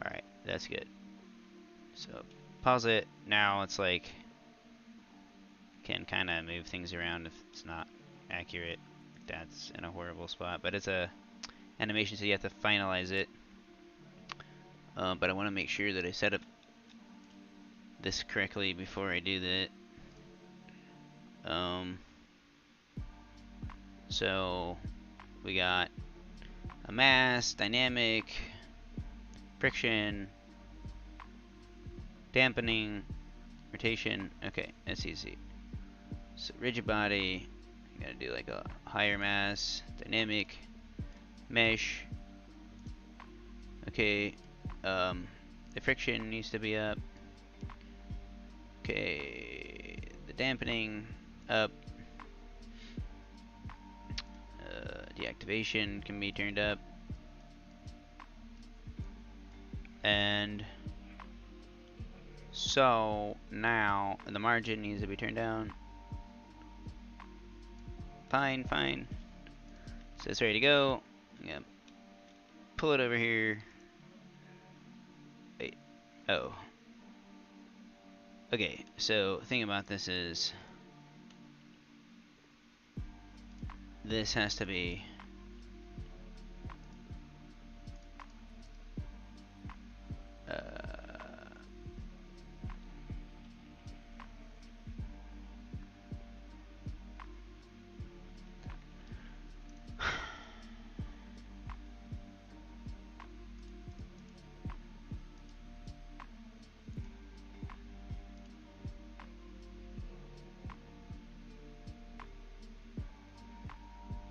Alright, that's good. So pause it. Now it's like can kind of move things around if it's not accurate. That's in a horrible spot, but it's a animation, so you have to finalize it. But I want to make sure that I set up this correctly before I do that. So we got a mass, dynamic, friction, dampening, rotation. Okay, that's easy. So rigid body, you gotta do like a higher mass, dynamic, mesh. Okay, the friction needs to be up. Okay, the dampening up. Deactivation can be turned up. And so now the margin needs to be turned down. Fine, fine. So it's ready to go. Yeah. Pull it over here. Wait. Oh. Okay, so the thing about this is this has to be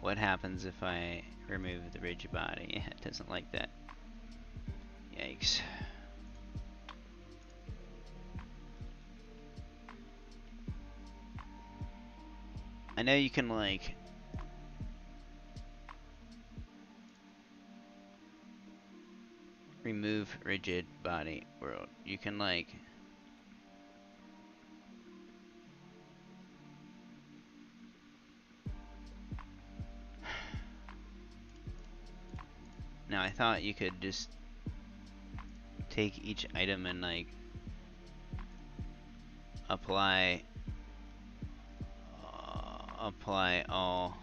what happens if I remove the rigid body? It doesn't like that. Yikes. I know you can like remove rigid body world. You can like now I thought you could just take each item and like apply all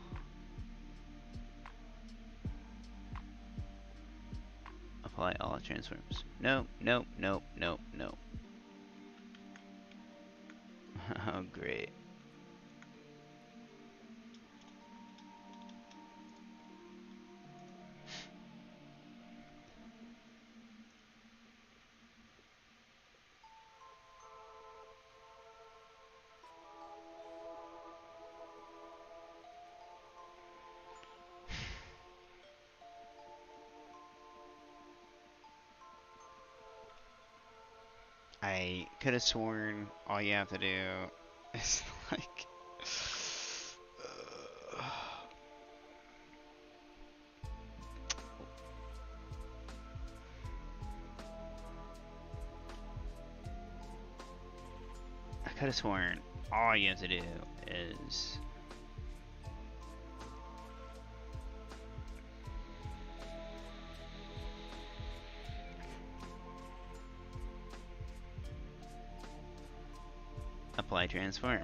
transforms. Nope, nope, nope, nope, nope. Oh great. I could have sworn all you have to do is like I could have sworn all you have to do is apply transform.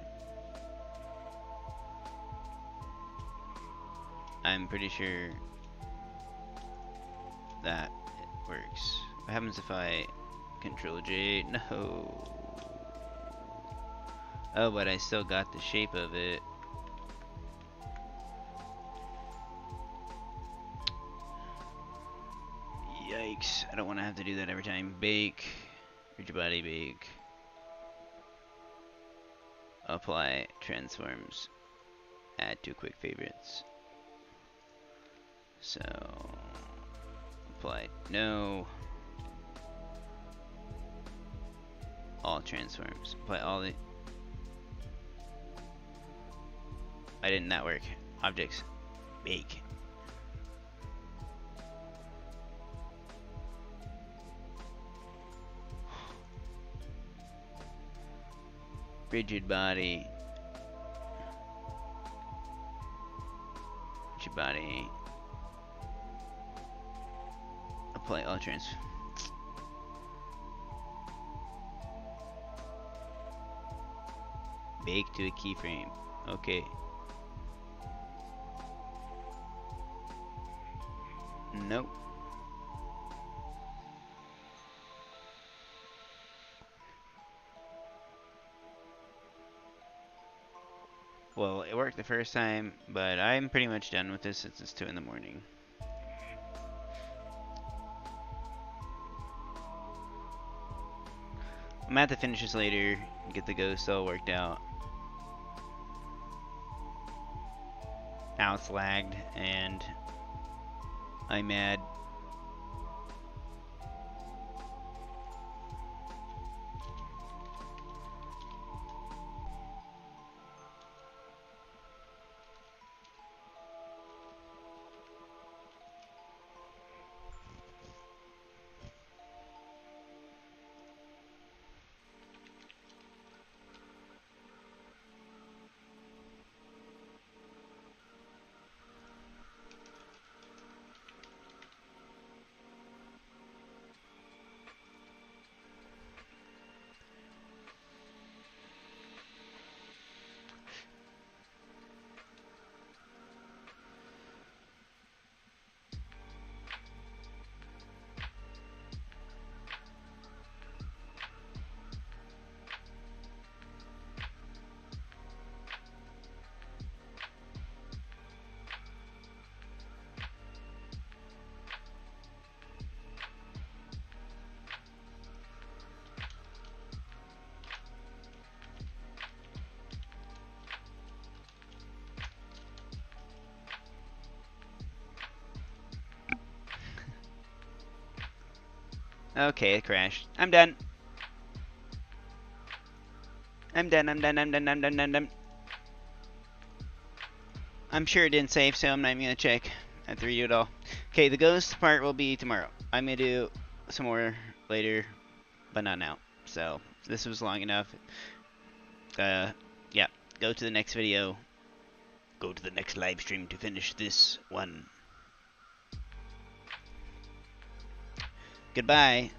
I'm pretty sure that it works. What happens if I Control J. No. Oh, but I still got the shape of it. Yikes. I don't want to have to do that every time. Bake. Rigid body, bake. Apply. Transforms. Add to quick favorites. So. Apply. No. All transforms. Apply all the. Why didn't that work? Objects. Bake. Rigid body. Rigid body. Apply all trans. Bake to a keyframe. Okay. Nope. Well, it worked the first time, but I'm pretty much done with this since it's 2 in the morning. I'm gonna have to finish this later and get the ghost all worked out. Now it's lagged and I'm mad. Okay, it crashed. I'm done. I'm done. I'm sure it didn't save, so I'm not even gonna check. I have to redo it all. Okay, the ghost part will be tomorrow. I'm gonna do some more later, but not now. So, this was long enough. Yeah, go to the next video. Go to the next live stream to finish this one. Goodbye.